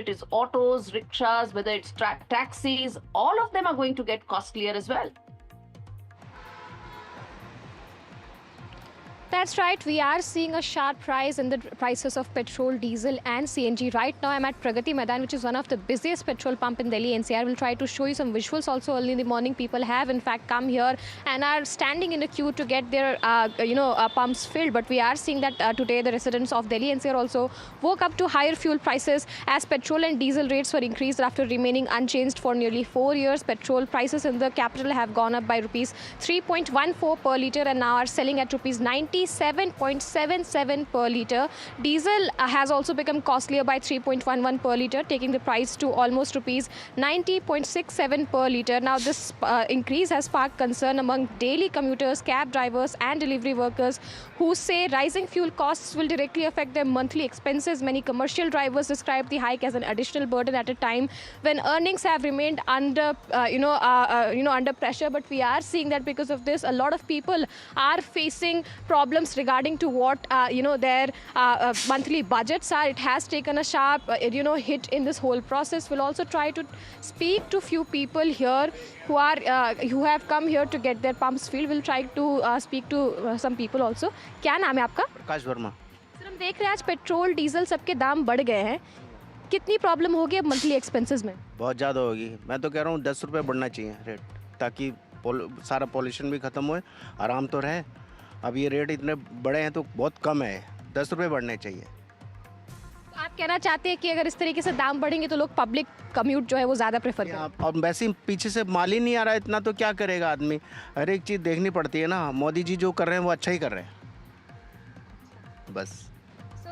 it is autos, rickshaws, whether it's taxis, all of them are going to get costlier as well. That's right. We are seeing a sharp rise in the prices of petrol, diesel and CNG. Right now, I'm at Pragati Maidan, which is one of the busiest petrol pump in Delhi NCR. We'll try to show you some visuals also early in the morning. People have, in fact, come here and are standing in a queue to get their, pumps filled. But we are seeing that today the residents of Delhi NCR also woke up to higher fuel prices as petrol and diesel rates were increased after remaining unchanged for nearly 4 years. Petrol prices in the capital have gone up by rupees 3.14 per litre and now are selling at rupees 97.77 per litre. Diesel has also become costlier by 3.11 per litre, taking the price to almost rupees 90.67 per litre. Now, this increase has sparked concern among daily commuters, cab drivers and delivery workers who say rising fuel costs will directly affect their monthly expenses. Many commercial drivers describe the hike as an additional burden at a time when earnings have remained under pressure. But we are seeing that because of this, a lot of people are facing problems regarding to what their monthly budgets are. It has taken a sharp hit in this whole process. We'll also try to speak to few people here who have come here to get their pumps filled. We'll try to speak to some people also. क्या नाम है आपका? Prakash Verma. Sir, हम देख रहे हैं आज petrol diesel सबके दाम बढ़ गए हैं। कितनी प्रॉब्लम होगी अब मंथली एक्सपेंसेस में? बहुत ज़्यादा होगी। मैं तो कह रहा हूँ 10 रुपये बढ़ना चाहिए रेट, ताकि सारा पॉल्यूशन भी ख़त्म हो, आराम तो रहे। अब ये रेट इतने बड़े हैं तो बहुत कम है, 10 रुपये बढ़ने चाहिए। तो आप कहना चाहते हैं कि अगर इस तरीके से दाम बढ़ेंगे तो लोग पब्लिक कम्यूट जो है वो ज़्यादा प्रेफर करें? अब वैसे ही पीछे से माल ही नहीं आ रहा है इतना, तो क्या करेगा आदमी? हर एक चीज़ देखनी पड़ती है ना। मोदी जी जो कर रहे हैं वो अच्छा ही कर रहे हैं बस।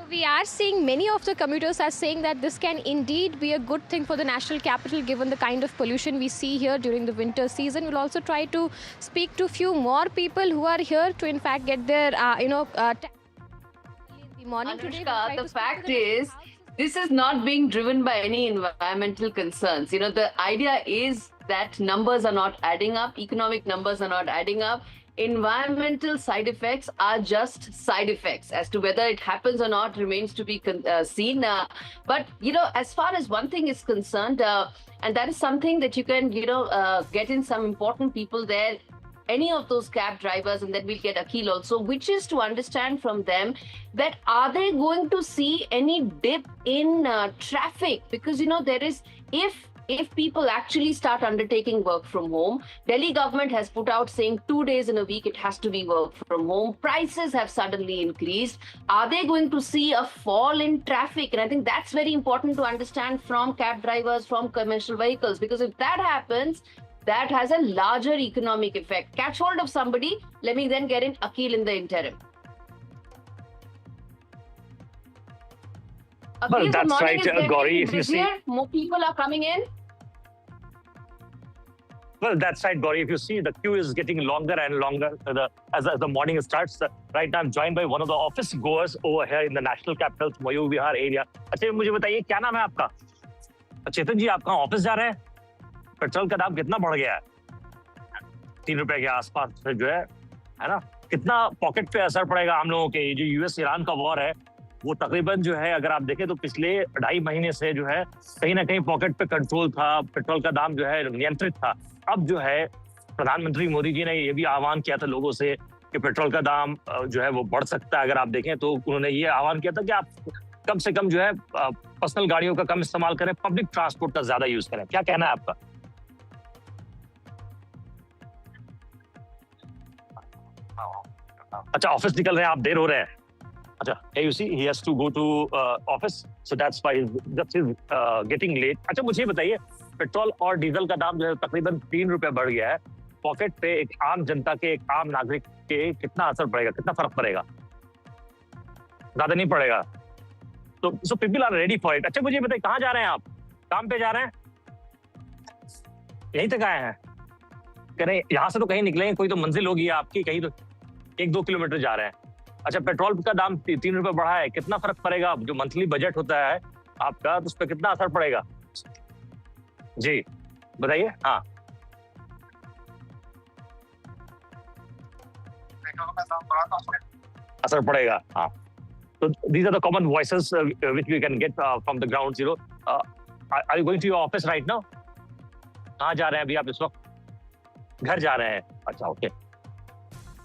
We are seeing many of the commuters are saying that this can indeed be a good thing for the national capital given the kind of pollution we see here during the winter season. We'll also try to speak to few more people who are here to in fact get their in the morning. Anushka, the fact is this is not being driven by any environmental concerns. The idea is that numbers are not adding up, economic numbers are not adding up. Environmental side effects are just side effects. As to whether it happens or not remains to be seen. But, as far as one thing is concerned, and that is something that you can, get in some important people there, any of those cab drivers, and then we'll get Akhil also, which is to understand from them that are they going to see any dip in traffic? Because, there is, if people actually start undertaking work from home, Delhi government has put out saying 2 days in a week it has to be work from home. Prices have suddenly increased. Are they going to see a fall in traffic? And I think that's very important to understand from cab drivers, from commercial vehicles, because if that happens, that has a larger economic effect. Catch hold of somebody. Let me then get in Akhil in the interim. Well, that's right, Gauri. If you see, more people are coming in. Well, that's right, Gauri. If you see, the queue is getting longer and longer as the morning starts. Right now, I'm joined by one of the office goers over here in the national capital, Mayur Vihar area. अच्छा, मुझे बताइए क्या नाम है आपका? चेतन जी, आप कहाँ office जा रहे हैं? पेट्रोल का दाम कितना बढ़ गया है? 3 रुपए के आसपास जो है ना? कितना पॉकेट पे असर पड़ेगा हम लोगों के? जो यूएस ईरान का वॉर है, वो तकरीबन जो है अगर आप देखें तो पिछले 2.5 महीने से जो है कहीं ना कहीं पॉकेट पे कंट्रोल था, पेट्रोल का दाम जो है नियंत्रित था। अब जो है प्रधानमंत्री मोदी जी ने ये भी आह्वान किया था लोगों से कि पेट्रोल का दाम जो है वो बढ़ सकता है। अगर आप देखें तो उन्होंने ये आह्वान किया था कि आप कम से कम जो है पर्सनल गाड़ियों का कम इस्तेमाल करें, पब्लिक ट्रांसपोर्ट का ज्यादा यूज करें। क्या कहना है आपका? अच्छा, ऑफिस निकल रहे हैं आप, देर हो रहे हैं। अच्छा, you see, he has to go to office, so that's why he's getting late. अच्छा, मुझे बताइए, पेट्रोल और डीजल का दाम जो है तकरीबन 3 रुपए बढ़ गया है। पॉकेट पे एक आम जनता के, एक आम नागरिक के कितना असर पड़ेगा, कितना फर्क पड़ेगा? ज्यादा नहीं पड़ेगा। तो so people are ready for it. अच्छा, मुझे बताइए, कहाँ जा रहे हैं आप? काम पे जा रहे हैं? यहीं तक आए हैं? कह रहे यहाँ से तो कहीं निकलेंगे, कोई तो मंजिल होगी आपकी, कहीं तो 1-2 किलोमीटर जा रहे हैं। अच्छा, पेट्रोल का दाम 3 रुपए बढ़ा है, कितना फर्क पड़ेगा? जो मंथली बजट होता है आपका, तो उस पर कितना असर पड़ेगा? जी बताइए। हाँ, असर पड़ेगा। हाँ, तो these are the common voices which we can get from the ground zero. Are you going to your office right now? कहाँ जा रहे हैं अभी आप इस वक्त? घर जा रहे हैं. अच्छा, okay.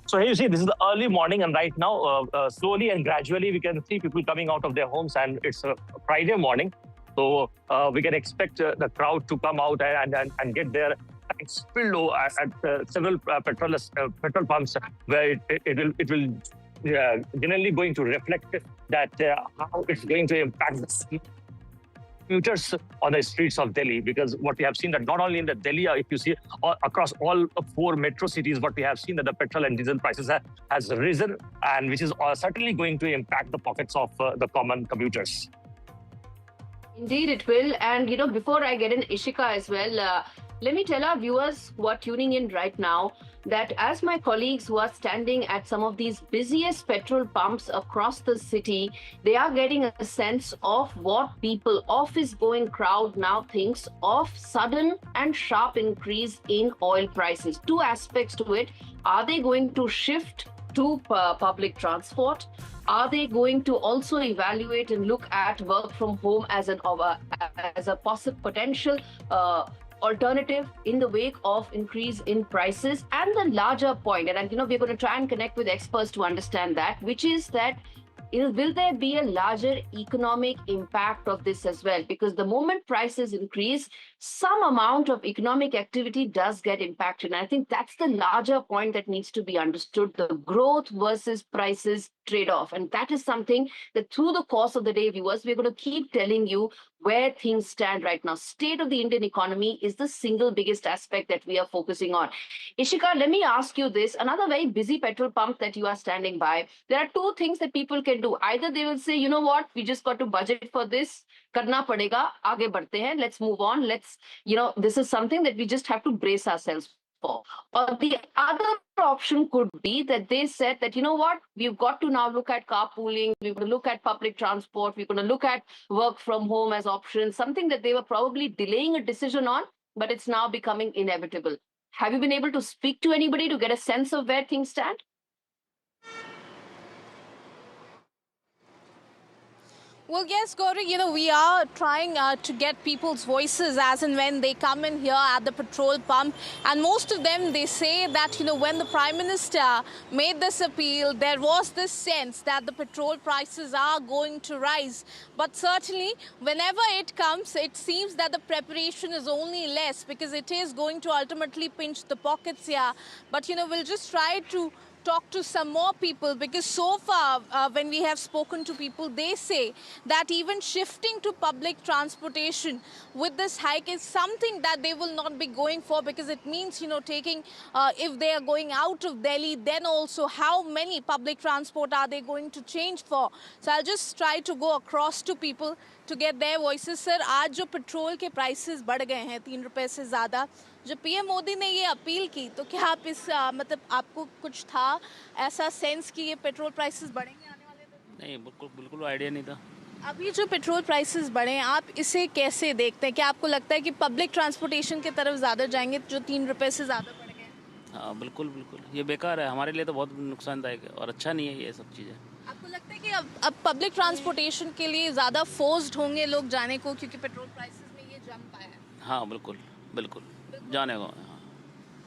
So here you see, this is the early morning, and right now, slowly and gradually, we can see people coming out of their homes, and it's a Friday morning, so we can expect the crowd to come out and get their tanks filled at several petrol pumps, where it will generally going to reflect that how it's going to impact the commuters on the streets of Delhi, because what we have seen that not only in the Delhi, if you see across all 4 metro cities, what we have seen that the petrol and diesel prices has risen, and which is certainly going to impact the pockets of the common commuters. Indeed, it will. And before I get in Ishika as well, let me tell our viewers who are tuning in right now that as my colleagues who are standing at some of these busiest petrol pumps across the city, they are getting a sense of what people, office-going crowd now thinks of sudden and sharp increase in oil prices. 2 aspects to it. Are they going to shift to public transport? Are they going to also evaluate and look at work from home as a possible potential alternative in the wake of increase in prices? And the larger point, and we're going to try and connect with experts to understand that, which is that will there be a larger economic impact of this as well? Because the moment prices increase, some amount of economic activity does get impacted. And I think that's the larger point that needs to be understood, the growth versus prices trade-off. And that is something that through the course of the day, viewers, we're going to keep telling you where things stand right now. State of the Indian economy is the single biggest aspect that we are focusing on. Ishika, let me ask you this. Another very busy petrol pump that you are standing by, there are 2 things that people can do. Either they will say, you know what, we just got to budget for this, karna padega, aage badhte hain, let's move on, this is something that we just have to brace ourselves for. Or the other option could be that they said that, you know what, we've got to now look at carpooling, we're going to look at public transport, we're going to look at work from home as options, something that they were probably delaying a decision on, but it's now becoming inevitable. Have you been able to speak to anybody to get a sense of where things stand? Well, yes, Gauri, we are trying to get people's voices as and when they come in here at the petrol pump. And most of them, they say that, when the Prime Minister made this appeal, there was this sense that the petrol prices are going to rise. But certainly, whenever it comes, it seems that the preparation is only less because it is going to ultimately pinch the pockets here. But, we'll just try to talk to some more people, because so far when we have spoken to people, they say that even shifting to public transportation with this hike is something that they will not be going for, because it means taking if they are going out of Delhi, then also how many public transport are they going to change for. So I'll just try to go across to people to get their voices. Sir, आज जो petrol के prices बढ़ गए हैं 3 रुपए से ज़्यादा, जब पीएम मोदी ने ये अपील की तो क्या आप इस मतलब आपको कुछ था ऐसा सेंस कि ये पेट्रोल प्राइसेस बढ़ेंगे आने वाले दिन? नहीं, बिल्कुल आइडिया नहीं था. अभी जो पेट्रोल प्राइसेस बढ़े, आप इसे कैसे देखते हैं? क्या आपको लगता है कि पब्लिक ट्रांसपोर्टेशन की तरफ ज़्यादा जाएंगे जो 3 रुपए से ज़्यादा बढ़ गए? हाँ, बिल्कुल ये बेकार है, हमारे लिए तो बहुत नुकसानदायक है और अच्छा नहीं है ये सब चीज़ें. आपको लगता है कि अब पब्लिक ट्रांसपोर्टेशन के लिए ज़्यादा फोर्स्ड होंगे लोग जाने को, क्योंकि पेट्रोल प्राइसेस में ये जंप आया है? हाँ, बिल्कुल जाने को.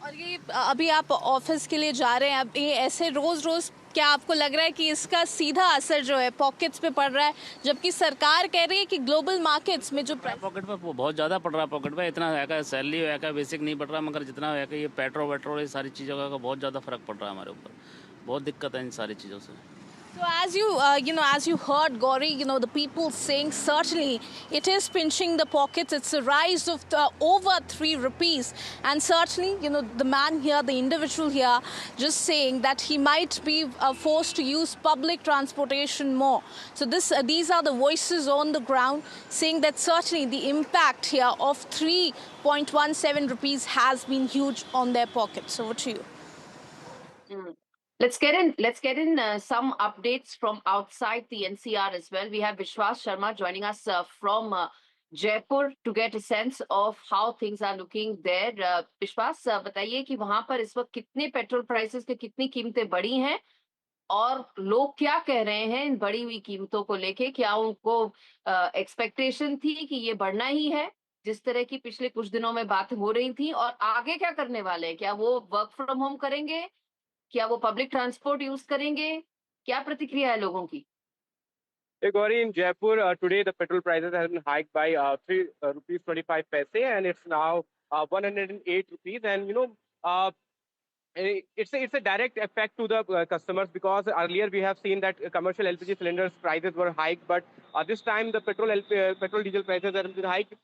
और ये अभी आप ऑफिस के लिए जा रहे हैं, अब ये ऐसे रोज़ क्या आपको लग रहा है कि इसका सीधा असर जो है पॉकेट्स पे पड़ रहा है, जबकि सरकार कह रही है कि ग्लोबल मार्केट्स में जो पॉकेट पे बहुत ज़्यादा पड़ रहा है, पॉकेट पे इतना है का सैलरी है का बेसिक नहीं पड़ रहा, मगर जितना है का ये पेट्रोल ये सारी चीज़ों का बहुत ज़्यादा फर्क पड़ रहा है हमारे ऊपर. बहुत दिक्कत है इन सारी चीज़ों से. So as you heard, Gauri, the people saying certainly it is pinching the pockets. It's a rise of over 3 rupees. And certainly, the man here, the individual here, just saying that he might be forced to use public transportation more. So these are the voices on the ground saying that certainly the impact here of 3.17 rupees has been huge on their pockets. Over to you. Let's get in some updates from outside the NCR as well. We have Vishwas Sharma joining us from Jaipur to get a sense of how things are looking there. Vishwas, बताइए कि वहां पर इस वक्त कितने petrol prices के कितनी कीमतें बढ़ी हैं और लोग क्या कह रहे हैं इन बढ़ी हुई कीमतों को लेके? क्या उनको एक्सपेक्टेशन थी कि ये बढ़ना ही है, जिस तरह की पिछले कुछ दिनों में बातें हो रही थी, और आगे क्या करने वाले हैं? क्या वो वर्क फ्रॉम होम करेंगे? क्या वो पब्लिक ट्रांसपोर्ट यूज करेंगे? क्या प्रतिक्रिया है लोगों की? Hey, Gauri, in Jaipur, today the petrol prices have been hiked by 3 rupees 25 paise, and it's now 108 rupees. And it's a direct effect to the customers, because earlier we have seen that commercial LPG cylinders prices were hiked, but this time the petrol diesel prices have been hiked.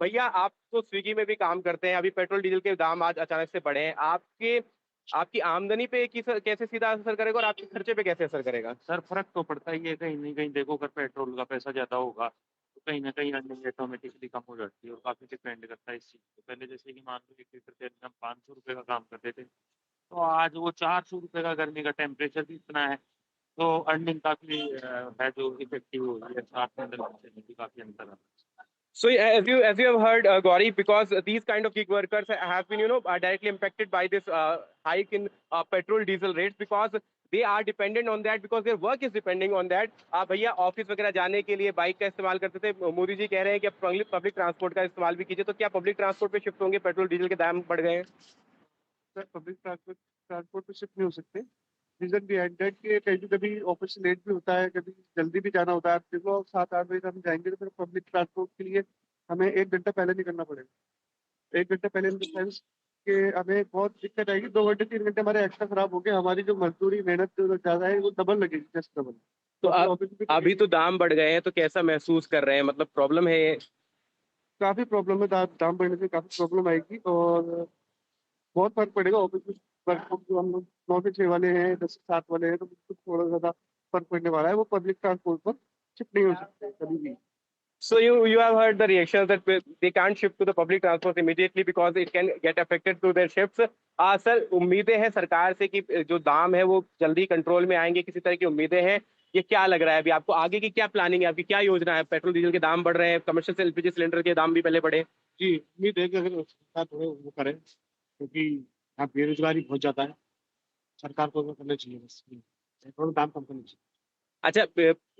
भैया आप तो Swiggy में भी काम करते हैं, अभी petrol diesel के दाम आज अचानक से बढ़े हैं, आपकी आमदनी पे कैसे सीधा असर करेगा और आपके खर्चे पे कैसे असर करेगा? सर फर्क तो पड़ता ही है, कहीं नहीं कहीं देखो, अगर पेट्रोल का पैसा ज्यादा होगा तो कहीं ना कहीं अर्निंग ऑटोमेटिकली कम हो जाती है, और काफी डिपेंड करता है इस चीज पे। पहले जैसे कि मान लो 1 लीटर तेल में हम 500 रुपये का काम करते थे, तो आज वो 400 रुपये का गर्मी का टेम्परेचर भी इतना है, तो अर्निंग काफी है जो इफेक्टिव हो रही है, 7-15% में भी काफी अंतर है। So as you have heard, Gauri, because these kind of gig workers have been, directly impacted by this hike in petrol diesel rates, because they are dependent on that, because their work is depending on that. भैया office वगैरह जाने के लिए bike का इस्तेमाल करते थे, मोदी जी कह रहे हैं कि अब पब्लिक ट्रांसपोर्ट का इस्तेमाल भी कीजिए, तो क्या पब्लिक ट्रांसपोर्ट पे शिफ्ट होंगे? पेट्रोल डीजल के दाम बढ़ गए हैं। सर पब्लिक ट्रांसपोर्ट पे शिफ्ट नहीं हो सकते। रीजन बिहाइंड दैट कि कभी कभी ऑफिस लेट भी होता है, कभी जल्दी भी जाना होता है। आप देखो 7-8 बजे हम जाएंगे तो फिर पब्लिक ट्रांसपोर्ट के लिए हमें 1 घंटा पहले निकलना पड़ेगा। 1 घंटा पहले इन द सेंस कि हमें बहुत दिक्कत आएगी। 2 घंटे 3 घंटे हमारे एक्स्ट्रा खराब हो गए, हमारी जो मजदूरी मेहनत जो ज्यादा है वो डबल लगेगी, जस्ट डबल। तो अभी तो दाम बढ़ गए हैं, तो कैसा महसूस कर रहे हैं? मतलब प्रॉब्लम है ये? काफी प्रॉब्लम है, दाम बढ़ने से काफी प्रॉब्लम आएगी और बहुत फर्क पड़ेगा। ऑफिस में वर्क जो हम लोग 9 से 6 वाले हैं, 10 से 7 वाले हैं, तो कुछ थोड़ा ज्यादा फर्क पड़ने वाला है। वो पब्लिक ट्रांसपोर्ट पर शिफ्ट नहीं हो सकते कभी भी। So you have heard the reactions that they can't shift to the public transport immediately because it can get affected to their shifts. Sir उम्मीदें हैं सरकार से कि जो दाम है वो जल्दी कंट्रोल में आएंगे, किसी तरह की उम्मीदें हैं? ये क्या लग रहा है अभी आपको? आगे की क्या प्लानिंग है आपकी, क्या योजना है? पेट्रोल डीजल के दाम बढ़ रहे हैं, कमर्शियल एलपीजी सिलेंडर के दाम भी पहले बढ़े। जी उम्मीद है कि अगर सरकार थोड़े वो करे, क्योंकि यहाँ बेरोजगारी बहुत ज्यादा है, सरकार को वो करना चाहिए, बस पेट्रोल दाम कम करना चाहिए। अच्छा,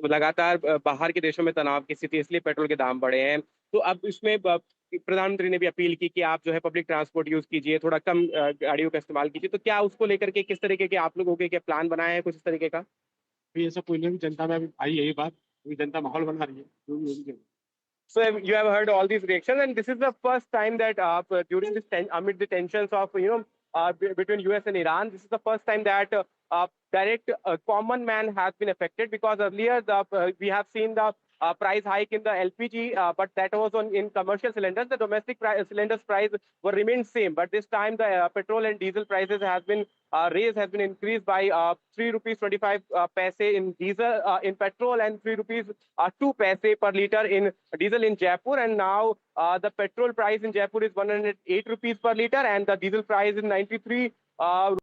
लगातार बाहर के देशों में तनाव की स्थिति, इसलिए पेट्रोल के दाम बढ़े हैं, तो अब इसमें प्रधानमंत्री ने भी अपील की कि आप जो है पब्लिक ट्रांसपोर्ट यूज कीजिए, थोड़ा कम गाड़ियों का इस्तेमाल कीजिए, तो क्या उसको लेकर के किस तरीके के आप लोगों के क्या प्लान बनाए हैं कुछ इस तरीके का? अभी ऐसा कोई नहीं, जनता में अभी आई है ये बात, अभी जनता माहौल बना रही है जो भी होगी। So you have heard all these reactions, and this is the first time that during this amid the tensions of between US and Iran, this is the first time that direct common man has been affected, because earlier we have seen the price hike in the LPG, but that was in commercial cylinders. The domestic cylinders price were remained same, but this time the petrol and diesel prices has been has been increased by 3 rupees 25 paise in diesel in petrol, and 3 rupees 2 paise per liter in diesel in Jaipur. And now the petrol price in Jaipur is 108 rupees per liter, and the diesel price is 93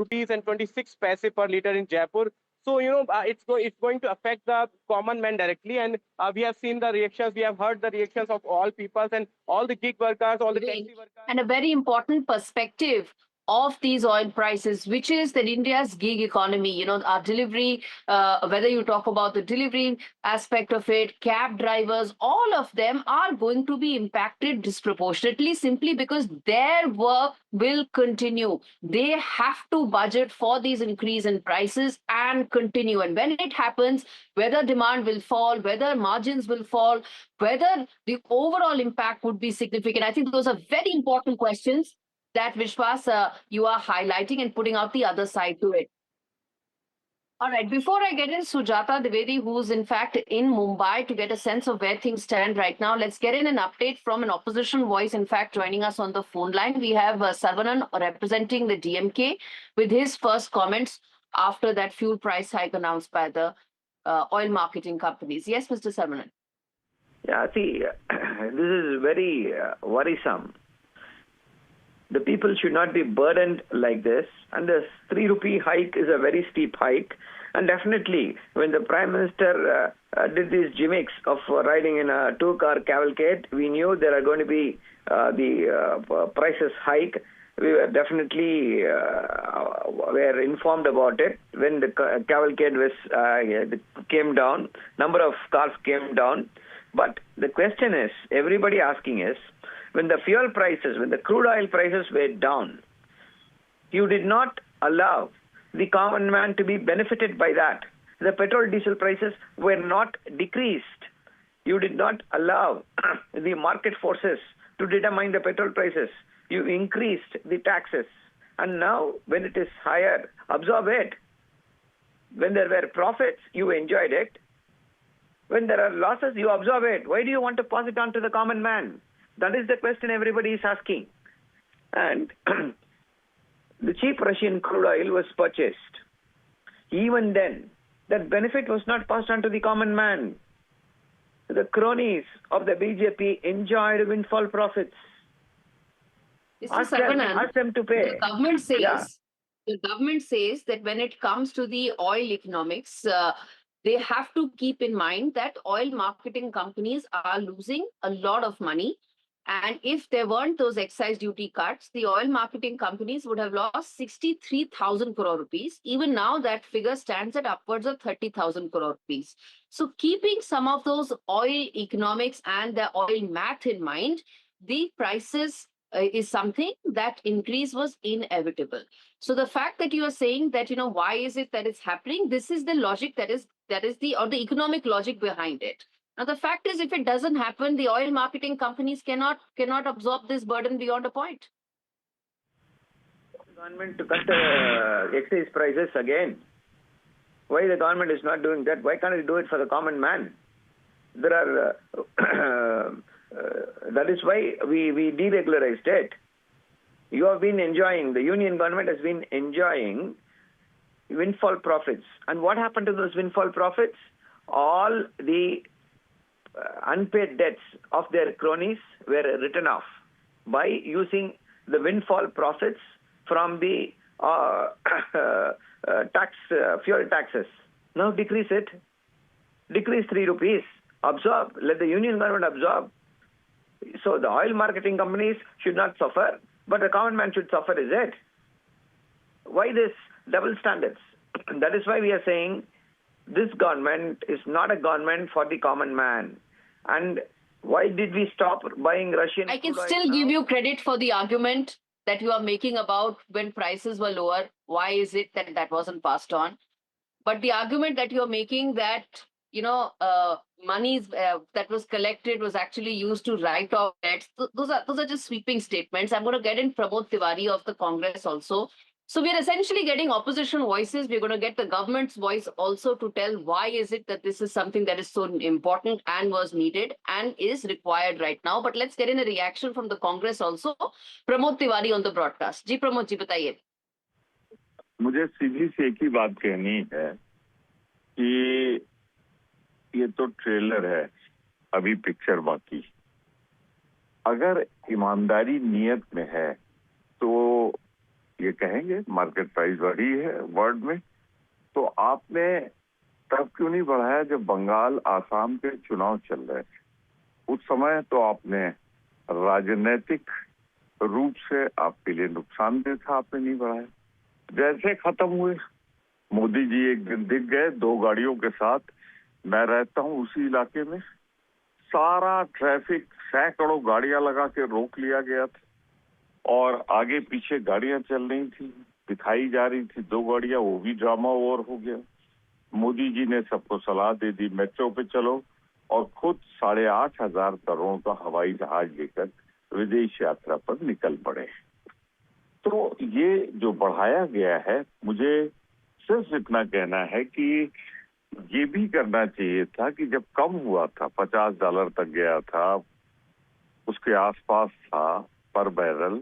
rupees and 26 paise per liter in Jaipur. So it's going to affect the common man directly, and we have seen the reactions, we have heard the reactions of all peoples and all the gig workers, all the taxi workers. And a very important perspective of these oil prices, which is that India's gig economy, our delivery, whether you talk about the delivery aspect of it, cab drivers, all of them are going to be impacted disproportionately, simply because their work will continue. They have to budget for these increase in prices and continue. And when it happens, whether demand will fall, whether margins will fall, whether the overall impact would be significant. I think those are very important questions that Vishwas, you are highlighting and putting out the other side to it. All right, before I get in Sujata Dwivedi, who's in fact in Mumbai, to get a sense of where things stand right now, let's get in an update from an opposition voice, in fact, joining us on the phone line. We have Sarvanan representing the DMK with his first comments after that fuel price hike announced by the oil marketing companies. Yes, Mr. Sarvanan. Yeah, see, this is very worrisome. The people should not be burdened like this. And the 3 rupee hike is a very steep hike. And definitely, when the Prime Minister did these gimmicks of riding in a two-car cavalcade, we knew there are going to be the prices hike. We were definitely were informed about it when the cavalcade was came down. Number of cars came down. But the question is, everybody asking is, when the fuel prices, when the crude oil prices were down, you did not allow the common man to be benefited by that. The petrol diesel prices were not decreased. You did not allow the market forces to determine the petrol prices. You increased the taxes. And now, when it is higher, absorb it. When there were profits, you enjoyed it. When there are losses, you absorb it. Why do you want to pass it on to the common man? That is the question everybody is asking. And the cheap Russian crude oil was purchased. Even then, that benefit was not passed on to the common man. The cronies of the BJP enjoyed windfall profits. Ask them to pay. The government says that when it comes to the oil economics, they have to keep in mind that oil marketing companies are losing a lot of money. And if there weren't those excise duty cuts, the oil marketing companies would have lost 63,000 crore rupees. Even now, that figure stands at upwards of 30,000 crore rupees. So keeping some of those oil economics and the oil math in mind, the prices is something that increase was inevitable. So the fact that you are saying that, why is it that it's happening? This is the logic that is the economic logic behind it. Now, the fact is, if it doesn't happen, the oil marketing companies cannot absorb this burden beyond a point. The government to cut excise prices again. Why the government is not doing that? Why can't it do it for the common man? There are that is why we deregularized it. You have been enjoying, the union government has been enjoying windfall profits. And what happened to those windfall profits? All the unpaid debts of their cronies were written off by using the windfall profits from the fuel taxes. Now decrease it. Decrease 3 rupees. Absorb. Let the union government absorb. So the oil marketing companies should not suffer, but the common man should suffer, is it? Why this double standards? That is why we are saying this government is not a government for the common man. And why did we stop buying Russian? I can still give you credit for the argument that you are making about when prices were lower. Why is it that that wasn't passed on? But the argument that you're making that, monies that was collected was actually used to write off debts, those are just sweeping statements. I'm going to get in Pramod Tiwari of the Congress also. So we are essentially getting opposition voices. We're going to get the government's voice also to tell why is it that this is something that is so important and was needed and is required right now. But let's get in a reaction from the Congress also. Pramod Tiwari on the broadcast. Ji Pramod ji, bataiye. मुझे सीधी सी एक ही बात कहनी है कि ये तो trailer है, अभी पिक्चर बाकी। अगर ईमानदारी नियत में है तो ये कहेंगे मार्केट प्राइस बढ़ी है वर्ल्ड में, तो आपने तब क्यों नहीं बढ़ाया जब बंगाल आसाम के चुनाव चल रहे थे? उस समय तो आपने राजनीतिक रूप से आपके लिए नुकसानदेह था, आपने नहीं बढ़ाया। जैसे खत्म हुए, मोदी जी एक दिन दिख गए 2 गाड़ियों के साथ। मैं रहता हूँ उसी इलाके में, सारा ट्रैफिक सैकड़ों गाड़ियां लगा के रोक लिया गया था और आगे पीछे गाड़ियां चल रही थी, दिखाई जा रही थी 2 गाड़ियां, वो भी ड्रामा ओवर हो गया। मोदी जी ने सबको सलाह दे दी मेट्रो पे चलो और खुद 8,500 करोड़ का हवाई जहाज लेकर विदेश यात्रा पर निकल पड़े। तो ये जो बढ़ाया गया है, मुझे सिर्फ इतना कहना है कि ये भी करना चाहिए था कि जब कम हुआ था, $50 तक गया था, उसके आसपास था पर बैरल,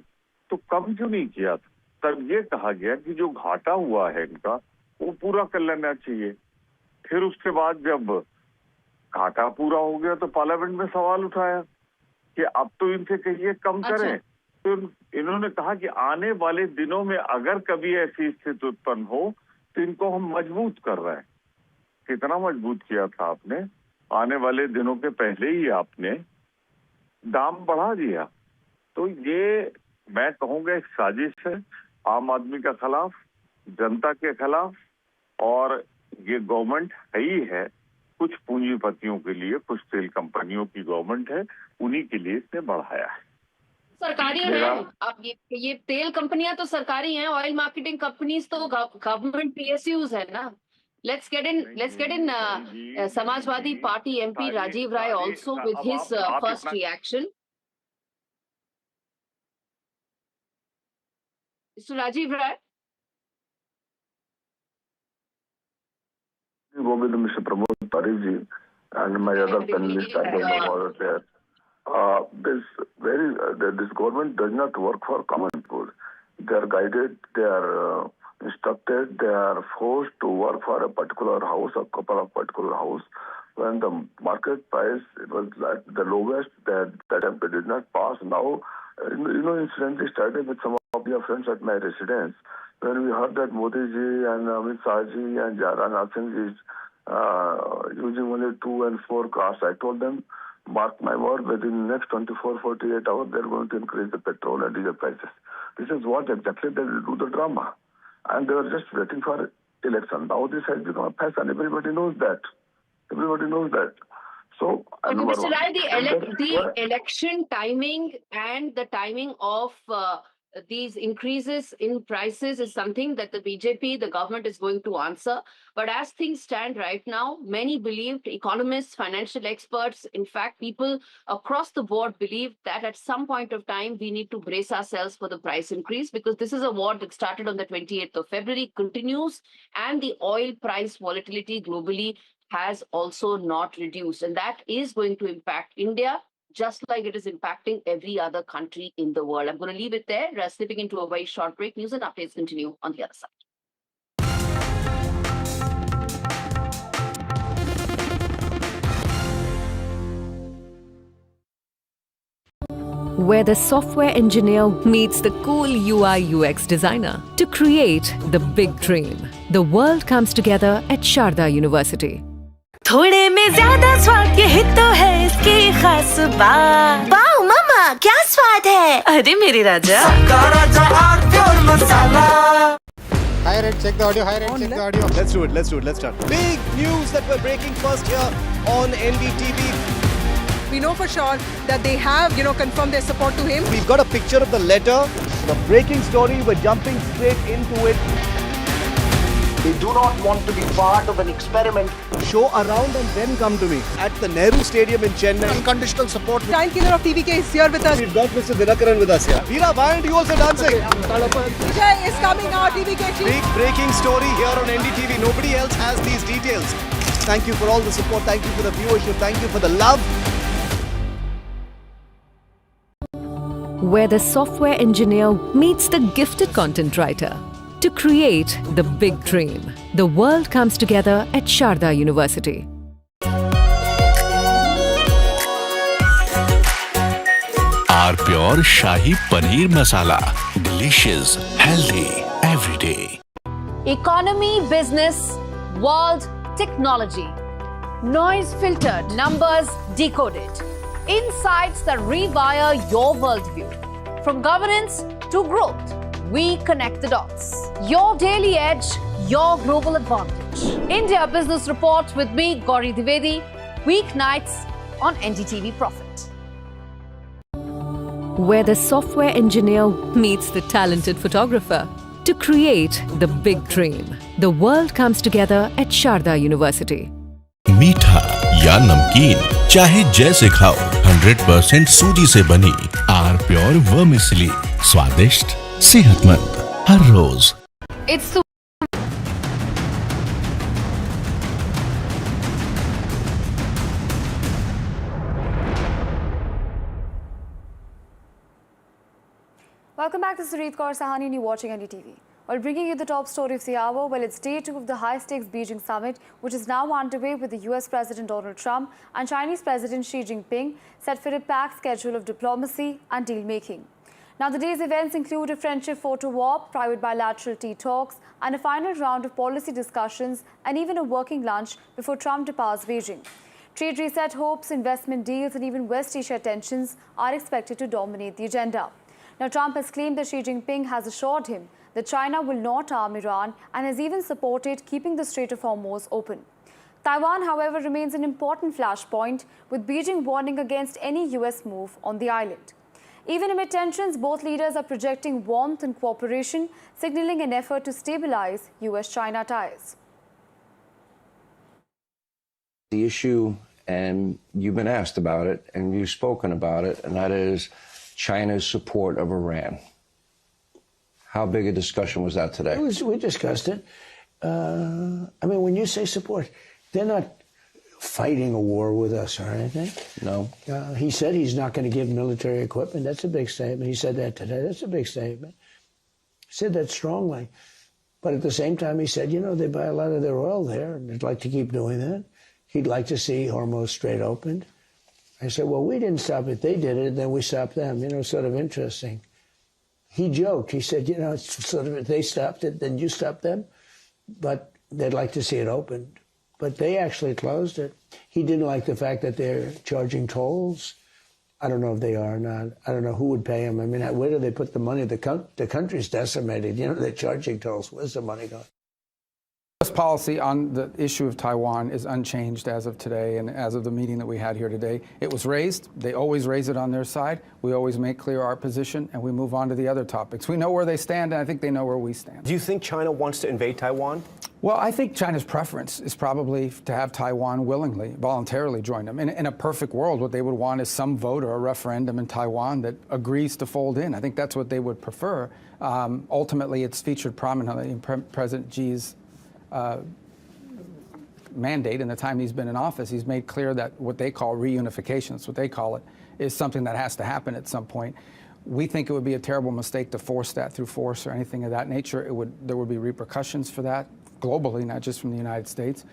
तो कम क्यों नहीं किया था? तब ये कहा गया कि जो घाटा हुआ है इनका वो पूरा कर लेना चाहिए। फिर उसके बाद जब घाटा पूरा हो गया तो पार्लियामेंट में सवाल उठाया कि अब तो इनसे कहिए कम करें। तो इन्होंने कहा कि आने वाले दिनों में अगर कभी ऐसी स्थिति उत्पन्न हो तो इनको हम मजबूत कर रहे हैं। कितना मजबूत किया था आपने? आने वाले दिनों के पहले ही आपने दाम बढ़ा दिया। तो ये मैं कहूँगा एक साजिश है आम आदमी के खिलाफ, जनता के खिलाफ, और ये गवर्नमेंट है ही है कुछ पूंजीपतियों के लिए, कुछ तेल कंपनियों की गवर्नमेंट है, उन्हीं के लिए इसने बढ़ाया है। सरकारी है। अब ये तेल कंपनियां तो सरकारी हैं, ऑयल मार्केटिंग कंपनीज तो गवर्नमेंट PSUs है ना। Let's get in Samajwadi Party MP Rajiv Rai also with his first reaction. Mr. Rajiv Rai. Govind, Mr. Pramod Pariji, and my other panelists, I don't know what they are. This government does not work for common people. They are guided, they are instructed, they are forced to work for a particular house, a couple of particular house. When the market price it was at the lowest, that they did not pass. Now, incidentally started with some of your friends at my residence. When we heard that Modi ji and Amit Shah ji and Rajnath Singh ji using only 2 and 4 cars, I told them, mark my word, within the next 24-48 hours, they're going to increase the petrol and diesel prices. This is what exactly they will do the drama. And they were just waiting for election. Now this has become a fashion. Everybody knows that. Everybody knows that. So, Mr. Rai, the election timing and the timing of these increases in prices is something that the BJP, the government, is going to answer. But as things stand right now, many believed, economists, financial experts, in fact, people across the board believe that at some point of time, we need to brace ourselves for the price increase, because this is a war that started on the 28th of February, continues, and the oil price volatility globally has also not reduced. And that is going to impact India, just like it is impacting every other country in the world. I'm going to leave it there, slipping into a very short break. News and updates continue on the other side. Where the software engineer meets the cool UI UX designer to create the big dream. The world comes together at Sharda University. थोड़े में ज्यादा स्वाद यही तो है इसकी खास बात। वाओ मामा क्या स्वाद है। अरे मेरे राजा सबका राजा और मसाला। Hi Red, check the audio. Hi Red, check the audio. Let's do it. Let's start. Big news that we're breaking first here on NDTV. We know for sure that they have, confirmed their support to him. We've got a picture of the letter, the breaking story. We're jumping straight into it. They do not want to be part of an experiment. Show around and then come to me at the Nehru Stadium in Chennai. Unconditional support. Giant killer of TVK is here with us. We've got Mr. Dinakaran with us here. Veera, why aren't you also dancing? Vijay is coming out, TVK chief. Big breaking story here on NDTV. Nobody else has these details. Thank you for all the support. Thank you for the viewership. Thank you for the love. Where the software engineer meets the gifted content writer to create the big dream. The world comes together at Sharda University. Our pure Shahi Paneer Masala. Delicious, healthy, every day. Economy, business, world, technology. Noise filtered, numbers decoded. Insights that rewire your worldview. From governance to growth, we connect the dots. Your daily edge, your global advantage. India Business Report with me, Gauri Dwivedi, weeknights on NDTV Profit. Where the software engineer meets the talented photographer to create the big dream. The world comes together at Sharda University. मीठा या नमकीन चाहे जैसे खाओ 100% सूजी से बनी are pure vermicelli स्वादिष्ट सेहतमंद हर रोज। It's the Welcome back to Sarit Kaur Sahani and you're watching NDTV. While bringing you the top story of the hour, well, it's day 2 of the high-stakes Beijing summit, which is now underway with the US President Donald Trump and Chinese President Xi Jinping set for a packed schedule of diplomacy and deal-making. Now, the day's events include a friendship photo op, private bilateral tea talks, and a final round of policy discussions, and even a working lunch before Trump departs Beijing. Trade reset hopes, investment deals, and even West Asia tensions are expected to dominate the agenda. Now, Trump has claimed that Xi Jinping has assured him that China will not arm Iran and has even supported keeping the Strait of Hormuz open. Taiwan, however, remains an important flashpoint, with Beijing warning against any US move on the island. Even amid tensions, both leaders are projecting warmth and cooperation, signaling an effort to stabilize US-China ties. The issue, and you've been asked about it, and you've spoken about it, and that is China's support of Iran. How big a discussion was that today? We discussed it. I mean, when you say support, they're not fighting a war with us or anything. No. He said he's not going to give military equipment. That's a big statement. He said that today. That's a big statement. He said that strongly. But at the same time, he said, you know, they buy a lot of their oil there, and they'd like to keep doing that. He'd like to see Hormuz Strait opened. I said, well, we didn't stop it. They did it, and then we stopped them. You know, sort of interesting. He joked. He said, you know, it's sort of, if they stopped it, then you stopped them. But they'd like to see it opened. But they actually closed it. He didn't like the fact that they're charging tolls. I don't know if they are or not. I don't know who would pay them. I mean, where do they put the money? The country's decimated. You know, they're charging tolls. Where's the money going? U.S. policy on the issue of Taiwan is unchanged as of today and as of the meeting that we had here today. It was raised. They always raise it on their side. We always make clear our position, and we move on to the other topics. We know where they stand, and I think they know where we stand. Do you think China wants to invade Taiwan? Well, I think China's preference is probably to have Taiwan willingly, voluntarily join them. In a perfect world, what they would want is some vote or a referendum in Taiwan that agrees to fold in. I think that's what they would prefer. Ultimately, it's featured prominently in President Xi's mandate. In the time he's been in office, he's made clear that what they call reunification, that's what they call it, is something that has to happen at some point. We think it would be a terrible mistake to force that through force or anything of that nature. There would be repercussions for that globally, not just from the United States.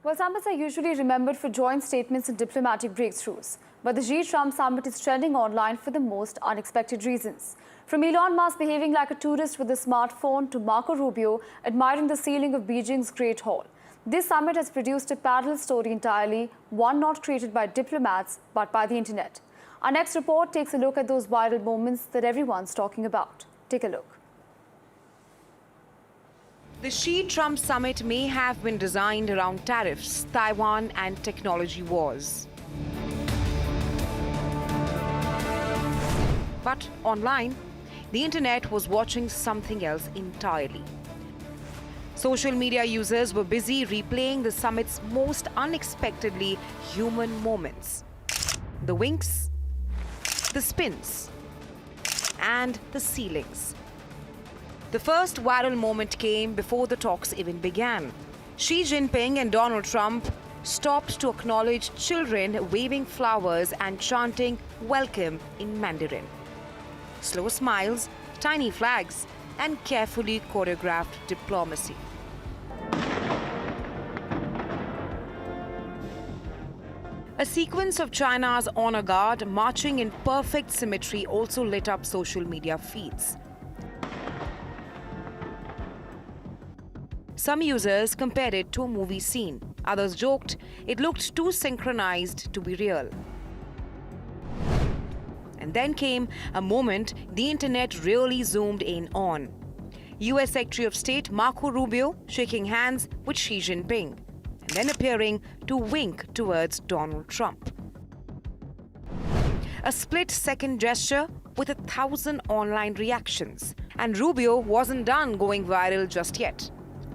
Well, summits are usually remembered for joint statements and diplomatic breakthroughs. But the Xi-Trump summit is trending online for the most unexpected reasons. From Elon Musk behaving like a tourist with a smartphone to Marco Rubio admiring the ceiling of Beijing's Great Hall. This summit has produced a parallel story entirely, one not created by diplomats but by the internet. Our next report takes a look at those viral moments that everyone's talking about. Take a look. The Xi-Trump summit may have been designed around tariffs, Taiwan, and technology wars. But online, the internet was watching something else entirely. Social media users were busy replaying the summit's most unexpectedly human moments. The winks, the spins, and the ceilings. The first viral moment came before the talks even began. Xi Jinping and Donald Trump stopped to acknowledge children waving flowers and chanting "Welcome" in Mandarin. Slow smiles, tiny flags, and carefully choreographed diplomacy. A sequence of China's honor guard marching in perfect symmetry also lit up social media feeds. Some users compared it to a movie scene. Others joked it looked too synchronized to be real. And then came a moment the internet really zoomed in on. US Secretary of State Marco Rubio shaking hands with Xi Jinping, and then appearing to wink towards Donald Trump. A split-second gesture with 1,000 online reactions. And Rubio wasn't done going viral just yet.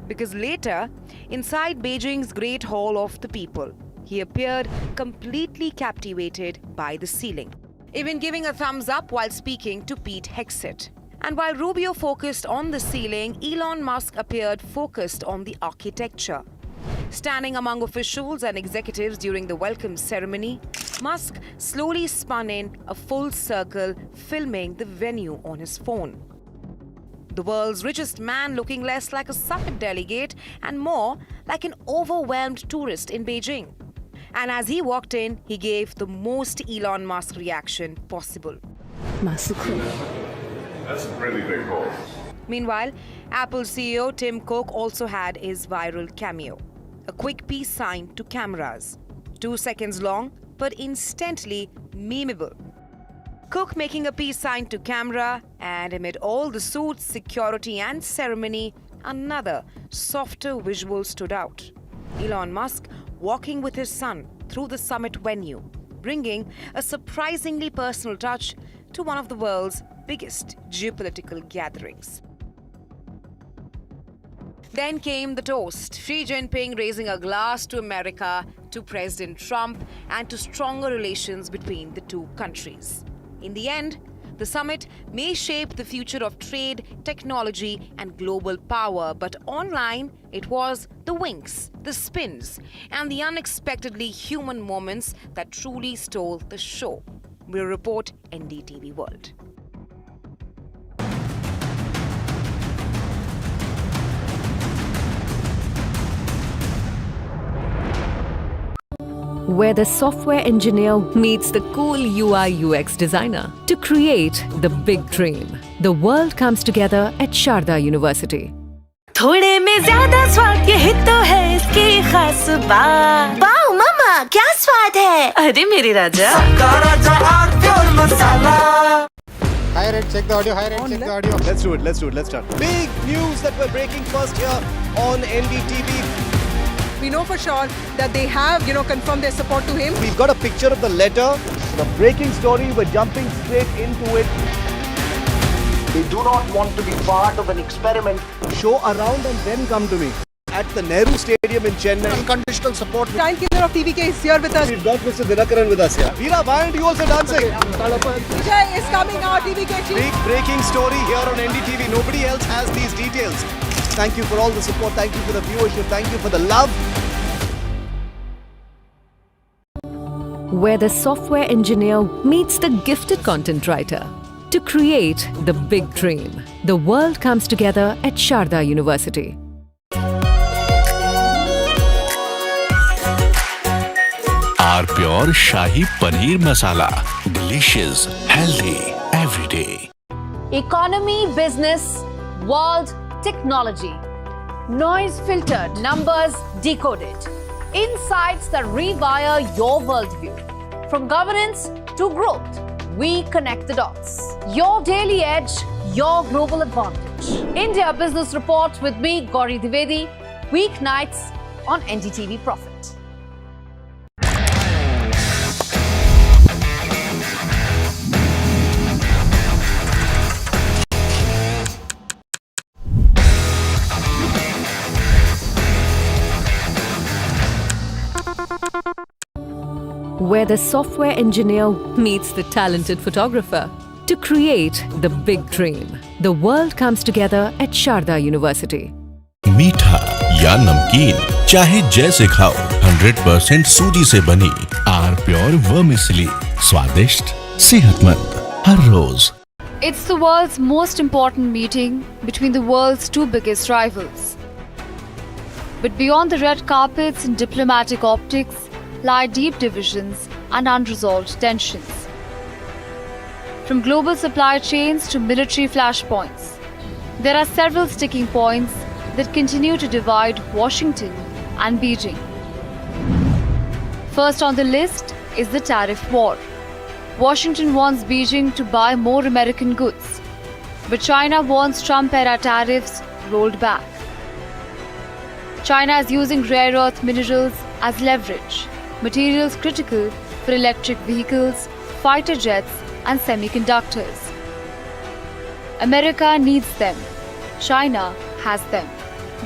Because later, inside Beijing's Great Hall of the People, he appeared completely captivated by the ceiling, even giving a thumbs up while speaking to Pete Hegseth. And while Rubio focused on the ceiling, Elon Musk appeared focused on the architecture. Standing among officials and executives during the welcome ceremony, Musk slowly spun in a full circle, filming the venue on his phone. The world's richest man looking less like a summit delegate and more like an overwhelmed tourist in Beijing. And as he walked in, he gave the most Elon Musk reaction possible. 马斯克。 That's a really big call. Meanwhile, Apple CEO Tim Cook also had his viral cameo. A quick peace sign to cameras. 2 seconds long, but instantly memeable. Cook making a peace sign to camera, and amid all the suits, security and ceremony, another softer visual stood out. Elon Musk walking with his son through the summit venue, bringing a surprisingly personal touch to one of the world's biggest geopolitical gatherings. Then came the toast, Xi Jinping raising a glass to America, to President Trump, and to stronger relations between the two countries. In the end, the summit may shape the future of trade, technology, and global power, but online, it was the winks, the spins, and the unexpectedly human moments that truly stole the show. We'll report NDTV World. Where the software engineer meets the cool UI UX designer to create the big dream. The world comes together at Sharda University. थोड़े में ज्यादा स्वाद यही तो है इसकी खास बात। वाओ मामा क्या स्वाद है। अरे मेरे राजा सबका राजा और pure masala. Hi Red, check the audio. Hi Red, check the audio. Let's do it. Let's start. Big news that we're breaking first here on NDTV. We know for sure that they have, confirmed their support to him. We've got a picture of the letter. The breaking story, we're jumping straight into it. They do not want to be part of an experiment. Show around and then come to me. At the Nehru Stadium in Chennai. Unconditional support. Time killer of TVK is here with us. We've got Mr. Dinakaran with us here. Veera, why aren't you also dancing? Vijay is coming out, TVK chief. Big breaking story here on NDTV. Nobody else has these details. Thank you for all the support. Thank you for the viewership. Thank you for the love. Where the software engineer meets the gifted content writer to create the big dream. The world comes together at Sharda University. Our pure Shahi Paneer Masala. Delicious, healthy, every day. Economy, business, world, technology. Noise filtered, numbers decoded. Insights that rewire your worldview. From governance to growth, we connect the dots. Your daily edge, your global advantage. India Business Report with me, Gauri Dwivedi, weeknights on NDTV Profit. Where the software engineer meets the talented photographer to create the big dream. The world comes together at Sharda University. मीठा या नमकीन चाहे जैसे खाओ 100% सूजी से बनी are pure vermicelli स्वादिष्ट सेहतमंद हर रोज. It's the world's most important meeting between the world's two biggest rivals. But beyond the red carpets and diplomatic optics lie deep divisions and unresolved tensions. From global supply chains to military flashpoints, there are several sticking points that continue to divide Washington and Beijing. First on the list is the tariff war. Washington wants Beijing to buy more American goods, but China wants Trump-era tariffs rolled back. China is using rare earth minerals as leverage, materials critical for electric vehicles, fighter jets, and semiconductors. America needs them. China has them.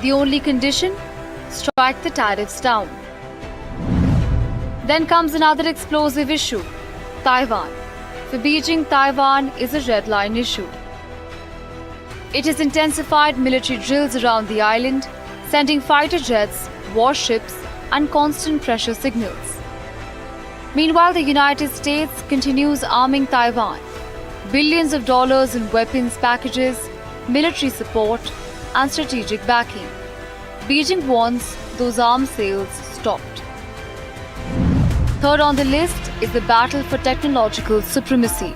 The only condition? Strike the tariffs down. Then comes another explosive issue, Taiwan. For Beijing, Taiwan is a red line issue. It has intensified military drills around the island, sending fighter jets, warships, and constant pressure signals. Meanwhile, the United States continues arming Taiwan. Billions of dollars in weapons packages, military support, and strategic backing. Beijing wants those arms sales stopped. Third on the list is the battle for technological supremacy.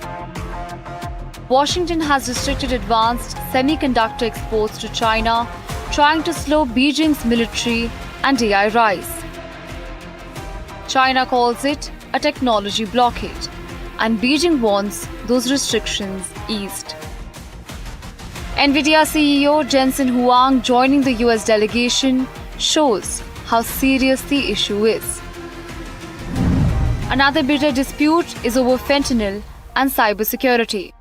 Washington has restricted advanced semiconductor exports to China, trying to slow Beijing's military and AI rise. China calls it a technology blockade, and Beijing wants those restrictions eased. NVIDIA CEO Jensen Huang joining the US delegation shows how serious the issue is. Another bitter dispute is over fentanyl and cybersecurity.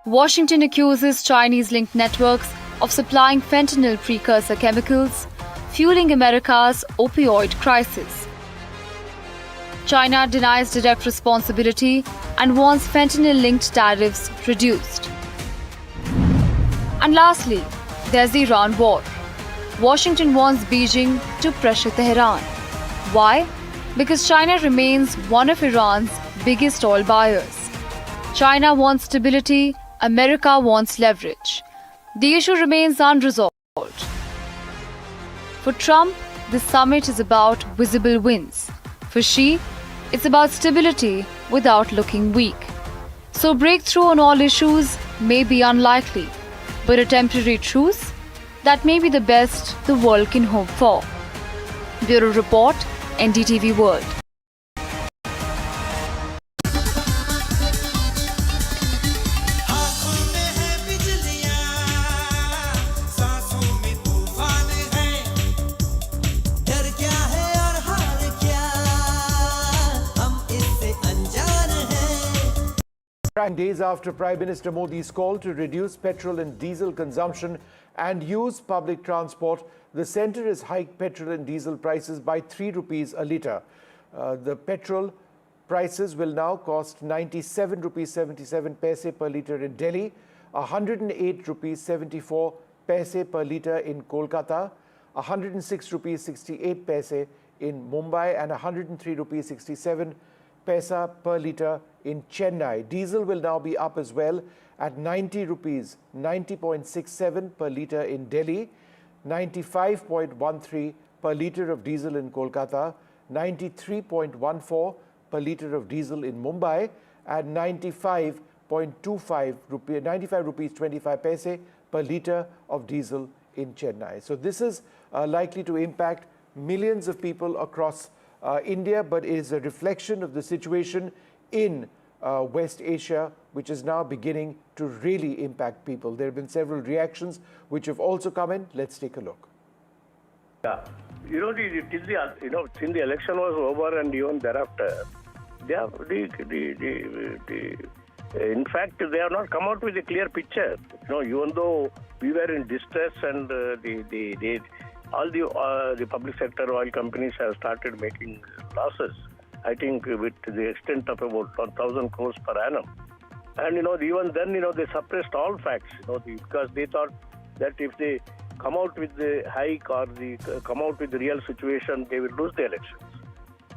Washington accuses Chinese-linked networks of supplying fentanyl precursor chemicals, fueling America's opioid crisis. China denies direct responsibility and wants fentanyl-linked tariffs reduced. And lastly, there's the Iran war. Washington wants Beijing to pressure Tehran. Why? Because China remains one of Iran's biggest oil buyers. China wants stability, America wants leverage. The issue remains unresolved. For Trump, this summit is about visible wins. For Xi, it's about stability without looking weak. So breakthrough on all issues may be unlikely, but a temporary truce, that may be the best the world can hope for. Bureau Report, NDTV World. And days after Prime Minister Modi's call to reduce petrol and diesel consumption and use public transport, the centre has hiked petrol and diesel prices by 3 rupees a litre. The petrol prices will now cost 97 rupees 77 paise per litre in Delhi, 108 rupees 74 paise per litre in Kolkata, 106 rupees 68 paise in Mumbai, and 103 rupees 67 paisa per litre in Chennai. Diesel will now be up as well at 90 rupees 90.67 per litre in Delhi, 95.13 per litre of diesel in Kolkata, 93.14 per litre of diesel in Mumbai, and 95 rupees 25 paise per litre of diesel in Chennai. So this is likely to impact millions of people across India, but is a reflection of the situation in West Asia, which is now beginning to really impact people. There have been several reactions which have also come in. Let's take a look. Yeah, since the election was over and even thereafter, in fact, they have not come out with a clear picture. Even though we were in distress and all the public sector oil companies have started making losses, I think with the extent of about 1,000 crores per annum. And even then, they suppressed all facts, because they thought that if they come out with the hike or come out with the real situation, they will lose the elections.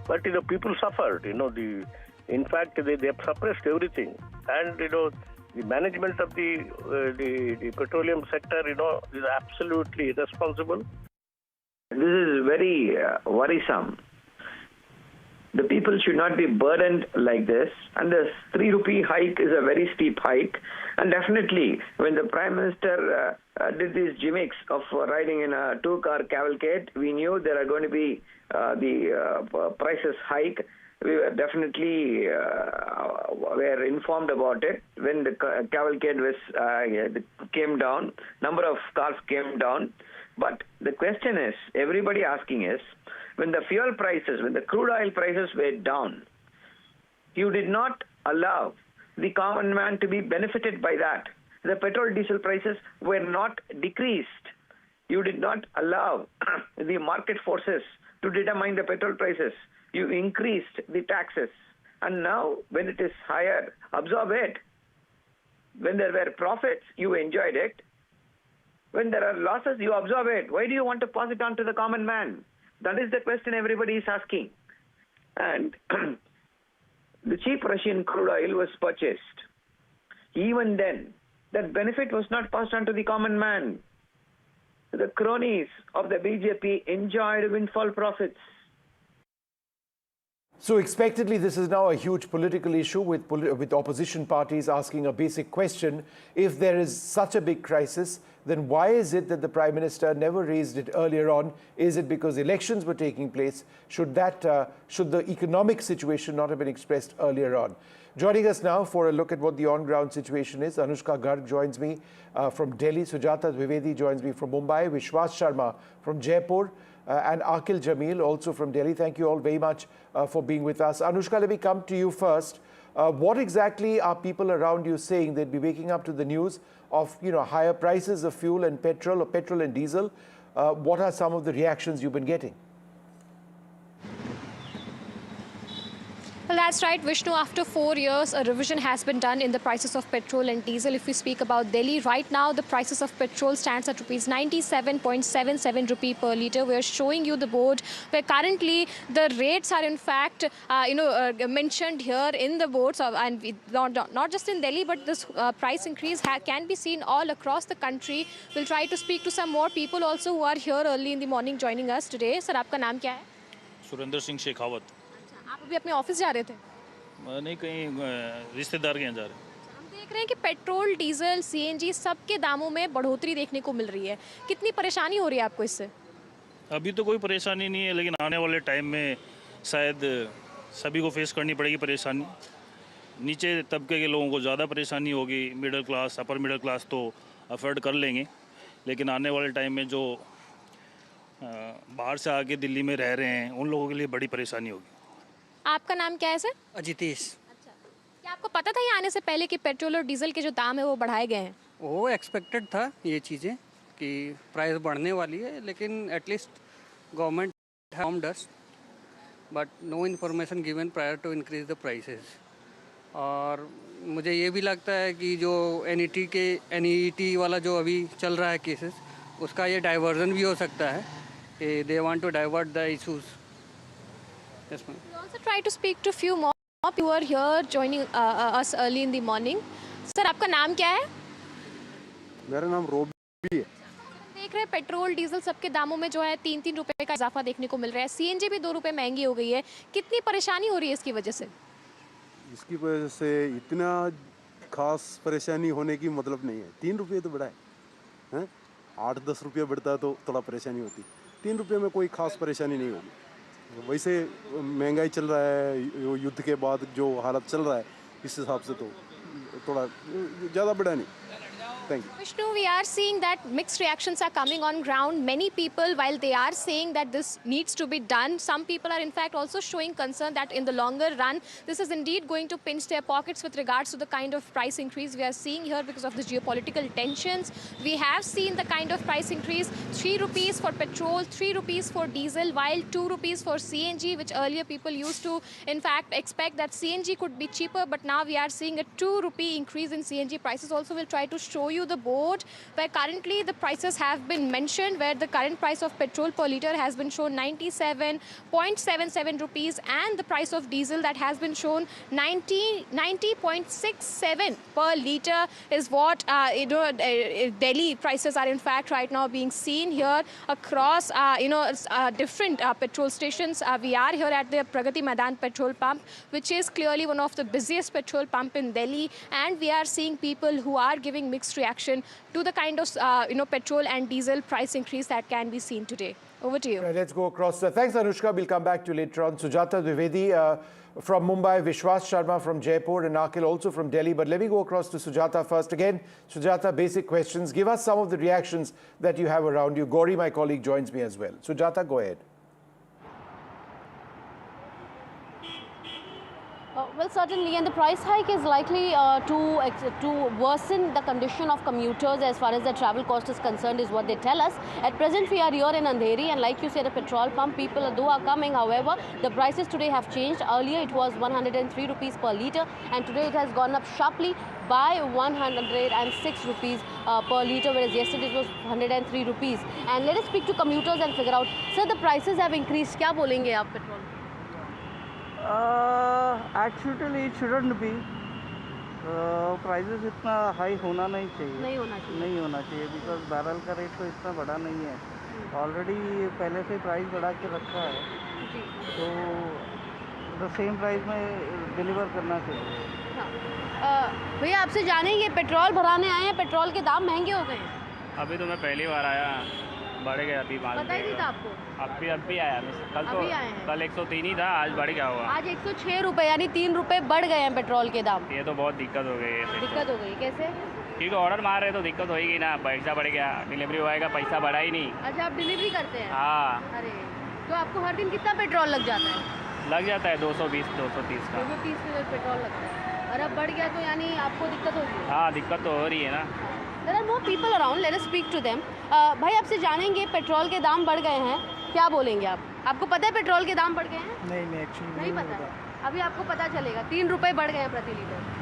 But people suffered. In fact, they suppressed everything, and the management of the petroleum sector, is absolutely irresponsible. This is very worrisome. The people should not be burdened like this, and the 3 rupee hike is a very steep hike. And definitely, when the Prime Minister did these gimmicks of riding in a two-car cavalcade, we knew there are going to be the prices hike. We were definitely were informed about it when the cavalcade came down. Number of cars came down. But the question is, everybody asking is, when the fuel prices, when the crude oil prices were down, you did not allow the common man to be benefited by that. The petrol diesel prices were not decreased. You did not allow the market forces to determine the petrol prices. You increased the taxes. And now, when it is higher, absorb it. When there were profits, you enjoyed it. When there are losses, you absorb it. Why do you want to pass it on to the common man? That is the question everybody is asking. And the cheap Russian crude oil was purchased. Even then, that benefit was not passed on to the common man. The cronies of the BJP enjoyed windfall profits. So expectedly, this is now a huge political issue with opposition parties asking a basic question. If there is such a big crisis, then why is it that the Prime Minister never raised it earlier on? Is it because elections were taking place? Should the economic situation not have been expressed earlier on? Joining us now for a look at what the on-ground situation is, Anushka Garg joins me from Delhi, Sujata Dwivedi joins me from Mumbai, Vishwas Sharma from Jaipur, and Akil Jamil also from Delhi. Thank you all very much for being with us. Anushka, let me come to you first. What exactly are people around you saying? They'd be waking up to the news of higher prices of fuel and petrol, or petrol and diesel. What are some of the reactions you've been getting? Well, that's right, Vishnu. After 4 years, a revision has been done in the prices of petrol and diesel. If we speak about Delhi, right now the prices of petrol stands at rupees 97.77 rupee per litre. We are showing you the board where currently the rates are in fact, mentioned here in the boards, and not just in Delhi, but this price increase can be seen all across the country. We'll try to speak to some more people also who are here early in the morning joining us today. Sir, आपका नाम क्या है? सुरेंद्र सिंह शेखावत। आप अभी अपने office जा रहे थे? नहीं, कहीं रिश्तेदार के यहाँ जा रहे हैं। हम देख रहे हैं कि पेट्रोल, डीजल, सीएनजी सबके दामों में बढ़ोतरी देखने को मिल रही है। कितनी परेशानी हो रही है आपको इससे? अभी तो कोई परेशानी नहीं है, लेकिन आने वाले टाइम में शायद सभी को फेस करनी पड़ेगी परेशानी। नीचे तबके के लोगों को ज़्यादा परेशानी होगी, middle class, upper middle class तो अफोर्ड कर लेंगे, लेकिन आने वाले टाइम में जो बाहर से आके दिल्ली में रह रहे हैं उन लोगों के लिए बड़ी परेशानी होगी। आपका नाम क्या है सर? अजितेश। अच्छा, क्या आपको पता था ये आने से पहले कि पेट्रोल और डीजल के जो दाम है वो बढ़ाए गए हैं? वो एक्सपेक्टेड था ये चीज़ें कि प्राइस बढ़ने वाली है, लेकिन at least government informed us, but no information given prior to increase the prices. और मुझे ये भी लगता है कि जो NET वाला जो अभी चल रहा है केसेस, उसका ये डाइवर्जन भी हो सकता है कि they want to divert the issues. Yes, ma'am. We also try to speak to few more people who are here joining us early in the morning. Sir, आपका नाम क्या है? मेरा नाम रोबी है। देख रहे हैं पेट्रोल, डीजल सबके दामों में जो है 3-3 रुपए का इजाफा देखने को मिल रहा है। सीएनजी भी 2 रुपए महंगी हो गई है। कितनी परेशानी हो रही है इसकी वजह से? इसकी वजह से इतना खास परेशानी होने की मतलब नहीं है। 3 रुपये तो बढ़ा है, 8-10 रुपये बढ़ता है तो थोड़ा परेशानी होती। 3 रुपये में कोई खास परेशानी नहीं होगी। वैसे महंगाई चल रहा है, युद्ध के बाद जो हालत चल रहा है, इस हिसाब से तो थोड़ा ज़्यादा बढ़ा नहीं। Thank you. Vishnu, we are seeing that mixed reactions are coming on ground. Many people, while they are saying that this needs to be done, some people are in fact also showing concern that in the longer run, this is indeed going to pinch their pockets with regards to the kind of price increase we are seeing here because of the geopolitical tensions. We have seen the kind of price increase, 3 rupees for petrol, 3 rupees for diesel, while 2 rupees for CNG, which earlier people used to in fact expect that CNG could be cheaper, but now we are seeing a 2 rupee increase in CNG prices. Also, we'll try to show you the board where currently the prices have been mentioned, where the current price of petrol per litre has been shown 97.77 rupees and the price of diesel that has been shown 90.67 per litre is what Delhi prices are in fact right now being seen here across different petrol stations. We are here at the Pragati Maidan petrol pump, which is clearly one of the busiest petrol pump in Delhi, and we are seeing people who are giving mixed reaction to the kind of petrol and diesel price increase that can be seen today. Over to you. Right, let's go across. Thanks, Anushka. We'll come back to you later on. Sujata Dwivedi from Mumbai, Vishwas Sharma from Jaipur, and Akil also from Delhi. But let me go across to Sujata first. Again, Sujata, basic questions. Give us some of the reactions that you have around you. Gauri, my colleague, joins me as well. Sujata, go ahead. Well, certainly, and the price hike is likely to worsen the condition of commuters as far as the travel cost is concerned, is what they tell us. At present, we are here in Andheri, and like you said, a petrol pump, people though are coming. However, the prices today have changed. Earlier, it was 103 rupees per litre, and today it has gone up sharply by 106 rupees per litre, whereas yesterday it was 103 rupees. And let us speak to commuters and figure out, sir, the prices have increased. क्या बोलेंगे आप petrol? Actually, it shouldn't be. Prices इतना high होना नहीं चाहिए. नहीं होना चाहिए because barrel का rate तो इतना बढ़ा नहीं है. Already पहले से price बढ़ा के रखा है. तो तो सेम प्राइस में डिलीवर करना चाहिए। भैया आपसे जानेंगे, पेट्रोल भराने आए हैं, पेट्रोल के दाम महंगे हो गए हैं। अभी तो मैं पहली बार आया, बढ़ गया अभी माल। पता ही नहीं था आपको? अभी आया मैं, कल तो अभी आए हैं। कल 103 ही था, आज बढ़ गया होगा। आज 106 रुपए, यानी 3 रुपए बढ़ गए हैं पेट्रोल के दाम। ये तो बहुत दिक्कत हो गई है। दिक्कत हो गई कैसे? क्योंकि ऑर्डर मार रहे तो दिक्कत होगी ना, पैसा बढ़ गया, डिलीवरी बॉय का पैसा बढ़ा ही नहीं। अच्छा, आप डिलीवरी करते हैं? हाँ। अरे, तो आपको हर दिन कितना पेट्रोल लग जाता है? लग जाता है 220 230 का। 230 का पेट्रोल लगता है, और अब बढ़ गया तो यानी आपको दिक्कत होगी? हाँ, दिक्कत तो हो रही है ना। There are more people around. Let us speak to them. भाई आपसे जानेंगे, पेट्रोल के दाम बढ़ गए हैं, क्या बोलेंगे आप? आपको पता है पेट्रोल के दाम बढ़ गए हैं? नहीं एक्चुअली नहीं पता। अभी आपको पता चलेगा, 3 रुपए बढ़ गए हैं प्रति लीटर।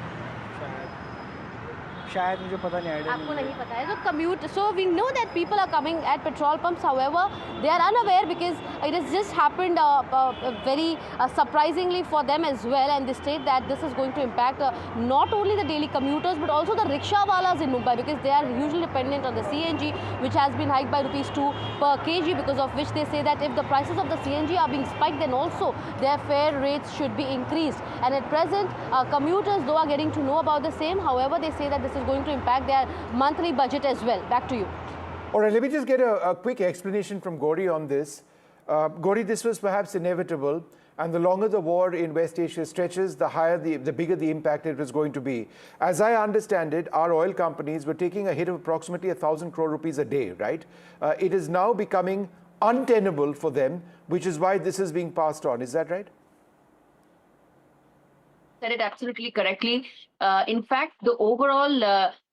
शायद मुझे पता नहीं, आइडिया आपको नहीं पता है। So commute. So we know that people are coming at petrol pumps. However, they are unaware because it has just happened very surprisingly for them as well. And they state that this is going to impact not only the daily commuters but also the rickshaw walas in Mumbai, because they are usually dependent on the CNG, which has been hiked by ₹2 per kg, because of which they say that if the prices of the CNG are being spiked, then also their fare rates should be increased. And at present, commuters though are getting to know about the same. However, they say that this is going to impact their monthly budget as well. Back to you. All right, let me just get a quick explanation from Gauri on this. Gauri, this was perhaps inevitable, and the longer the war in West Asia stretches, the bigger the impact it was going to be. As I understand it, our oil companies were taking a hit of approximately 1,000 crore rupees a day, right? It is now becoming untenable for them, which is why this is being passed on. Is that right? Said it absolutely correctly. In fact, the overall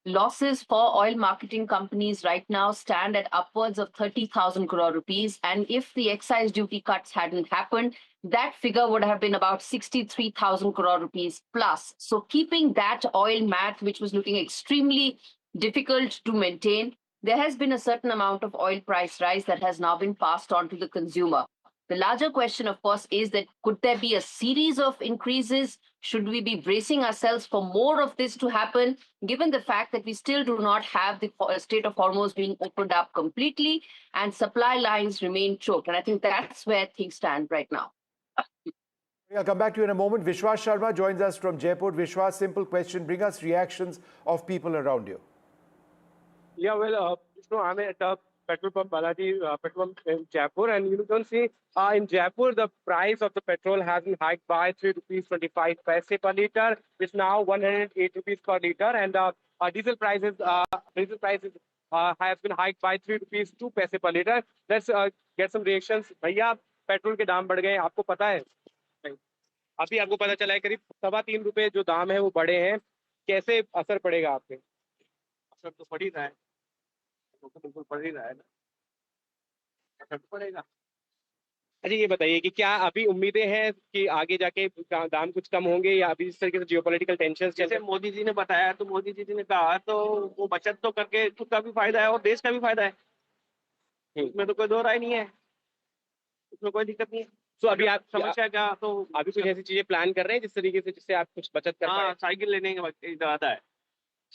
losses for oil marketing companies right now stand at upwards of 30,000 crore rupees. And if the excise duty cuts hadn't happened, that figure would have been about 63,000 crore rupees plus. So keeping that oil math, which was looking extremely difficult to maintain, there has been a certain amount of oil price rise that has now been passed on to the consumer. The larger question, of course, is that could there be a series of increases? Should we be bracing ourselves for more of this to happen, given the fact that we still do not have the Strait of Hormuz being opened up completely and supply lines remain choked? And I think that's where things stand right now. I'll come back to you in a moment. Vishwas Sharma joins us from Jaipur. Vishwas, simple question. Bring us reactions of people around you. Yeah, well, I'm at petrol pump Balaji petrol pump in Jaipur, and you can see in Jaipur the price of the petrol has been hiked by ₹3.25 per liter, which is now 108 rupees per liter, and diesel prices has been hiked by ₹3.02 per liter. Let's get some reactions. भैया petrol के दाम बढ़ गए, आपको पता है? अभी आपको पता चला है करीब ₹3.25 जो दाम है वो बढ़े हैं, कैसे असर पड़ेगा आप पे? असर तो पड़ ही रहा है, तो बिल्कुल पड़ ही रहा है ना, असर तो पड़ेगा। अच्छा ये बताइए कि क्या अभी उम्मीदें हैं कि आगे जाके दाम कुछ कम होंगे, या अभी इस तरीके से जियोपॉलिटिकल टेंशन जैसे मोदी जी ने बताया, तो मोदी जी ने कहा तो वो बचत तो करके खुद का भी फायदा है और देश का भी फायदा है, इसमें तो कोई दो राय नहीं है, इसमें कोई दिक्कत नहीं है। तो अभी आप समस्या क्या, तो अभी कुछ ऐसी चीजें प्लान कर रहे हैं जिस तरीके से जिससे आप कुछ बचत कर पाए? साइकिल लेने का इरादा है।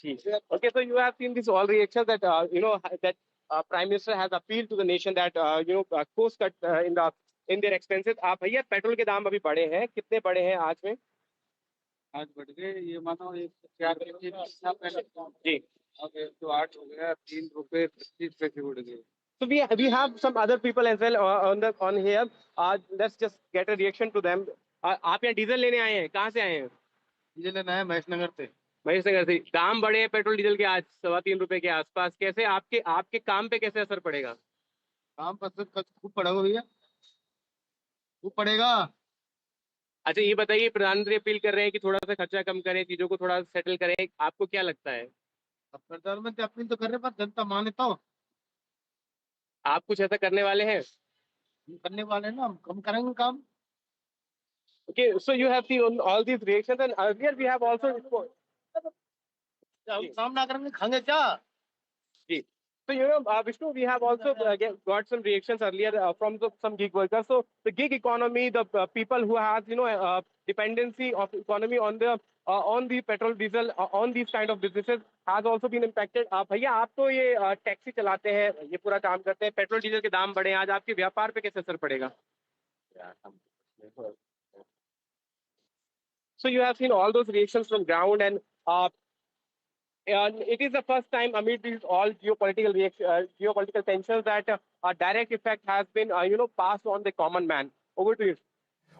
Okay, so you have seen this all reactions that that Prime Minister has appealed to the nation that cost cut in their expenses. आप भैया पेट्रोल के दाम अभी बढ़े हैं, कितने बढ़े हैं आज में? आज बढ़ गए, ये मानो 4 जी, तो 8 हो गया, ₹3.25 बढ़ गए। So we have some other people as well on here. Let's just get a reaction to them. आप यहाँ डीजल लेने आए हैं, कहाँ से आए हैं? डीजल लेना है महेशनगर से। महेशनगर से। दाम बढ़े हैं पेट्रोल डीजल के आज ₹3.25 के आसपास, कैसे आपके काम पे कैसे असर पड़ेगा? काम पर खूब पड़ेगा भैया, खूब पड़ेगा। अच्छा ये बताइए, प्रधानमंत्री अपील कर रहे हैं कि थोड़ा सा खर्चा कम करें, चीजों को थोड़ा सेटल करें, आपको क्या लगता है? अब प्रधानमंत्री अपील तो कर रहे हैं, पर जनता माने तो। आप कुछ ऐसा करने वाले हैं? करने वाले ना, हम कम करेंगे काम। Okay, so you have seen all these reactions, and earlier we have also काम ना करेंगे खाएंगे क्या? जी, so Vishnu, we have also got some reactions earlier from some gig workers. So the gig economy, the people who have dependency of economy on the petrol, diesel, on these kind of businesses has also been impacted. भैया आप तो ये taxi चलाते हैं, ये पूरा काम करते हैं, पेट्रोल डीजल के दाम बढ़े, आज आपके व्यापार पे कैसे असर पड़ेगा? So you have seen all those reactions from ground, and it is the first time amid these all geopolitical tensions that a direct effect has been, passed on the common man. Over to you.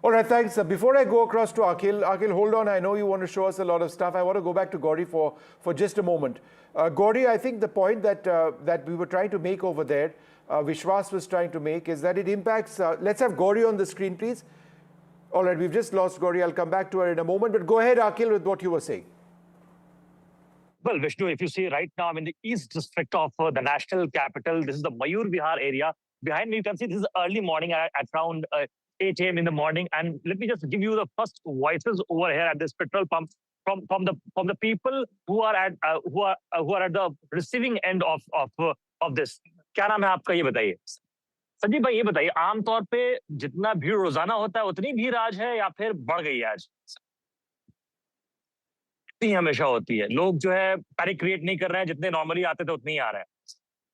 All right, thanks. Before I go across to Akhil, hold on. I know you want to show us a lot of stuff. I want to go back to Gauri for just a moment. Gauri, I think the point that we were trying to make over there, Vishwas was trying to make, is that it impacts. Let's have Gauri on the screen, please. All right, we've just lost Gauri. I'll come back to her in a moment. But go ahead, Akhil, with what you were saying. Well, Vishnu, if you see right now, I'm in the east district of the national capital. This is the Mayur Vihar area. Behind me, you can see this is early morning at around 8 a.m. in the morning. And let me just give you the first voices over here at this petrol pump from the people who are at the receiving end of this. क्या नाम है आपका, ये बताइए. संजीव भाई, ये बताइए, आमतौर पे जितना भीड़ रोजाना होता है उतनी भीड़ आज है या फिर बढ़ गई है आज? इतनी हमेशा होती है. लोग जो है पैनिक क्रिएट नहीं कर रहे हैं, जितने नॉर्मली आते थे उतने ही आ रहे हैं.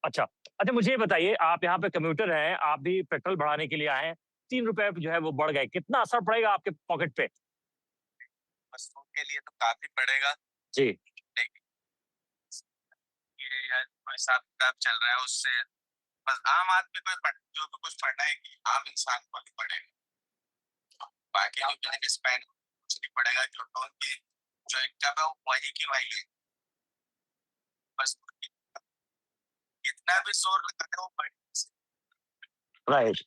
अच्छा, मुझे ये बताइए, आप यहाँ पे कम्यूटर हैं, आप भी पेट्रोल बढ़ाने के लिए आए हैं, 3 रुपए जो है वो बढ़ गए, कितना असर पड़ेगा आपके पॉकेट पे? बसों के लिए तो काफी पड़ेगा जी. ये हिसाब किताब चल रहा है, उससे बस आम आदमी को जो कुछ पड़ना है कि आम इंसान को भी पड़ेगा. बाकी जो बिजनेस मैन कुछ नहीं पड़ेगा, जो लोन की जो इनकम है वही की वही है. बस इतना भी जोर लगाते हो बढ़. Right.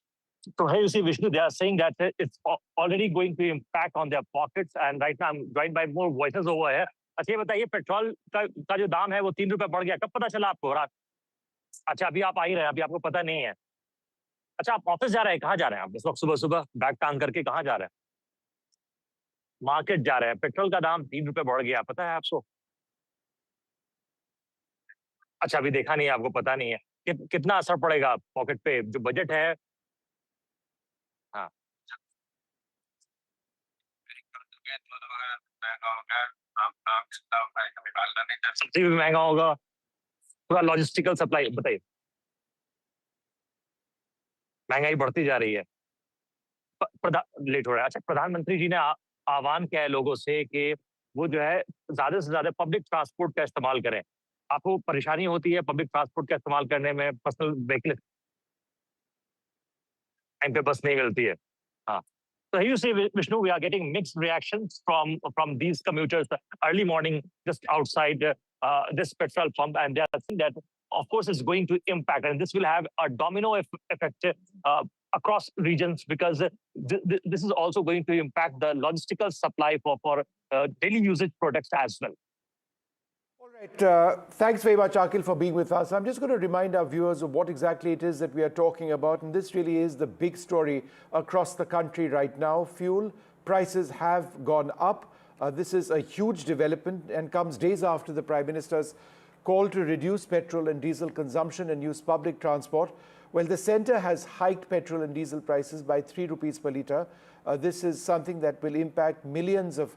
So here you see, Vishnu, they are saying that it's already going to impact on their pockets, and right now I'm joined by more voices over here. अच्छा, ये बताइए, पेट्रोल का जो दाम है वो 3 रुपए बढ़ गया, कब पता चला आपको? रात? अच्छा, अभी आप आ ही रहे हैं, अभी आपको पता नहीं है. अच्छा, आप ऑफिस जा रहे हैं, कहाँ जा रहे हैं आप इस वक्त? सुबह बैग टांग करके कहाँ जा रहे हैं? मार्केट जा रहे हैं. पेट्रोल का दाम 3 रुपए बढ़ गया, पता है आपको? अच्छा, अभी देखा नहीं है, आपको पता नहीं है. कितना असर पड़ेगा पॉकेट पे? जो बजट है. हाँ, सब्जी भी महंगा होगा, पूरा लॉजिस्टिकल सप्लाई. बताइए, महंगाई बढ़ती जा रही है. लेट हो रहा है. अच्छा, प्रधानमंत्री जी ने आह्वान किया है लोगों से कि वो जो है ज्यादा से ज्यादा पब्लिक ट्रांसपोर्ट का इस्तेमाल करें. आपको परेशानी होती है पब्लिक ट्रांसपोर्ट का इस्तेमाल करने में? पर्सनल व्हीकल टाइम पे बस नहीं मिलती है. हाँ. So here you see, Vishnu, we are getting mixed reactions from these commuters early morning just outside this petrol pump, and they are saying that of course it's going to impact, and this will have a domino effect across regions, because this is also going to impact the logistical supply for daily usage products as well. All right. Thanks very much, Akhil, for being with us. I'm just going to remind our viewers of what exactly it is that we are talking about. And this really is the big story across the country right now. Fuel prices have gone up. This is a huge development and comes days after the Prime Minister's call to reduce petrol and diesel consumption and use public transport. Well, the centre has hiked petrol and diesel prices by 3 rupees per litre. This is something that will impact millions of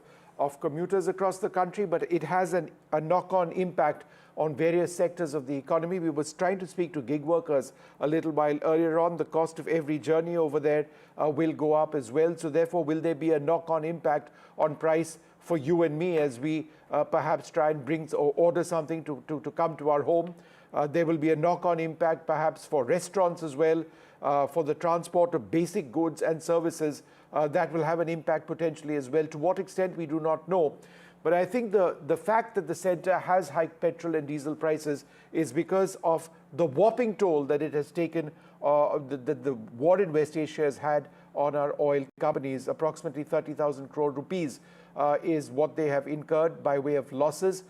commuters across the country, but it has a knock-on impact on various sectors of the economy. We were trying to speak to gig workers a little while earlier on. The cost of every journey over there will go up as well. So therefore, will there be a knock-on impact on price for you and me as we perhaps try and bring or order something to come to our home? There will be a knock-on impact perhaps for restaurants as well, for the transport of basic goods and services. That will have an impact potentially as well. To what extent, we do not know. But I think the fact that the centre has hiked petrol and diesel prices is because of the whopping toll that it has taken, the war in West Asia has had on our oil companies. Approximately 30,000 crore rupees is what they have incurred by way of losses.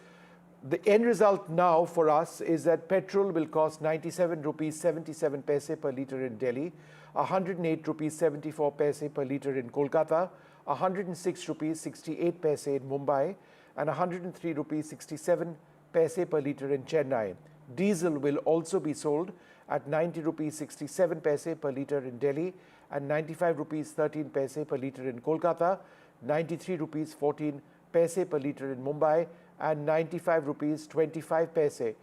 The end result now for us is that petrol will cost 97 rupees 77 paise per litre in Delhi, 108 rupees 74 paise per litre in Kolkata, 106 rupees 68 paise in Mumbai, and 103 rupees 67 paise per litre in Chennai. Diesel will also be sold at 90 rupees 67 paise per litre in Delhi and 95 rupees 13 paise per litre in Kolkata, 93 rupees 14 paise per litre in Mumbai, and 95 rupees 25 paise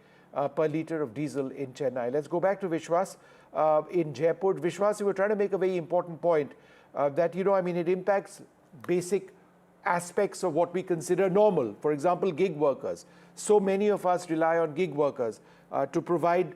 per litre of diesel in Chennai. Let's go back to Vishwas in Jaipur. Vishwas, you were trying to make a very important point that, it impacts basic aspects of what we consider normal. For example, gig workers. So many of us rely on gig workers to provide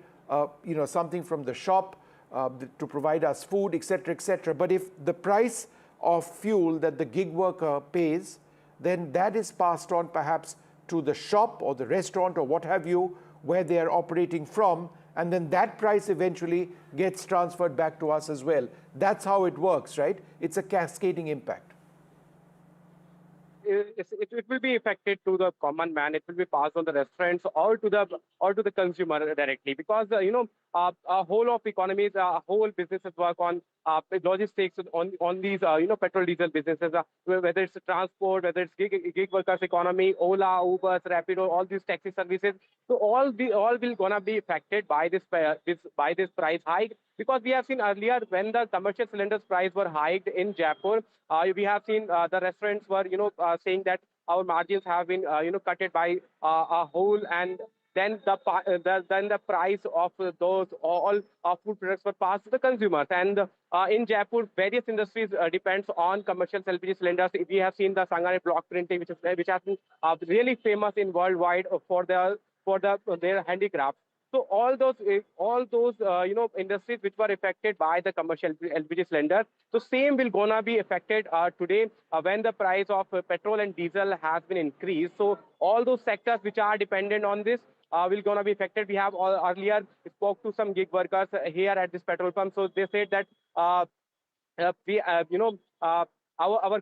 something from the shop, to provide us food, etc., etc. But if the price of fuel that the gig worker pays, then that is passed on perhaps to the shop or the restaurant or what have you, where they are operating from, and then that price eventually gets transferred back to us as well. That's how it works, right? It's a cascading impact. It will be affected to the common man. It will be passed on the restaurants or to the consumer directly, because a whole of economies, whole businesses work on logistics on these petrol diesel businesses, whether it's transport, whether it's gig workers economy, Ola, Uber, Rapido, all these taxi services. So all will gonna be affected by this price hike, because we have seen earlier when the commercial cylinders price were hiked in Jaipur, we have seen the restaurants were saying that our margins have been cutted by a whole, and then the price of those all food products were passed to the consumers. And in Jaipur, various industries depends on commercial LPG cylinders. We have seen the Sangane block printing, which has been really famous in worldwide for their handicrafts. So all those industries which were affected by the commercial LPG cylinder, so same will gonna be affected today when the price of petrol and diesel has been increased. So all those sectors which are dependent on this will gonna be affected. We have earlier spoke to some gig workers here at this petrol pump. So they said that our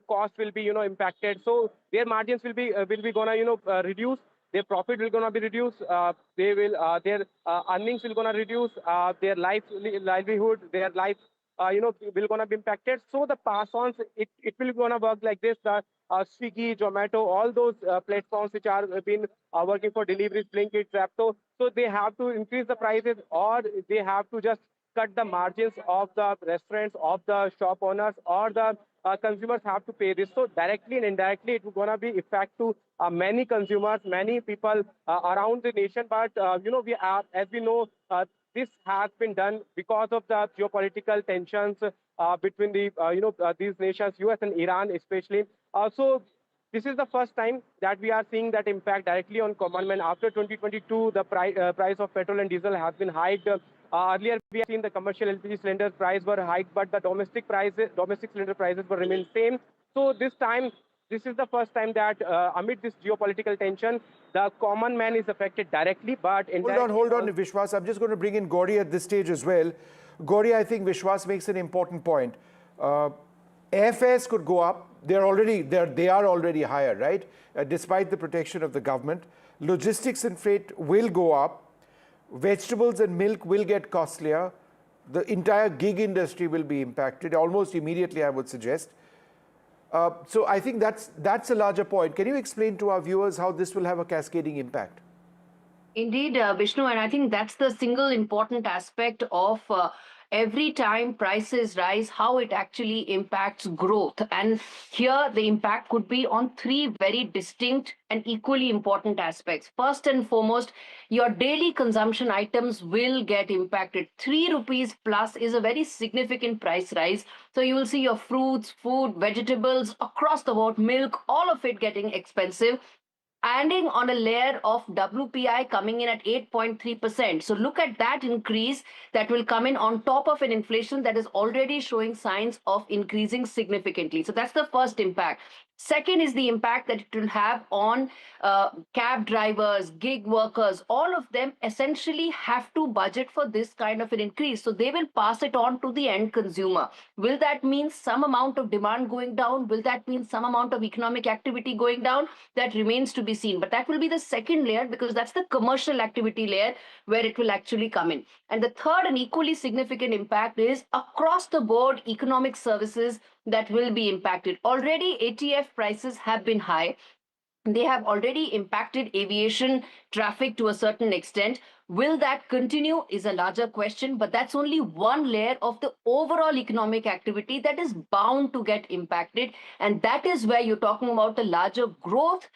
cost will be impacted. So their margins will be gonna reduce. Their profit will gonna be reduced. Their earnings will gonna reduce. Their livelihood, their life, will gonna be impacted. So the pass-ons, it will gonna work like this. The Swiggy, Zomato, all those platforms which are been working for deliveries, Blinkit, Rapto, so they have to increase the prices, or they have to just cut the margins of the restaurants, of the shop owners, or the consumers have to pay this. So directly and indirectly, it will gonna be effect to many consumers, many people around the nation. But as we know, this has been done because of the geopolitical tensions between these nations, US and Iran especially. So this is the first time that we are seeing that impact directly on common man. After 2022, the price of petrol and diesel has been hiked. Earlier, we have seen the commercial LPG cylinders price were hiked, but the domestic cylinder prices were remain same. So this is the first time that amid this geopolitical tension, the common man is affected directly, but Hold on, Vishwas. I'm just going to bring in Gauri at this stage as well. Gauri, I think Vishwas makes an important point. Airfares could go up. They are already higher, right? Despite the protection of the government. Logistics and freight will go up. Vegetables and milk will get costlier. The entire gig industry will be impacted almost immediately, I would suggest. So I think that's a larger point. Can you explain to our viewers how this will have a cascading impact? Indeed, Vishnu, and I think that's the single important aspect of every time prices rise, how it actually impacts growth. And here the impact could be on three very distinct and equally important aspects. First and foremost, your daily consumption items will get impacted. 3 rupees plus is a very significant price rise. So you will see your fruits, food, vegetables across the board, milk, all of it getting expensive. Adding on a layer of WPI coming in at 8.3%. So look at that increase that will come in on top of an inflation that is already showing signs of increasing significantly. So that's the first impact. Second is the impact that it will have on cab drivers, gig workers. All of them essentially have to budget for this kind of an increase. So they will pass it on to the end consumer. Will that mean some amount of demand going down? Will that mean some amount of economic activity going down? That remains to be seen. But that will be the second layer, because that's the commercial activity layer where it will actually come in. And the third and equally significant impact is across the board economic services that will be impacted. Already ATF prices have been high. They have already impacted aviation traffic to a certain extent. Will that continue is a larger question, but that's only one layer of the overall economic activity that is bound to get impacted. And that is where you're talking about the larger growth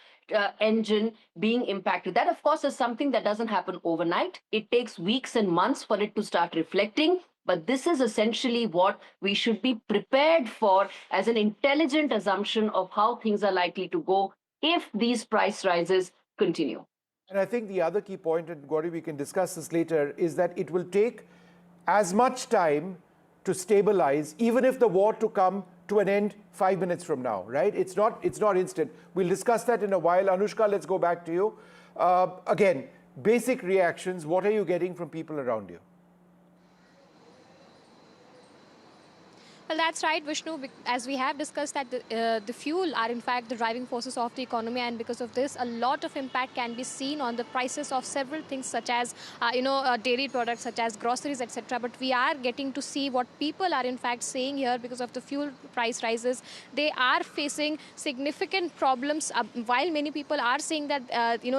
engine being impacted. That, of course, is something that doesn't happen overnight. It takes weeks and months for it to start reflecting. But this is essentially what we should be prepared for as an intelligent assumption of how things are likely to go if these price rises continue. And I think the other key point, and Gauri, we can discuss this later, is that it will take as much time to stabilize, even if the war to come to an end 5 minutes from now, right? It's not instant. We'll discuss that in a while. Anushka, let's go back to you. Again, basic reactions. What are you getting from people around you? Well, that's right, Vishnu. As we have discussed that the fuel are in fact the driving forces of the economy, and because of this, a lot of impact can be seen on the prices of several things such as, dairy products such as groceries, etc. But we are getting to see what people are in fact saying here because of the fuel price rises. They are facing significant problems. While many people are saying that,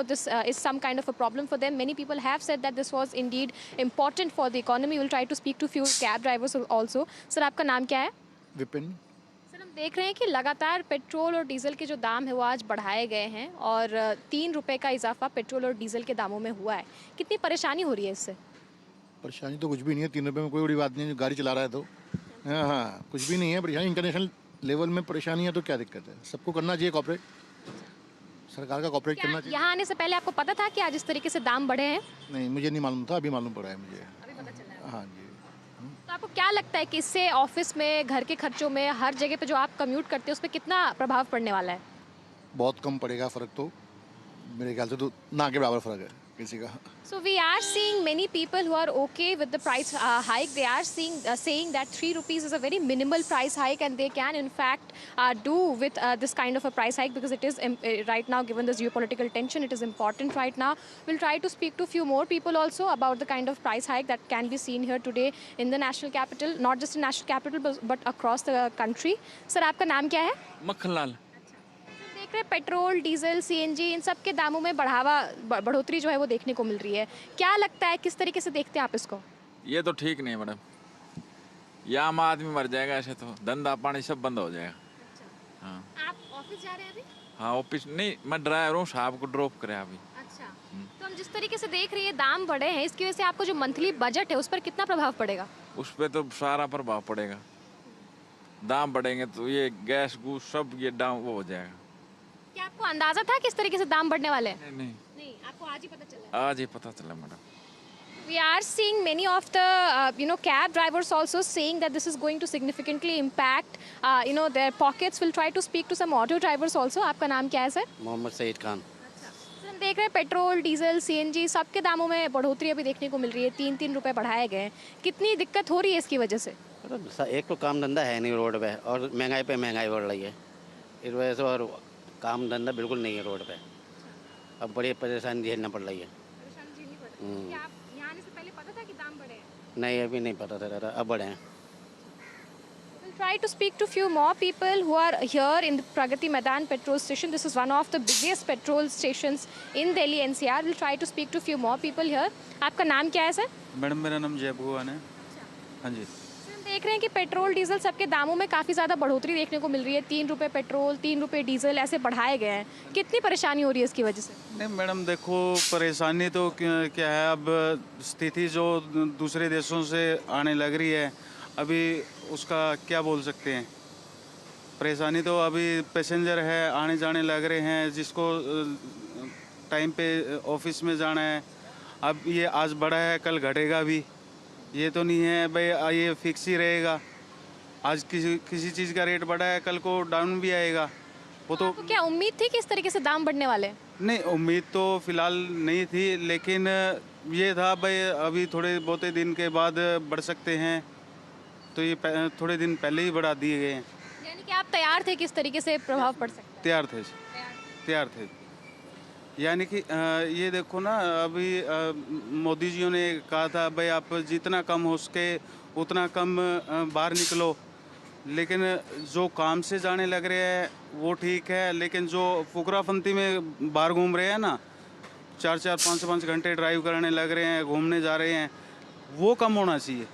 this is some kind of a problem for them, many people have said that this was indeed important for the economy. We'll try to speak to few cab drivers also. Sir, आपका नाम क्या है? Vipin. Sir, हम देख रहे हैं कि लगातार पेट्रोल और डीजल के जो दाम है वो आज बढ़ाए गए हैं और 3 रुपए का इजाफा पेट्रोल और डीजल के दामों में हुआ है। कितनी परेशानी हो रही है इससे? परेशानी तो कुछ भी नहीं है, 3 रुपए में कोई बड़ी बात नहीं है, गाड़ी चला रहा है तो हाँ कुछ भी नहीं है परेशानी। इंटरनेशनल लेवल में परेशानी है तो क्या दिक्कत है? सबको करना चाहिए कॉपरेट, सरकार का कॉपरेट करना चाहिए। यहाँ आने से पहले आपको पता था कि आज इस तरीके से दाम बढ़े हैं? नहीं, मुझे नहीं मालूम था, अभी मालूम पड़ा है मुझे। अभी पता चला है? हाँ जी। तो आपको क्या लगता है कि इससे ऑफिस में, घर के खर्चों में, हर जगह पे जो आप कम्यूट करते हैं उस पर कितना प्रभाव पड़ने वाला है? बहुत कम पड़ेगा फ़र्क तो, मेरे ख्याल से तो ना के बराबर फ़र्क है किसी का। So we are seeing many people who are okay with the price hike. They are saying that 3 rupees is a very minimal price hike, and they can in fact do with this kind of a price hike because it is right now, given the geopolitical tension, it is important right now. We'll try to speak to a few more people also about the kind of price hike that can be seen here today in the national capital, not just in national capital but across the country. Sir, आपका नाम क्या है? मक्खनलाल। देख रहे हैं petrol, diesel, CNG, इन सब के दामों में बढ़ोतरी जो है वो देखने को मिल रही है। क्या लगता है, किस तरीके से देखते हैं आप इसको? ये तो ठीक नहीं है मैडम, ये आम आदमी मर जाएगा ऐसे तो, धंधा पानी सब बंद हो जाएगा। अच्छा। हाँ। आप ऑफिस जा रहे हैं अभी? हाँ ऑफिस नहीं, मैं ड्राइवर हूँ, साहब को ड्रॉप करे अभी। अच्छा। तो हम जिस तरीके से देख रहे हैं दाम बढ़े हैं, इसकी वजह से आपको जो मंथली बजट है उस पर कितना प्रभाव पड़ेगा? उस पर तो सारा प्रभाव पड़ेगा, दाम बढ़ेंगे तो ये गैस गूस सब ये दाम वो हो जाएगा। क्या आपको अंदाजा था किस तरीके से दाम बढ़ने वाले हैं? नहीं, आपको आज ही पता चला? आज ही पता चला madam. We are seeing many of the cab drivers also saying that this is going to significantly impact their pockets. We'll try to speak to some auto drivers also. आपका नाम क्या है सर? मोहम्मद सईद खान। सर, हम देख रहे हैं petrol, diesel, CNG सबके दामों में बढ़ोतरी अभी देखने को मिल रही है। 3-3 रुपए बढ़ाए गए हैं। कितनी दिक्कत हो रही है इसकी वजह से? एक तो काम धंधा है नहीं रोड पे, और महंगाई पे महंगाई बढ़ रही है इस वजह से, और काम धंधा बिल्कुल नहीं है रोड पे। अब बड़ी परेशानी झेलना पड़ रही है। क्या आप यहाँ आने से पहले पता था कि दाम बढ़े हैं? नहीं, अभी नहीं पता था, अब बढ़े हैं। We'll try to speak to few more people who are here in the Pragati Maidan petrol station. This is one of the biggest petrol stations in Delhi NCR. We'll try to speak to few more people here. आपका नाम क्या है sir? Madam मेरा नाम जय भगवान है। हाँ जी। देख रहे हैं कि पेट्रोल, डीजल सबके दामों में काफ़ी ज़्यादा बढ़ोतरी देखने को मिल रही है। 3 रुपए पेट्रोल, 3 रुपए डीजल ऐसे बढ़ाए गए हैं। कितनी परेशानी हो रही है इसकी वजह से? नहीं मैडम देखो, परेशानी तो क्या है, अब स्थिति जो दूसरे देशों से आने लग रही है, अभी उसका क्या बोल सकते हैं। परेशानी तो अभी पैसेंजर है, आने जाने लग रहे हैं, जिसको टाइम पे ऑफिस में जाना है, अब ये आज बढ़ा है कल घटेगा भी, ये तो नहीं है भाई ये फिक्स ही रहेगा। आज किसी चीज़ का रेट बढ़ा है, कल को डाउन भी आएगा। वो तो क्या उम्मीद थी कि इस तरीके से दाम बढ़ने वाले? नहीं, उम्मीद तो फिलहाल नहीं थी, लेकिन ये था भाई अभी थोड़े बहुत दिन के बाद बढ़ सकते हैं, तो ये थोड़े दिन पहले ही बढ़ा दिए गए हैं। यानी कि आप तैयार थे कि इस तरीके से प्रभाव पड़ सकता? तैयार थे। यानी कि ये देखो ना, अभी मोदी जी ने कहा था भाई आप जितना कम हो सके उतना कम बाहर निकलो, लेकिन जो काम से जाने लग रहे हैं वो ठीक है, लेकिन जो फुकराफंती में बाहर घूम रहे हैं ना, 4-4, 5-5 घंटे ड्राइव करने लग रहे हैं, घूमने जा रहे हैं, वो कम होना चाहिए।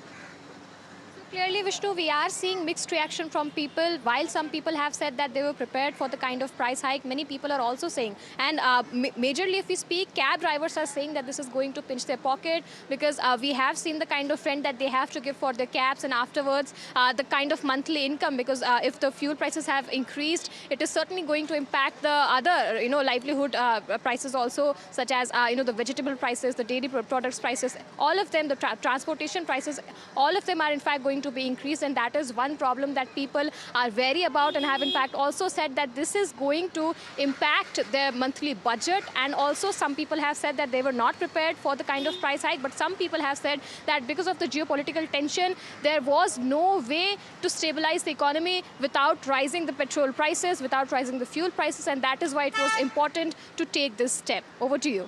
Clearly, Vishnu, we are seeing mixed reaction from people. While some people have said that they were prepared for the kind of price hike, many people are also saying, and majorly if we speak, cab drivers are saying that this is going to pinch their pocket because we have seen the kind of rent that they have to give for their cabs, and afterwards the kind of monthly income, because if the fuel prices have increased, it is certainly going to impact the other, livelihood prices also, such as, the vegetable prices, the dairy products prices, all of them, the transportation prices, all of them are in fact going to be increased, and that is one problem that people are wary about, and have in fact also said that this is going to impact their monthly budget. And also some people have said that they were not prepared for the kind of price hike, but some people have said that because of the geopolitical tension, there was no way to stabilize the economy without rising the petrol prices, without rising the fuel prices, and that is why it was important to take this step. Over to you.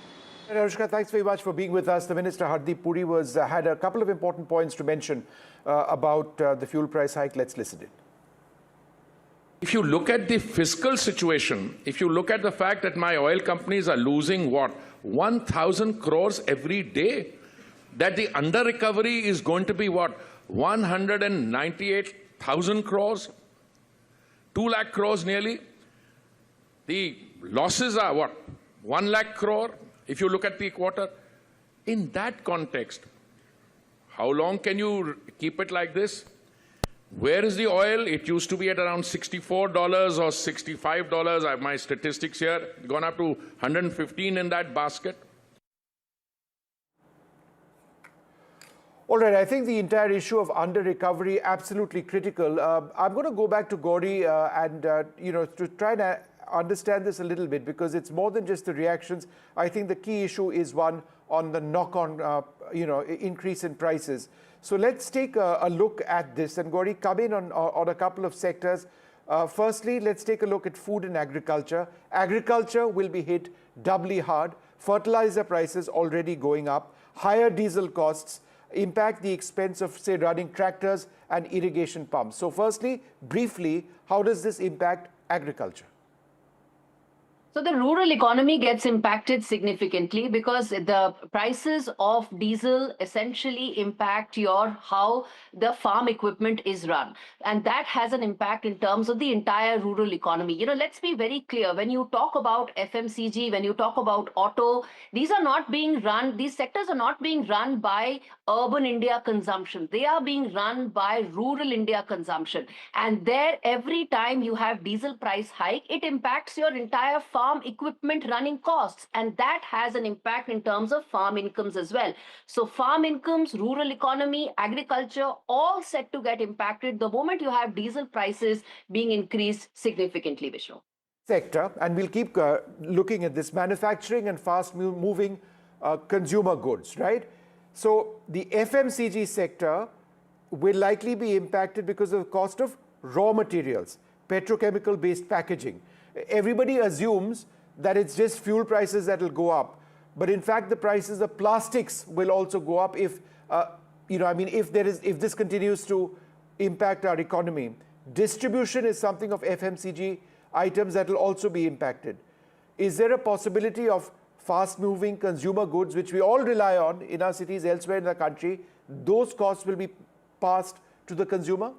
Anushka, thanks very much for being with us. The Minister Hardeep Puri had a couple of important points to mention about the fuel price hike. Let's listen in. If you look at the fiscal situation, if you look at the fact that my oil companies are losing what, 1,000 crores every day, that the under recovery is going to be what, 198,000 crores, 2 lakh crores nearly. The losses are what, 1 lakh crore. If you look at the quarter, in that context, how long can you keep it like this? Where is the oil? It used to be at around $64 or $65. I have my statistics here, gone up to 115 in that basket. All right, I think the entire issue of under-recovery, absolutely critical. I'm going to go back to Gauri and, to try and understand this a little bit, because it's more than just the reactions. I think the key issue is one on the knock-on, increase in prices. So let's take a look at this. And Gauri, come in on a couple of sectors. Firstly, let's take a look at food and agriculture. Agriculture will be hit doubly hard. Fertilizer prices already going up. Higher diesel costs impact the expense of, say, running tractors and irrigation pumps. So firstly, briefly, how does this impact agriculture? So the rural economy gets impacted significantly because the prices of diesel essentially impact how the farm equipment is run. And that has an impact in terms of the entire rural economy. Let's be very clear. When you talk about FMCG, when you talk about auto, these sectors are not being run by urban India consumption. They are being run by rural India consumption. And there, every time you have diesel price hike, it impacts your entire farm equipment running costs, and that has an impact in terms of farm incomes as well. So farm incomes, rural economy, agriculture, all set to get impacted the moment you have diesel prices being increased significantly, Vishnu. Sector, and we'll keep looking at this, manufacturing and fast-moving consumer goods, right? So the FMCG sector will likely be impacted because of the cost of raw materials, petrochemical-based packaging. Everybody assumes that it's just fuel prices that will go up. But in fact, the prices of plastics will also go up if, if this continues to impact our economy. Distribution is something of FMCG items that will also be impacted. Is there a possibility of fast-moving consumer goods, which we all rely on in our cities elsewhere in the country, those costs will be passed to the consumer?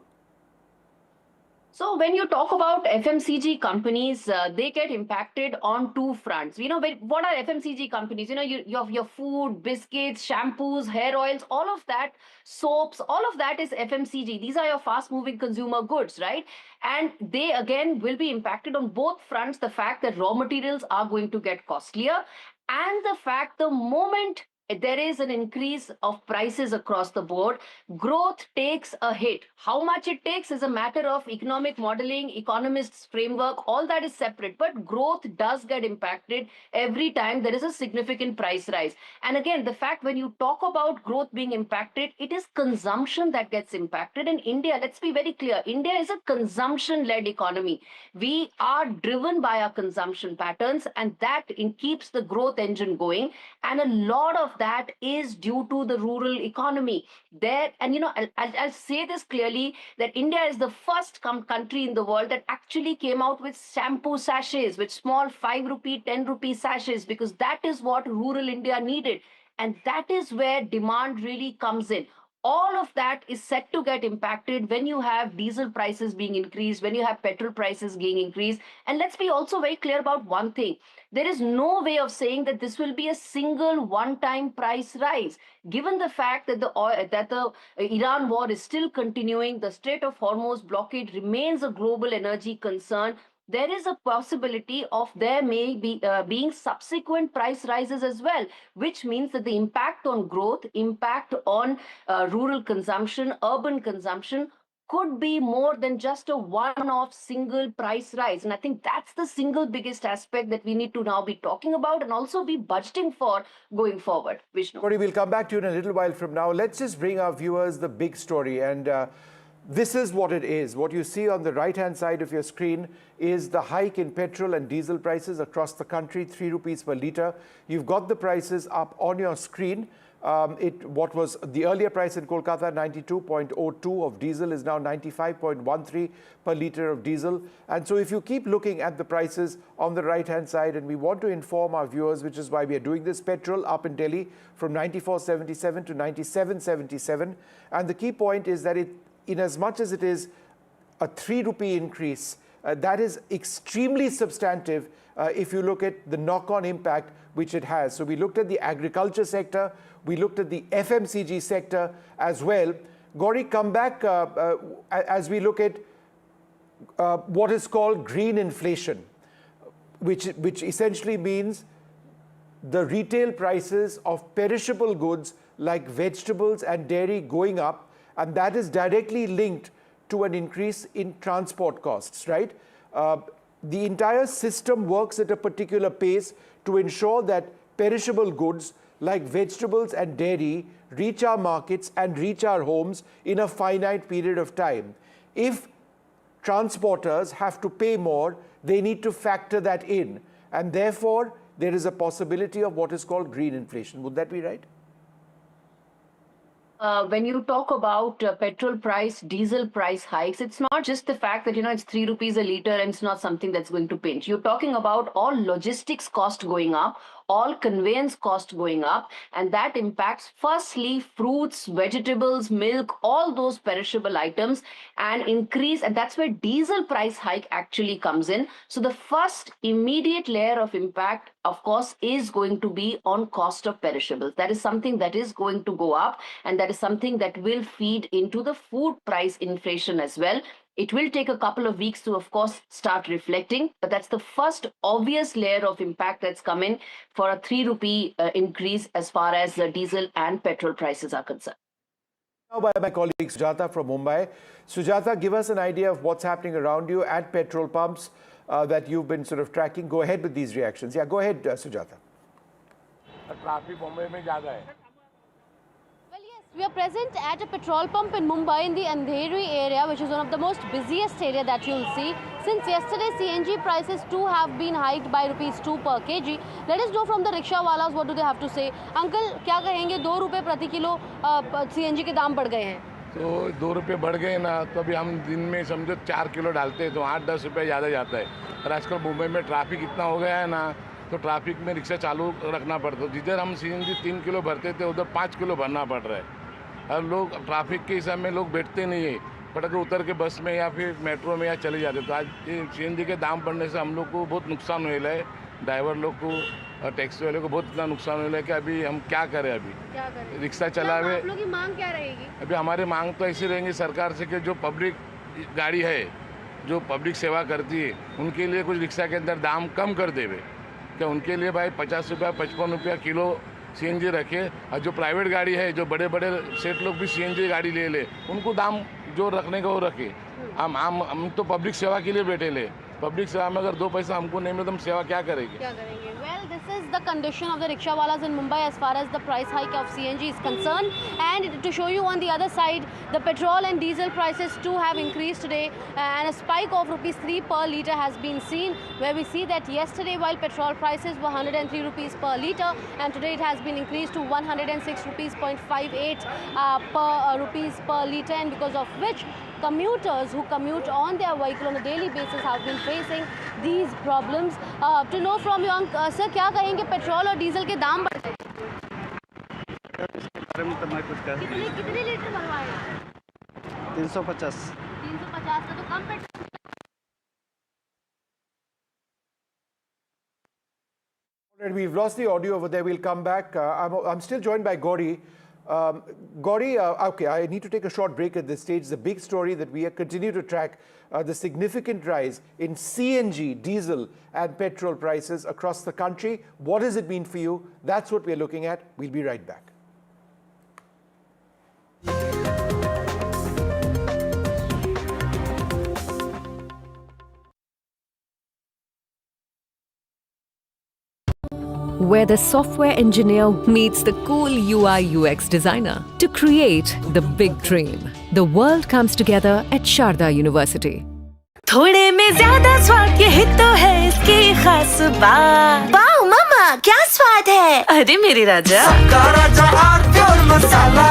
So when you talk about FMCG companies, they get impacted on two fronts. What are FMCG companies? You have your food, biscuits, shampoos, hair oils, all of that, soaps, all of that is FMCG. These are your fast-moving consumer goods, right? And they, again, will be impacted on both fronts. The fact that raw materials are going to get costlier, and the fact the moment there is an increase of prices across the board, growth takes a hit. How much it takes is a matter of economic modeling, economists' framework, all that is separate. But growth does get impacted every time there is a significant price rise. And again, the fact when you talk about growth being impacted, it is consumption that gets impacted. In India, let's be very clear, India is a consumption-led economy. We are driven by our consumption patterns, and that keeps the growth engine going. And a lot of that is due to the rural economy. I'll say this clearly, that India is the first country in the world that actually came out with shampoo sachets, with small 5 rupee, 10 rupee sachets, because that is what rural India needed. And that is where demand really comes in. All of that is set to get impacted when you have diesel prices being increased, when you have petrol prices being increased. And let's be also very clear about one thing. There is no way of saying that this will be a single one-time price rise. Given the fact that the Iran war is still continuing, the Strait of Hormuz blockade remains a global energy concern, there is a possibility of there may be being subsequent price rises as well, which means that the impact on growth, impact on rural consumption, urban consumption could be more than just a one-off single price rise. And I think that's the single biggest aspect that we need to now be talking about and also be budgeting for going forward. Vishnu. Puri, we'll come back to you in a little while from now. Let's just bring our viewers the big story. And this is what it is. What you see on the right-hand side of your screen is the hike in petrol and diesel prices across the country, 3 rupees per litre. You've got the prices up on your screen. What was the earlier price in Kolkata, 92.02 of diesel, is now 95.13 per litre of diesel. And so if you keep looking at the prices on the right-hand side, and we want to inform our viewers, which is why we are doing this, petrol up in Delhi from 94.77 to 97.77. And the key point is that in as much as it is a 3 rupee increase, that is extremely substantive if you look at the knock-on impact which it has. So we looked at the agriculture sector, we looked at the FMCG sector as well. Gauri, come back as we look at what is called green inflation, which essentially means the retail prices of perishable goods like vegetables and dairy going up, and that is directly linked to an increase in transport costs, right? The entire system works at a particular pace to ensure that perishable goods like vegetables and dairy reach our markets and reach our homes in a finite period of time. If transporters have to pay more, they need to factor that in. And therefore, there is a possibility of what is called green inflation. Would that be right? When you talk about petrol price, diesel price hikes, it's not just the fact that, it's 3 rupees a litre and it's not something that's going to pinch. You're talking about all logistics cost going up, all conveyance cost going up, and that impacts firstly fruits, vegetables, milk, all those perishable items, and that's where diesel price hike actually comes in. So the first immediate layer of impact, of course, is going to be on cost of perishables. That is something that is going to go up, and that is something that will feed into the food price inflation as well. It will take a couple of weeks to, of course, start reflecting, but that's the first obvious layer of impact that's come in for a 3 rupee increase as far as the diesel and petrol prices are concerned. Now by my colleague Sujata from Mumbai. Sujata, give us an idea of what's happening around you at petrol pumps that you've been sort of tracking. Go ahead with these reactions. Yeah, go ahead, Sujata. Traffic Mumbai mein zyada hai. We are present at a petrol pump in Mumbai in the Andheri area, which is one of the most busiest area that you'll see. Since yesterday, CNG prices too have been hiked by ₹2 per kg. Let us know from the rickshaw walas, what do they have to say? Uncle, क्या कहेंगे? 2 रुपए प्रति kilo CNG के दाम बढ़ गए हैं. तो 2 रुपये बढ़ गए ना, तो अभी हम दिन में समझो 4 किलो डालते हैं तो 8-10 रुपये ज़्यादा जाता है. और आजकल मुंबई में ट्रैफिक इतना हो गया है ना, तो ट्रैफिक में रिक्शा चालू रखना पड़ता है. जिधर हम CNG 3 किलो भरते थे उधर 5 किलो भरना पड़ रहा है. और लोग ट्रैफिक के हिसाब में लोग बैठते नहीं है, फटक उतर के बस में या फिर मेट्रो में या चले जाते. तो आज CNG के दाम बढ़ने से हम लोग को बहुत नुकसान हुआ है, ड्राइवर लोग को, टैक्सी वाले को बहुत इतना नुकसान हुआ है कि अभी हम क्या करें. अभी रिक्शा चलावे, आप लोगों की मांग क्या रहेगी? अभी हमारी मांग तो ऐसी रहेंगी सरकार से कि जो पब्लिक गाड़ी है, जो पब्लिक सेवा करती है, उनके लिए कुछ रिक्शा के अंदर दाम कम कर देवे. क्या उनके लिए भाई 50 रुपया 55 रुपया किलो CNG रखे, और जो प्राइवेट गाड़ी है, जो बड़े बड़े सेठ लोग भी CNG गाड़ी ले उनको दाम जो रखने का वो रखे. हम तो पब्लिक सेवा के लिए बैठे ले. पब्लिक सेवा में अगर 2 पैसा हमको नहीं मिले तो हम सेवा क्या करेंगे? Well, this is the condition of the rickshawalas in Mumbai as far as the price hike of CNG is concerned. And to show you on the other side, the petrol and diesel prices too have increased today, and a spike of ₹3 per litre has been seen, where we see that yesterday while petrol prices were 103 rupees per litre, and today it has been increased to 106 rupees.58 rupees per litre, and because of which commuters who commute on their vehicle on a daily basis have been facing these problems. To know from you, sir, क्या कहेंगे, petrol और diesel के दाम बढ़ गए? तो मैं कुछ कर कितने लीटर भरवाए? 350। 350 का तो कम petrol. Alright, we've lost the audio over there. We'll come back. I'm still joined by Gauri. Gauri, okay, I need to take a short break at this stage. The big story that we continue to track the significant rise in CNG, diesel and petrol prices across the country. What does it mean for you? That's what we're looking at. We'll be right back. Where the software engineer meets the cool UI UX designer to create the big dream. The world comes together at Sharda University. थोड़े में ज्यादा स्वाद यही तो है इसकी खास बात। वाओ मामा क्या स्वाद है? अरे मेरे राजा सबका राजा और मसाला।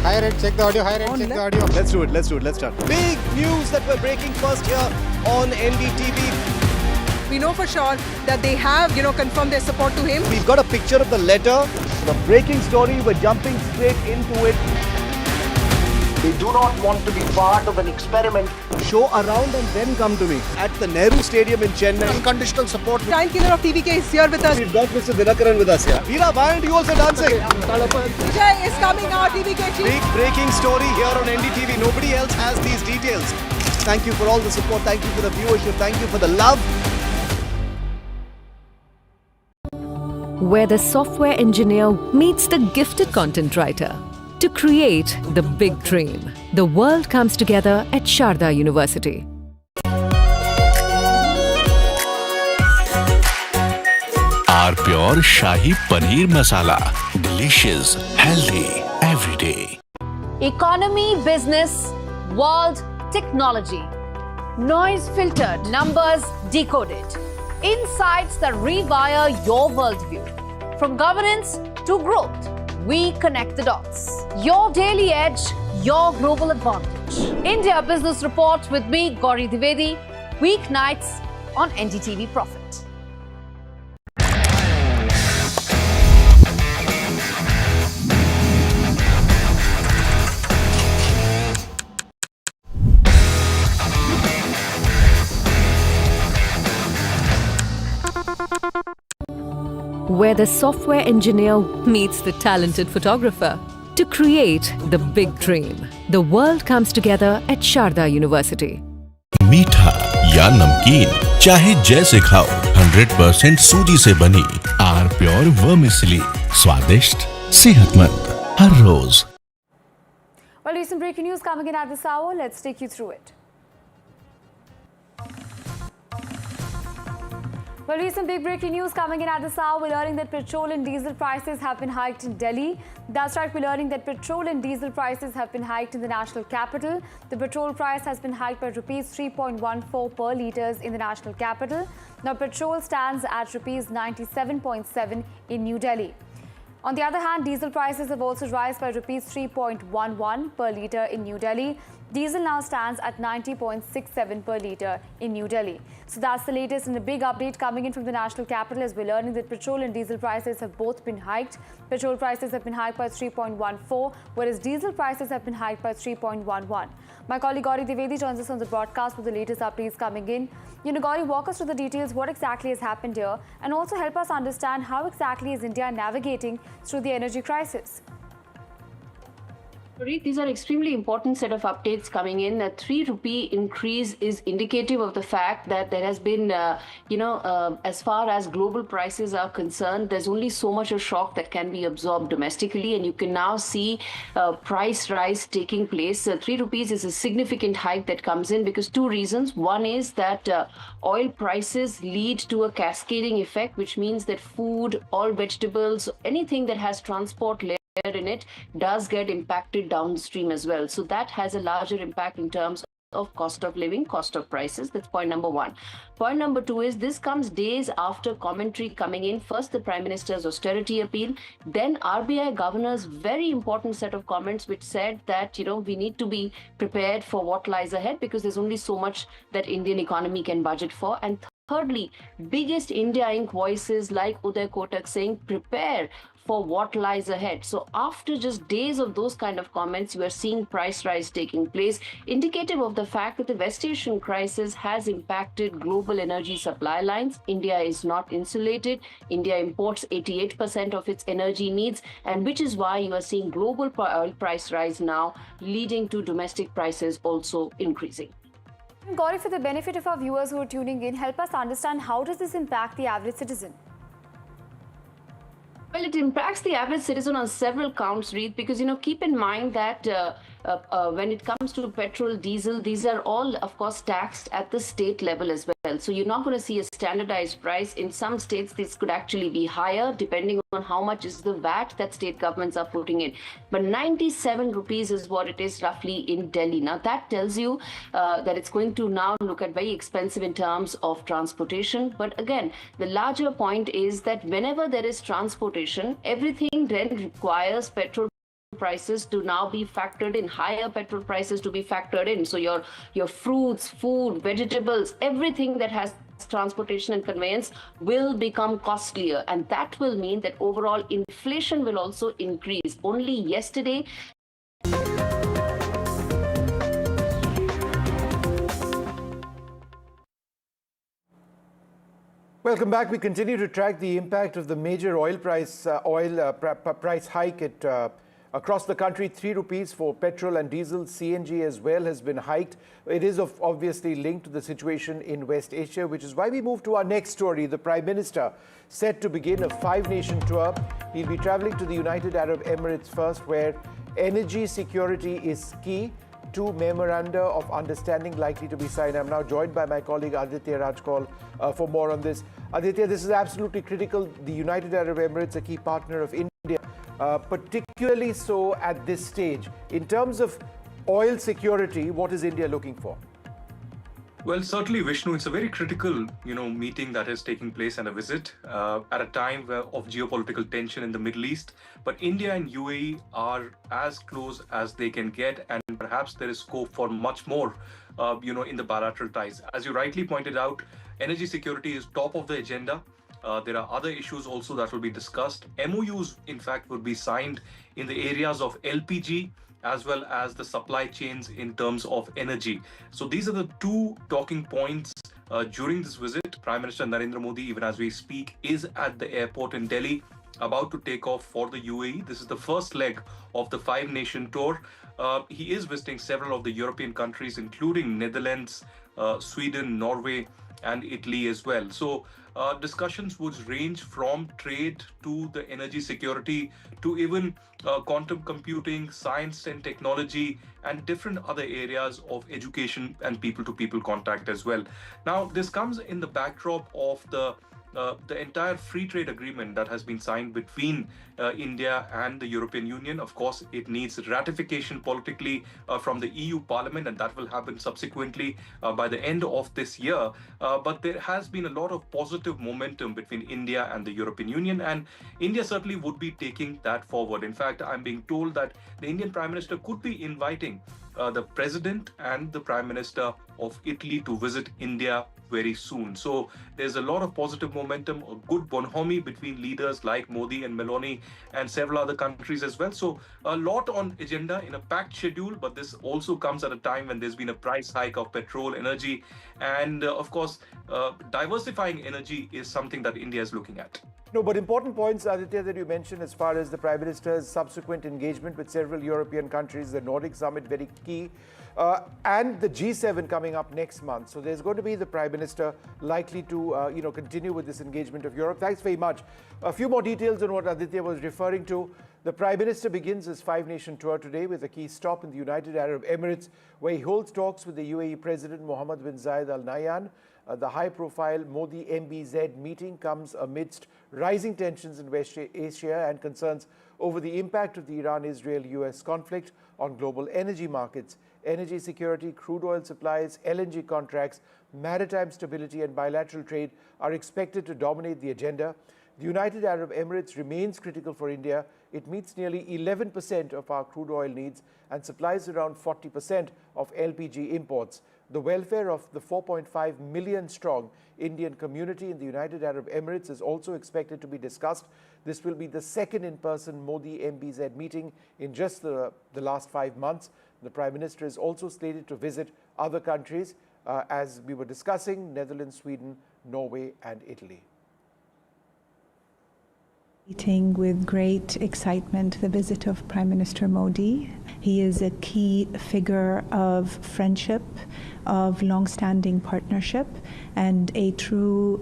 Hi Red, check the audio. Hi Red, check the audio. Let's do it. Let's start. Big news that we're breaking first here on NDTV. We know for sure that they have, confirmed their support to him. We've got a picture of the letter. The breaking story, we're jumping straight into it. They do not want to be part of an experiment. Show around and then come to me. At the Nehru Stadium in Chennai. Unconditional support. Giant killer of TVK is here with us. We've got Mr. Dinakaran with us here. Veera, why aren't you also dancing? Vijay is coming out, TVK chief. Big breaking story here on NDTV. Nobody else has these details. Thank you for all the support. Thank you for the viewership. Thank you for the love. Where the software engineer meets the gifted content writer to create the big dream. The world comes together at Sharda University. R Pure Shahi Paneer Masala. Delicious, healthy, every day. Economy, business, world, technology. Noise filtered, numbers decoded. Insights that rewire your worldview. From governance to growth, we connect the dots. Your daily edge, your global advantage. India Business Report with me, Gauri Dwivedi, weeknights on NDTV Profit. Where the software engineer meets the talented photographer to create the big dream. The world comes together at Sharda University. मीठा या नमकीन चाहे जैसे खाओ 100% सूजी से बनी are pure vermicelli स्वादिष्ट सेहतमंद हर रोज। Well, recent breaking news coming in at this hour. Let's take you through it. Well, recent big breaking news coming in at this hour. We're learning that petrol and diesel prices have been hiked in Delhi. That's right, we're learning that petrol and diesel prices have been hiked in the national capital. The petrol price has been hiked by rupees 3.14 per litres in the national capital. Now, petrol stands at rupees 97.7 in New Delhi. On the other hand, diesel prices have also risen by rupees 3.11 per litre in New Delhi. Diesel now stands at 90.67 per litre in New Delhi. So that's the latest and a big update coming in from the national capital as we're learning that petrol and diesel prices have both been hiked. Petrol prices have been hiked by 3.14, whereas diesel prices have been hiked by 3.11. My colleague Gauri Dwivedi joins us on the broadcast with the latest updates coming in. Gauri, walk us through the details, what exactly has happened here, and also help us understand how exactly is India navigating through the energy crisis. These are extremely important set of updates coming in. A 3 rupee increase is indicative of the fact that there has been, as far as global prices are concerned, there's only so much a shock that can be absorbed domestically, and you can now see price rise taking place. 3 rupees is a significant hike that comes in because two reasons. One is that oil prices lead to a cascading effect, which means that food, all vegetables, anything that has transport layer in it does get impacted downstream as well. So that has a larger impact in terms of cost of living, cost of prices. That's point number one. Point number two is this comes days after commentary coming in. First, the Prime Minister's austerity appeal, then RBI Governor's very important set of comments which said that, we need to be prepared for what lies ahead because there's only so much that Indian economy can budget for. And thirdly, biggest India Inc. voices like Uday Kotak saying prepare for what lies ahead. So after just days of those kind of comments, you are seeing price rise taking place, indicative of the fact that the West Asian crisis has impacted global energy supply lines. India is not insulated. India imports 88% of its energy needs, and which is why you are seeing global oil price rise now, leading to domestic prices also increasing. Gauri, for the benefit of our viewers who are tuning in, help us understand how does this impact the average citizen? Well, it impacts the average citizen on several counts, Reed, because, keep in mind that when it comes to petrol, diesel, these are all, of course, taxed at the state level as well. So you're not going to see a standardized price. In some states, this could actually be higher, depending on how much is the VAT that state governments are putting in. But 97 rupees is what it is roughly in Delhi. Now, that tells you that it's going to now look at very expensive in terms of transportation. But again, the larger point is that whenever there is transportation, everything then requires petrol prices to now be factored in, higher petrol prices to be factored in. So your fruits, food, vegetables, everything that has transportation and conveyance will become costlier, and that will mean that overall inflation will also increase. Only yesterday, Welcome back. We continue to track the impact of the major oil price hike across the country. 3 rupees for petrol and diesel. CNG as well has been hiked. It is obviously linked to the situation in West Asia, which is why we move to our next story. The Prime Minister set to begin a 5-nation tour. He'll be traveling to the United Arab Emirates first, where energy security is key. 2 memoranda of understanding likely to be signed. I'm now joined by my colleague Aditya Rajkol for more on this. Aditya, this is absolutely critical. The United Arab Emirates, a key partner of India, particularly so at this stage. In terms of oil security, what is India looking for? Well, certainly, Vishnu, it's a very critical, meeting that is taking place and a visit at a time of geopolitical tension in the Middle East. But India and UAE are as close as they can get, and perhaps there is scope for much more, in the bilateral ties. As you rightly pointed out, energy security is top of the agenda. There are other issues also that will be discussed. MOUs, in fact, would be signed in the areas of LPG, as well as the supply chains in terms of energy. So these are the 2 talking points during this visit. Prime Minister Narendra Modi, even as we speak, is at the airport in Delhi, about to take off for the UAE. This is the first leg of the 5-nation tour. He is visiting several of the European countries, including Netherlands, Sweden, Norway, and Italy as well. So discussions would range from trade to the energy security to even quantum computing, science and technology, and different other areas of education and people-to-people contact as well. Now, this comes in the backdrop of the entire free trade agreement that has been signed between India and the European Union. Of course, it needs ratification politically from the EU Parliament, and that will happen subsequently by the end of this year. But there has been a lot of positive momentum between India and the European Union, and India certainly would be taking that forward. In fact, I'm being told that the Indian Prime Minister could be inviting the President and the Prime Minister of Italy to visit India very soon. So there's a lot of positive momentum, a good bonhomie between leaders like Modi and Meloni and several other countries as well. So a lot on agenda in a packed schedule, but this also comes at a time when there's been a price hike of petrol, energy, and of course, diversifying energy is something that India is looking at. No, but important points, Aditya, that you mentioned as far as the Prime Minister's subsequent engagement with several European countries, the Nordic Summit, very key, and the G7 coming up next month. So there's going to be the Prime Minister likely to, continue with this engagement of Europe. Thanks very much. A few more details on what Aditya was referring to. The Prime Minister begins his 5-nation tour today with a key stop in the United Arab Emirates, where he holds talks with the UAE President Mohammed bin Zayed Al Nahyan. The high-profile Modi MBZ meeting comes amidst rising tensions in West Asia and concerns over the impact of the Iran-Israel-US conflict on global energy markets. Energy security, crude oil supplies, LNG contracts, maritime stability and bilateral trade are expected to dominate the agenda. The United Arab Emirates remains critical for India. It meets nearly 11% of our crude oil needs and supplies around 40% of LPG imports. The welfare of the 4.5 million strong Indian community in the United Arab Emirates is also expected to be discussed. This will be the second in-person Modi MBZ meeting in just the last 5 months. The Prime Minister is also slated to visit other countries, as we were discussing, Netherlands, Sweden, Norway and Italy. Meeting with great excitement the visit of Prime Minister Modi. He is a key figure of friendship, of long-standing partnership, and a true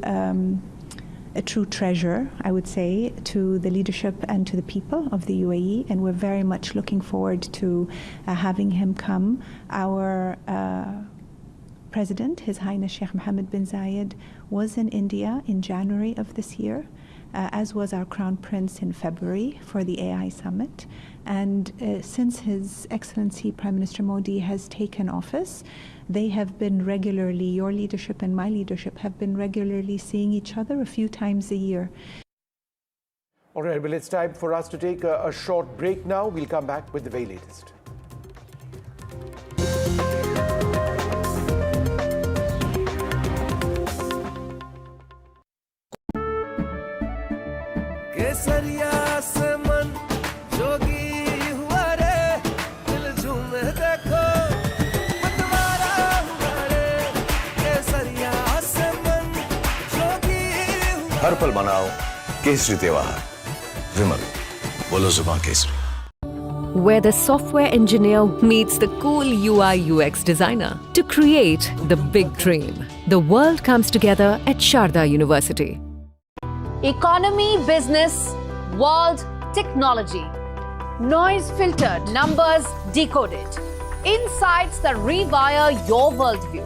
treasure, I would say, to the leadership and to the people of the UAE. And we're very much looking forward to having him come. Our President, His Highness Sheikh Mohammed bin Zayed, was in India in January of this year, as was our Crown Prince in February for the AI Summit. And since His Excellency Prime Minister Modi has taken office, they have been regularly, your leadership and my leadership have been regularly seeing each other a few times a year. All right, well, it's time for us to take a short break now. We'll come back with the very latest. हर पल मनाओ केसरी त्योहार। विमल, बोलो जुबान Kesari. Where the software engineer meets the cool UI UX designer to create the big dream. The world comes together at Sharda University. Economy, business, world, technology. Noise filtered, numbers decoded. Insights that rewire your worldview.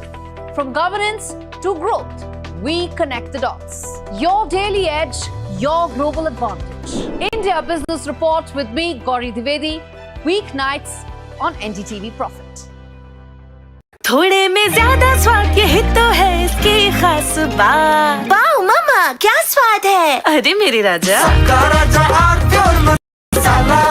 From governance to growth, we connect the dots. Your daily edge, your global advantage. India Business Report with me, Gauri Dwivedi, weeknights on NDTV Profit. थोड़े में ज्यादा स्वाद यही तो है इसकी खास बात। वाओ मामा, क्या स्वाद है? अरे मेरे राजा, सबका राजा और मसाला।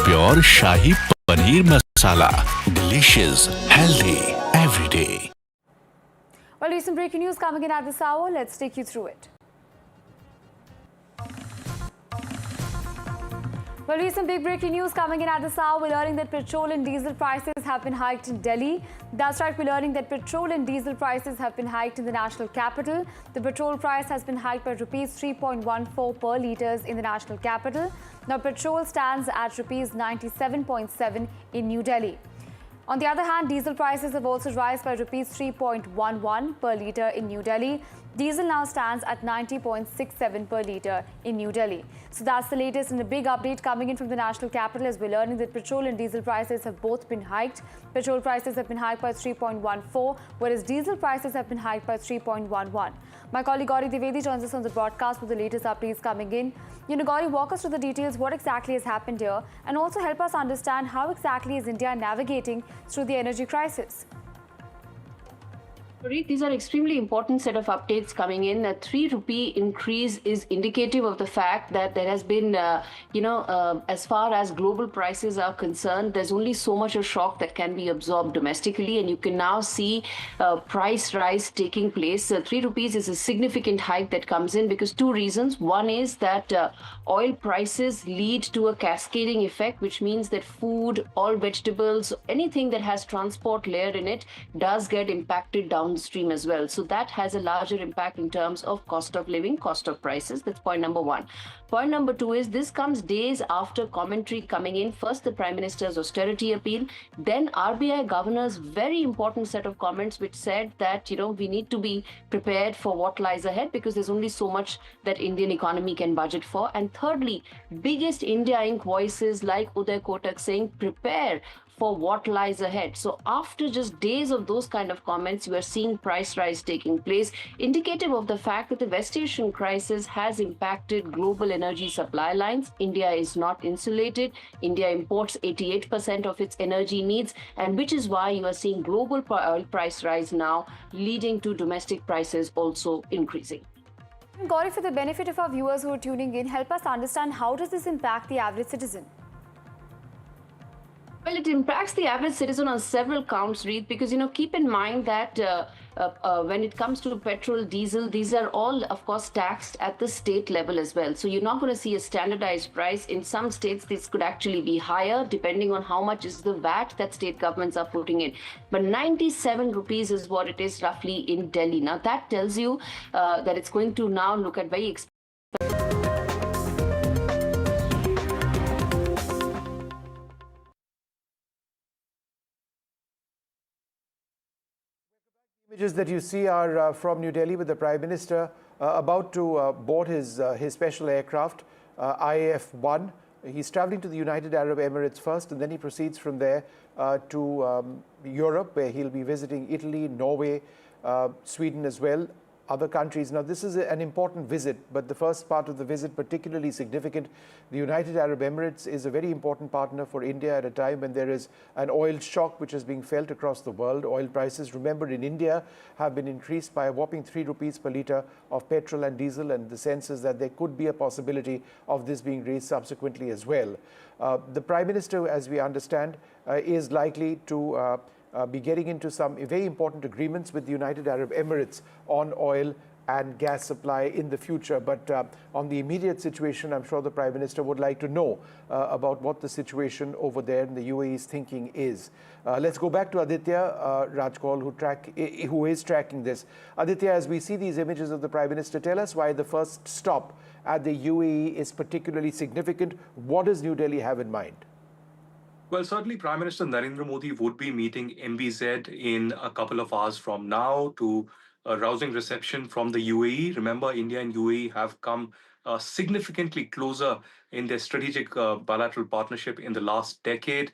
Pure shahi paneer masala, delicious, healthy every day. Well, recent breaking news coming in at this hour. Let's take you through it. Well, recent big breaking news coming in at this hour. We're learning that petrol and diesel prices have been hiked in Delhi. That's right, we're learning that petrol and diesel prices have been hiked in the national capital. The petrol price has been hiked by rupees 3.14 per litres in the national capital. Now, petrol stands at rupees 97.7 in New Delhi. On the other hand, diesel prices have also risen by rupees 3.11 per litre in New Delhi. Diesel now stands at 90.67 per litre in New Delhi. So that's the latest and a big update coming in from the national capital as we're learning that petrol and diesel prices have both been hiked. Petrol prices have been hiked by 3.14, whereas diesel prices have been hiked by 3.11. My colleague Gauri Dwivedi joins us on the broadcast with the latest updates coming in. Gauri, walk us through the details, what exactly has happened here, and also help us understand how exactly is India navigating through the energy crisis. These are extremely important set of updates coming in. A 3 rupee increase is indicative of the fact that there has been, as far as global prices are concerned, there's only so much a shock that can be absorbed domestically, and you can now see price rise taking place. 3 rupees is a significant hike that comes in because two reasons. One is that oil prices lead to a cascading effect, which means that food, all vegetables, anything that has transport layer in it does get impacted down downstream as well. So that has a larger impact in terms of cost of living, cost of prices. That's point number one. Point number two is this comes days after commentary coming in. First, the Prime Minister's austerity appeal, then RBI Governor's very important set of comments which said that, we need to be prepared for what lies ahead because there's only so much that Indian economy can budget for. And thirdly, biggest India Inc. voices like Uday Kotak saying prepare for what lies ahead. So after just days of those kind of comments, you are seeing price rise taking place, indicative of the fact that the West Asian crisis has impacted global energy supply lines. India is not insulated. India imports 88% of its energy needs, and which is why you are seeing global oil price rise now, leading to domestic prices also increasing. Gauri, for the benefit of our viewers who are tuning in, help us understand how does this impact the average citizen? Well, it impacts the average citizen on several counts, Reed, because, keep in mind that when it comes to petrol, diesel, these are all, of course, taxed at the state level as well. So you're not going to see a standardized price. In some states, this could actually be higher, depending on how much is the VAT that state governments are putting in. But 97 rupees is what it is roughly in Delhi. Now, that tells you that it's going to now look at very expensive. Images that you see are from New Delhi with the Prime Minister about to board his special aircraft, IF-1. He's traveling to the United Arab Emirates first, and then he proceeds from there to Europe, where he'll be visiting Italy, Norway, Sweden as well, other countries. Now, this is an important visit, but the first part of the visit particularly significant. The United Arab Emirates is a very important partner for India at a time when there is an oil shock which is being felt across the world. Oil prices, remember, in India have been increased by a whopping 3 rupees per litre of petrol and diesel, and the sense is that there could be a possibility of this being raised subsequently as well. The Prime Minister, as we understand, is likely to be getting into some very important agreements with the United Arab Emirates on oil and gas supply in the future. But on the immediate situation, I'm sure the Prime Minister would like to know about what the situation over there in the UAE's thinking is. Let's go back to Aditya Rajkol, who is tracking this. Aditya, as we see these images of the Prime Minister, tell us why the first stop at the UAE is particularly significant. What does New Delhi have in mind? Well, certainly Prime Minister Narendra Modi would be meeting MBZ in a couple of hours from now to a rousing reception from the UAE. Remember, India and UAE have come significantly closer in their strategic bilateral partnership in the last decade.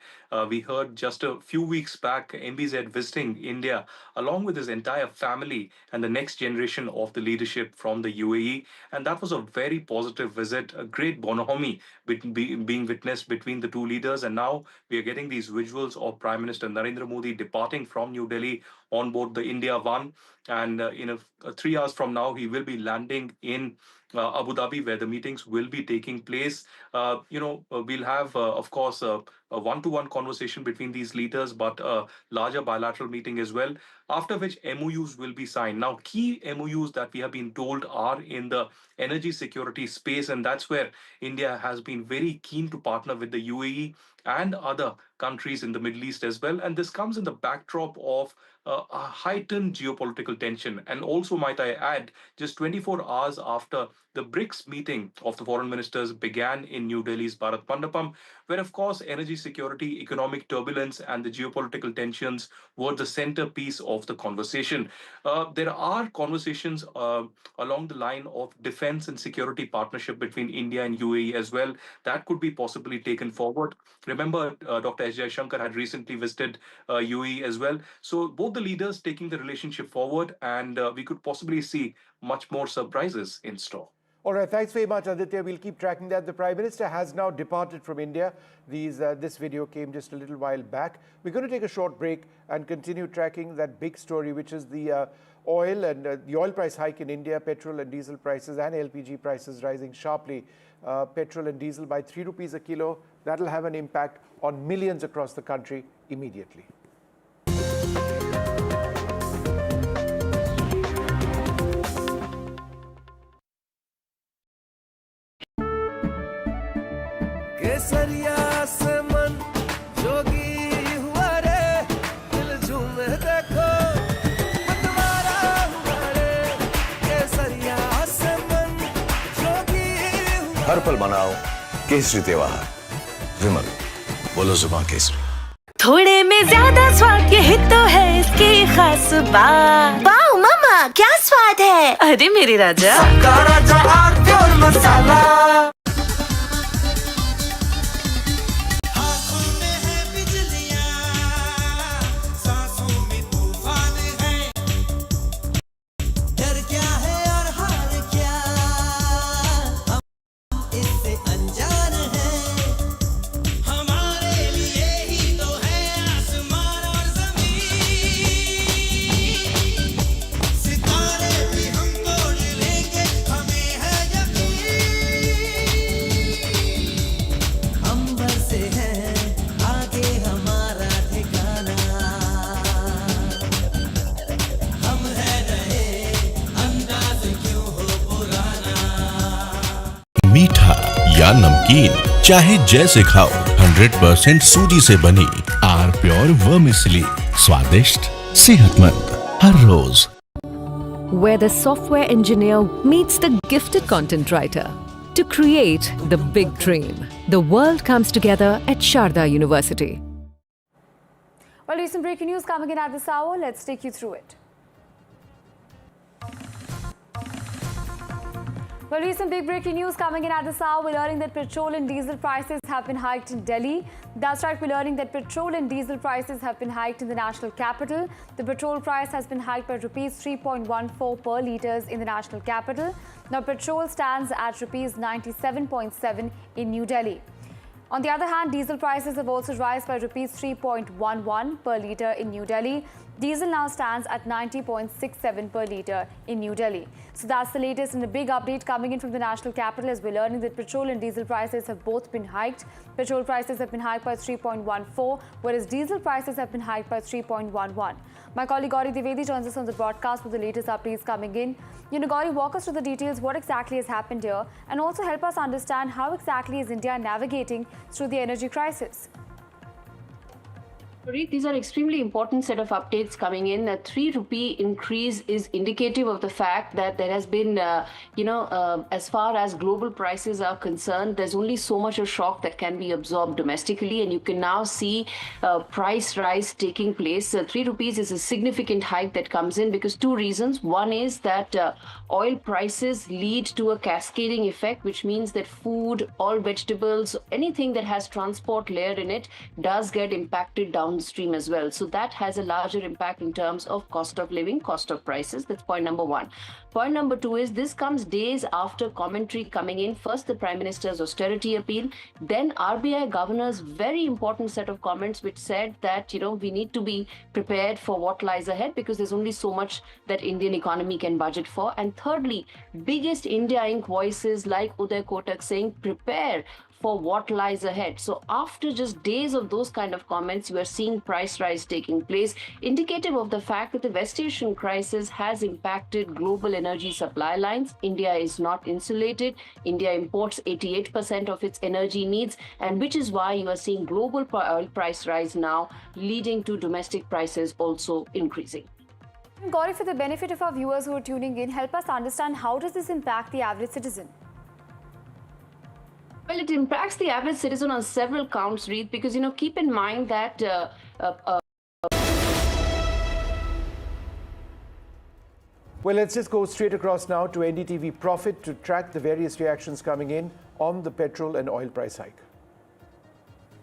We heard just a few weeks back MBZ visiting India along with his entire family and the next generation of the leadership from the UAE. And that was a very positive visit, a great bonhomie being witnessed between the two leaders. And now we are getting these visuals of Prime Minister Narendra Modi departing from New Delhi on board the India One. And in 3 hours from now, he will be landing in Abu Dhabi, where the meetings will be taking place. We'll have, of course, a one-to-one conversation between these leaders, but a larger bilateral meeting as well, after which MOUs will be signed. Now, key MOUs that we have been told are in the energy security space, and that's where India has been very keen to partner with the UAE and other countries in the Middle East as well. And this comes in the backdrop of a heightened geopolitical tension. And also, might I add, just 24 hours after the BRICS meeting of the foreign ministers began in New Delhi's Bharat Mandapam, where, of course, energy security, economic turbulence, and the geopolitical tensions were the centerpiece of the conversation. There are conversations along the line of defense and security partnership between India and UAE as well. That could be possibly taken forward. Remember, Dr. S. Jaishankar had recently visited UAE as well. So both the leaders taking the relationship forward, and we could possibly see much more surprises in store. All right, thanks very much, Aditya. We'll keep tracking that. The Prime Minister has now departed from India. This video came just a little while back. We're going to take a short break and continue tracking that big story, which is the oil and the oil price hike in India, petrol and diesel prices and LPG prices rising sharply. Petrol and diesel by 3 rupees a kilo. That'll have an impact on millions across the country immediately. केसरिया से मन जोगी हुआ रे दिल झूमे देखो मतवाला हर पल मनाओ केसरी त्योहार। विमल, बोलो जुबान केसरी। थोड़े में ज्यादा स्वाद, यही तो है इसकी खास बात। वाओ मामा, क्या स्वाद है। अरे मेरे राजा, सबका राजा और मसाला। मीठा या नमकीन, चाहे जैसे खाओ, 100% सूजी से बनी आर प्योर वर्मिसली, स्वादिष्ट सेहतमंद हर रोज। Where the software engineer meets the gifted content writer to create the big dream. The world comes together at Sharda University. Well, recent breaking news coming in at this hour. Let's take you through it. Well, recent big breaking news coming in at this hour. We're learning that petrol and diesel prices have been hiked in Delhi. That's right, we're learning that petrol and diesel prices have been hiked in the national capital. The petrol price has been hiked by rupees 3.14 per litres in the national capital. Now, petrol stands at rupees 97.7 in New Delhi. On the other hand, diesel prices have also risen by rupees 3.11 per litre in New Delhi. Diesel now stands at 90.67 per litre in New Delhi. So that's the latest and a big update coming in from the national capital as we're learning that petrol and diesel prices have both been hiked. Petrol prices have been hiked by 3.14, whereas diesel prices have been hiked by 3.11. My colleague Gauri Divedi joins us on the broadcast with the latest updates coming in. Gauri, walk us through the details, what exactly has happened here, and also help us understand how exactly is India navigating through the energy crisis. These are extremely important set of updates coming in. A 3 rupee increase is indicative of the fact that there has been, as far as global prices are concerned, there's only so much of shock that can be absorbed domestically, and you can now see price rise taking place. 3 rupees is a significant hike that comes in because two reasons. One is that oil prices lead to a cascading effect, which means that food, all vegetables, anything that has transport layer in it does get impacted downstream as well. So that has a larger impact in terms of cost of living, cost of prices. That's point number one. Point number two is this comes days after commentary coming in. First, the Prime Minister's austerity appeal, then RBI Governor's very important set of comments which said that, we need to be prepared for what lies ahead because there's only so much that Indian economy can budget for. And thirdly, biggest India Inc. voices like Uday Kotak saying prepare for what lies ahead. So after just days of those kind of comments, you are seeing price rise taking place, indicative of the fact that the West Asian crisis has impacted global energy supply lines. India is not insulated. India imports 88% of its energy needs, and which is why you are seeing global oil price rise now, leading to domestic prices also increasing. Gauri, for the benefit of our viewers who are tuning in, help us understand how does this impact the average citizen? Well, it impacts the average citizen on several counts, Reed, because, keep in mind that Well, let's just go straight across now to NDTV Profit to track the various reactions coming in on the petrol and oil price hike.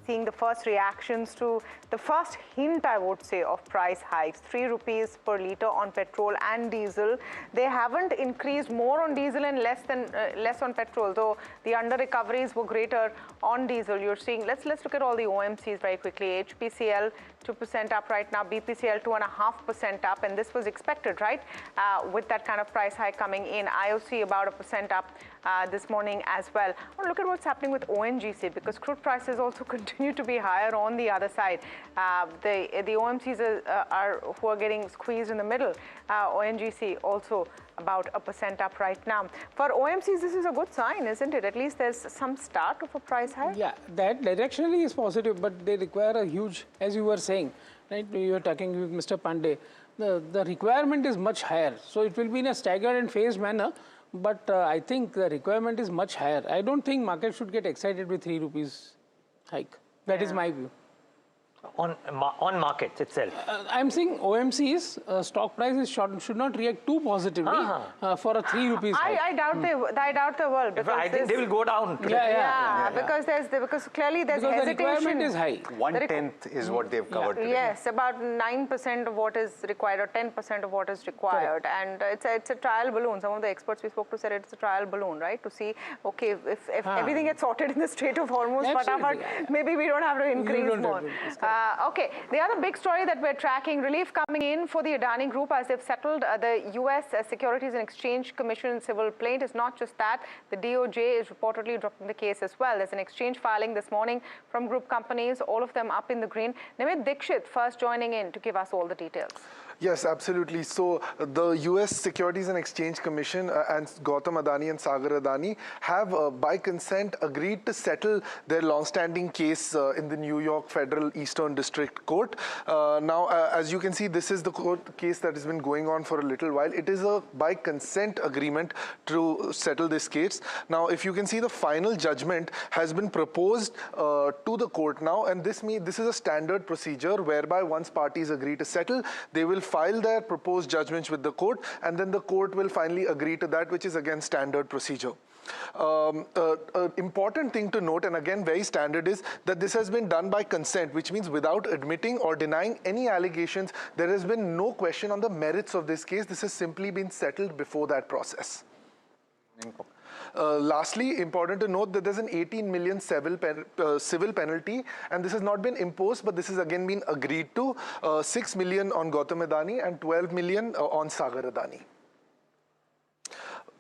Seeing the first reactions to the first hint, I would say, of price hikes. 3 rupees per litre on petrol and diesel. They haven't increased more on diesel and less on petrol, though the under recoveries were greater on diesel. You're seeing, let's look at all the OMCs very quickly. HPCL 2% up right now, BPCL 2.5% up, and this was expected, right? With that kind of price hike coming in. IOC about 1% up this morning as well. Well, look at what's happening with ONGC because crude prices also continue to be higher on the other side. The OMCs are who are getting squeezed in the middle. ONGC also about 1% up right now. For OMCs, this is a good sign, isn't it? At least there's some start of a price hike. Yeah, that directionally is positive, but they require a huge, as you were saying, right? You were talking with Mr. Pandey. The requirement is much higher, so it will be in a staggered and phased manner. But I think the requirement is much higher. I don't think market should get excited with 3 rupees hike. That is my view. On markets itself. I'm saying OMCs stock prices should not react too positively for a 3 rupees hike. I doubt they will, because I think they will go down. Because clearly there's because hesitation. The requirement is high. 1/10 is what they've covered today. Yes, about 9% of what is required, or 10% of what is required, and it's a trial balloon. Some of the experts we spoke to said it's a trial balloon, right? To see, okay, if everything gets sorted in the Strait of Hormuz, maybe we don't have to increase more. Okay, the other big story that we're tracking, relief coming in for the Adani Group as they've settled the US Securities and Exchange Commission civil plaint. It's not just that, the DOJ is reportedly dropping the case as well. There's an exchange filing this morning from group companies, all of them up in the green. Nimit Dixit first joining in to give us all the details. Yes, absolutely. So the US Securities and Exchange Commission and Gautam Adani and Sagar Adani have by consent agreed to settle their long-standing case in the New York Federal Eastern District Court. Now, as you can see, this is the court case that has been going on for a little while. It is a by consent agreement to settle this case. Now, if you can see, the final judgment has been proposed to the court now, and this is a standard procedure whereby once parties agree to settle, they will file their proposed judgments with the court, and then the court will finally agree to that, which is again standard procedure. Important thing to note, and again very standard, is that this has been done by consent, which means without admitting or denying any allegations. There has been no question on the merits of this case. This has simply been settled before that process. Lastly, important to note that there's an 18 million civil penalty, and this has not been imposed, but this has again been agreed to. 6 million on Gautam Adani and 12 million on Sagar Adani.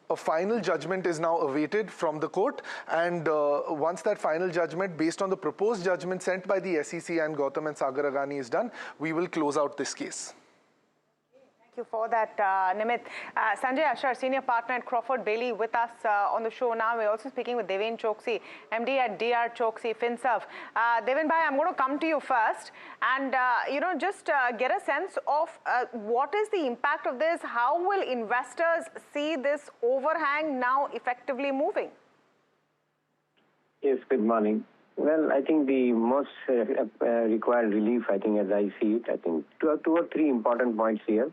A final judgment is now awaited from the court, and once that final judgment based on the proposed judgment sent by the SEC and Gautam and Sagar Adani is done, we will close out this case. Thank you for that, Nimit. Sanjay Ashar, Senior Partner at Crawford Bailey, with us on the show now. We're also speaking with Deven Choksi, MD at DR Choksi FinServ. Deven bhai, I'm going to come to you first, and just get a sense of what is the impact of this. How will investors see this overhang now effectively moving? Yes, good morning. Well, I think the most required relief, I think, as I see it, I think two or three important points here.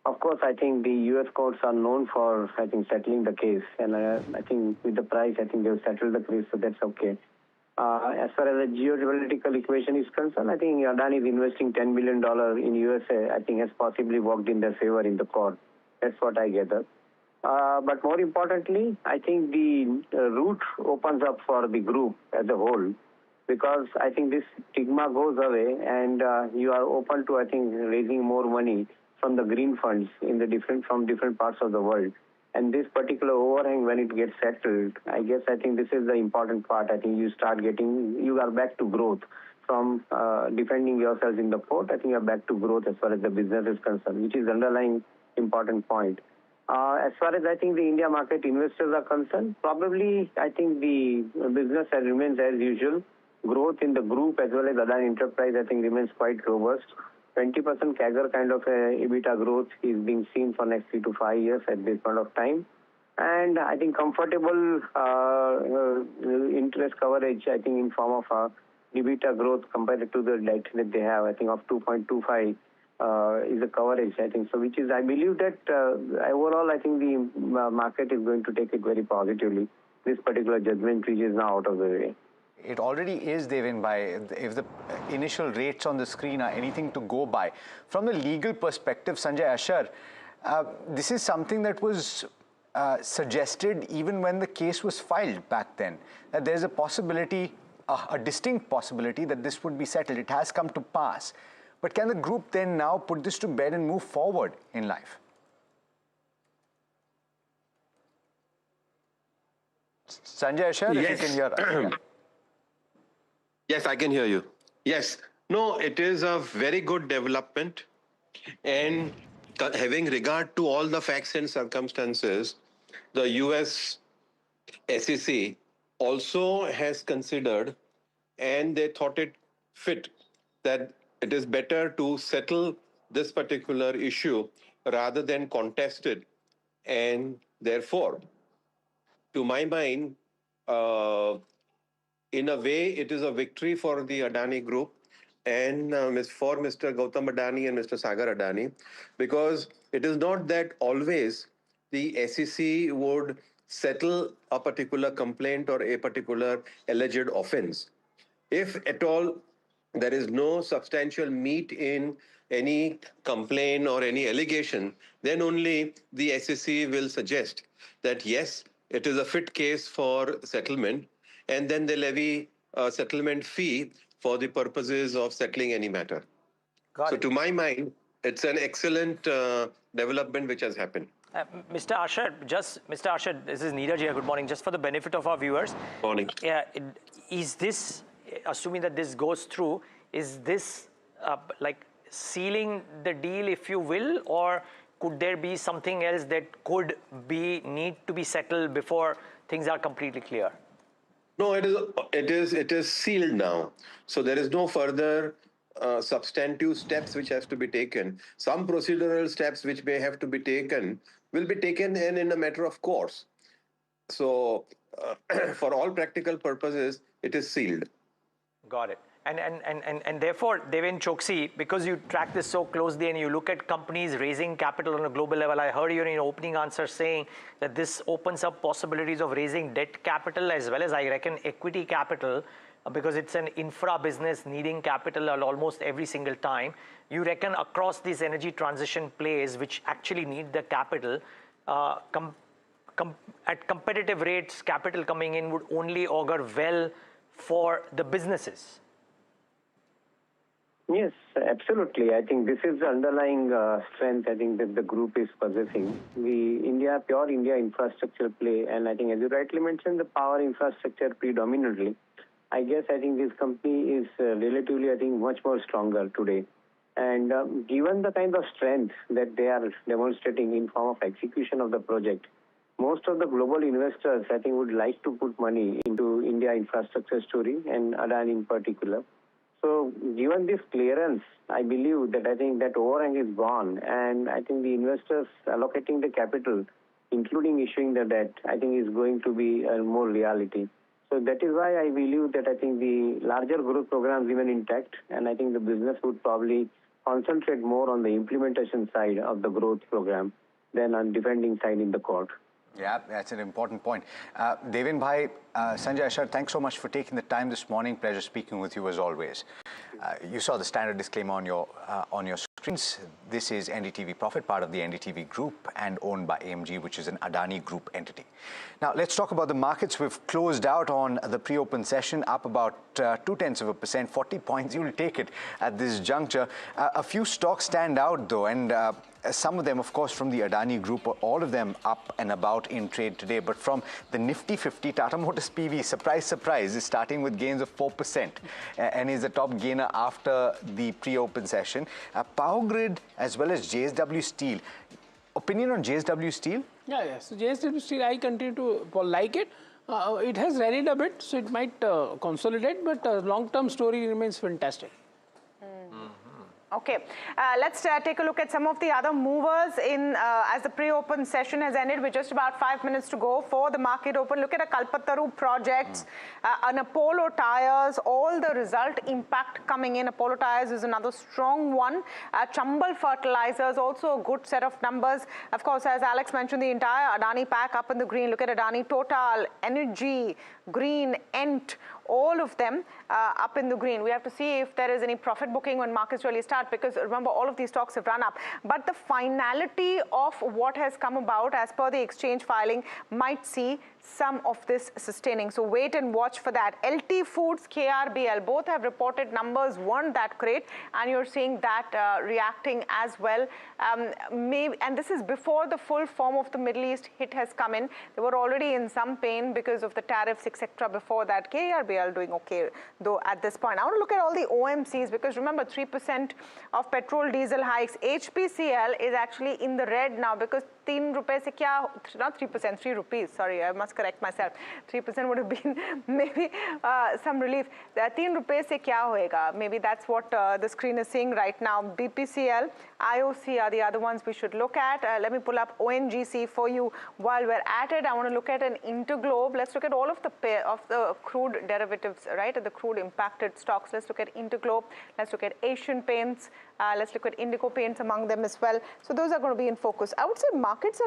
Of course, I think the U.S. courts are known for, I think, settling the case. And I think with the price, I think they've settled the case, so that's okay. As far as the geopolitical equation is concerned, I think Adani is investing $10 billion in USA, I think has possibly worked in their favor in the court. That's what I gather. But more importantly, I think the route opens up for the group as a whole, because I think this stigma goes away and you are open to, I think, raising more money from the green funds in the from different parts of the world. And this particular overhang, when it gets settled, I think this is the important part. I think you are back to growth. From defending yourselves in the port, I think you are back to growth as far as the business is concerned, which is the underlying important point. As far as I think the India market investors are concerned, probably I think the business remains as usual. Growth in the group as well as Adani Enterprise, I think, remains quite robust. 20% CAGR kind of EBITDA growth is being seen for next 3 to 5 years at this point of time. And I think comfortable interest coverage, I think, in form of EBITDA growth compared to the debt that they have, I think, of 2.25 is a coverage, I think. So which is, I believe that overall, I think the market is going to take it very positively. This particular judgment, which is now out of the way. It already is, Deven bhai, if the initial rates on the screen are anything to go by. From a legal perspective, Sanjay Ashar, this is something that was suggested even when the case was filed back then, that there's a possibility, a distinct possibility that this would be settled. It has come to pass. But can the group then now put this to bed and move forward in life? Sanjay Ashar, if you can hear us. Yes, I can hear you. Yes. No, it is a very good development. And having regard to all the facts and circumstances, the US SEC also has considered, and they thought it fit, that it is better to settle this particular issue rather than contest it. And therefore, to my mind, in a way, it is a victory for the Adani Group and for Mr. Gautam Adani and Mr. Sagar Adani, because it is not that always the SEC would settle a particular complaint or a particular alleged offense. If at all there is no substantial meat in any complaint or any allegation, then only the SEC will suggest that yes, it is a fit case for settlement, and then they levy a settlement fee for the purposes of settling any matter. So to my mind, it's an excellent development which has happened. Mr. Arshad, this is Neeraj here. Good morning. Just for the benefit of our viewers. Morning. Is this, assuming that this goes through, is this like sealing the deal, if you will, or could there be something else that could need to be settled before things are completely clear? No, it is sealed now. So there is no further substantive steps which has to be taken. Some procedural steps which may have to be taken will be taken in a matter of course. So for all practical purposes, it is sealed. Got it. And therefore, Devin Choksi, because you track this so closely and you look at companies raising capital on a global level, I heard you in your opening answer saying that this opens up possibilities of raising debt capital as well as, I reckon, equity capital, because it's an infra business needing capital almost every single time. You reckon across these energy transition plays, which actually need the capital, at competitive rates, capital coming in would only augur well for the businesses? Yes, absolutely. I think this is the underlying strength I think that the group is possessing. The pure India infrastructure play, and I think as you rightly mentioned, the power infrastructure predominantly. I think this company is relatively, I think, much more stronger today. And given the kind of strength that they are demonstrating in form of execution of the project, most of the global investors, I think, would like to put money into India infrastructure story, and Adani in particular. So given this clearance, I believe that I think that overhang is gone, and I think the investors allocating the capital, including issuing the debt, I think is going to be more reality. So that is why I believe that I think the larger growth programs remain intact, and I think the business would probably concentrate more on the implementation side of the growth program than on defending side in the court. Yeah, that's an important point. Devin Bhai, Sanjay Ashar, thanks so much for taking the time this morning. Pleasure speaking with you as always. You saw the standard disclaimer on your screens. This is NDTV Profit, part of the NDTV Group and owned by AMG, which is an Adani Group entity. Now, let's talk about the markets. We've closed out on the pre-open session, up about 0.2%, 40 points. You'll take it at this juncture. A few stocks stand out, though, and some of them, of course, from the Adani Group, all of them up and about in trade today. But from the Nifty 50, Tata Motors PV, surprise, surprise, is starting with gains of 4% and is the top gainer after the pre-open session. Power Grid as well as JSW Steel. Opinion on JSW Steel? Yeah. So JSW Steel, I continue to like it. It has rallied a bit, so it might consolidate, but long-term story remains fantastic. Okay, let's take a look at some of the other movers in as the pre-open session has ended with just about 5 minutes to go for the market open. Look at a Kalpataru projects, an Apollo Tyres, all the result impact coming in. Apollo Tyres is another strong one. Chambal Fertilizers, also a good set of numbers. Of course, as Alex mentioned, the entire Adani pack up in the green. Look at Adani, Total, Energy, Green, Ent, all of them up in the green. We have to see if there is any profit booking when markets really start, because remember, all of these stocks have run up. But the finality of what has come about as per the exchange filing might see some of this sustaining. So wait and watch for that. LT Foods, KRBL, both have reported numbers weren't that great, and you're seeing that reacting as well. And this is before the full form of the Middle East hit has come in. They were already in some pain because of the tariffs, etc. before that. KRBL doing okay, though, at this point. I want to look at all the OMCs, because remember, 3% of petrol diesel hikes. HPCL is actually in the red now, because 3 rupees se kya, not 3%, 3 rupees, sorry, I must correct myself. 3% would have been maybe some relief. 3 rupees se kya hoega? Maybe that's what the screen is saying right now. BPCL, IOC are the other ones we should look at. Let me pull up ONGC for you while we're at it. I want to look at an interglobe. Let's look at all of the crude derivatives, right? The crude impacted stocks. Let's look at interglobe. Let's look at Asian Paints. Let's look at Indigo Paints among them as well. So those are going to be in focus. I would say markets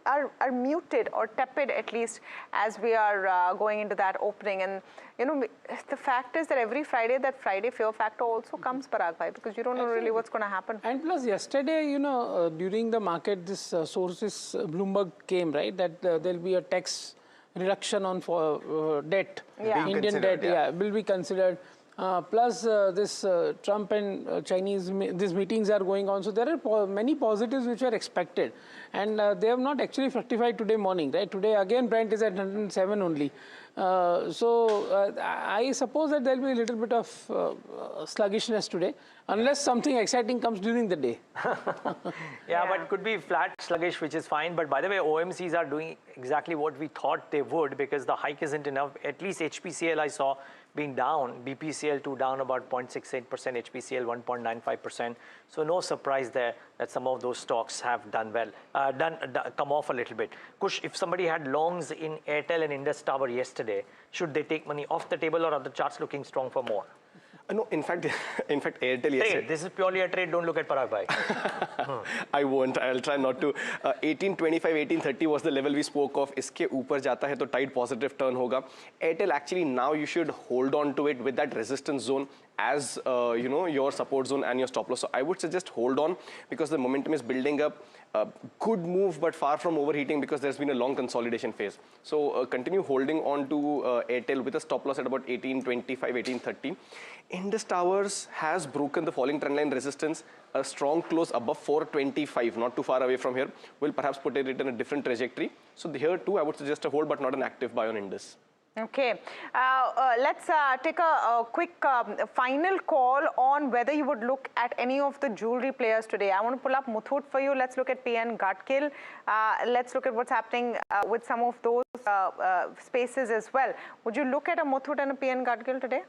are muted or tepid, at least as we are going into that opening. And you know, the fact is that every Friday, that Friday fear factor also comes, Parag bhai, because you don't know really what's going to happen. And plus yesterday, you know, during the market, this sources, Bloomberg came, right, that there'll be a tax reduction on for debt, Indian debt, will be considered. Plus this Trump and Chinese, these meetings are going on. So there are many positives which are expected. And they have not actually fructified today morning, right? Today again Brent is at 107 only. So I suppose that there will be a little bit of sluggishness today, unless something exciting comes during the day. Yeah, but could be flat, sluggish, which is fine. But by the way, OMCs are doing exactly what we thought they would, because the hike isn't enough. At least HPCL I saw being down, BPCL 2 down about 0.68%, HPCL 1.95%. So no surprise there that some of those stocks have done well, come off a little bit. Kush, if somebody had longs in Airtel and Indus Tower yesterday, should they take money off the table, or are the charts looking strong for more? No, in fact, Airtel yesterday. This is purely a trade. Don't look at Parag bhai. I won't. I'll try not to. 1825, 1830 was the level we spoke of. Iske upar jata hai to tight positive turn hoga. Airtel actually now you should hold on to it with that resistance zone as you know, your support zone and your stop loss. So I would suggest hold on, because the momentum is building up. Good move, but far from overheating, because there's been a long consolidation phase. So continue holding on to Airtel with a stop loss at about 1825, 1830. Indus Towers has broken the falling trendline resistance. A strong close above 425, not too far away from here, will perhaps put it in a different trajectory. So here too, I would suggest a hold, but not an active buy on Indus. Okay, let's take a quick final call on whether you would look at any of the jewelry players today. I want to pull up Muthoot for you. Let's look at PN Gadgil. Let's look at what's happening with some of those spaces as well. Would you look at a Muthoot and a PN Gadgil today?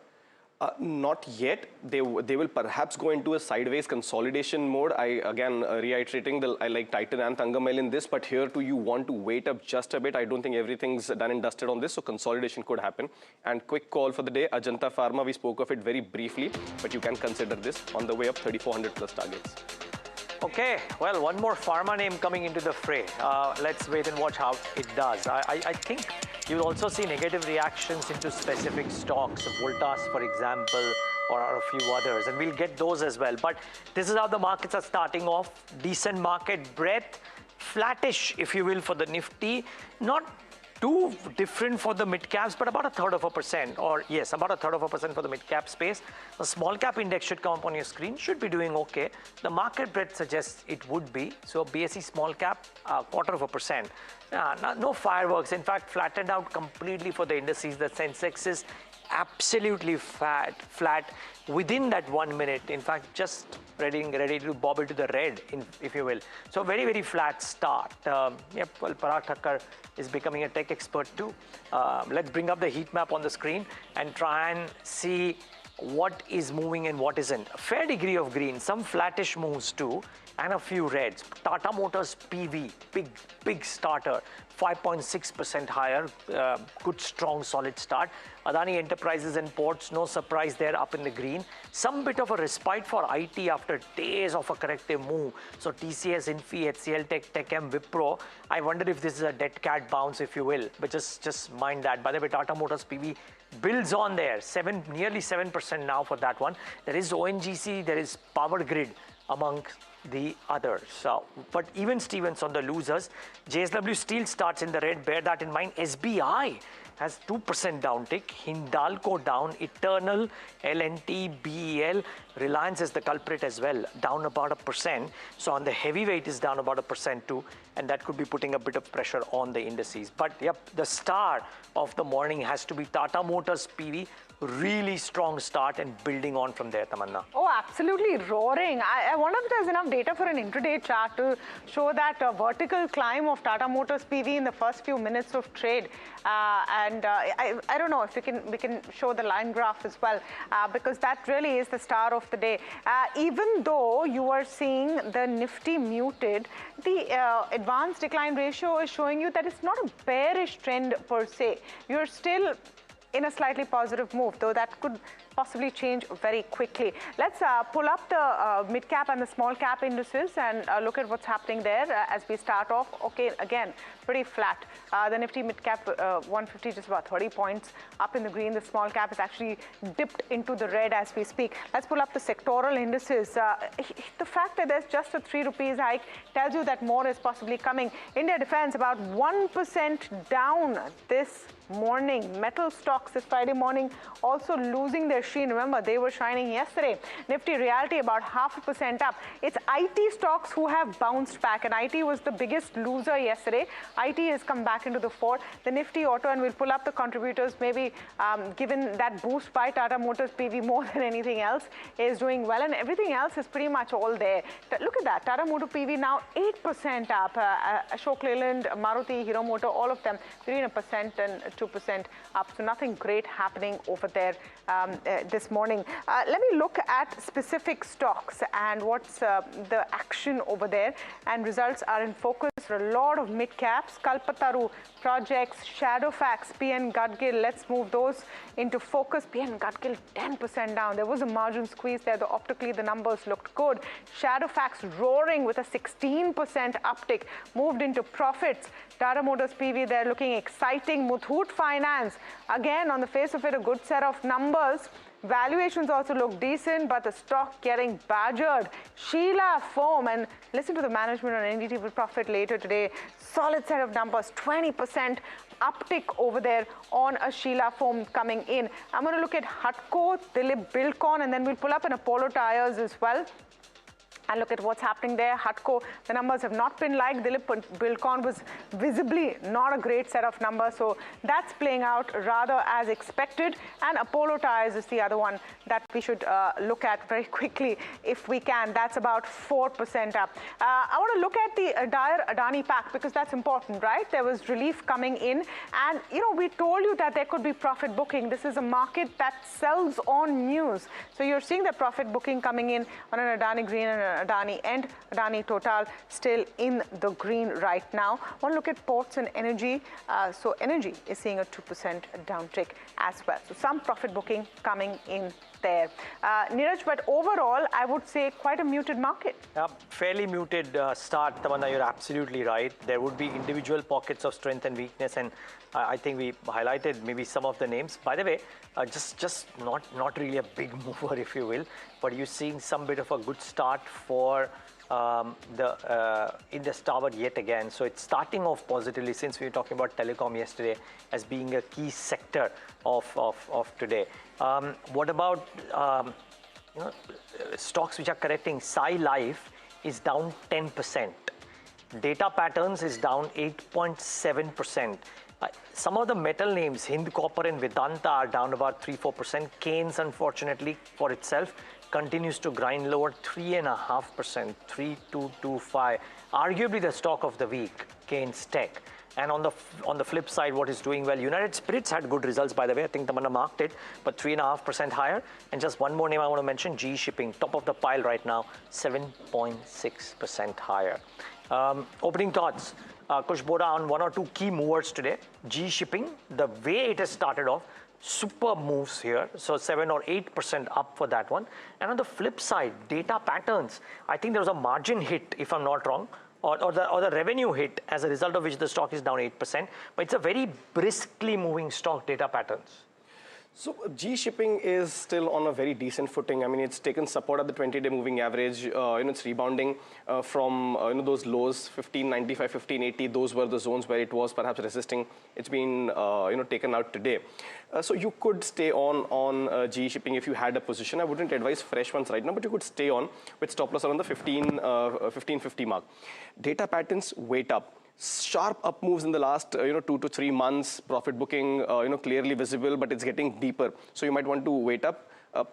Not yet. They will perhaps go into a sideways consolidation mode. Again reiterating, I like Titan and Thangamel in this, but here too you want to wait up just a bit. I don't think everything's done and dusted on this, so consolidation could happen. And quick call for the day, Ajanta Pharma, we spoke of it very briefly, but you can consider this on the way up, 3,400 plus targets. Okay, well, one more pharma name coming into the fray. Let's wait and watch how it does. I think you'll also see negative reactions into specific stocks, Voltas, for example, or a few others, and we'll get those as well. But this is how the markets are starting off. Decent market breadth, flattish, if you will, for the Nifty. Not too different for the mid caps, but about 1/3%, or yes, about 1/3% for the mid cap space. The small cap index should come up on your screen, should be doing okay. The market breadth suggests it would be. So BSE small cap, 1/4%. No fireworks. In fact, flattened out completely for the indices. The Sensex is absolutely flat within that 1 minute. In fact, just ready to bobble to the red, if you will. So very, very flat start. Yep, well, Parag Thakkar is becoming a tech expert too. Let's bring up the heat map on the screen and try and see what is moving and what isn't. A fair degree of green, some flattish moves too, and a few reds. Tata Motors PV, big starter, 5.6% higher, good, strong, solid start. Adani Enterprises and Ports, no surprise there, up in the green. Some bit of a respite for IT after days of a corrective move. So TCS, Infi, HCL Tech, Techem, Wipro. I wonder if this is a dead cat bounce, if you will, but just mind that. By the way, Tata Motors PV builds on there, nearly 7% now for that one. There is ONGC, there is Power Grid among the others. So, but even Stevens on the losers. JSW Steel starts in the red, bear that in mind. SBI has 2% downtick. Hindalco down, Eternal, L&T, BEL, Reliance is the culprit as well, down about 1%. So on the heavyweight is down about 1% too, and that could be putting a bit of pressure on the indices. But yep, the star of the morning has to be Tata Motors PV. Really strong start and building on from there, Tamanna. Oh, absolutely roaring. I wonder if there's enough data for an intraday chart to show that vertical climb of Tata Motors PV in the first few minutes of trade. I don't know if we can show the line graph as well, because that really is the star of the day. Even though you are seeing the Nifty muted, the advanced decline ratio is showing you that it's not a bearish trend per se. You're still in a slightly positive move, though that could possibly change very quickly. Let's pull up the mid-cap and the small-cap indices and look at what's happening there as we start off. Okay, again, pretty flat. The Nifty mid-cap 150, just about 30 points up in the green. The small-cap is actually dipped into the red as we speak. Let's pull up the sectoral indices. The fact that there's just a 3 rupees hike tells you that more is possibly coming. India Defence about 1% down this morning. Metal stocks this Friday morning also losing their sheen. Remember, they were shining yesterday. Nifty Realty about 0.5% up. It's IT stocks who have bounced back, and IT was the biggest loser yesterday. IT has come back into the fore. The Nifty Auto, and we'll pull up the contributors, maybe given that boost by Tata Motors PV more than anything else, is doing well, and everything else is pretty much all there. Look at that. Tata Motor PV now 8% up. Ashok Leyland, Maruti, Hero Motor, all of them between 1% and 2% up. So nothing great happening over there this morning. Let me look at specific stocks and what's the action over there. And results are in focus for a lot of mid caps. Kalpataru Projects, Shadowfax, PN Gadgil. Let's move those into focus. PN Gadgil 10% down. There was a margin squeeze there. Optically, the numbers looked good. Shadowfax roaring with a 16% uptick. Moved into profits. Tata Motors PV, they're looking exciting. Muthoot Finance, again, on the face of it, a good set of numbers. Valuations also look decent, but the stock getting badgered. Sheela Foam, and listen to the management on NDTV Profit later today. Solid set of numbers, 20% uptick over there on a Sheela Foam coming in. I'm going to look at Hutco, Dilip Bilcon, and then we'll pull up an Apollo Tyres as well. And look at what's happening there. Hutco, the numbers have not been like. Dilip Bilcon was visibly not a great set of numbers. So that's playing out rather as expected. And Apollo Tyres is the other one that we should look at very quickly if we can. That's about 4% up. I want to look at the Dyer Adani pack because that's important, right? There was relief coming in. And, you know, we told you that there could be profit booking. This is a market that sells on news. So you're seeing the profit booking coming in on an Adani Green and an Adani and Adani Total still in the green right now. I want to look at ports and energy. So energy is seeing a 2% downtick as well. So some profit booking coming in there. Neeraj, but overall, I would say quite a muted market. Fairly muted start, Tamanna, you're absolutely right. There would be individual pockets of strength and weakness, and I think we highlighted maybe some of the names. By the way, just not really a big mover, if you will, but you're seeing some bit of a good start for the Indus Tower yet again. So it's starting off positively since we were talking about telecom yesterday as being a key sector of today. What about stocks which are correcting? Sai Life is down 10%. Data Patterns is down 8.7%. Some of the metal names, Hind Copper and Vedanta, are down about 3-4%. Keynes, unfortunately, for itself, continues to grind lower, 3.5%, 3.225. Arguably the stock of the week, Keynes Tech. And on the flip side, what is doing well? United Spirits had good results, by the way. I think Tamanna marked it, but 3.5% higher. And just one more name I want to mention, GE Shipping, top of the pile right now, 7.6% higher. Opening thoughts. Kush Bora on one or two key movers today. GE Shipping, the way it has started off, super moves here. So 7 or 8% up for that one. And on the flip side, Data Patterns, I think there was a margin hit, if I'm not wrong, or the revenue hit, as a result of which the stock is down 8%. But it's a very briskly moving stock, Data Patterns. So G shipping is still on a very decent footing. I mean, it's taken support at the 20-day moving average. It's rebounding from those lows, 1595, 1580. Those were the zones where it was perhaps resisting. It's been taken out today. So you could stay on G shipping if you had a position. I wouldn't advise fresh ones right now, but you could stay on with stop loss around the 1550 mark. Data patterns wait up. Sharp up moves in the last 2 to 3 months. Profit booking clearly visible, but it's getting deeper. So you might want to wait up.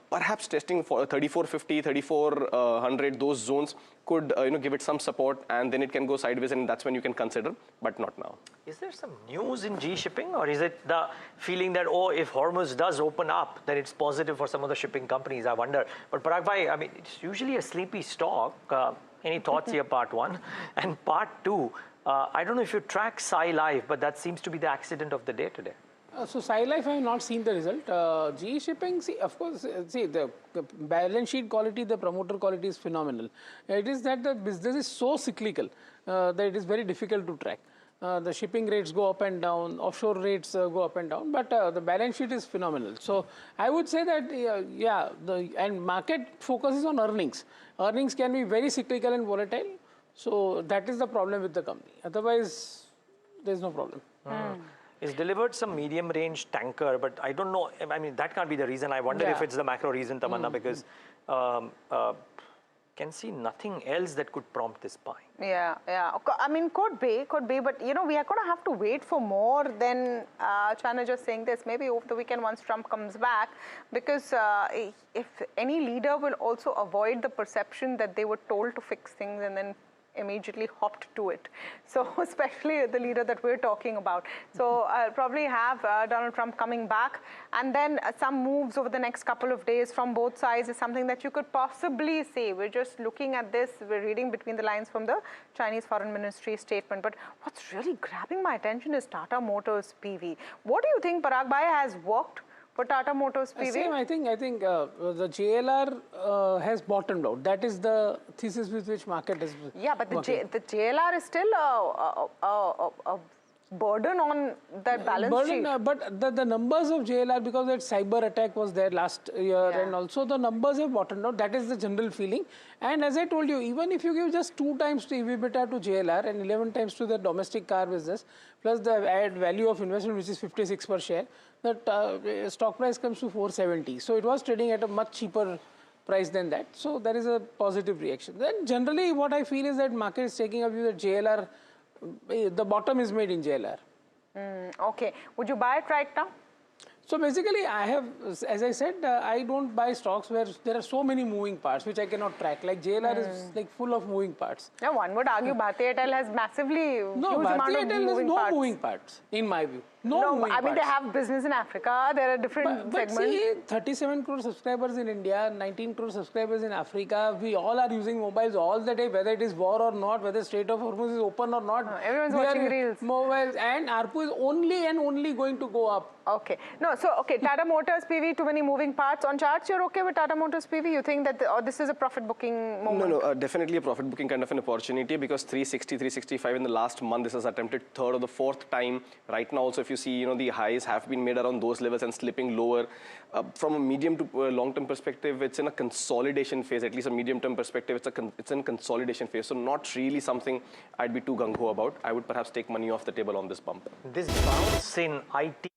Perhaps testing for 3450, 3400, those zones could give it some support, and then it can go sideways, and that's when you can consider, but not now. Is there some news in G shipping, or is it the feeling that, oh, if Hormuz does open up, then it's positive for some of the shipping companies? I wonder. But Parag bhai, I mean, it's usually a sleepy stock. Any thoughts here, part one? And part two, I don't know if you track Sai Life, but that seems to be the accident of the day today. So Sai Life, I have not seen the result. G shipping, see, of course, the balance sheet quality, the promoter quality is phenomenal. It is that the business is so cyclical that it is very difficult to track. The shipping rates go up and down, offshore rates go up and down, but the balance sheet is phenomenal. So I would say that, and market focuses on earnings. Earnings can be very cyclical and volatile. So that is the problem with the company. Otherwise, there is no problem. It's delivered some medium range tanker, but I don't know. I mean, that can't be the reason. I wonder if it's the macro reason, Tamanna, because can see nothing else that could prompt this buy. Yeah. I mean, could be, but we are going to have to wait for more than China just saying this. Maybe over the weekend once Trump comes back, because if any leader will also avoid the perception that they were told to fix things and then immediately hopped to it. So especially the leader that we're talking about. So I'll probably have Donald Trump coming back, and then some moves over the next couple of days from both sides is something that you could possibly see. We're just looking at this, we're reading between the lines from the Chinese Foreign Ministry statement. But what's really grabbing my attention is Tata Motors PV. What do you think, Parag bhai, has worked for Tata Motors PV? Same, I think the JLR has bottomed out. That is the thesis with which market is. Yeah, but the JLR is still a burden on that balance sheet. But the numbers of JLR, because that cyber attack was there last year, and also the numbers have bottomed out. That is the general feeling. And as I told you, even if you give just 2 times to EV/EBITDA to JLR and 11 times to the domestic car business, plus the added value of investment, which is 56 per share, that stock price comes to 470. So it was trading at a much cheaper price than that. So there is a positive reaction. Then generally what I feel is that market is taking a view that JLR, the bottom is made in JLR. Okay. Would you buy it right now? So basically, I have, as I said, I don't buy stocks where there are so many moving parts which I cannot track. Like JLR is like full of moving parts. Now, one would argue Bharti Airtel has massively huge amount of moving parts. No moving parts, in my view. No, I mean, they have business in Africa. There are different segments. But see, 37 crore subscribers in India, 19 crore subscribers in Africa. We all are using mobiles all the day, whether it is war or not, whether Strait of Hormuz is open or not. Everyone's watching reels. Mobiles, and ARPU is only and only going to go up. Okay. No, so, okay, Tata Motors PV, too many moving parts. On charts, you're okay with Tata Motors PV? You think that this is a profit booking moment? No, definitely a profit booking kind of an opportunity, because 360, 365 in the last month, this has attempted third or the fourth time. Right now also, if you see, the highs have been made around those levels and slipping lower. From a medium to long-term perspective, it's in a consolidation phase, at least a medium-term perspective, it's in consolidation phase. So not really something I'd be too gung-ho about. I would perhaps take money off the table on this bump. This bounce in IT.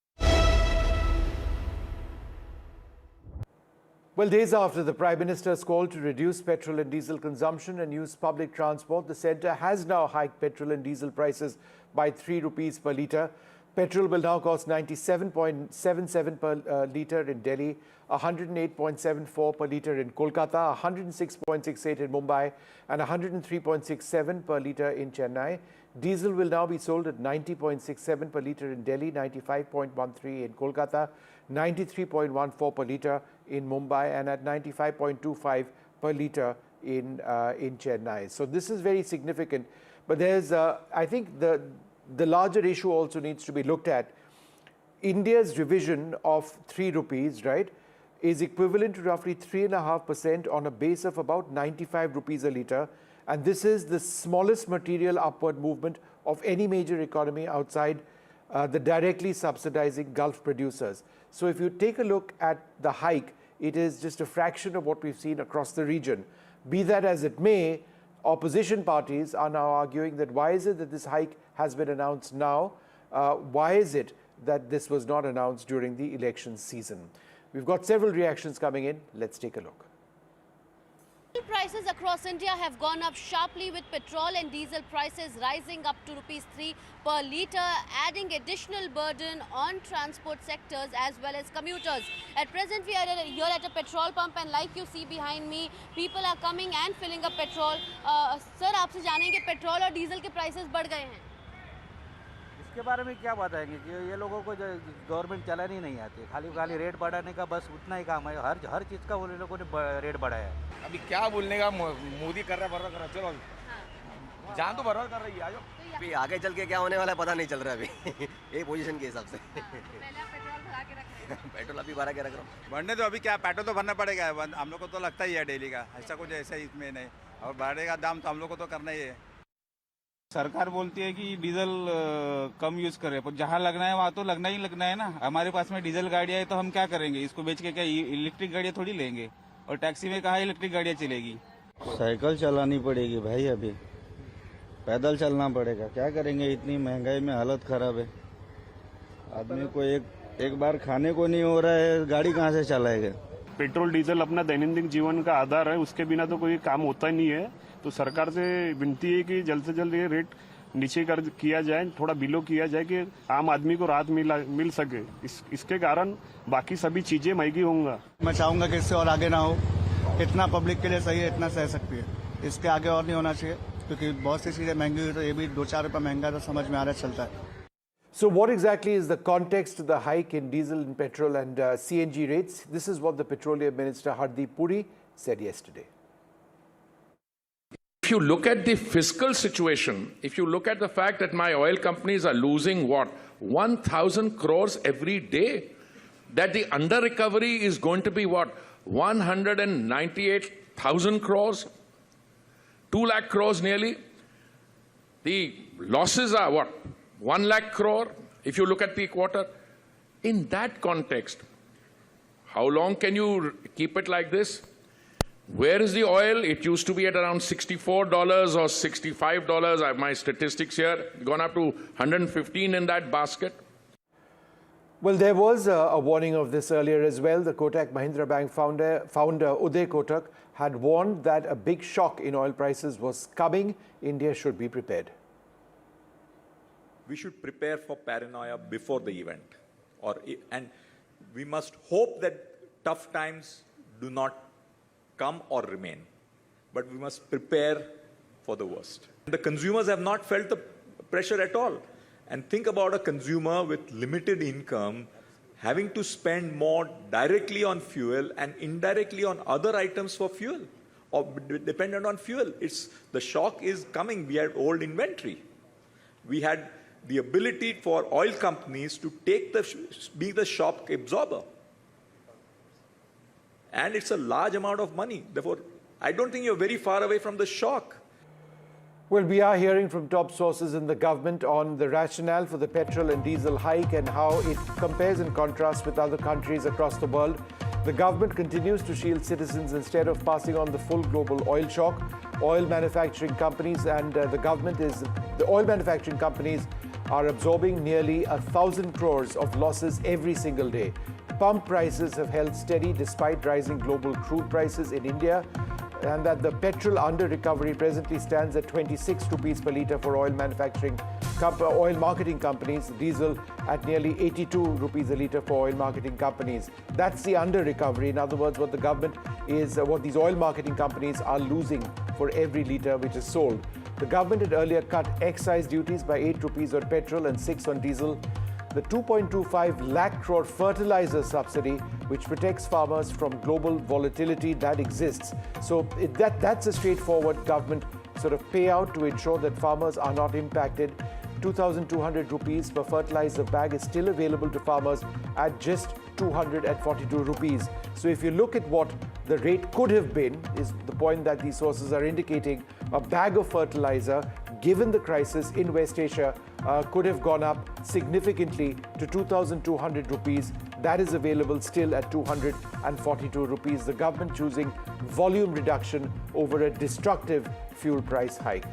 Well, days after the Prime Minister's call to reduce petrol and diesel consumption and use public transport, the centre has now hiked petrol and diesel prices by 3 rupees per litre. Petrol will now cost 97.77 per litre in Delhi, 108.74 per litre in Kolkata, 106.68 in Mumbai, and 103.67 per litre in Chennai. Diesel will now be sold at 90.67 per litre in Delhi, 95.13 in Kolkata, 93.14 per litre in Mumbai, and at 95.25 per litre in Chennai. So this is very significant. But there's, I think the larger issue also needs to be looked at. India's revision of 3 rupees, right, is equivalent to roughly 3.5% on a base of about 95 rupees a litre. And this is the smallest material upward movement of any major economy outside the directly subsidizing Gulf producers. So if you take a look at the hike, it is just a fraction of what we've seen across the region. Be that as it may, opposition parties are now arguing that why is it that this hike has been announced now? Why is it that this was not announced during the election season? We've got several reactions coming in. Let's take a look. Prices across India have gone up sharply, with petrol and diesel prices rising up to ₹3 per litre, adding additional burden on transport sectors as well as commuters. At present, we are here at a petrol pump, and like you see behind me, people are coming and filling up petrol. Sir, आपसे जानेंगे petrol और diesel के prices बढ़ गए हैं। इसके बारे में क्या बताएंगे कि ये लोगों को जो गवर्नमेंट चलानी नहीं आती, खाली रेट बढ़ाने का बस उतना ही काम है। हर चीज़ का वो लोगों ने रेट बढ़ाया है। अभी क्या बोलने का, मोदी कर रहा है, बर्बाद कर रहा है। चलो जान तो बर्बाद कर रही है, आजो। अभी आगे चल के क्या होने वाला है पता नहीं चल रहा अभी ये पोजीशन के हिसाब से। पेट्रोल अभी भरा के रख रहा हूँ। बढ़ने तो अभी क्या, पेट्रोल तो भरना पड़ेगा, हम लोग को तो लगता ही है डेली का, ऐसा कुछ ऐसा इसमें नहीं। और बढ़ेगा दाम तो हम लोग को तो करना ही है। सरकार बोलती है कि डीजल कम यूज करे, पर जहाँ लगना है वहाँ तो लगना ही लगना है ना। हमारे पास में डीजल गाड़ियाँ है तो हम क्या करेंगे, इसको बेच के क्या इलेक्ट्रिक गाड़ियाँ थोड़ी लेंगे? और टैक्सी में कहाँ इलेक्ट्रिक गाड़ियाँ चलेगी? साइकिल चलानी पड़ेगी भाई, अभी पैदल चलना पड़ेगा। क्या करेंगे, इतनी महंगाई में हालत खराब है। आदमी को एक बार खाने को नहीं हो रहा है, गाड़ी कहाँ से चलाएगा? पेट्रोल डीजल अपना दैनंदिन जीवन का आधार है, उसके बिना तो कोई काम होता ही नहीं है। तो सरकार से विनती है कि जल्द से जल्द ये रेट नीचे किया जाए, थोड़ा बिलो किया जाए कि आम आदमी को राहत मिल सके। इसके कारण बाकी सभी चीजें महंगी होंगी। मैं चाहूंगा कि इससे और आगे ना हो। इतना पब्लिक के लिए सही है, इतना सह सकती है, इसके आगे और नहीं होना चाहिए, क्योंकि बहुत सी चीजें महंगी हुई तो ये भी 2-4 रुपये महंगा तो समझ में आ रहा चलता है। So what exactly is the context to the hike in diesel and petrol and CNG rates? This is what the Petroleum Minister Hardeep Puri said yesterday. If you look at the fiscal situation, if you look at the fact that my oil companies are losing what, 1,000 crores every day, that the under recovery is going to be what, 198,000 crores, 2 lakh crores nearly. The losses are what, 1 lakh crore if you look at the quarter. In that context, how long can you keep it like this? Where is the oil? It used to be at around $64 or $65. I have my statistics here, gone up to 115 in that basket. Well, there was a warning of this earlier as well. The Kotak Mahindra Bank founder Uday Kotak had warned that a big shock in oil prices was coming. India should be prepared. We should prepare for paranoia before the event, and we must hope that tough times do not come or remain, but we must prepare for the worst. The consumers have not felt the pressure at all. And think about a consumer with limited income having to spend more directly on fuel and indirectly on other items for fuel, or dependent on fuel. The shock is coming. We had old inventory. We had the ability for oil companies to be the shock absorber. And it's a large amount of money. Therefore, I don't think you're very far away from the shock. Well, we are hearing from top sources in the government on the rationale for the petrol and diesel hike and how it compares and contrasts with other countries across the world. The government continues to shield citizens instead of passing on the full global oil shock. Oil manufacturing companies and the oil manufacturing companies are absorbing nearly 1,000 crores of losses every single day. Pump prices have held steady despite rising global crude prices in India, and that the petrol under recovery presently stands at 26 rupees per litre for oil marketing companies, diesel at nearly 82 rupees a litre for oil marketing companies. That's the under recovery. In other words, what the government is, what these oil marketing companies are losing for every litre which is sold. The government had earlier cut excise duties by 8 rupees on petrol and 6 on diesel. The 2.25 lakh crore fertilizer subsidy, which protects farmers from global volatility that exists. So that's a straightforward government sort of payout to ensure that farmers are not impacted. 2,200 rupees per fertilizer bag is still available to farmers at just 242 rupees. So if you look at what the rate could have been, is the point that these sources are indicating, a bag of fertilizer, given the crisis in West Asia, could have gone up significantly to 2,200 rupees. That is available still at 242 rupees. The government choosing volume reduction over a destructive fuel price hike.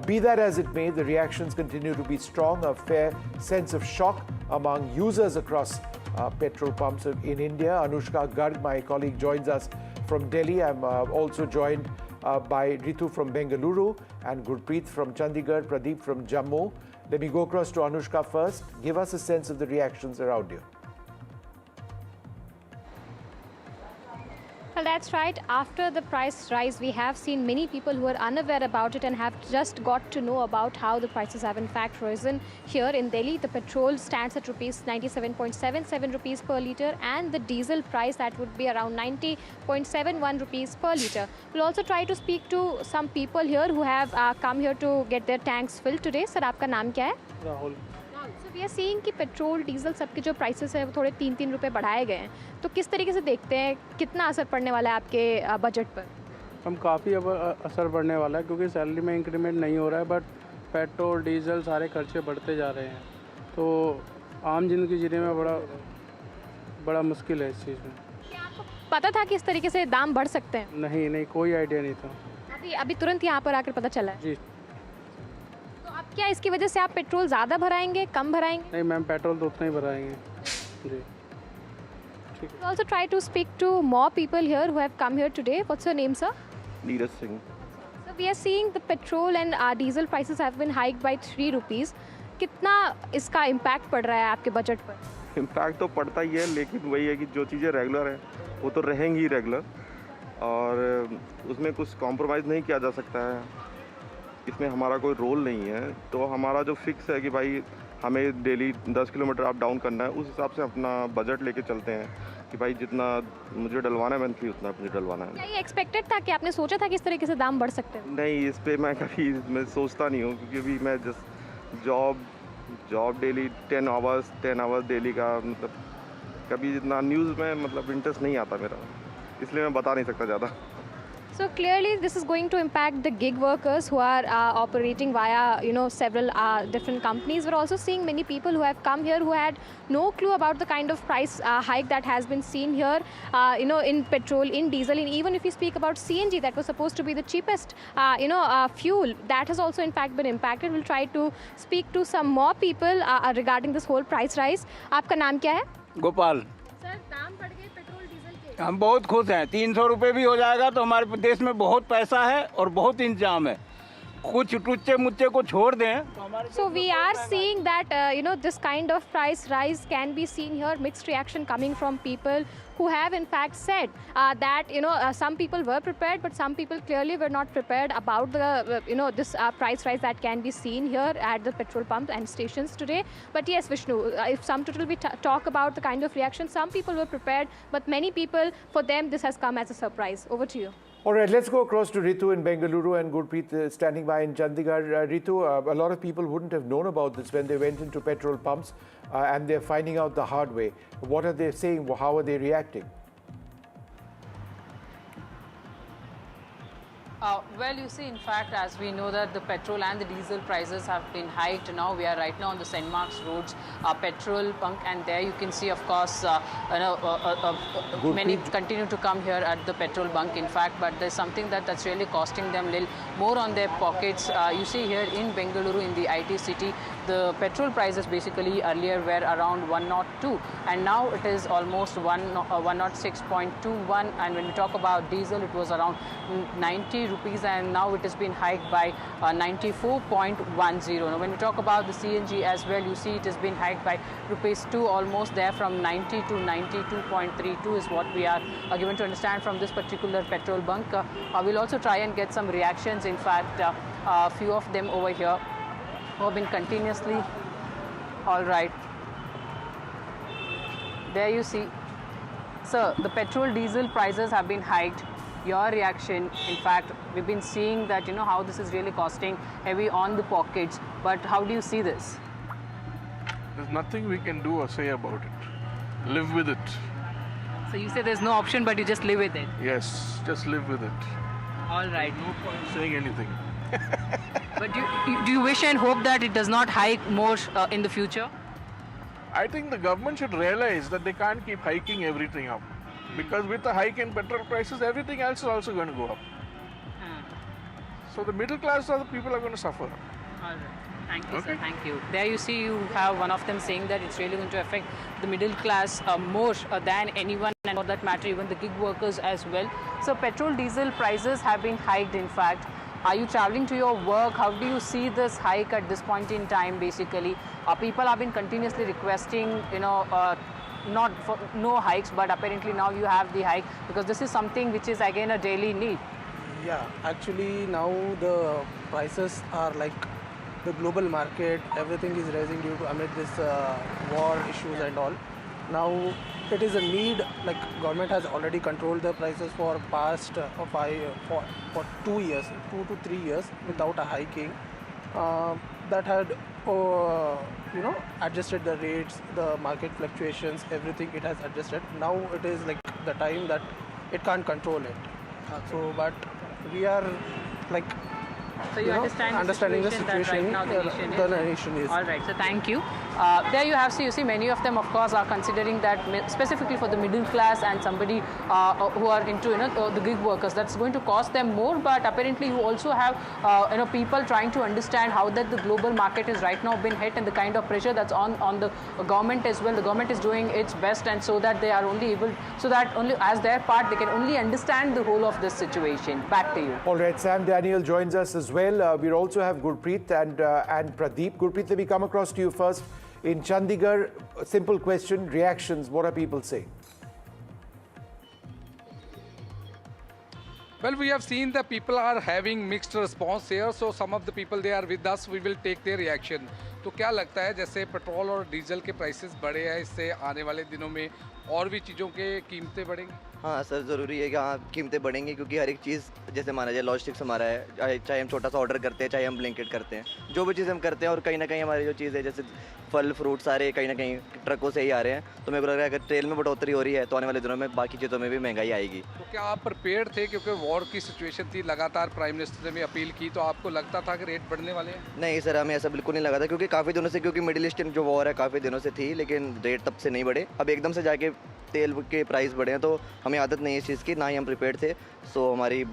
Be that as it may, the reactions continue to be strong. A fair sense of shock among users across petrol pumps in India. Anushka Garg, my colleague, joins us from Delhi. I'm also joined by Ritu from Bengaluru and Gurpreet from Chandigarh, Pradeep from Jammu. Let me go across to Anushka first. Give us a sense of the reactions around you. Well, that's right. After the price rise, we have seen many people who are unaware about it and have just got to know about how the prices have in fact risen. Here in Delhi, the petrol stands at rupees 97.77 rupees per litre, and the diesel price that would be around 90.71 rupees per litre. We'll also try to speak to some people here who have come here to get their tanks filled today. Sir, आपका नाम क्या है? Rahul. So we are seeing कि petrol diesel सबके जो prices है वो थोड़े 3-3 रुपए बढ़ाए गए हैं, तो किस तरीके से देखते हैं कितना असर पड़ने वाला है आपके बजट पर? हम काफ़ी अब असर पड़ने वाला है क्योंकि सैलरी में इंक्रीमेंट नहीं हो रहा है, बट पेट्रोल डीजल सारे खर्चे बढ़ते जा रहे हैं, तो आम जिंदगी जीने में बड़ा मुश्किल है इस चीज़ में। क्या आपको पता था कि इस तरीके से दाम बढ़ सकते हैं? नहीं, कोई आइडिया नहीं था। अभी तुरंत यहाँ पर आकर पता चला है? जी। क्या इसकी वजह से आप पेट्रोल ज़्यादा भराएंगे, कम भराएंगे? नहीं मैम, पेट्रोल तो उतना ही भराएंगे। जी। ठीक है। Also try to speak to more people here who have come here today. What's your name, sir? Litre Singh. So we are seeing the petrol and diesel prices have been hiked by 3 rupees. कितना इसका impact पड़ रहा है आपके budget पर? Impact तो पड़ता ही है, लेकिन वही है कि जो चीज़ें रेगुलर हैं वो तो रहेंगी रेगुलर, और उसमें कुछ कॉम्प्रोमाइज़ नहीं किया जा सकता है। इसमें हमारा कोई रोल नहीं है, तो हमारा जो फिक्स है कि भाई हमें डेली 10 किलोमीटर अप डाउन करना है, उस हिसाब से अपना बजट लेके चलते हैं कि भाई जितना मुझे डलवाना है मंथली उतना मुझे डलवाना है। क्या ये एक्सपेक्टेड था कि आपने सोचा था कि इस तरीके से दाम बढ़ सकते हैं? नहीं, इस पे मैं कभी सोचता नहीं हूँ, क्योंकि अभी मैं just job daily 10 hours daily का, मतलब कभी जितना न्यूज़ में मतलब इंटरेस्ट नहीं आता मेरा, इसलिए मैं बता नहीं सकता ज़्यादा। So clearly, this is going to impact the gig workers who are operating via, several different companies. We're also seeing many people who have come here who had no clue about the kind of price hike that has been seen here, in petrol, in diesel, and even if you speak about CNG, that was supposed to be the cheapest, fuel, that has also in fact been impacted. We'll try to speak to some more people regarding this whole price rise. आपका नाम क्या है? Gopal. Sir, दाम बढ़ गए petrol diesel के? हम बहुत खुश हैं। 300 रुपये भी हो जाएगा तो हमारे देश में बहुत पैसा है और बहुत इंतजाम है। कुछ टुच्चे मुच्चे को छोड़ दें। So we are seeing that this kind of price rise can be seen here. Mixed reaction coming from people who have in fact said that some people were prepared, but some people clearly were not prepared about the this price rise that can be seen here at the petrol pump and stations today. But yes, Vishnu, if sum total we talk about the kind of reaction, some people were prepared, but many people, for them this has come as a surprise. Over to you. All right, let's go across to Ritu in Bengaluru and Gurpreet standing by in Chandigarh. Ritu, a lot of people wouldn't have known about this when they went into petrol pumps and they're finding out the hard way. What are they saying? How are they reacting? Well, you see, in fact, as we know that the petrol and the diesel prices have been hiked. Now we are right now on the St. Mark's Roads petrol pump, and there you can see, of course, many continue to come here at the petrol bunk, in fact, but there's something that's really costing them a little more on their pockets. You see here in Bengaluru, in the IT city, the petrol prices basically earlier were around 102, and now it is almost 106.21, and when we talk about diesel, it was around 90 rupees, and now it has been hiked by 94.10. Now when we talk about the CNG as well, you see it has been hiked by rupees 2, almost there from 90 to 92.32 is what we are given to understand from this particular petrol bunk. We'll also try and get some reactions. In fact, a few of them over here who have been continuously. All right, there you see. Sir, the petrol diesel prices have been hiked. Your reaction? In fact, we've been seeing that, how this is really costing heavy on the pockets, but how do you see this? There's nothing we can do or say about it. Live with it. So you say there's no option, but you just live with it? Yes, just live with it. All right. No point saying anything. But do you wish and hope that it does not hike more in the future? I think the government should realize that they can't keep hiking everything up. Because with the hike in petrol prices, everything else is also going to go up. So the middle class are the people are going to suffer. All right. Thank you, sir. Thank you. There you see, you have one of them saying that it's really going to affect the middle class more than anyone, and for that matter, even the gig workers as well. So petrol, diesel prices have been hiked, in fact. Are you traveling to your work? How do you see this hike at this point in time, basically? People have been continuously requesting, not for no hikes, but apparently now you have the hike, because this is something which is again a daily need. Yeah, actually now the prices are like the global market, everything is rising due to amid this war issues and all. Now it is a need, like government has already controlled the prices for past for 2 years, 2 to 3 years without a hiking. That had adjusted the rates, the market fluctuations, everything it has adjusted. Now it is like the time that it can't control it. So but we are like, so you understanding the situation that right now the nation is. All right, so thank you. There you have, so you see many of them of course are considering that specifically for the middle class and somebody who are into the gig workers, that's going to cost them more. But apparently you also have people trying to understand how that the global market is right now been hit and the kind of pressure that's on the government as well. The government is doing its best, and so that they are only able, so that only as their part they can only understand the whole of this situation. Back to you. All right, Sam Daniel joins us as well. We also have Gurpreet and Pradeep. Gurpreet, let me come across to you first. In Chandigarh, a simple question, reactions, what are people saying? Well, we have seen that people are having mixed response here. So some of the people, they are with us, we will take their reaction. तो क्या लगता है, जैसे petrol और diesel के prices बढ़े हैं, इससे आने वाले दिनों में और भी चीज़ों के कीमतें बढ़ेंगी? हाँ सर, ज़रूरी है कि हाँ कीमतें बढ़ेंगी, क्योंकि हर एक चीज़ जैसे माना जाए लॉजिस्टिक्स हमारा है, चाहे हम छोटा सा ऑर्डर करते हैं, चाहे हम ब्लिंकिट करते हैं, जो भी चीज़ हम करते हैं और कहीं ना कहीं हमारी जो चीज़ है जैसे फल फ्रूट सारे कहीं ना कहीं ट्रकों से ही आ रहे हैं, तो मेरे को लग रहा है अगर तेल में बढ़ोतरी हो रही है तो आने वाले दिनों में बाकी चीज़ों में भी महंगाई आएगी। तो क्या आप प्रिपेयर्ड थे, क्योंकि वॉर की सिचुएशन थी, लगातार प्राइम मिनिस्टर ने भी अपील की, तो आपको लगता था कि रेट बढ़ने वाले हैं? नहीं सर, हमें ऐसा बिल्कुल नहीं लगा था, क्योंकि काफ़ी दिनों से, क्योंकि मिडिल ईस्ट जो वॉर है काफ़ी दिनों से थी, लेकिन रेट तब से नहीं बढ़े। अब एकदम से जाके तेल के प्राइस बढ़े हैं, तो हमें आदत नहीं है इस चीज़ की, ना ही हम प्रिपेयर्ड थे, सो हमारी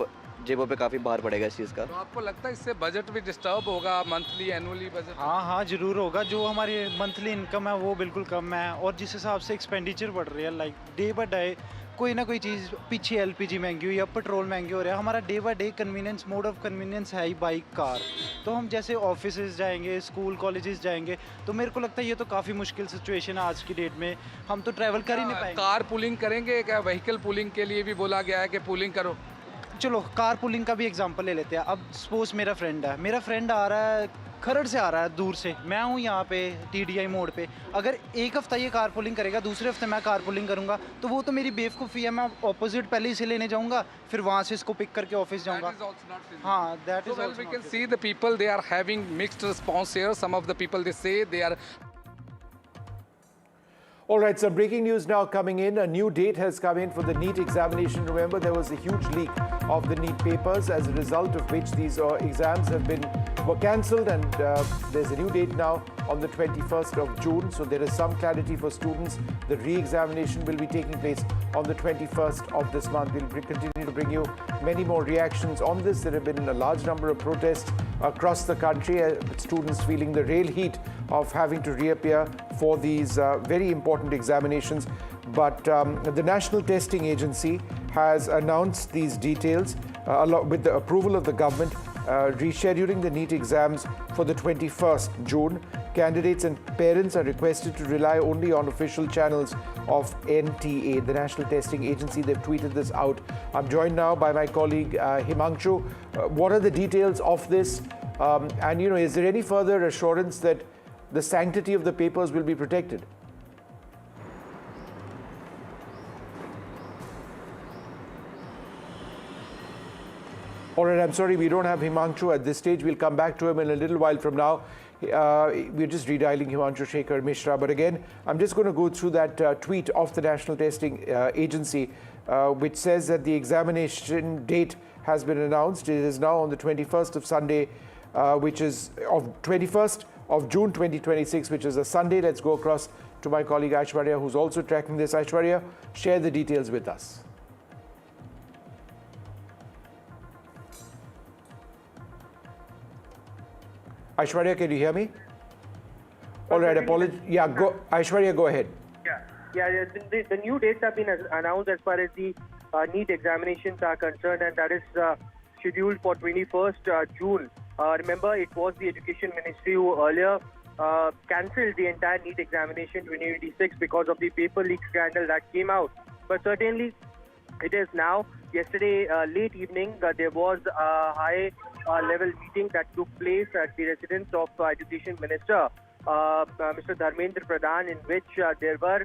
जेबों पे काफ़ी भार पड़ेगा इस चीज़ का। तो आपको लगता है इससे बजट भी डिस्टर्ब होगा, मंथली एनुअली बजट? हाँ, ज़रूर होगा। जो हमारी मंथली इनकम है वो बिल्कुल कम है, और जिस हिसाब से एक्सपेंडिचर बढ़ रही है, लाइक डे बाय डे कोई ना कोई चीज़, पीछे एलपीजी महंगी हुई या पेट्रोल महंगे हो रहे हैं, हमारा day by day convenience, mode of convenience है ही बाइक, कार। तो हम जैसे ऑफिसेज जाएंगे, स्कूल कॉलेजेस जाएंगे, तो मेरे को लगता है ये तो काफ़ी मुश्किल सिचुएशन है आज की डेट में, हम तो ट्रैवल कर ही नहीं पाएंगे। कार पुलिंग करेंगे क्या? व्हीकल पुलिंग के लिए भी बोला गया है कि पुलिंग करो। चलो कार पुलिंग का भी एग्जांपल ले लेते हैं। अब सपोज मेरा फ्रेंड आ रहा है, खरड़ से आ रहा है दूर से, मैं हूँ यहाँ पे टीडीआई मोड़ पे, अगर एक हफ्ता ये कार पुलिंग करेगा, दूसरे हफ्ते मैं कार पुलिंग करूँगा, तो वो तो मेरी बेवकूफ़ी है, मैं ऑपोजिट पहले इसे लेने जाऊँगा, फिर वहाँ से इसको पिक करके ऑफिस जाऊँगा। हाँ, that is we can see the people, they are having mixed response here. Some of the people they say they are. All right, some breaking news now coming in. A new date has come in for the NEET examination. Remember, there was a huge leak of the NEET papers, as a result of which these exams were cancelled, and there's a new date now on the 21st of June. So there is some clarity for students. The re-examination will be taking place on the 21st of this month. We'll continue to bring you many more reactions on this. There have been a large number of protests across the country, students feeling the real heat of having to reappear for these very important examinations. But the National Testing Agency has announced these details with the approval of the government, rescheduling the NEET exams for the 21st June. Candidates and parents are requested to rely only on official channels of NTA, the National Testing Agency. They've tweeted this out. I'm joined now by my colleague Himanshu. What are the details of this? And, is there any further assurance that the sanctity of the papers will be protected? All right, I'm sorry, we don't have Himanshu at this stage. We'll come back to him in a little while from now. We're just redialing Himanshu Shekhar Mishra. But again, I'm just going to go through that tweet of the National Testing Agency. which says that the examination date has been announced. It is now on the 21st of Sunday, which is of 21st of June 2026, which is a Sunday. Let's go across to my colleague Aishwarya, who's also tracking this. Aishwarya, share the details with us. Aishwarya, can you hear me? All right, apologies. Yeah, go, Aishwarya, go ahead. The new dates have been announced as far as the NEET examinations are concerned, and that is scheduled for 21st June. Remember, it was the Education Ministry who earlier cancelled the entire NEET examination 2026 because of the paper leak scandal that came out. But certainly, it is now. Yesterday, late evening, there was a high-level meeting that took place at the residence of Education Minister, Mr. Dharmendra Pradhan, in which there were,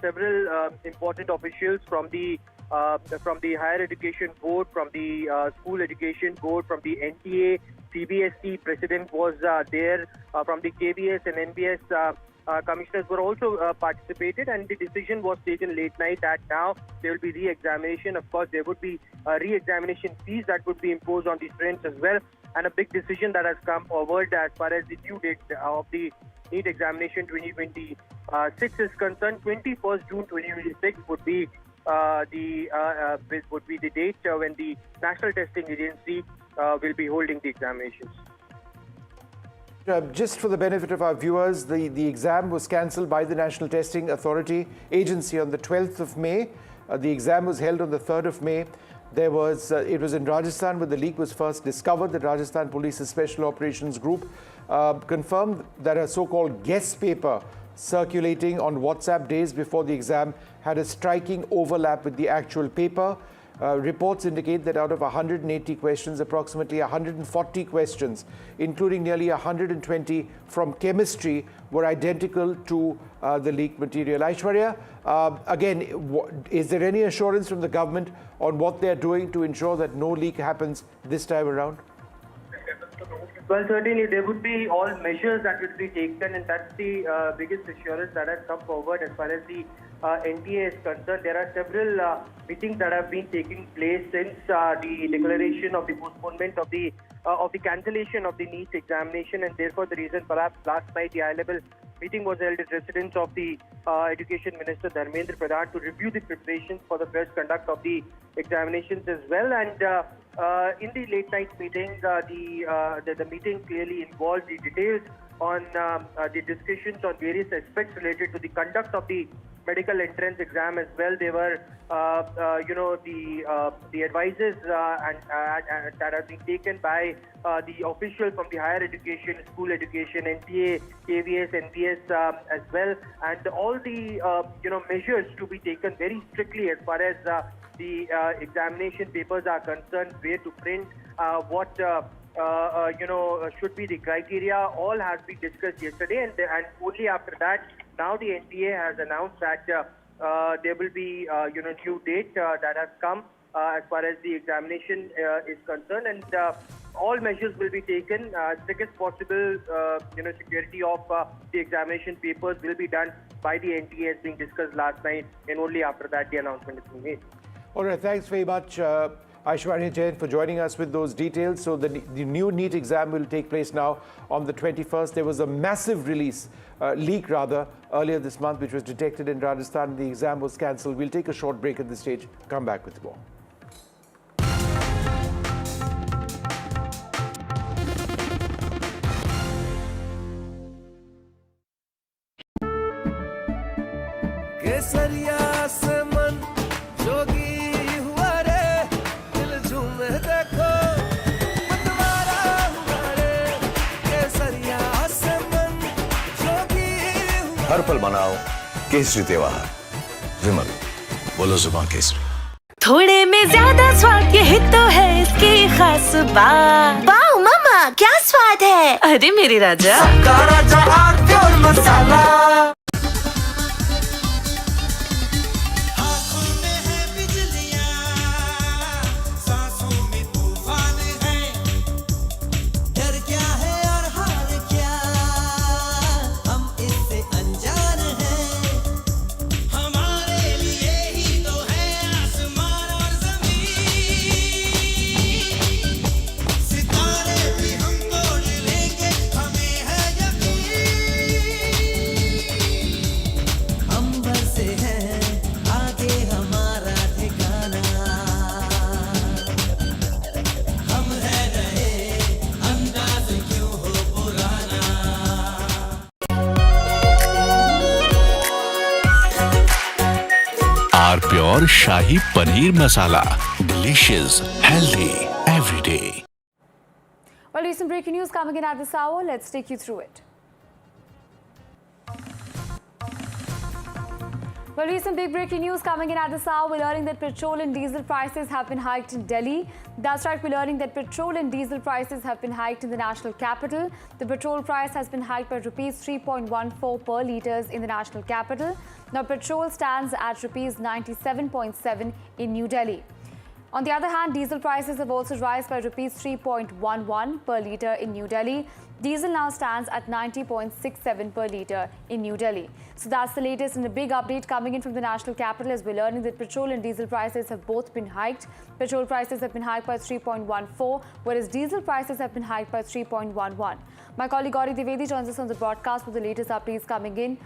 several important officials from the Higher Education Board, from the School Education Board, from the NTA, CBSE President was there, from the KVS and NBS commissioners were also participated, and the decision was taken late night that now there will be re-examination. Of course, there would be re-examination fees that would be imposed on the students as well, and a big decision that has come forward as far as the due date of the NEET examination 2026 is concerned. 21st June 2026 would be the date when the National Testing Agency will be holding the examinations. Just for the benefit of our viewers, the exam was cancelled by the National Testing Agency on the 12th of May. The exam was held on the 3rd of May. It was in Rajasthan where the leak was first discovered. The Rajasthan Police's Special Operations Group confirmed that a so-called guess paper circulating on WhatsApp days before the exam had a striking overlap with the actual paper. Reports indicate that out of 180 questions, approximately 140 questions, including nearly 120 from chemistry, were identical to the leaked material. Aishwarya, again, is there any assurance from the government on what they're doing to ensure that no leak happens this time around? Well, certainly there would be all measures that would be taken, and that's the biggest assurance that has come forward as far as the NTA is concerned. There are several meetings that have been taking place since the declaration of the postponement of the cancellation of the NEET examination, and therefore the reason perhaps last night the high-level meeting was held at residence of the Education Minister Dharmendra Pradhan to review the preparations for the first conduct of the examinations as well. And in the late night meeting, the meeting clearly involved the details on the discussions on various aspects related to the conduct of the medical entrance exam as well. They were, the advices that have been taken by the officials from the higher education, school education, NTA, KVS, NBS as well, and all the measures to be taken very strictly as far as the examination papers are concerned, where to print, what should be the criteria. All has been discussed yesterday, and only after that, now the NTA has announced that there will be new date that has come as far as the examination is concerned, and all measures will be taken. Strictest possible security of the examination papers will be done by the NTA as being discussed last night, and only after that the announcement is being made. All right, thanks very much, Aishwarya Jain, for joining us with those details. So the new NEET exam will take place now on the 21st. There was a massive leak earlier this month, which was detected in Rajasthan. The exam was cancelled. We'll take a short break at this stage. Come back with more. हर पल मनाओ केसरी त्योहार। विमल, बोलो जुबान केसरी। थोड़े में ज्यादा स्वाद, यही तो है इसकी खास बात। वाओ मामा, क्या स्वाद है। अरे मेरे राजा, सबका राजा आग और मसाला। हमारे लिए ही तो है। R Pure Shahi Paneer Masala. Delicious, healthy, every day. Well, recent breaking news coming in at this hour. Let's take you through it. Well, recent big breaking news coming in at this hour. We're learning that petrol and diesel prices have been hiked in Delhi. That's right, we're learning that petrol and diesel prices have been hiked in the national capital. The petrol price has been hiked by rupees 3.14 per litres in the national capital. Now, petrol stands at rupees 97.7 in New Delhi. On the other hand, diesel prices have also risen by rupees 3.11 per litre in New Delhi. Diesel now stands at 90.67 per litre in New Delhi. So that's the latest and a big update coming in from the national capital as we're learning that petrol and diesel prices have both been hiked. Petrol prices have been hiked by 3.14, whereas diesel prices have been hiked by 3.11. My colleague Gauri Divedi joins us on the broadcast with the latest updates coming in.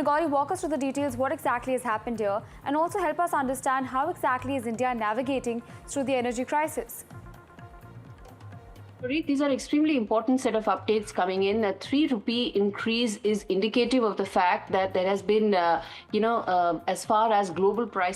Gauri, walk us through the details, what exactly has happened here, and also help us understand how exactly is India navigating through the energy crisis. These are extremely important set of updates coming in. A 3 rupee increase is indicative of the fact that there has been, as far as global price.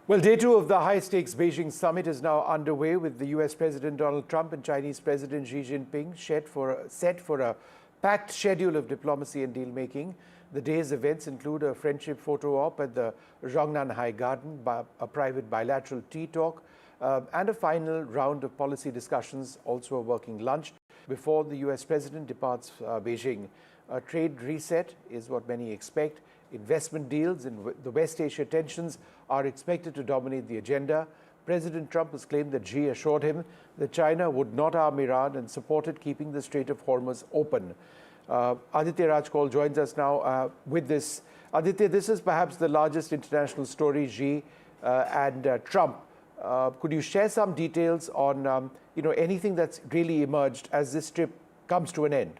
Well, day 2 of the high-stakes Beijing summit is now underway with the US President Donald Trump and Chinese President Xi Jinping set for a packed schedule of diplomacy and deal-making. The day's events include a friendship photo op at the Zhongnanhai Garden, a private bilateral tea talk, and a final round of policy discussions, also a working lunch, before the US President departs Beijing. A trade reset is what many expect. Investment deals in the West Asia tensions are expected to dominate the agenda. President Trump has claimed that Xi assured him that China would not harm Iran and supported keeping the Strait of Hormuz open. Aditya Rajkol joins us now with this. Aditya, this is perhaps the largest international story, Xi and Trump. Could you share some details on anything that's really emerged as this trip comes to an end?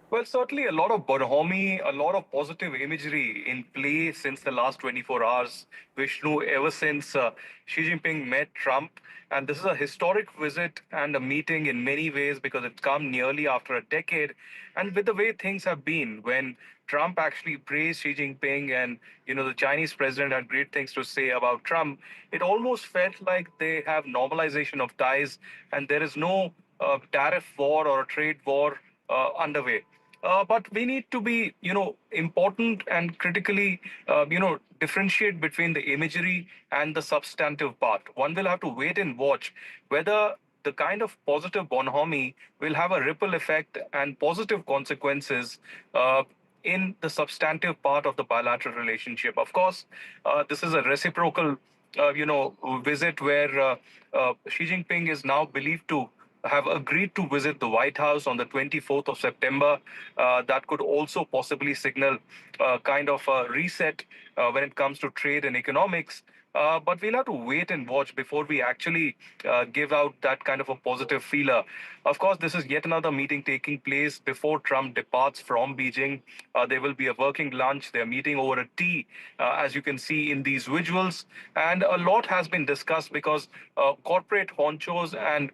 Well, certainly a lot of bonhomie, a lot of positive imagery in play since the last 24 hours, Vishnu, ever since Xi Jinping met Trump. And this is a historic visit and a meeting in many ways because it's come nearly after a decade. And with the way things have been, when Trump actually praised Xi Jinping and, the Chinese president had great things to say about Trump, it almost felt like they have normalization of ties and there is no tariff war or a trade war underway. But we need to be, important and critically, differentiate between the imagery and the substantive part. One will have to wait and watch whether the kind of positive bonhomie will have a ripple effect and positive consequences in the substantive part of the bilateral relationship. Of course, this is a reciprocal, visit where Xi Jinping is now believed to have agreed to visit the White House on the 24th of September. That could also possibly signal kind of a reset when it comes to trade and economics. But we'll have to wait and watch before we actually give out that kind of a positive feeler. Of course, this is yet another meeting taking place before Trump departs from Beijing. There will be a working lunch. They're meeting over a tea, as you can see in these visuals. And a lot has been discussed because corporate honchos and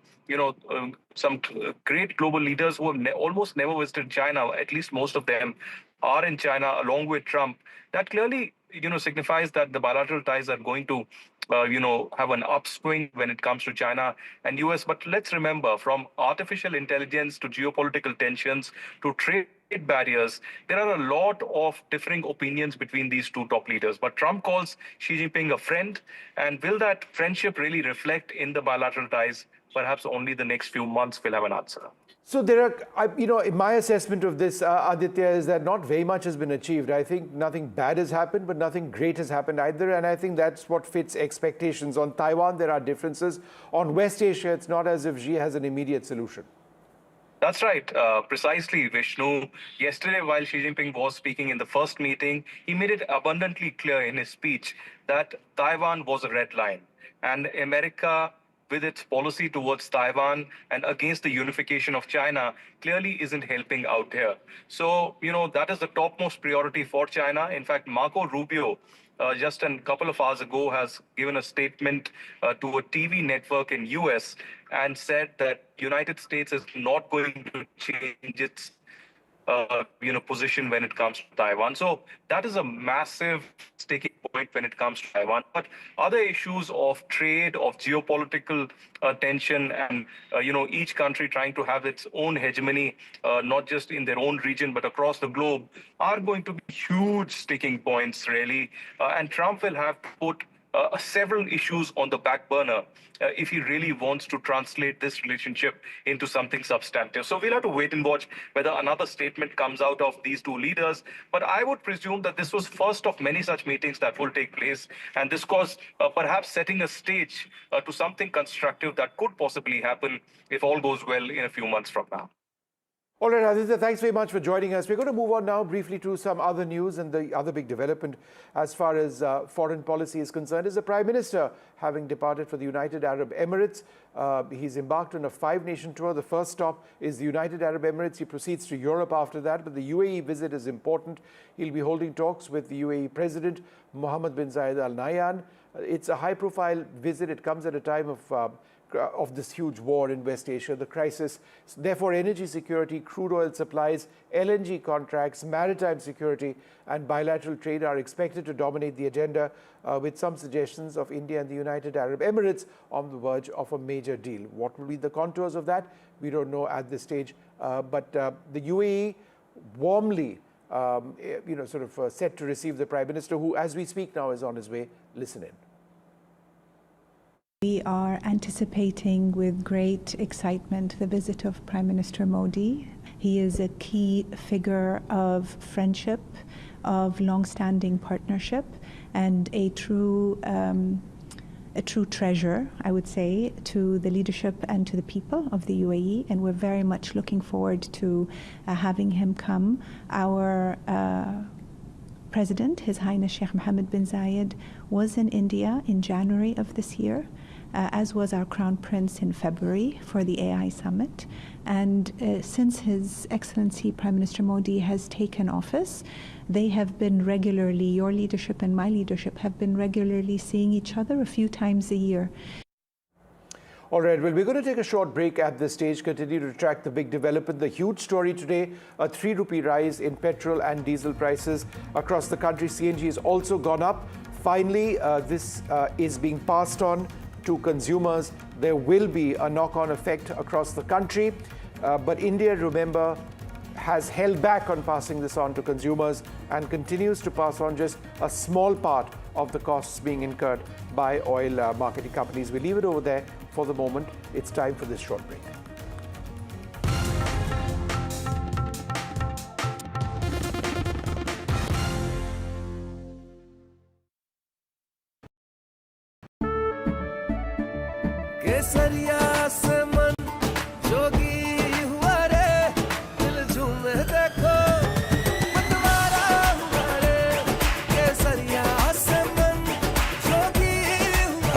some great global leaders who have almost never visited China, at least most of them, are in China along with Trump. That clearly, signifies that the bilateral ties are going to, have an upswing when it comes to China and US. But let's remember, from artificial intelligence to geopolitical tensions to trade barriers, there are a lot of differing opinions between these two top leaders. But Trump calls Xi Jinping a friend. And will that friendship really reflect in the bilateral ties? Perhaps only the next few months will have an answer. So there are, my assessment of this, Aditya, is that not very much has been achieved. I think nothing bad has happened, but nothing great has happened either. And I think that's what fits expectations. On Taiwan, there are differences. On West Asia, it's not as if Xi has an immediate solution. That's right, precisely, Vishnu. Yesterday, while Xi Jinping was speaking in the first meeting, he made it abundantly clear in his speech that Taiwan was a red line. And America with its policy towards Taiwan and against the unification of China clearly isn't helping out here. So, that is the topmost priority for China. In fact, Marco Rubio, just a couple of hours ago, has given a statement to a TV network in US and said that United States is not going to change its position when it comes to Taiwan. So that is a massive sticking point when it comes to Taiwan. But other issues of trade, of geopolitical tension, and each country trying to have its own hegemony, not just in their own region but across the globe, are going to be huge sticking points, really. And Trump will have to put several issues on the back burner if he really wants to translate this relationship into something substantive. So we'll have to wait and watch whether another statement comes out of these two leaders. But I would presume that this was first of many such meetings that will take place. And this was perhaps setting a stage to something constructive that could possibly happen if all goes well in a few months from now. All right, Aditya, thanks very much for joining us. We're going to move on now briefly to some other news, and the other big development as far as foreign policy is concerned is the Prime Minister having departed for the United Arab Emirates. He's embarked on a 5-nation tour. The first stop is the United Arab Emirates. He proceeds to Europe after that, but the UAE visit is important. He'll be holding talks with the UAE President Mohammed bin Zayed Al Nahyan. It's a high-profile visit. It comes at a time of this huge war in West Asia, the crisis. Therefore, energy security, crude oil supplies, LNG contracts, maritime security, and bilateral trade are expected to dominate the agenda, with some suggestions of India and the United Arab Emirates on the verge of a major deal. What will be the contours of that? We don't know at this stage. But the UAE warmly, set to receive the Prime Minister, who, as we speak now, is on his way. Listen in. We are anticipating with great excitement the visit of Prime Minister Modi. He is a key figure of friendship, of long-standing partnership, and a true treasure, I would say, to the leadership and to the people of the UAE. And we're very much looking forward to having him come. Our President, His Highness Sheikh Mohammed bin Zayed, was in India in January of this year, as was our Crown Prince in February for the AI Summit. And since His Excellency Prime Minister Modi has taken office, they have been regularly, your leadership and my leadership, have been regularly seeing each other a few times a year. All right, well, we're going to take a short break at this stage, continue to track the big development. The huge story today, a 3 rupee rise in petrol and diesel prices across the country. CNG has also gone up. Finally, this is being passed on to consumers. There will be a knock-on effect across the country. But India, remember, has held back on passing this on to consumers and continues to pass on just a small part of the costs being incurred by oil marketing companies. We leave it over there for the moment. It's time for this short break.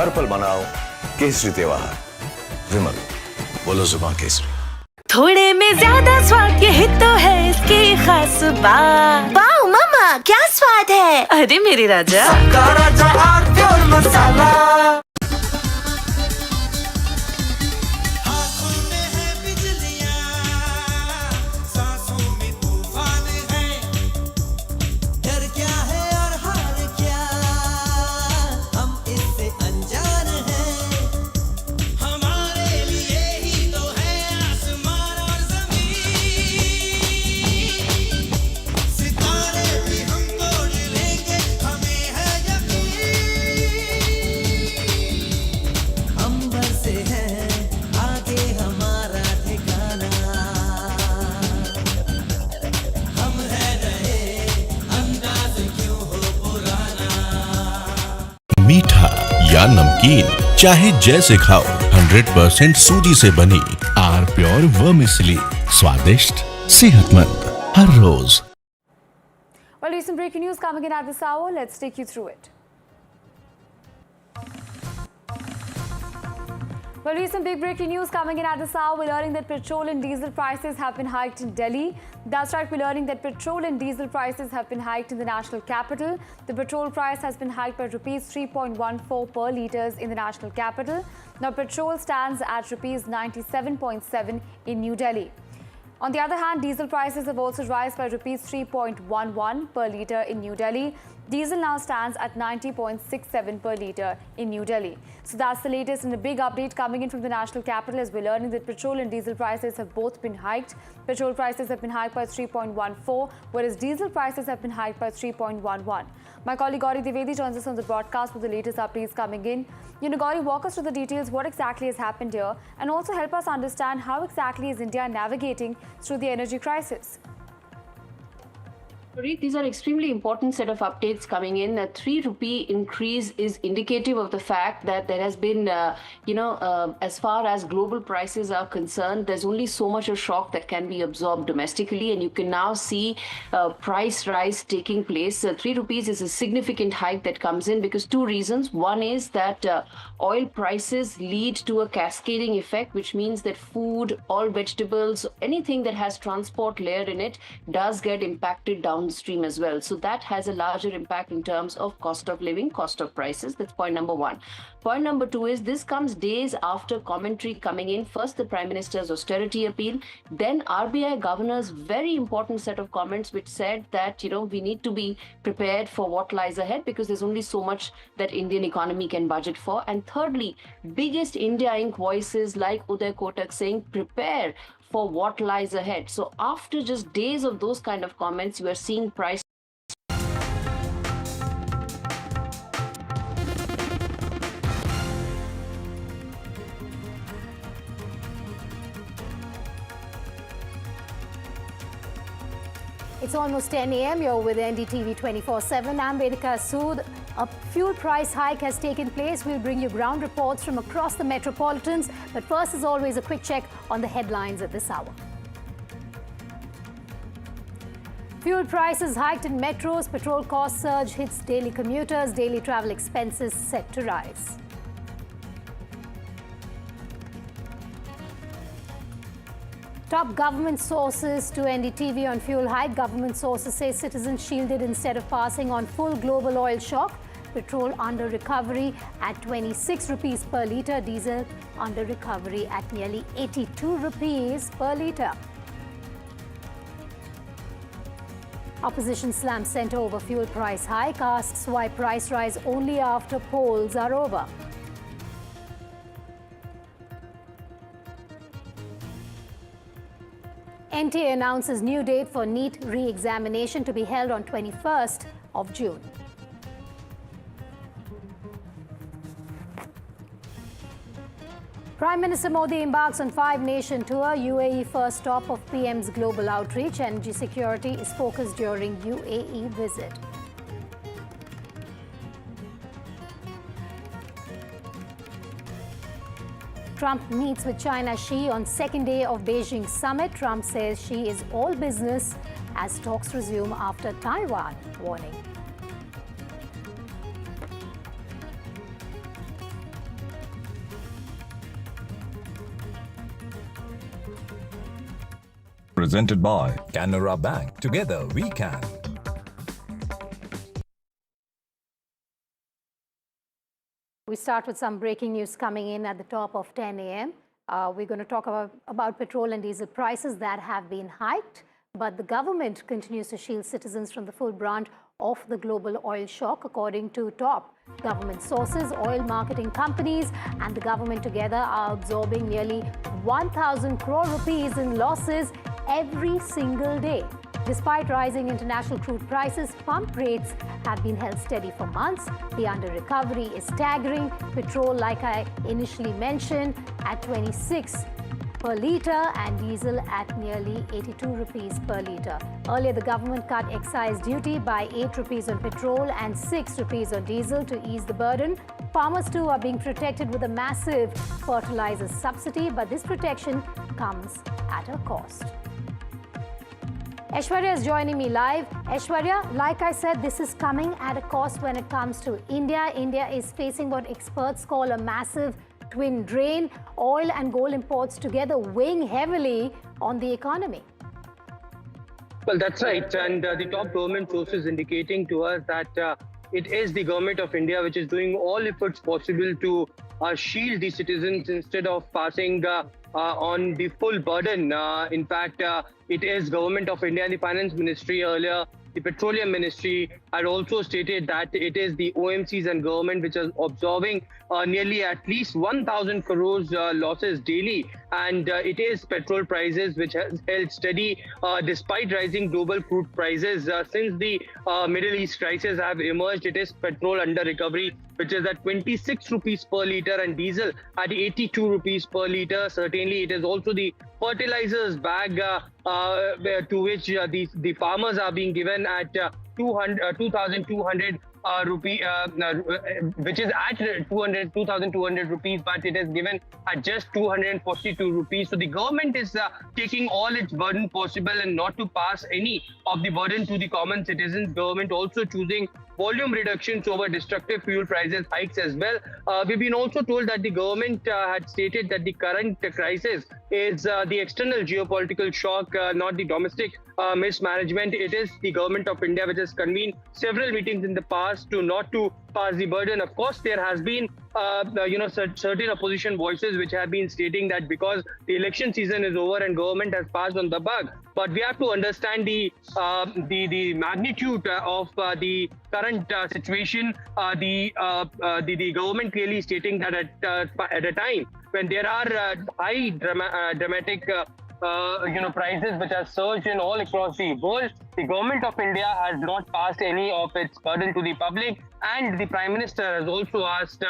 हर पल मनाओ केसरी त्योहार। विमल, बोलो जुबान केसरी। थोड़े में ज्यादा स्वाद, यही तो है इसकी खास बात। वाओ मामा, क्या स्वाद है। अरे मेरे राजा, सबका राजा आरती और मसाला। मीठा या नमकीन, चाहे जैसे खाओ, 100% सूजी से बनी आर प्योर वर्मिसेली, स्वादिष्ट, सेहतमंद हर रोज। Well, recent breaking news coming in at this hour. Let's take you through it. Well, recent big breaking news coming in at this hour. We're learning that petrol and diesel prices have been hiked in Delhi. That's right, we're learning that petrol and diesel prices have been hiked in the national capital. The petrol price has been hiked by rupees 3.14 per litres in the national capital. Now, petrol stands at rupees 97.7 in New Delhi. On the other hand, diesel prices have also risen by rupees 3.11 per litre in New Delhi. Diesel now stands at 90.67 per litre in New Delhi. So that's the latest and a big update coming in from the national capital as we're learning that petrol and diesel prices have both been hiked. Petrol prices have been hiked by 3.14, whereas diesel prices have been hiked by 3.11. My colleague Gauri Divedi joins us on the broadcast with the latest updates coming in. Gauri, walk us through the details, what exactly has happened here, and also help us understand how exactly is India navigating through the energy crisis. These are extremely important set of updates coming in. A 3 rupee increase is indicative of the fact that there has been, as far as global prices are concerned, there's only so much of shock that can be absorbed domestically, and you can now see price rise taking place. 3 rupees is a significant hike that comes in because two reasons. One is that oil prices lead to a cascading effect, which means that food, all vegetables, anything that has transport layer in it does get impacted downstream as well. So that has a larger impact in terms of cost of living, cost of prices. That's point number one. Point number two is this comes days after commentary coming in. First, the Prime Minister's austerity appeal, then RBI Governor's very important set of comments which said that, we need to be prepared for what lies ahead because there's only so much that Indian economy can budget for. And thirdly, biggest India Inc. voices like Uday Kotak saying prepare for what lies ahead. So after just days of those kind of comments, you are seeing price. It's almost 10 a.m. You're with NDTV 24/7. I'm Vedika Sood. A fuel price hike has taken place. We'll bring you ground reports from across the metropolitans. But first, as always, a quick check on the headlines at this hour. Fuel prices hiked in metros. Petrol cost surge hits daily commuters. Daily travel expenses set to rise. Top government sources to NDTV on fuel hike. Government sources say citizens shielded instead of passing on full global oil shock. Petrol under recovery at 26 rupees per litre. Diesel under recovery at nearly 82 rupees per litre. Opposition slams centre over fuel price hike. Asks why price rise only after polls are over. NTA announces new date for NEET re-examination to be held on 21st of June. Prime Minister Modi embarks on 5-nation tour. UAE first stop of PM's global outreach. Energy security is focused during UAE visit. Trump meets with China Xi on second day of Beijing summit. Trump says Xi is all business as talks resume after Taiwan warning. Presented by Canara Bank. Together we can. We start with some breaking news coming in at the top of 10 a.m. We're going to talk about petrol and diesel prices that have been hiked, but the government continues to shield citizens from the full brunt of the global oil shock. According to top government sources, oil marketing companies and the government together are absorbing nearly 1,000 crore rupees in losses every single day. Despite rising international crude prices, pump rates have been held steady for months. The under-recovery is staggering. Petrol, like I initially mentioned, at 26 per litre and diesel at nearly 82 rupees per litre. Earlier, the government cut excise duty by 8 rupees on petrol and 6 rupees on diesel to ease the burden. Farmers too are being protected with a massive fertilizer subsidy, but this protection comes at a cost. Aishwarya is joining me live. Aishwarya, like I said, this is coming at a cost when it comes to India. India is facing what experts call a massive twin drain, oil and gold imports together weighing heavily on the economy. Well, that's right. And the top government sources indicating to us that it is the government of India which is doing all efforts possible to shield the citizens instead of passing on the full burden. In fact, it is government of India and the finance ministry earlier. The Petroleum Ministry had also stated that it is the OMCs and government which are absorbing nearly at least 1,000 crores losses daily. And it is petrol prices which has held steady despite rising global crude prices. Since the Middle East crisis have emerged, it is petrol under recovery, which is at 26 rupees per litre, and diesel at 82 rupees per litre. Certainly, it is also the fertilizers bag to which the farmers are being given at 2,200 rupee, which is at 2,200 rupees, but it is given at just 242 rupees. So the government is taking all its burden possible and not to pass any of the burden to the common citizens. Government also choosing volume reductions over destructive fuel prices hikes as well. We've been also told that the government had stated that the current crisis is the external geopolitical shock, not the domestic mismanagement. It is the government of India which has convened several meetings in the past to not to pass the burden. Of course, there has been certain opposition voices which have been stating that because the election season is over and government has passed on the buck. But we have to understand the magnitude of the current situation. The government clearly stating that at a time when there are high dramatic prices which have surged in all across the world, the government of India has not passed any of its burden to the public, and the Prime Minister has also asked to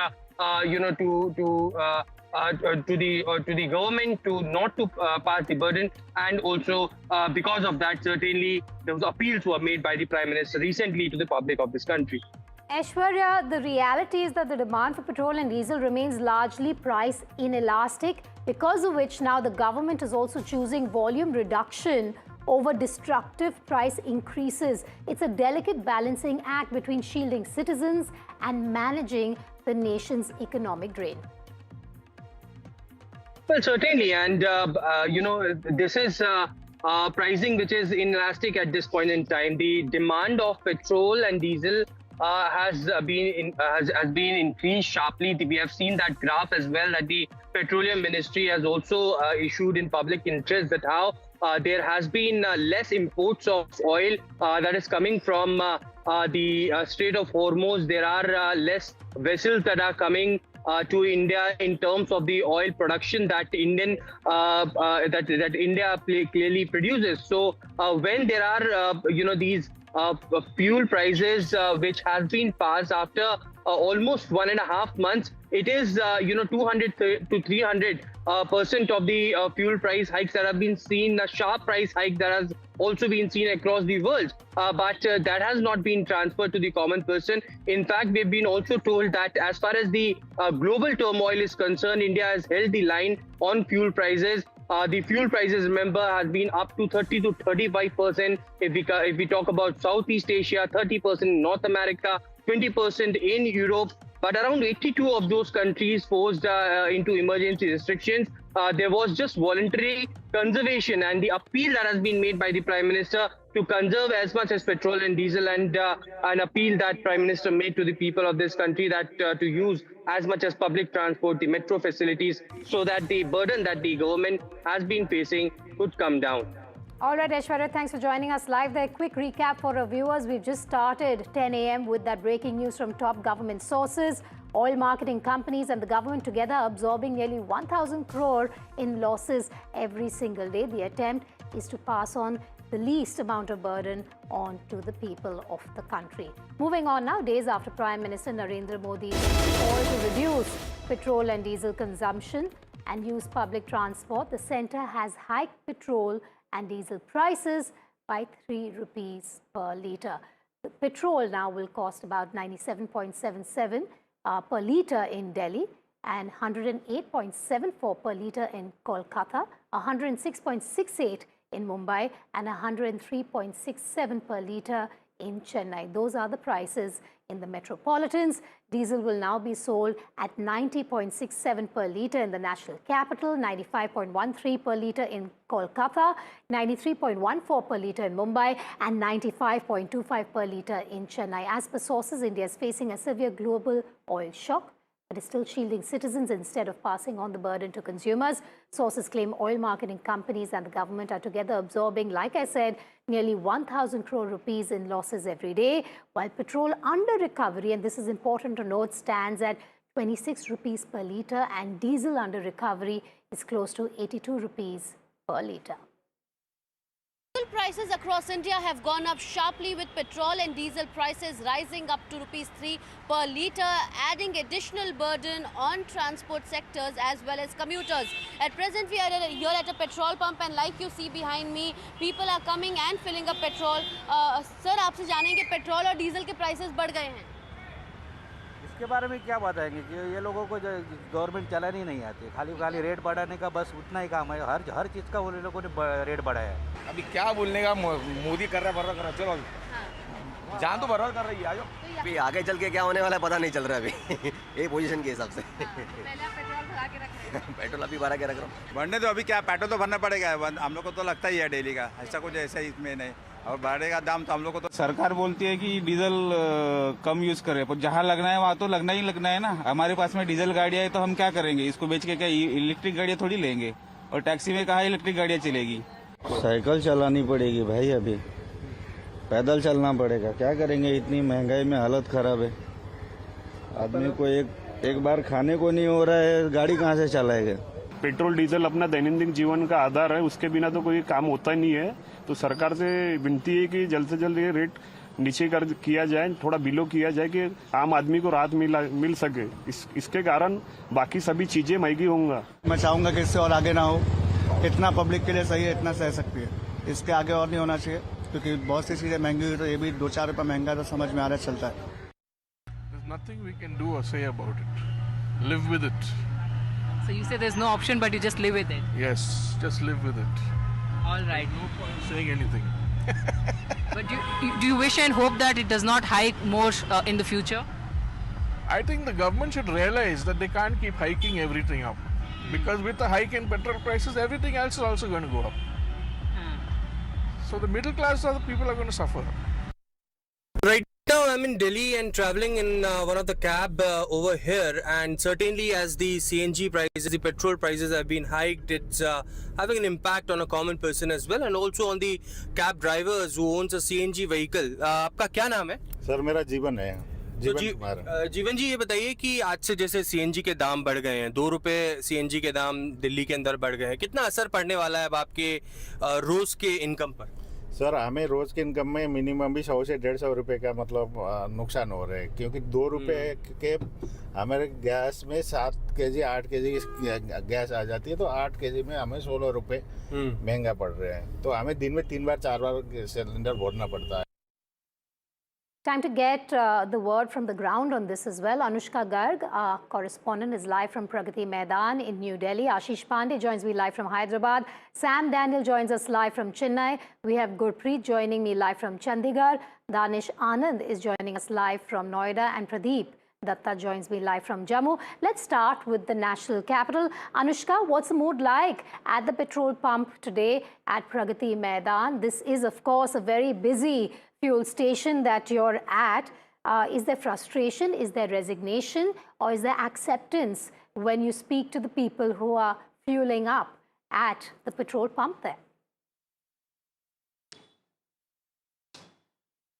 the government to not to pass the burden, and also because of that, certainly those appeals were made by the Prime Minister recently to the public of this country. Aishwarya, the reality is that the demand for petrol and diesel remains largely price inelastic, because of which now the government is also choosing volume reduction over destructive price increases. It's a delicate balancing act between shielding citizens and managing the nation's economic drain. Well, certainly, and this is pricing which is inelastic at this point in time. The demand of petrol and diesel has been increased sharply. We have seen that graph as well that the Petroleum Ministry has also issued in public interest, that how there has been less imports of oil that is coming from the Strait of Hormuz. There are less vessels that are coming to India in terms of the oil production that India clearly produces. So when there are these fuel prices which has been passed after almost 1.5 months, it is 200 to 300% of the fuel price hikes that have been seen, a sharp price hike that has also been seen across the world, but that has not been transferred to the common person. In fact, we've been also told that as far as the global turmoil is concerned, India has held the line on fuel prices. The fuel prices, remember, has been up to 30 to 35%. If we talk about Southeast Asia, 30% in North America, 20% in Europe. But around 82 of those countries forced into emergency restrictions. There was just voluntary conservation, and the appeal that has been made by the Prime Minister to conserve as much as petrol and diesel, and an appeal that Prime Minister made to the people of this country that to use as much as public transport, the metro facilities, so that the burden that the government has been facing could come down. All right, Aishwarya, thanks for joining us live there. Quick recap for our viewers. We've just started 10 a.m. with that breaking news from top government sources. Oil marketing companies and the government together absorbing nearly 1,000 crore in losses every single day. The attempt is to pass on the least amount of burden on to the people of the country. Moving on now, days after Prime Minister Narendra Modi's call to reduce petrol and diesel consumption and use public transport, the centre has hiked petrol and diesel prices by 3 rupees per litre. The petrol now will cost about 97.77 per litre in Delhi and 108.74 per litre in Kolkata, 106.68 in Mumbai and 103.67 per litre in Chennai. Those are the prices in the metropolitans. Diesel will now be sold at 90.67 per litre in the national capital, 95.13 per litre in Kolkata, 93.14 per litre in Mumbai, and 95.25 per litre in Chennai. As per sources, India is facing a severe global oil shock, but is still shielding citizens instead of passing on the burden to consumers. Sources claim oil marketing companies and the government are together absorbing, like I said, nearly 1,000 crore rupees in losses every day, while petrol under recovery, and this is important to note, stands at 26 rupees per litre, and diesel under recovery is close to 82 rupees per litre. Fuel prices across India have gone up sharply, with petrol and diesel prices rising up to ₹3 per litre, adding additional burden on transport sectors as well as commuters. At present, we are here at a petrol pump, and like you see behind me, people are coming and filling up petrol. Sir, आपसे जानेंगे petrol और diesel के prices बढ़ गए हैं। इसके बारे में क्या बताएंगे कि ये लोगों को जो गवर्नमेंट चलानी नहीं आती, खाली रेट बढ़ाने का बस उतना ही काम है। हर चीज़ का वो लोगों ने रेट बढ़ाया है। अभी क्या बोलने का, मोदी कर रहा है, बर्बाद कर रहा है, चलो जान तो बर्बाद कर रही है। आजो अभी आगे चल के क्या होने वाला है पता नहीं चल रहा है अभी ये पोजीशन के हिसाब से। पेट्रोल अभी भरा के रख रहा हूँ। बढ़ने तो अभी क्या, पेट्रोल तो भरना पड़ेगा, हम लोग को तो लगता ही है डेली का, ऐसा कुछ ऐसा इसमें नहीं। और बढ़ेगा दाम तो हम लोग को तो सरकार बोलती है कि डीजल कम यूज करे, पर जहाँ लगना है वहाँ तो लगना है ना। हमारे पास में डीजल गाड़ियाँ है तो हम क्या करेंगे, इसको बेच के क्या इलेक्ट्रिक गाड़ियाँ थोड़ी लेंगे, और टैक्सी में कहाँ इलेक्ट्रिक गाड़ियाँ चलेगी। साइकिल चलानी पड़ेगी भाई, अभी पैदल चलना पड़ेगा, क्या करेंगे, इतनी महंगाई में हालत खराब है। आदमी को एक बार खाने को नहीं हो रहा है, गाड़ी कहाँ से चलाएगा। पेट्रोल डीजल अपना दैनंदिन जीवन का आधार है, उसके बिना तो कोई काम होता नहीं है। तो सरकार से विनती है कि जल्द से जल्द ये रेट नीचे किया जाए, थोड़ा बिलो किया जाए कि आम आदमी को राहत मिल सके। इसके कारण बाकी सभी चीजें महंगी होंगी। मैं चाहूँगा कि इससे और आगे ना हो, इतना पब्लिक के लिए सही है, इतना सह सकती है, इसके आगे और नहीं होना चाहिए, क्योंकि बहुत सी चीजें महंगी हुई तो ये भी 2-4 रुपये महंगा तो समझ में आ रहा चलता है। Nothing we can do or say about it. Live with it. So you say there's no option, but you just live with it. Yes, just live with it. All right. No point saying anything. But do you wish and hope that it does not hike more in the future? I think the government should realize that they can't keep hiking everything up. Because with the hike in petrol prices, everything else is also going to go up. So the middle class are the people are going to suffer. Right now I'm in Delhi and traveling in one of the cab over here, and certainly as the CNG prices, the petrol prices have been hiked, it's having an impact on a common person as well, and also on the cab drivers who owns a CNG vehicle. आपका क्या नाम है? Sir मेरा जीवन है। जीवन जी, ये बताइए कि आज से जैसे सीएनजी के दाम बढ़ गए हैं, 2 रुपए सीएनजी के दाम दिल्ली के अंदर बढ़ गए हैं, कितना असर पड़ने वाला है अब आपके रोज के इनकम पर? सर हमें रोज के इनकम में मिनिमम भी 100 से 150 रुपए का मतलब नुकसान हो रहा है, क्योंकि 2 रुपए के हमारे गैस में 7 केजी 8 केजी गैस आ जाती है, तो 8 केजी में हमें 16 रुपए महंगा पड़ रहा है। तो हमें दिन में 3 बार 4 बार सिलेंडर भरना पड़ता है। Time to get the word from the ground on this as well. Anushka Garg, our correspondent, is live from Pragati Maidan in New Delhi. Ashish Pandey joins me live from Hyderabad. Sam Daniel joins us live from Chennai. We have Gurpreet joining me live from Chandigarh. Danish Anand is joining us live from Noida, and Pradeep Datta joins me live from Jammu. Let's start with the national capital. Anushka, what's the mood like at the petrol pump today at Pragati Maidan? This is, of course, a very busy fuel station that you're at. Is there frustration, is there resignation, or is there acceptance when you speak to the people who are fueling up at the petrol pump there?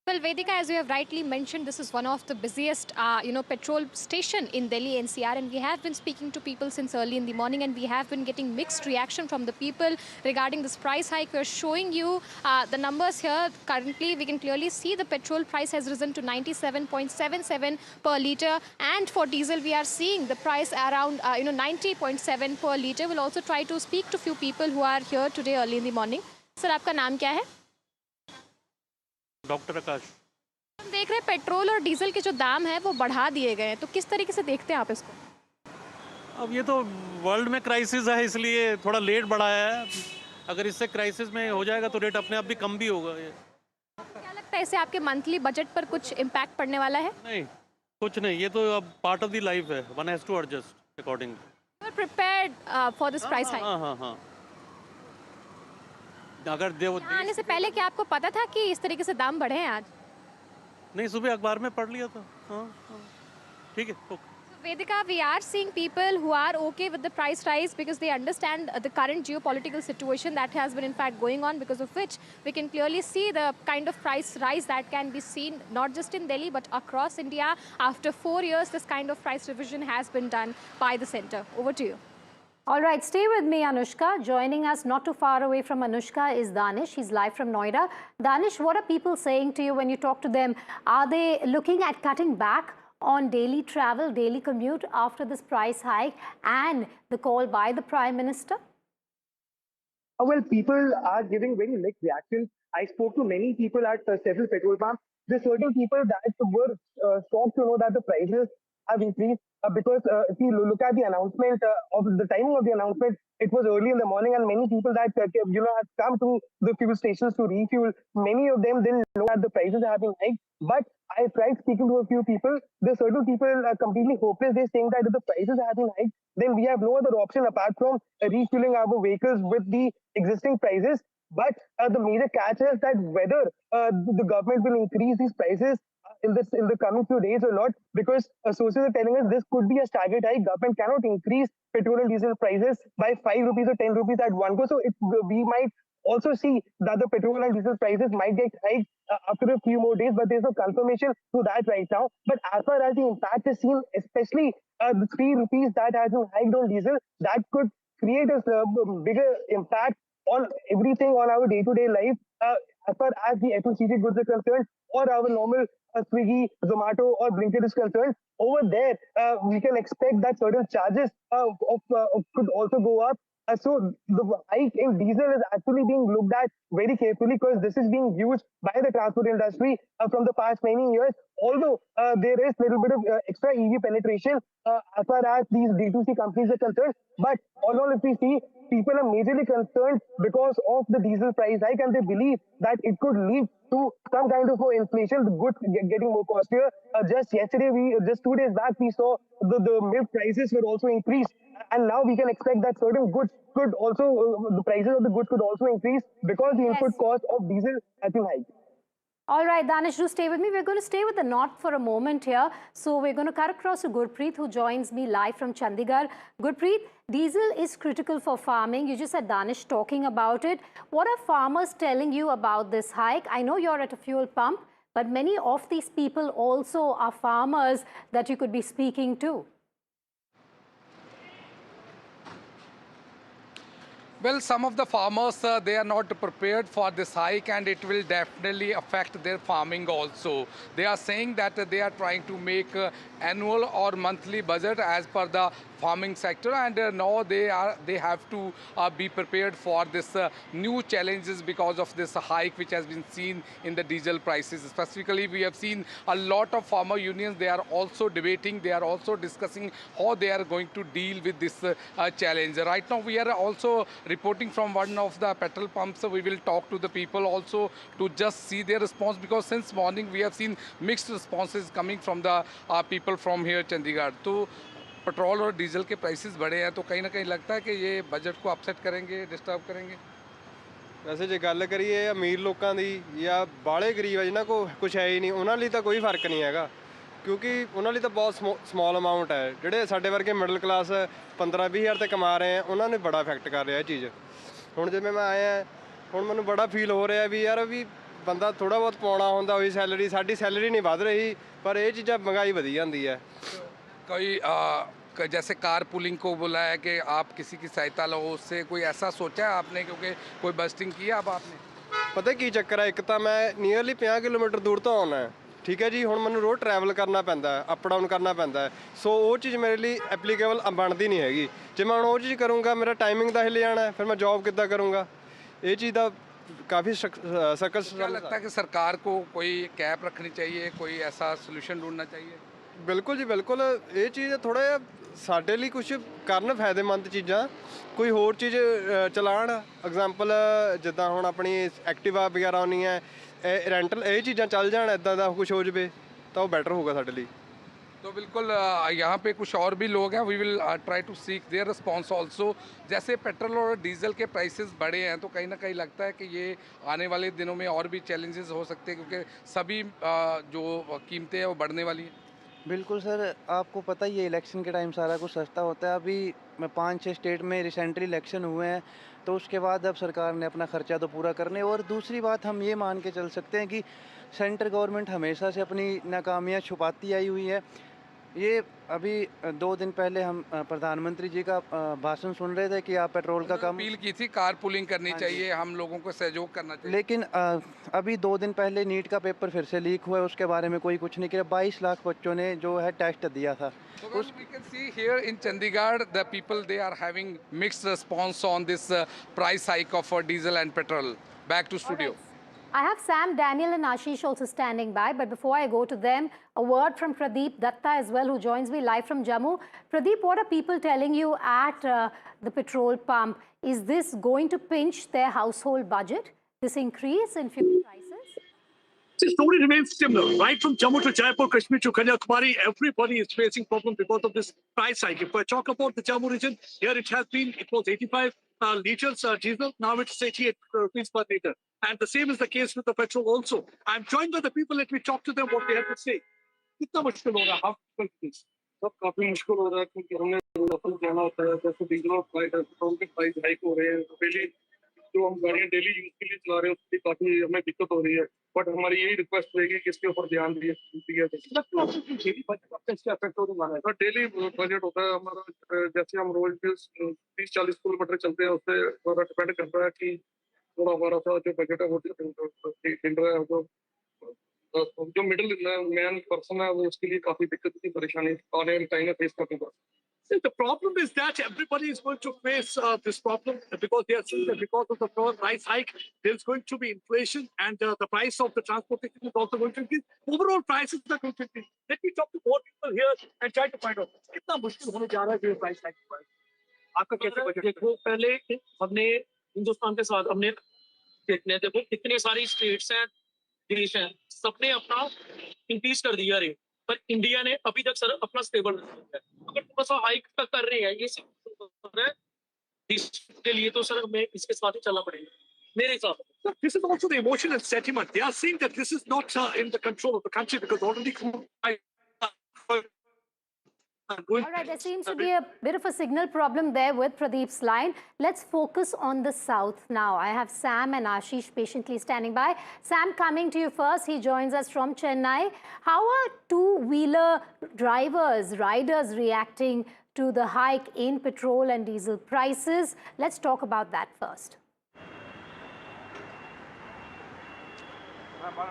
Well, Vedika, as you have rightly mentioned, this is one of the busiest, petrol station in Delhi NCR, and we have been speaking to people since early in the morning, and we have been getting mixed reaction from the people regarding this price hike. We're showing you the numbers here. Currently, we can clearly see the petrol price has risen to 97.77 per litre, and for diesel, we are seeing the price around 90.7 per litre. We'll also try to speak to few people who are here today early in the morning. Sir, आपका नाम क्या है? Doctor आकाश। हम देख रहे हैं petrol और diesel के जो दाम है वो बढ़ा दिए गए हैं, तो किस तरीके से देखते हैं आप इसको? अब ये तो वर्ल्ड में क्राइसिस है, इसलिए थोड़ा लेट बढ़ाया है। अगर इससे क्राइसिस में हो जाएगा तो रेट अपने आप भी कम भी होगा। क्या लगता है इससे आपके मंथली बजट पर कुछ इम्पैक्ट पड़ने वाला है? नहीं, कुछ नहीं, ये तो अब पार्ट ऑफ द लाइफ है, one has to adjust according. You were prepared for this price hike? हाँ। अगर यहाँ आने से पहले क्या आपको पता था कि इस तरीके से दाम बढ़े हैं आज? नहीं, सुबह अखबार में पढ़ लिया था। हाँ, ठीक है, okay. Vedika, we are seeing people who are okay with the price rise because they understand the current geopolitical situation that has been in fact going on, because of which we can clearly see the kind of price rise that can be seen not just in Delhi but across India. After 4 years, this kind of price revision has been done by the centre. Over to you. All right, stay with me, Anushka. Joining us not too far away from Anushka is Danish. He's live from Noida. Danish, what are people saying to you when you talk to them? Are they looking at cutting back on daily travel, daily commute after this price hike and the call by the Prime Minister? Well, people are giving very mixed reactions. I spoke to many people at several petrol pumps. There are certain people that were shocked to know that the prices have increased because if you look at the announcement of the timing of the announcement, it was early in the morning, and many people that had come to the fuel stations to refuel, many of them didn't know that the prices have been hiked. But I tried speaking to a few people. There are certain people completely hopeless. They're saying that if the prices have been hiked, then we have no other option apart from refueling our vehicles with the existing prices. But the major catch is that whether the government will increase these prices in the coming few days or not, because sources are telling us this could be a staggered hike. Government cannot increase petrol and diesel prices by 5 rupees or 10 rupees at one go. So we might also see that the petrol and diesel prices might get hiked after a few more days, but there's no confirmation to that right now. But as far as the impact is seen, especially the 3 rupees that has been hiked on diesel, that could create a bigger impact on everything on our day-to-day life as far as the FMCG goods are concerned, or our normal Swiggy, Zomato or Blinkit is concerned. Over there, we can expect that certain charges could also go up. So the hike in diesel is actually being looked at very carefully, because this is being used by the transport industry from the past many years. Although there is a little bit of extra EV penetration as far as these D2C companies are concerned. But all if we see, people are majorly concerned because of the diesel price hike, and they believe that it could lead to some kind of more inflation, the goods getting more costlier. Just 2 days back, we saw the milk prices were also increased. And now we can expect that certain goods could also, the prices of the goods could also increase because the input cost of diesel has been hiked. All right, Danish, do stay with me. We're going to stay with the north for a moment here. So we're going to cut across to Gurpreet, who joins me live from Chandigarh. Gurpreet, diesel is critical for farming. You just had Danish talking about it. What are farmers telling you about this hike? I know you're at a fuel pump, but many of these people also are farmers that you could be speaking to. Well, some of the farmers, they are not prepared for this hike, and it will definitely affect their farming also. They are saying that they are trying to make annual or monthly budget as per the farming sector, and now they have to be prepared for this new challenges because of this hike which has been seen in the diesel prices. Specifically, we have seen a lot of farmer unions. They are also debating, they are also discussing how they are going to deal with this challenge. Right now, we are also reporting from one of the petrol pumps. We will talk to the people also to just see their response, because since morning we have seen mixed responses coming from the people from here, Chandigarh. तो petrol और diesel के prices बढ़े हैं, तो कहीं ना कहीं लगता है कि ये बजट को अपसेट करेंगे, डिस्टर्ब करेंगे। वैसे जे गल करिए अमीर लोगों की या बाले गरीब है जिन्होंने को कुछ है ही नहीं, उन्होंने तो कोई फर्क नहीं है, क्योंकि उन्होंने तो बहुत स्मॉल अमाउंट है। ਜਿਹੜੇ ਸਾਡੇ ਵਰਗੇ ਮਿਡਲ ਕਲਾਸ 15-20 ਹਜ਼ਾਰ ਤੇ ਕਮਾ ਰਹੇ ਆ, ਉਹਨਾਂ ਨੂੰ ਬੜਾ ਇਫੈਕਟ ਕਰ ਰਿਹਾ ਇਹ ਚੀਜ਼। ਹੁਣ ਜਿਵੇਂ ਮੈਂ ਆਇਆ, ਹੁਣ ਮੈਨੂੰ ਬੜਾ ਫੀਲ ਹੋ ਰਿਹਾ ਵੀ ਯਾਰ ਵੀ ਬੰਦਾ ਥੋੜਾ ਬਹੁਤ ਪਾਉਣਾ ਹੁੰਦਾ, ਉਹੀ ਸੈਲਰੀ, ਸਾਡੀ ਸੈਲਰੀ ਨਹੀਂ ਵਧ ਰਹੀ, ਪਰ ਇਹ ਚੀਜ਼ਾਂ ਮਹਿੰਗਾਈ ਵਧੀ ਜਾਂਦੀ ਹੈ। कोई जैसे कार पुलिंग को बोला है कि आप किसी की सहायता लो, उससे कोई ऐसा सोचा है आपने, क्योंकि कोई बस्टिंग किया अब आपने? पता की चक्कर है, एक तो मैं ਨੀਅਰਲੀ 50 ਕਿਲੋਮੀਟਰ ਦੂਰ ਤੋਂ ਆਉਣਾ ਹੈ, ਠੀਕ ਹੈ ਜੀ। ਹੁਣ ਮੈਨੂੰ ਰੋਜ਼ ਟਰੈਵਲ ਕਰਨਾ ਪੈਂਦਾ ਹੈ, ਅਪ ਡਾਊਨ ਕਰਨਾ ਪੈਂਦਾ ਹੈ, ਸੋ ਉਹ ਚੀਜ਼ ਮੇਰੇ ਲਈ ਐਪਲੀਕੇਬਲ ਬਣਦੀ ਨਹੀਂ ਹੈਗੀ। ਜੇ ਮੈਂ ਹੁਣ ਉਹ ਚੀਜ਼ ਕਰੂੰਗਾ, ਮੇਰਾ ਟਾਈਮਿੰਗ ਦਾ ਹਿੱਲ ਜਾਣਾ ਹੈ, ਫਿਰ मैं जॉब कितना करूँगा। ये चीज़ का काफ़ी सकस। क्या लगता है कि सरकार को कोई कैप रखनी चाहिए, कोई ऐसा सोल्यूशन ढूंढना चाहिए? बिल्कुल जी बिल्कुल, ये चीज़ थोड़ा जिहा ਸਾਡੇ ਲਈ ਕੁਝ ਕਰਨ ਫਾਇਦੇਮੰਦ ਚੀਜ਼ਾਂ, ਕੋਈ ਹੋਰ ਚੀਜ਼ ਚਲਾਉਣ। ਐਗਜ਼ਾਮਪਲ ਜਿੱਦਾਂ ਹੁਣ ਆਪਣੀ ਐਕਟਿਵਾ ਵਗੈਰਾ ਆਉਣੀ ਹੈ, ਰੈਂਟਲ ਇਹ ਚੀਜ਼ਾਂ ਚੱਲ ਜਾਣ, ਇਦਾਂ ਦਾ ਕੁਝ ਹੋ ਜਵੇ ਤਾਂ ਉਹ ਬੈਟਰ ਹੋਊਗਾ ਸਾਡੇ ਲਈ। तो बिल्कुल यहाँ पे कुछ और भी लोग हैं, we will try to seek their response also. जैसे पेट्रोल और डीजल के प्राइसेस बढ़े हैं तो कहीं ना कहीं लगता है कि ये आने वाले दिनों में और भी चैलेंजेस हो सकते हैं, क्योंकि सभी जो कीमतें हैं वो बढ़ने वाली हैं। बिल्कुल सर, आपको पता ही है इलेक्शन के टाइम सारा कुछ सस्ता होता है। अभी 5-6 स्टेट में रिसेंटली इलेक्शन हुए हैं, तो उसके बाद अब सरकार ने अपना खर्चा तो पूरा करने। और दूसरी बात हम ये मान के चल सकते हैं कि सेंट्रल गवर्नमेंट हमेशा से अपनी नाकामियाँ छुपाती आई हुई है। ये अभी 2 दिन पहले हम प्रधानमंत्री जी का भाषण सुन रहे थे कि आप पेट्रोल का कम अपील की थी, कार पुलिंग करनी चाहिए, हम लोगों को सहयोग करना चाहिए। लेकिन अभी 2 दिन पहले नीट का पेपर फिर से लीक हुआ है, उसके बारे में कोई कुछ नहीं किया। 22 लाख बच्चों ने जो है टेस्ट दिया था। So we can see here in Chandigarh, the people, they are having mixed response on this price hike of diesel and petrol. Back to studio. I have Sam, Daniel and Ashish also standing by, but before I go to them, a word from Pradeep Datta as well, who joins me live from Jammu. Pradeep, what are people telling you at the petrol pump? Is this going to pinch their household budget, this increase in fuel prices? The story remains similar. Right from Jammu to Jaipur, Kashmir to Kanyakumari, everybody is facing problems because of this price hike. If I talk about the Jammu region, here it was 85 liters diesel, now it's 88 rupees per liter. And the same is the case with the petrol also. I'm joined by the people, let me talk to them what they have to say. कितना मुश्किल हो रहा है? How difficult it is? सब काफी मुश्किल हो रहा है क्योंकि हमें लोकल जाना होता है, जैसे डीजल और पेट्रोल के प्राइस हाइक हो रहे हैं। डेली जो हम गाड़ियाँ डेली यूज के लिए चला रहे हैं उसकी काफी हमें दिक्कत हो रही है। बट हमारी यही रिक्वेस्ट रहेगी कि इसके ऊपर ध्यान दिया डेली बजट होता है हमारा। जैसे हम रोज 30-40 किलोमीटर चलते हैं, उससे थोड़ा डिपेंड करता है कि थोड़ा हमारा सा जो बजट है वो हिल रहा है। जो मिडिल मैन पर्सन है वो उसके लिए काफी दिक्कत की परेशानी आने वाले टाइम में फेस करनी पड़ती है। The problem is that everybody is going to face this problem because they are seeing that because of the price hike, there is going to be inflation and the price of the transportation is also going to increase. Overall prices are going to increase. Let me talk to more people here and try to find out कितना मुश्किल होने जा रहा है ये price hike हुआ है। आपका कैसे बजट? देखो पहले हमने हिंदुस्तान के साथ हमने देखो कितने सारी स्टेट्स हैं, देश हैं, सबने अपना इंक्रीज कर दिया रेट, पर इंडिया ने अभी तक सर अपना स्टेबल रखा है। अगर थोड़ा सा हाइक कर रहे हैं ये के लिए तो सर हमें इसके साथ ही चलना पड़ेगा मेरे हिसाब से। This is also the emotional sentiment. They are saying that this is not in the control of the country because already. All right, there seems to be a bit of a signal problem there with Pradeep's line. Let's focus on the south now. I have Sam and Ashish patiently standing by. Sam, coming to you first. He joins us from Chennai. How are two-wheeler drivers, riders reacting to the hike in petrol and diesel prices? Let's talk about that first.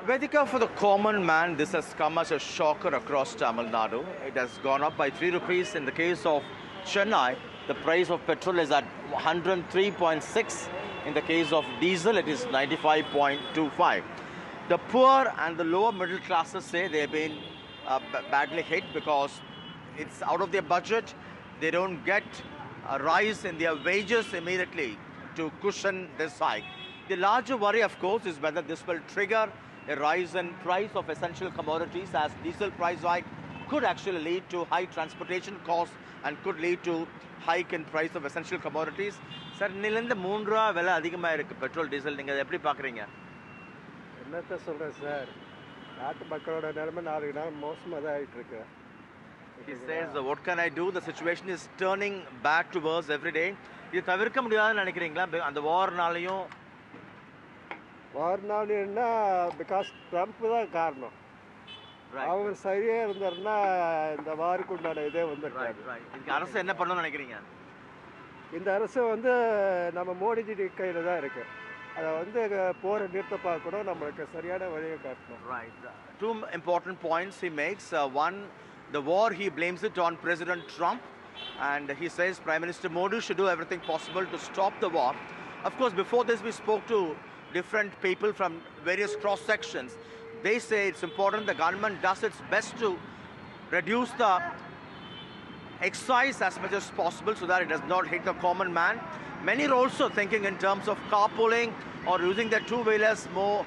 Vedika, for the common man, this has come as a shocker across Tamil Nadu. It has gone up by 3 rupees. In the case of Chennai, the price of petrol is at 103.6. In the case of diesel, it is 95.25. The poor and the lower middle classes say they've been badly hit because it's out of their budget. They don't get a rise in their wages immediately to cushion this hike. The larger worry, of course, is whether this will trigger a rise in price of essential commodities, as diesel price hike could actually lead to high transportation costs and could lead to hike in price of essential commodities. Sir, Nilantha 3 ரூபா விலை அதிகமா இருக்கு petrol diesel, நீங்க அதை எப்படி பாக்குறீங்க? என்னத்த சொல்றேன் சார், நாட்டு மக்களோட நிலைமை நாளுக்கு நாள் மோசமா தான் ஆயிட்டு இருக்கு. He says, what can I do? The situation is turning back to worse every day. இது தவிர்க்க முடியாதுன்னு நினைக்கிறீங்களா? அந்த வார்னாலயும் வார்னாலன்னா பிகாஸ் ட்ரம்ப் தான் காரணம். அவர் சரியா இருந்தாருன்னா இந்த வாருக்கு உண்டான இதே வந்துருக்காரு. இதுக்கு அரசு என்ன பண்ணணும்னு நினைக்கிறீங்க? இந்த அரசு வந்து நம்ம மோடிஜி கையில் தான் இருக்கு. அதை வந்து போரை நிறுத்த பார்க்கணும், நம்மளுக்கு சரியான வழியை காட்டணும். Right. Two important points he makes. One, the war, he blames it on President Trump, and he says Prime Minister Modi should do everything possible to stop the war. Of course, before this we spoke to different people from various cross sections. They say it's important the government does its best to reduce the excise as much as possible so that it does not hit the common man. Many are also thinking in terms of carpooling or using their two-wheelers more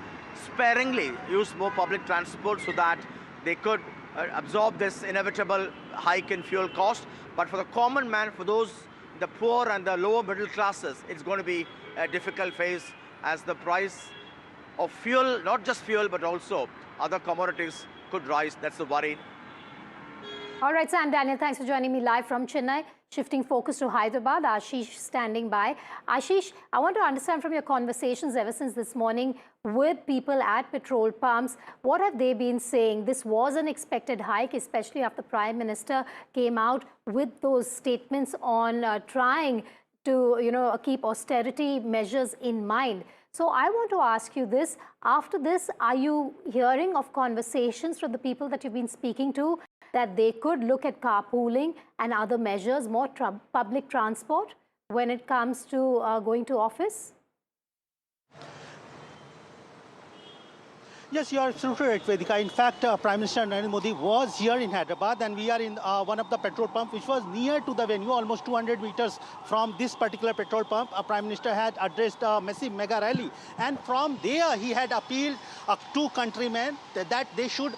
sparingly use more public transport so that they could absorb this inevitable hike in fuel cost. But for the common man, for those, the poor and the lower middle classes, it's going to be a difficult phase as the price of fuel, not just fuel, but also other commodities could rise. That's the worry. All right, Sam Daniel, thanks for joining me live from Chennai. Shifting focus to Hyderabad, Ashish standing by. Ashish, I want to understand from your conversations ever since this morning with people at petrol pumps, what have they been saying? This was an expected hike, especially after the Prime Minister came out with those statements on trying to, keep austerity measures in mind. So I want to ask you this, after this, are you hearing of conversations from the people that you've been speaking to that they could look at carpooling and other measures, more public transport when it comes to going to office? Yes, you are absolutely right, Vedika. In fact, Prime Minister Narendra Modi was here in Hyderabad, and we are in one of the petrol pumps, which was near to the venue, almost 200 meters from this particular petrol pump. Prime Minister had addressed a massive mega rally, and from there he had appealed to countrymen that they should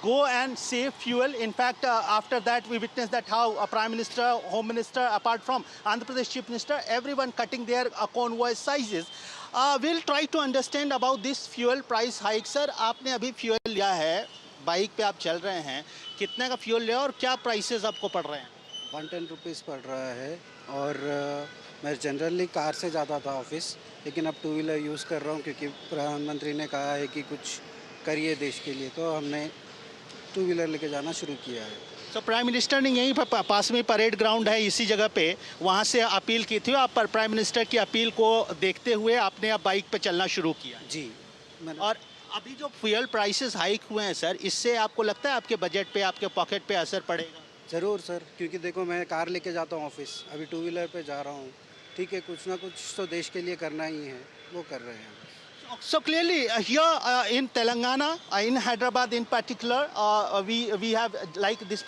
go and save fuel. In fact, after that, we witnessed that how Prime Minister, Home Minister, apart from Andhra Pradesh Chief Minister, everyone cutting their convoy sizes. We'll try to understand about this fuel price hike. Sir, आपने अभी fuel लिया है, bike पे आप चल रहे हैं, कितने का फ्यूल लिया और क्या प्राइसेस आपको पड़ रहे हैं? 110 रुपीस पड़ रहा है और मैं जनरली कार से जाता था ऑफिस, लेकिन अब 2 व्हीलर यूज़ कर रहा हूँ क्योंकि प्रधानमंत्री ने कहा है कि कुछ करिए देश के लिए, तो हमने 2 व्हीलर लेके जाना शुरू किया है। तो प्राइम मिनिस्टर ने यहीं पर पास में परेड ग्राउंड है, इसी जगह पे वहाँ से अपील की थी। आप पर प्राइम मिनिस्टर की अपील को देखते हुए आपने अब बाइक पे चलना शुरू किया? जी। और अभी जो फ्यूल प्राइसेस हाइक हुए हैं सर, इससे आपको लगता है आपके बजट पे, आपके पॉकेट पे असर पड़ेगा? ज़रूर सर, क्योंकि देखो मैं कार लेके जाता हूँ ऑफिस, अभी 2 व्हीलर पे जा रहा हूँ, ठीक है, कुछ ना कुछ तो देश के लिए करना ही है, वो कर रहे हैं। So clearly here in Telangana, in Hyderabad in particular, we have, like this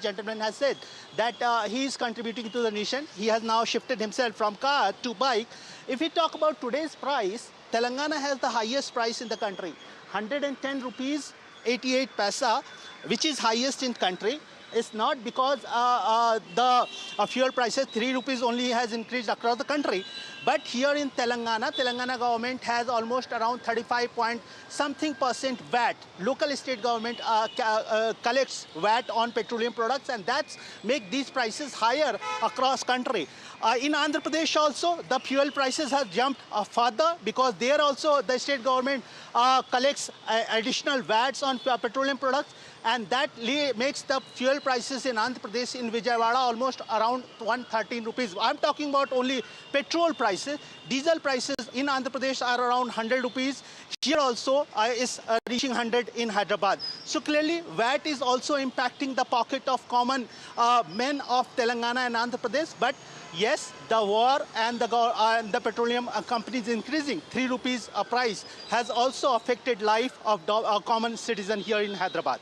gentleman has said, that he is contributing to the nation. He has now shifted himself from car to bike. If we talk about today's price, Telangana has the highest price in the country, 110 rupees 88 paisa, which is highest in country. It's not because the fuel prices 3 rupees only has increased across the country, but here in Telangana government has almost around 35% VAT. Local state government collects VAT on petroleum products, and that's make these prices higher across country. In Andhra Pradesh also, the fuel prices have jumped further because there also the state government collects additional VATs on petroleum products, and that makes the fuel prices in Andhra Pradesh, in Vijayawada, almost around 113 rupees. I'm talking about only petrol prices. Diesel prices in Andhra Pradesh are around 100 rupees. Here also is reaching 100 in Hyderabad. So clearly, VAT is also impacting the pocket of common men of Telangana and Andhra Pradesh. But yes, the war and the petroleum companies increasing 3 rupees price has also affected life of common citizen here in Hyderabad.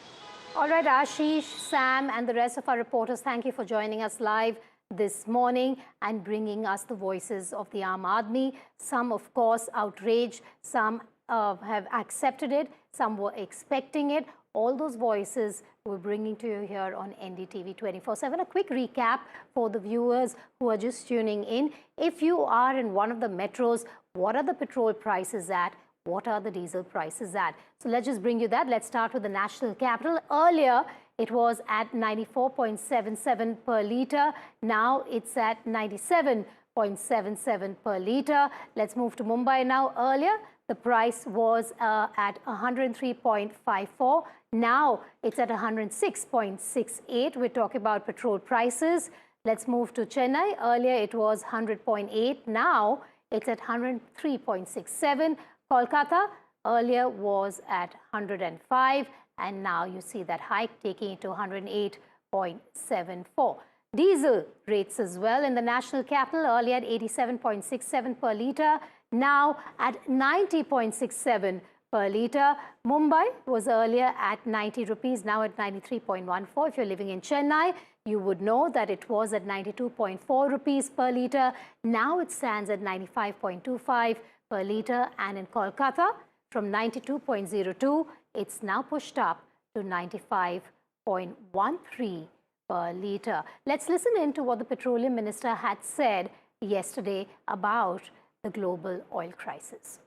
All right, Ashish, Sam, and the rest of our reporters, thank you for joining us live this morning and bringing us the voices of the Aam Aadmi. Some, of course, outraged, some have accepted it, some were expecting it. All those voices we're bringing to you here on NDTV 24/7. A quick recap for the viewers who are just tuning in. If you are in one of the metros, what are the petrol prices at? What are the diesel prices at? So let's just bring you that. Let's start with the national capital. Earlier, it was at 94.77 per litre. Now it's at 97.77 per litre. Let's move to Mumbai now. Earlier, the price was at 103.54. Now it's at 106.68. We're talking about petrol prices. Let's move to Chennai. Earlier, it was 100.8. Now it's at 103.67. Kolkata earlier was at 105, and now you see that hike taking it to 108.74. Diesel rates as well in the national capital, earlier at 87.67 per litre, now at 90.67 per litre. Mumbai was earlier at 90 rupees, now at 93.14. If you're living in Chennai, you would know that it was at 92.4 rupees per litre. Now it stands at 95.25 per litre. And in Kolkata, From 92.02, it's now pushed up to 95.13 per litre. Let's listen in to what the Petroleum Minister had said yesterday about the global oil crisis.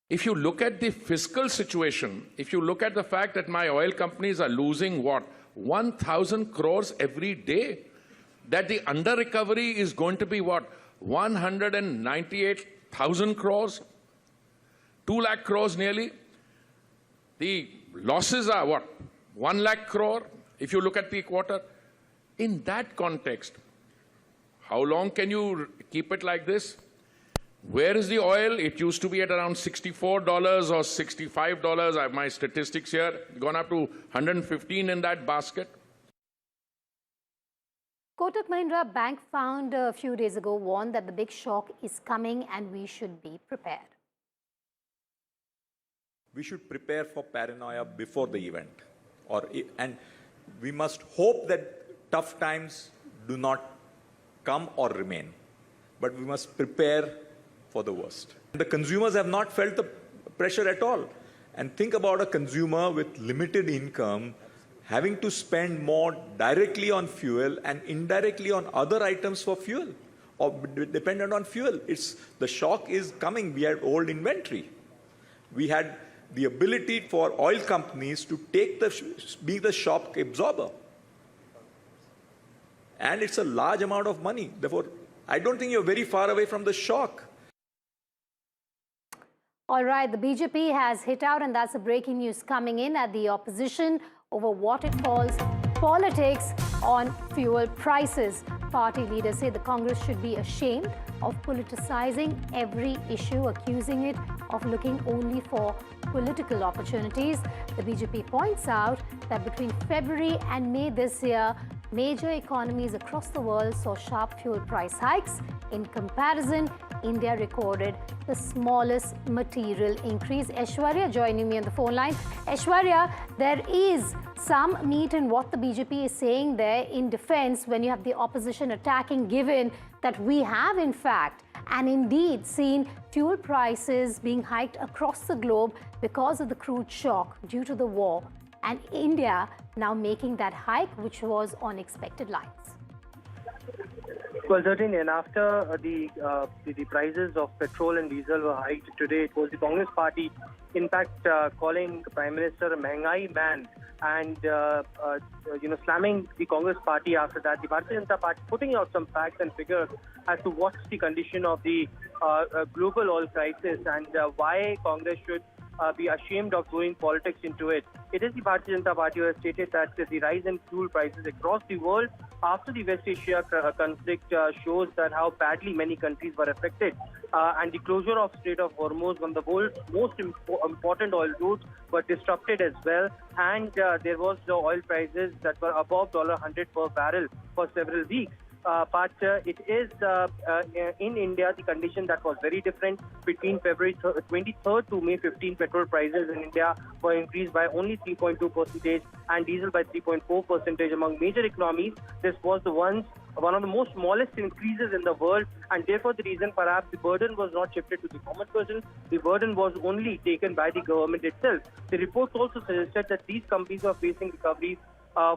If you look at the fiscal situation, if you look at the fact that my oil companies are losing what, 1,000 crores every day, that the under recovery is going to be what, 198,000 crores, 2 lakh crores nearly. The losses are what, 1 lakh crore if you look at the quarter. In that context, how long can you keep it like this? Where is the oil? It used to be at around $64 or $65. I have my statistics here, gone up to 115 in that basket. Kotak Mahindra Bank found a few days ago warned that the big shock is coming and we should be prepared. We should prepare for paranoia before the event, and we must hope that tough times do not come or remain, but we must prepare for the worst. The consumers have not felt the pressure at all. And think about a consumer with limited income having to spend more directly on fuel and indirectly on other items for fuel, or dependent on fuel. The shock is coming. We had old inventory. We had the ability for oil companies to be the shock absorber. And it's a large amount of money. Therefore, I don't think you're very far away from the shock. All right, the BJP has hit out, and that's the breaking news coming in at the opposition over what it calls politics on fuel prices. Party leaders say the Congress should be ashamed of politicizing every issue, accusing it of looking only for political opportunities. The BJP points out that between February and May this year, major economies across the world saw sharp fuel price hikes. In comparison, India recorded the smallest material increase. Aishwarya joining me on the phone line. Aishwarya, there is some meat in what the BJP is saying there in defense when you have the opposition attacking, given that we have in fact and indeed seen fuel prices being hiked across the globe because of the crude shock due to the war, and India now making that hike, which was on expected lines. Well, certainly, and after the prices of petrol and diesel were hiked today, it was the Congress party, in fact, calling the Prime Minister a Mehngai man, and slamming the Congress party after that. The Bharatiya Janata Party putting out some facts and figures as to what's the condition of the global oil crisis and why Congress should be ashamed of doing politics into it. It is the Bharatiya Janata Party who has stated that the rise in fuel prices across the world after the West Asia conflict shows that how badly many countries were affected. And the closure of Strait of Hormuz, one of the world's most important oil routes, were disrupted as well. And there was the oil prices that were above $100 per barrel for several weeks. But it is in India the condition that was very different. Between February 23rd to May 15, petrol prices in India were increased by only 3.2% and diesel by 3.4%. Among major economies, this was one of the most smallest increases in the world, and therefore the reason perhaps the burden was not shifted to the common person. The burden was only taken by the government itself. The reports also suggested that these companies are facing recoveries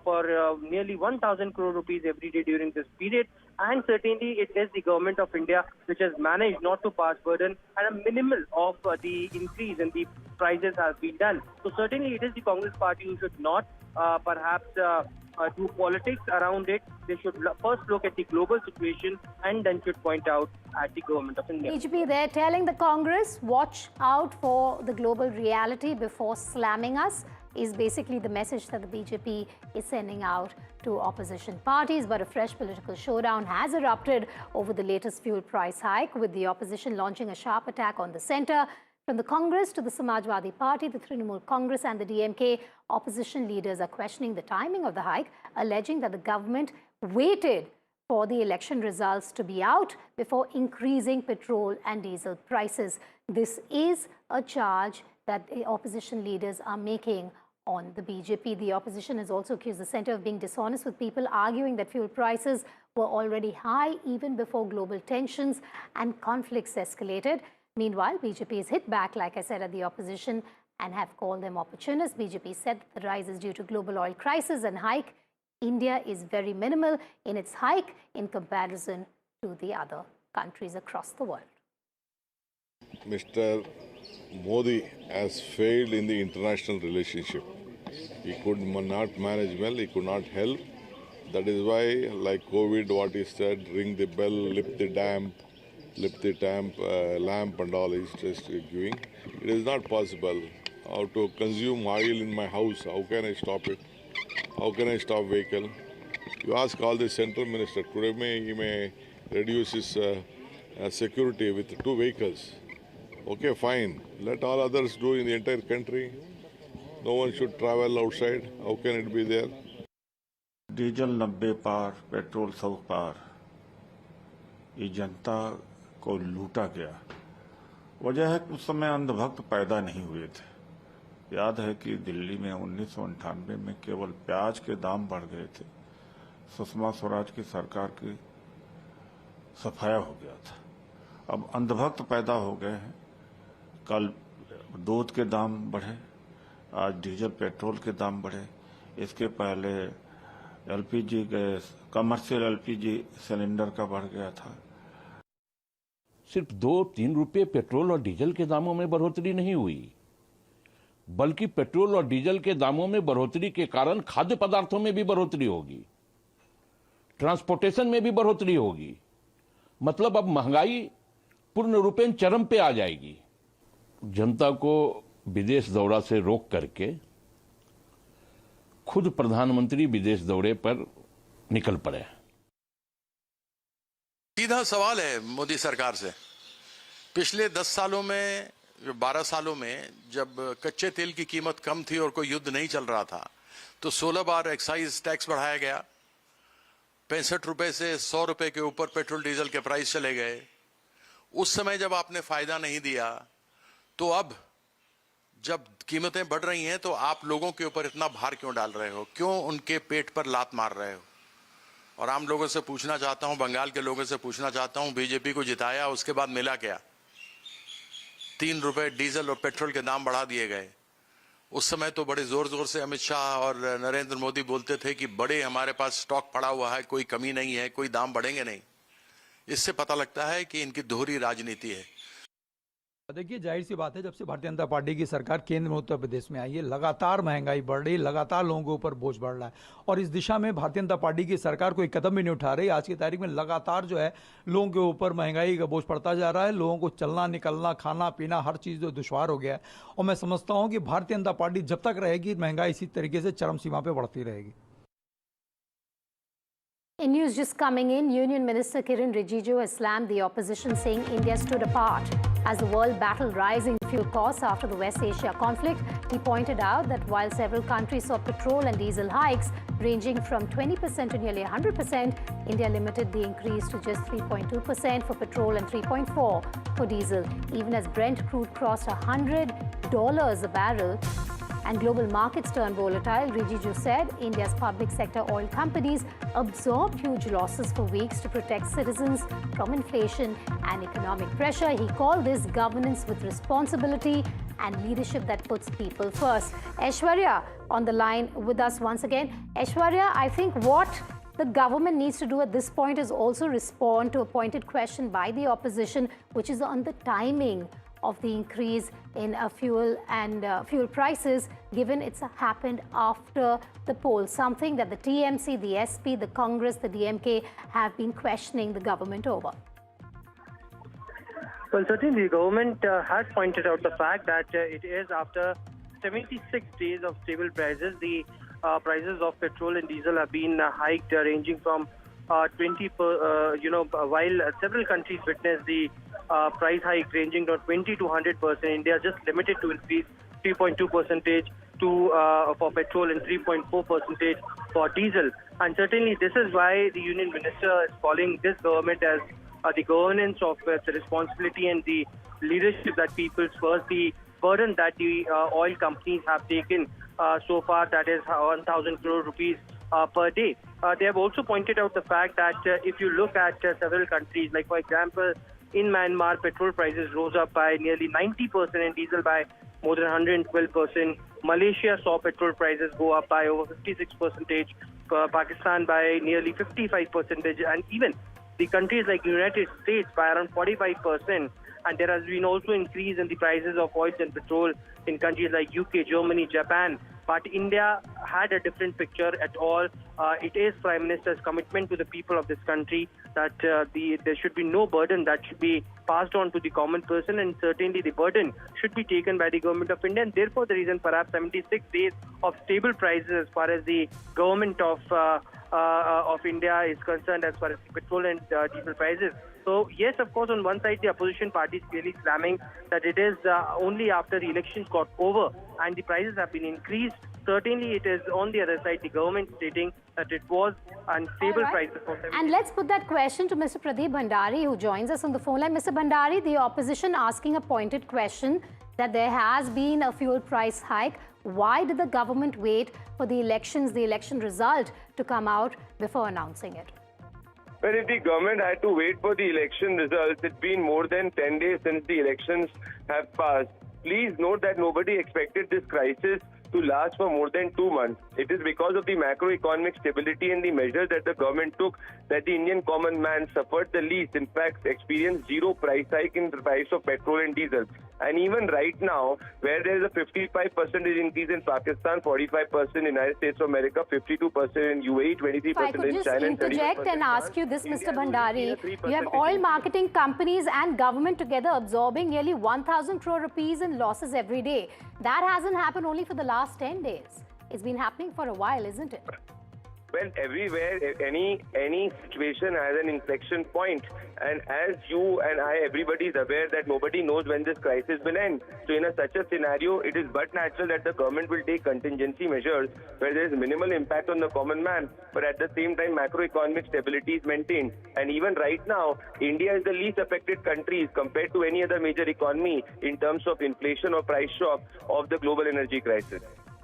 for nearly 1,000 crore rupees every day during this period. And certainly it is the government of India which has managed not to pass burden, and a minimal of the increase in the prices has been done. So certainly it is the Congress party who should not perhaps do politics around it. They should first look at the global situation and then should point out at the government of India. BJP, they're telling the Congress, watch out for the global reality before slamming us, is basically the message that the BJP is sending out to opposition parties. But a fresh political showdown has erupted over the latest fuel price hike, with the opposition launching a sharp attack on the centre. From the Congress to the Samajwadi Party, the Trinamool Congress and the DMK, opposition leaders are questioning the timing of the hike, alleging that the government waited for the election results to be out before increasing petrol and diesel prices. This is a charge that the opposition leaders are making on the BJP. The opposition has also accused the centre of being dishonest, with people arguing that fuel prices were already high even before global tensions and conflicts escalated. Meanwhile, BJP has hit back, like I said, at the opposition and have called them opportunists. BJP said that the rise is due to global oil crisis and hike. India is very minimal in its hike in comparison to the other countries across the world. Mr. Modi has failed in the international relationship. He could not manage well, he could not help. That is why, like COVID, what he said, ring the bell, lift the lamp and all he's just giving. It is not possible. How to consume oil in my house, how can I stop it? How can I stop vehicle? You ask all the central minister, today he may reduce his security with 2 vehicles. Okay, fine. Let all others do in the entire country. No one should travel outside. How can it be there? Diesel 90 पार, petrol 100 पार, ये जनता को लूटा गया। वजह है कि उस समय अंधभक्त पैदा नहीं हुए थे। याद है कि दिल्ली में 1998 में केवल प्याज के दाम बढ़ गए थे, सुषमा स्वराज की सरकार की सफाया हो गया था। अब अंधभक्त पैदा हो गए हैं। कल दूध के दाम बढ़े, आज डीजल पेट्रोल के दाम बढ़े, इसके पहले LPG gas, commercial LPG cylinder का बढ़ गया था। सिर्फ 2-3 रुपये पेट्रोल और डीजल के दामों में बढ़ोतरी नहीं हुई, बल्कि पेट्रोल और डीजल के दामों में बढ़ोतरी के कारण खाद्य पदार्थों में भी बढ़ोतरी होगी, ट्रांसपोर्टेशन में भी बढ़ोतरी होगी। मतलब अब महंगाई पूर्ण रूपेण चरम पे आ जाएगी। जनता को विदेश दौरा से रोक करके खुद प्रधानमंत्री विदेश दौरे पर निकल पड़े। सीधा सवाल है मोदी सरकार से, पिछले 10 सालों में, 12 सालों में जब कच्चे तेल की कीमत कम थी और कोई युद्ध नहीं चल रहा था, तो 16 बार एक्साइज टैक्स बढ़ाया गया। 65 रुपए से 100 रुपए के ऊपर पेट्रोल डीजल के प्राइस चले गए। उस समय जब आपने फायदा नहीं दिया, तो अब जब कीमतें बढ़ रही हैं तो आप लोगों के ऊपर इतना भार क्यों डाल रहे हो? क्यों उनके पेट पर लात मार रहे हो? और आम लोगों से पूछना चाहता हूं, बंगाल के लोगों से पूछना चाहता हूं, बीजेपी को जिताया, उसके बाद मिला क्या? 3 रुपए डीजल और पेट्रोल के दाम बढ़ा दिए गए। उस समय तो बड़े जोर जोर से अमित शाह और नरेंद्र मोदी बोलते थे कि बड़े हमारे पास स्टॉक पड़ा हुआ है, कोई कमी नहीं है, कोई दाम बढ़ेंगे नहीं। इससे पता लगता है कि इनकी दोहरी राजनीति है। देखिए, जाहिर सी बात है, जब से भारतीय जनता पार्टी की सरकार केंद्र में उत्तर प्रदेश में आई है, लगातार महंगाई बढ़ रही है, लगातार लोगों के ऊपर बोझ बढ़ रहा है। और इस दिशा में भारतीय जनता पार्टी की सरकार कोई कदम भी नहीं उठा रही। आज की तारीख में लगातार जो है लोगों के ऊपर महंगाई का बोझ पड़ता जा रहा है। लोगों को चलना, निकलना, खाना पीना, हर चीज़ जो दुश्वार हो गया है। और मैं समझता हूँ कि भारतीय जनता पार्टी जब तक रहेगी, महंगाई इसी तरीके से चरम सीमा पर बढ़ती रहेगी। In news just coming in, Union Minister Kiren Rijiju has slammed the opposition, saying India stood apart as the world battled rising fuel costs after the West Asia conflict. He pointed out that while several countries saw petrol and diesel hikes ranging from 20% to nearly 100%, India limited the increase to just 3.2% for petrol and 3.4% for diesel. Even as Brent crude crossed $100 a barrel, and global markets turned volatile, Rijiju said India's public sector oil companies absorbed huge losses for weeks to protect citizens from inflation and economic pressure. He called this governance with responsibility and leadership that puts people first. Aishwarya on the line with us once again. Aishwarya, I think what the government needs to do at this point is also respond to a pointed question by the opposition, which is on the timing of the increase in fuel and fuel prices, given it's happened after the poll, something that the TMC, the SP, the Congress, the DMK have been questioning the government over. Well, certainly the government has pointed out the fact that it is after 76 days of stable prices. The prices of petrol and diesel have been hiked, ranging from 20 while several countries witnessed the price hike ranging from 20 to 100%. India just limited to increase 3.2% for petrol and 3.4% for diesel. And certainly this is why the Union Minister is calling this government as the governance of the responsibility and the leadership that people's first. The burden that the oil companies have taken so far, that is 1,000 crore rupees per day. They have also pointed out the fact that if you look at several countries, like for example, in Myanmar, petrol prices rose up by nearly 90% and diesel by more than 112%. Malaysia saw petrol prices go up by over 56%, Pakistan by nearly 55%, and even the countries like United States by around 45%. And there has been also increase in the prices of oil and petrol in countries like UK, Germany, Japan. But India had a different picture at all. It is Prime Minister's commitment to the people of this country that there should be no burden that should be passed on to the common person, and certainly the burden should be taken by the government of India. And therefore, the reason perhaps 76 days of stable prices as far as the government of India is concerned, as far as the petrol and diesel prices. So yes, of course, on one side the opposition party is clearly slamming that it is only after the elections got over and the prices have been increased. Certainly it is on the other side the government stating that it was unstable prices for them. And let's put that question to Mr. Pradeep Bhandari, who joins us on the phone line. Mr. Bhandari, the opposition asking a pointed question that there has been a fuel price hike. Why did the government wait for the elections, the election result to come out before announcing it? Well, if the government had to wait for the election results, it's been more than 10 days since the elections have passed. Please note that nobody expected this crisis to last for more than 2 months. It is because of the macroeconomic stability and the measures that the government took that the Indian common man suffered the least. In fact, experienced zero price hike in the price of petrol and diesel. And even right now, where there is a 55% increase in Pakistan, 45% in United States of America, 52% in UAE, 23% in China, if I could just interject and ask you this, Mr. Bhandari, you have oil marketing companies and government together absorbing nearly 1,000 crore rupees in losses every day. That hasn't happened only for the last 10 days. It's been happening for a while, isn't it? Well, everywhere, any situation has an inflection point. And as you and I, everybody is aware that nobody knows when this crisis will end. So in such a scenario, it is but natural that the government will take contingency measures where there is minimal impact on the common man, but at the same time, macroeconomic stability is maintained. And even right now, India is the least affected country compared to any other major economy in terms of inflation or price shock of the global energy crisis.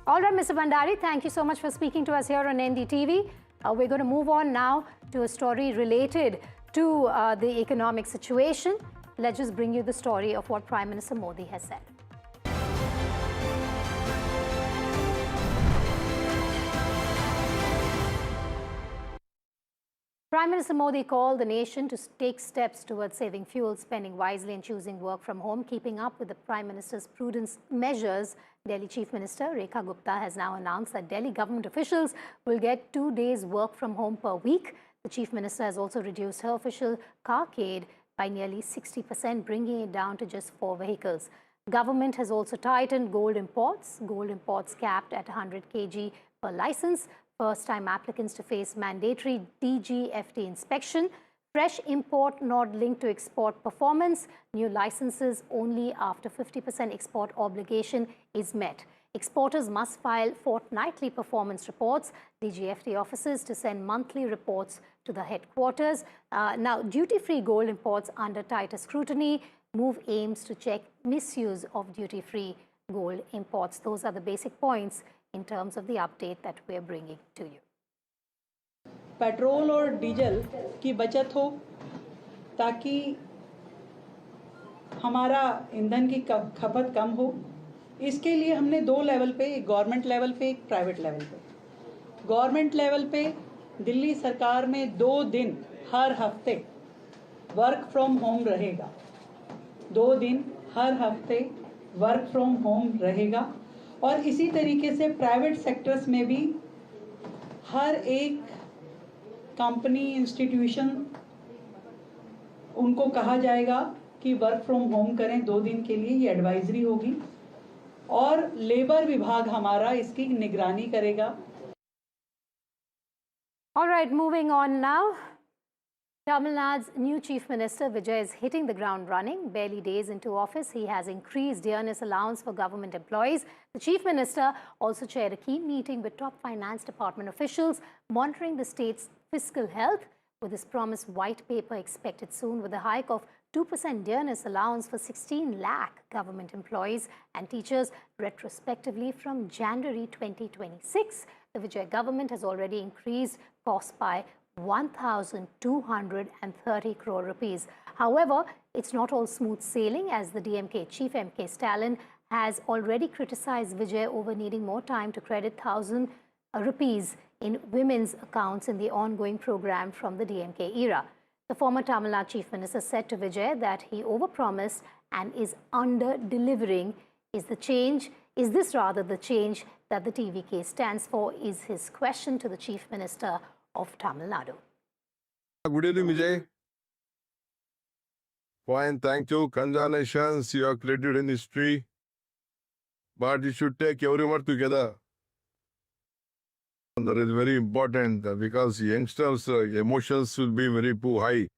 All right, Mr. Bhandari, thank you so much for speaking to us here on NDTV. We're going to move on now to a story related to the economic situation. Let's just bring you the story of what Prime Minister Modi has said. Prime Minister Modi called the nation to take steps towards saving fuel, spending wisely and choosing work from home. Keeping up with the Prime Minister's prudence measures, Delhi Chief Minister Rekha Gupta has now announced that Delhi government officials will get 2 days work from home per week. The Chief Minister has also reduced her official carcade by nearly 60%, bringing it down to just 4 vehicles. Government has also tightened gold imports capped at 100 kg per license. First-time applicants to face mandatory DGFT inspection. Fresh import not linked to export performance. New licenses only after 50% export obligation is met. Exporters must file fortnightly performance reports. DGFT officers to send monthly reports to the headquarters. Now, duty-free gold imports under tighter scrutiny. Move aims to check misuse of duty-free gold imports. Those are the basic points in terms of the update that we are bringing to you. Petrol और diesel की बचत हो ताकि हमारा ईंधन की खपत कम हो, इसके लिए हमने 2 लेवल पे, एक गवर्नमेंट लेवल पे, एक प्राइवेट लेवल पे। गवर्नमेंट लेवल पे दिल्ली सरकार में 2 दिन हर हफ्ते वर्क फ्रॉम होम रहेगा। 2 दिन हर हफ्ते वर्क फ्रॉम होम रहेगा। और इसी तरीके से प्राइवेट सेक्टर्स में भी हर एक कंपनी, इंस्टीट्यूशन, उनको कहा जाएगा कि वर्क फ्रॉम होम करें 2 दिन के लिए। ये एडवाइजरी होगी और लेबर विभाग हमारा इसकी निगरानी करेगा। All right, moving on now. Tamil Nadu's new Chief Minister Vijay is hitting the ground running. Barely days into office, he has increased dearness allowance for government employees. The Chief Minister also chaired a key meeting with top finance department officials, monitoring the state's fiscal health. With his promised white paper expected soon, with a hike of 2% dearness allowance for 16 lakh government employees and teachers retrospectively from January 2026. The Vijay government has already increased costs by 1,230 crore rupees. However, it's not all smooth sailing, as the DMK chief M.K. Stalin has already criticized Vijay over needing more time to credit 1,000 rupees in women's accounts in the ongoing program from the DMK era. The former Tamil Nadu chief minister said to Vijay that he overpromised and is under-delivering. Is this rather the change that the TVK stands for, is his question to the chief minister of Tamil Nadu. Good evening, Vijay. Fine, thank you. Congratulations, you have created in history. But you should take everyone together. That is very important because youngsters' emotions will be very high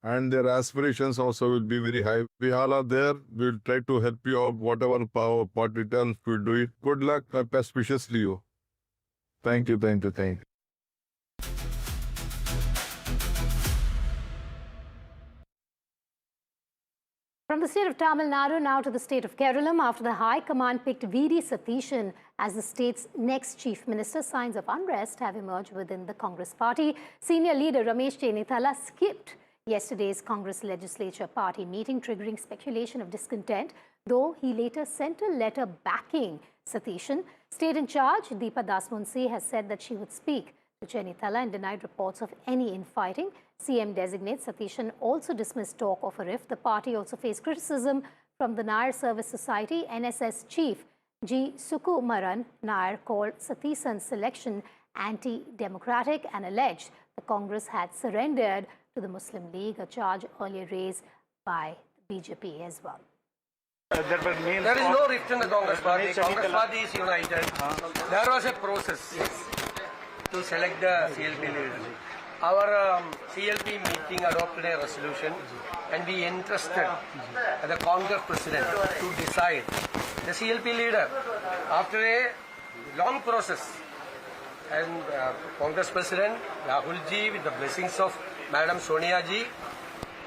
and their aspirations also will be very high. We all are there. We will try to help you out. Whatever power party tells, we will do it. Good luck. My best wishes to you. Thank you, thank you, thank you. From the state of Tamil Nadu now to the state of Kerala, after the High Command picked V.D. Satishan as the state's next chief minister, signs of unrest have emerged within the Congress party. Senior leader Ramesh Chenithala skipped yesterday's Congress legislature party meeting, triggering speculation of discontent, though he later sent a letter backing Satishan. State in charge, Deepa Dasmunsi, has said that she would speak to Chenithala and denied reports of any infighting. CM designate Satishan also dismissed talk of a rift. The party also faced criticism from the Nair Service Society. NSS chief G. Sukumaran Nair called Satishan's selection anti-democratic and alleged the Congress had surrendered to the Muslim League, a charge earlier raised by the BJP as well. There is no rift in the Congress party. Congress party is united. There was a process to select the CLP leader. Our CLP meeting adopted a resolution and we entrusted the Congress president to decide the CLP leader after a long process. And Congress president Rahul ji, with the blessings of Madam Sonia ji,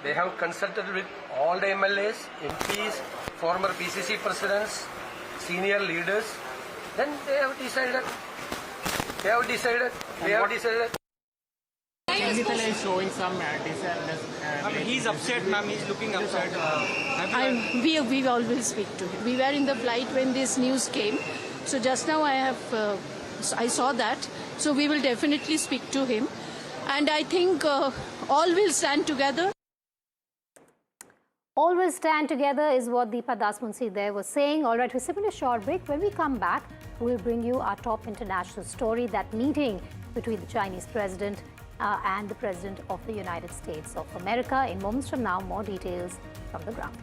they have consulted with all the MLAs, MPs, former PCC presidents, senior leaders. Then they have decided. Chenithala is showing some he's upset, ma'am. He's looking upset. we always speak to him. We were in the flight when this news came. So just now I saw that. So we will definitely speak to him. And I think all will stand together. All will stand together is what Deepa Dasmunsi there was saying. All right, we're sipping a short break. When we come back, we'll bring you our top international story, that meeting between the Chinese president and the President of the United States of America. In moments from now, more details from the ground.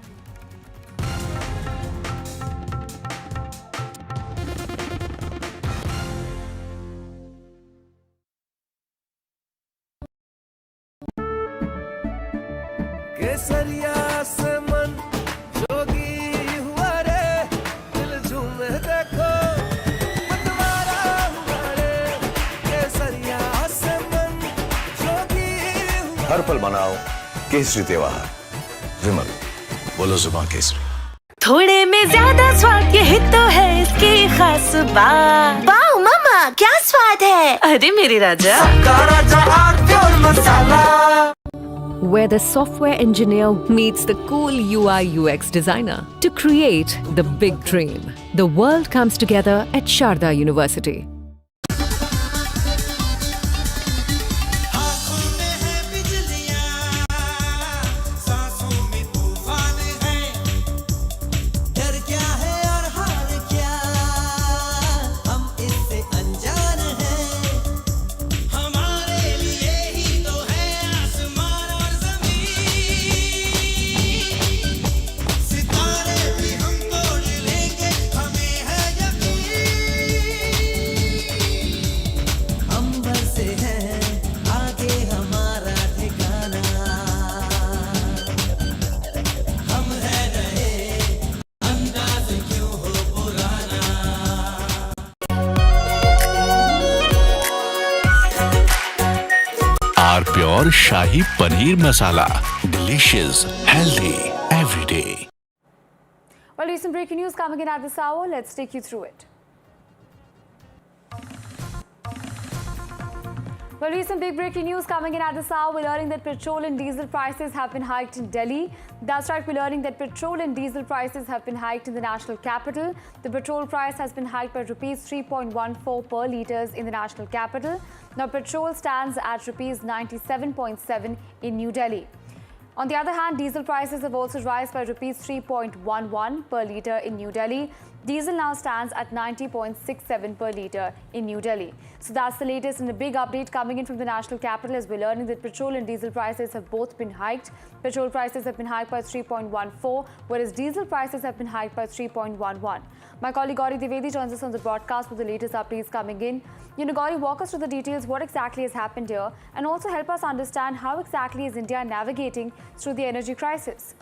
हर पल मनाओ केसरी त्योहार। विमल, बोलो जुबान केसरी। थोड़े में ज्यादा स्वाद, यही तो है इसकी खास बात। वाओ मामा, क्या स्वाद है? अरे मेरे राजा, सबका राजा pure masala. Where the software engineer meets the cool UI UX designer to create the big dream. The world comes together at Sharda University. Pure Shahi Paneer Masala. Delicious, healthy, every day. Well, recent breaking news coming in at this hour. Let's take you through it. Well, recent big breaking news coming in at this hour. We're learning that petrol and diesel prices have been hiked in Delhi. That's right, we're learning that petrol and diesel prices have been hiked in the national capital. The petrol price has been hiked by rupees 3.14 per litres in the national capital. Now, petrol stands at rupees 97.7 in New Delhi. On the other hand, diesel prices have also risen by rupees 3.11 per litre in New Delhi. Diesel now stands at 90.67 per litre in New Delhi. So that's the latest and a big update coming in from the national capital as we're learning that petrol and diesel prices have both been hiked. Petrol prices have been hiked by 3.14, whereas diesel prices have been hiked by 3.11. My colleague Gauri Dwivedi joins us on the broadcast with the latest updates coming in. Gauri, walk us through the details, what exactly has happened here, and also help us understand how exactly is India navigating through the energy crisis.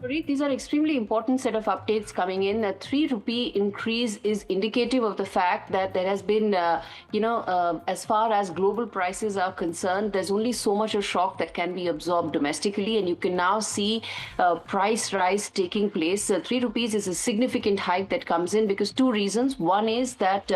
These are extremely important set of updates coming in. A 3 rupee increase is indicative of the fact that there has been, as far as global prices are concerned, there's only so much of shock that can be absorbed domestically, and you can now see price rise taking place. 3 rupees is a significant hike that comes in because two reasons. One is that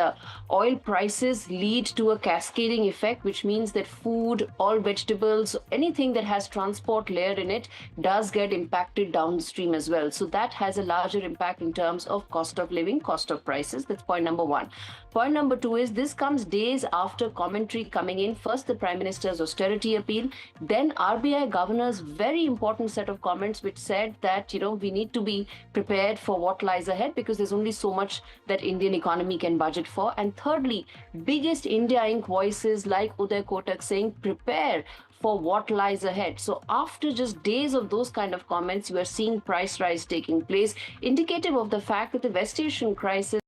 oil prices lead to a cascading effect, which means that food, all vegetables, anything that has transport layer in it does get impacted downstream as well. So that has a larger impact in terms of cost of living, cost of prices. That's point number one. Point number two is this comes days after commentary coming in. First, the Prime Minister's austerity appeal, then RBI Governor's very important set of comments which said that, we need to be prepared for what lies ahead because there's only so much that Indian economy can budget for. And thirdly, biggest India Inc. voices like Uday Kotak saying prepare for what lies ahead. So after just days of those kind of comments, you are seeing price rise taking place, indicative of the fact that the West Asian crisis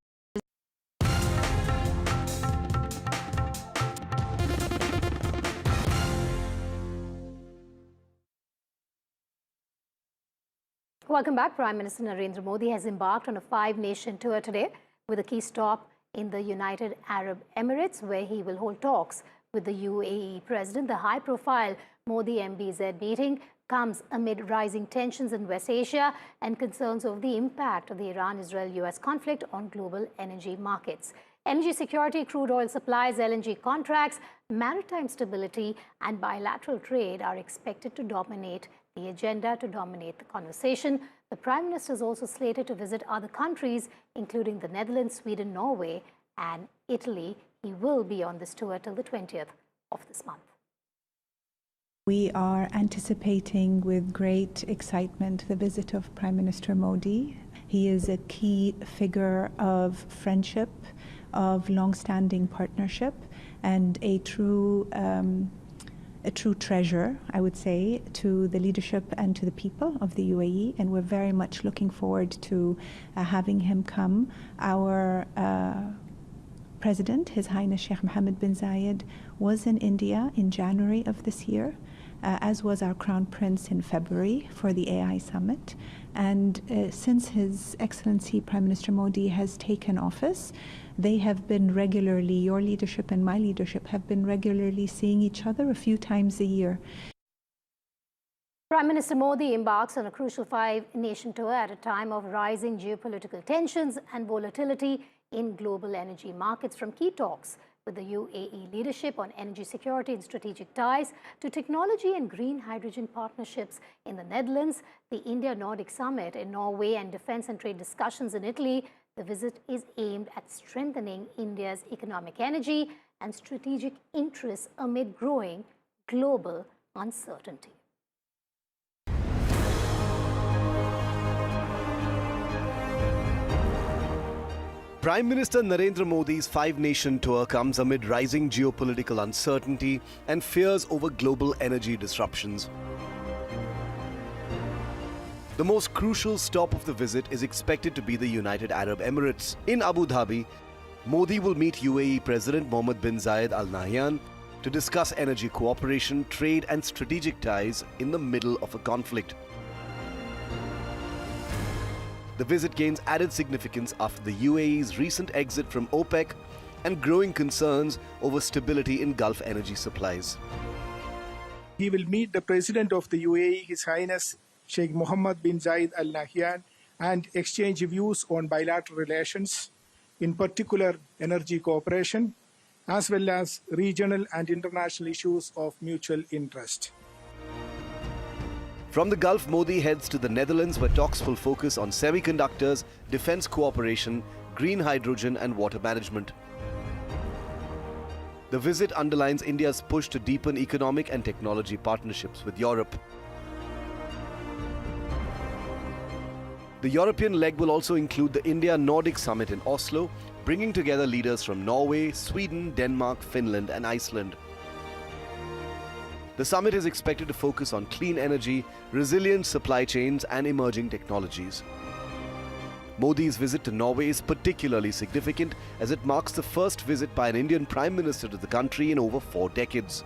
Welcome back. Prime Minister Narendra Modi has embarked on a 5-nation tour today with a key stop in the United Arab Emirates, where he will hold talks with the UAE president. The high-profile Modi-MBZ meeting comes amid rising tensions in West Asia and concerns over the impact of the Iran-Israel-US conflict on global energy markets. Energy security, crude oil supplies, LNG contracts, maritime stability and bilateral trade are expected to dominate the agenda, to dominate the conversation. The Prime Minister is also slated to visit other countries, including the Netherlands, Sweden, Norway and Italy. He will be on this tour till the 20th of this month. We are anticipating with great excitement the visit of Prime Minister Modi. He is a key figure of friendship, of long-standing partnership, and a true treasure, I would say, to the leadership and to the people of the UAE, and we're very much looking forward to having him come. Our President, His Highness Sheikh Mohammed bin Zayed, was in India in January of this year, as was our Crown Prince in February for the AI Summit. And since His Excellency Prime Minister Modi has taken office, they have been regularly, your leadership and my leadership have been regularly seeing each other a few times a year. Prime Minister Modi embarks on a crucial 5-nation tour at a time of rising geopolitical tensions and volatility in global energy markets, from key talks with the UAE leadership on energy security and strategic ties to technology and green hydrogen partnerships in the Netherlands, the India-Nordic Summit in Norway and defense and trade discussions in Italy. The visit is aimed at strengthening India's economic energy and strategic interests amid growing global uncertainty. Prime Minister Narendra Modi's 5-nation tour comes amid rising geopolitical uncertainty and fears over global energy disruptions. The most crucial stop of the visit is expected to be the United Arab Emirates. In Abu Dhabi, Modi will meet UAE President Mohammed bin Zayed Al Nahyan to discuss energy cooperation, trade and strategic ties in the middle of a conflict. The visit gains added significance after the UAE's recent exit from OPEC and growing concerns over stability in Gulf energy supplies. He will meet the President of the UAE, His Highness Sheikh Mohammed bin Zayed Al Nahyan, and exchange views on bilateral relations, in particular energy cooperation, as well as regional and international issues of mutual interest. From the Gulf, Modi heads to the Netherlands, where talks will focus on semiconductors, defense cooperation, green hydrogen and water management. The visit underlines India's push to deepen economic and technology partnerships with Europe. The European leg will also include the India-Nordic Summit in Oslo, bringing together leaders from Norway, Sweden, Denmark, Finland and Iceland. The summit is expected to focus on clean energy, resilient supply chains and emerging technologies. Modi's visit to Norway is particularly significant as it marks the first visit by an Indian Prime Minister to the country in over 4 decades.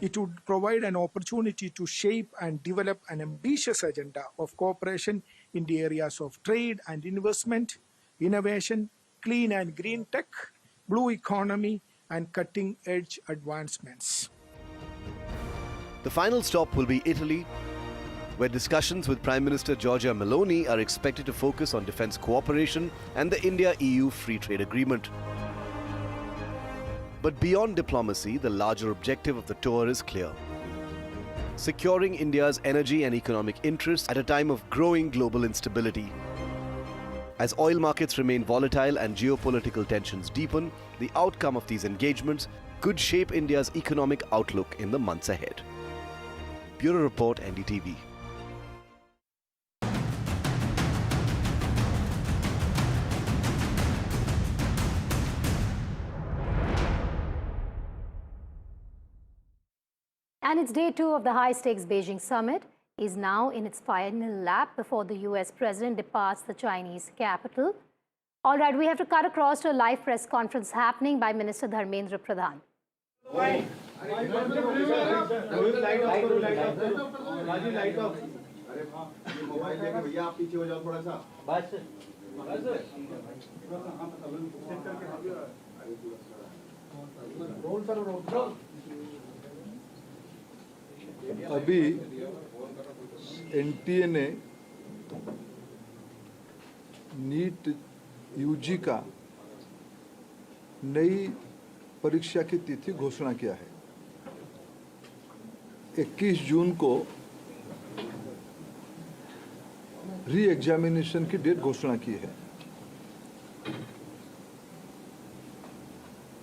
It would provide an opportunity to shape and develop an ambitious agenda of cooperation in the areas of trade and investment, innovation, clean and green tech, blue economy, and cutting-edge advancements. The final stop will be Italy, where discussions with Prime Minister Giorgia Meloni are expected to focus on defense cooperation and the India-EU Free Trade Agreement. But beyond diplomacy, the larger objective of the tour is clear: securing India's energy and economic interests at a time of growing global instability. As oil markets remain volatile and geopolitical tensions deepen, the outcome of these engagements could shape India's economic outlook in the months ahead. Bureau Report, NDTV. And it's day 2 of the high-stakes Beijing summit is now in its final lap before the US president departs the Chinese capital. All right, we have to cut across to a live press conference happening by Minister Dharmendra Pradhan. अभी NTA ने NEET UG का नई परीक्षा की तिथि घोषणा किया है। 21 जून को री एग्जामिनेशन की डेट घोषणा की है।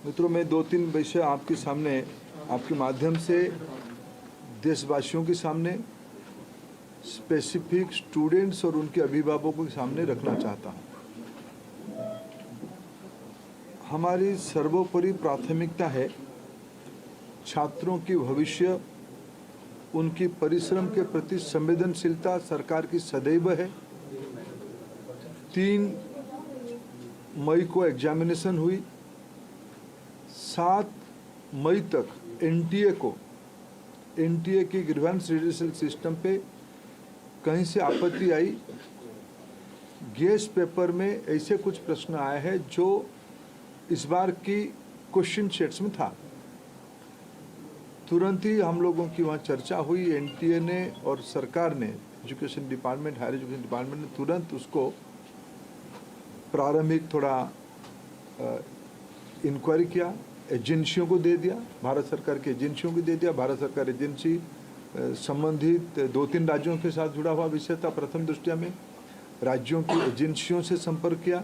मित्रों, मैं 2-3 विषय आपके सामने, आपके माध्यम से देशवासियों के सामने, स्पेसिफिक स्टूडेंट्स और उनके अभिभावकों के सामने रखना चाहता हूं। हमारी सर्वोपरि प्राथमिकता है छात्रों की भविष्य, उनकी परिश्रम के प्रति संवेदनशीलता सरकार की सदैव है। 3 मई को एग्जामिनेशन हुई। 7 मई तक एनटीए की ग्रीवेंस रिड्यूसल सिस्टम पे कहीं से आपत्ति आई। गेस पेपर में ऐसे कुछ प्रश्न आए हैं जो इस बार की क्वेश्चन सेट्स में था। तुरंत ही हम लोगों की वहाँ चर्चा हुई। एनटीए ने और सरकार ने, education department, higher education department ने तुरंत उसको प्रारंभिक थोड़ा इंक्वायरी किया, एजेंसियों को दे दिया, भारत सरकार की एजेंसियों को दे दिया। भारत सरकार एजेंसी संबंधित 2-3 राज्यों के साथ जुड़ा हुआ विषय था। प्रथम दृष्टया में राज्यों की एजेंसियों से संपर्क किया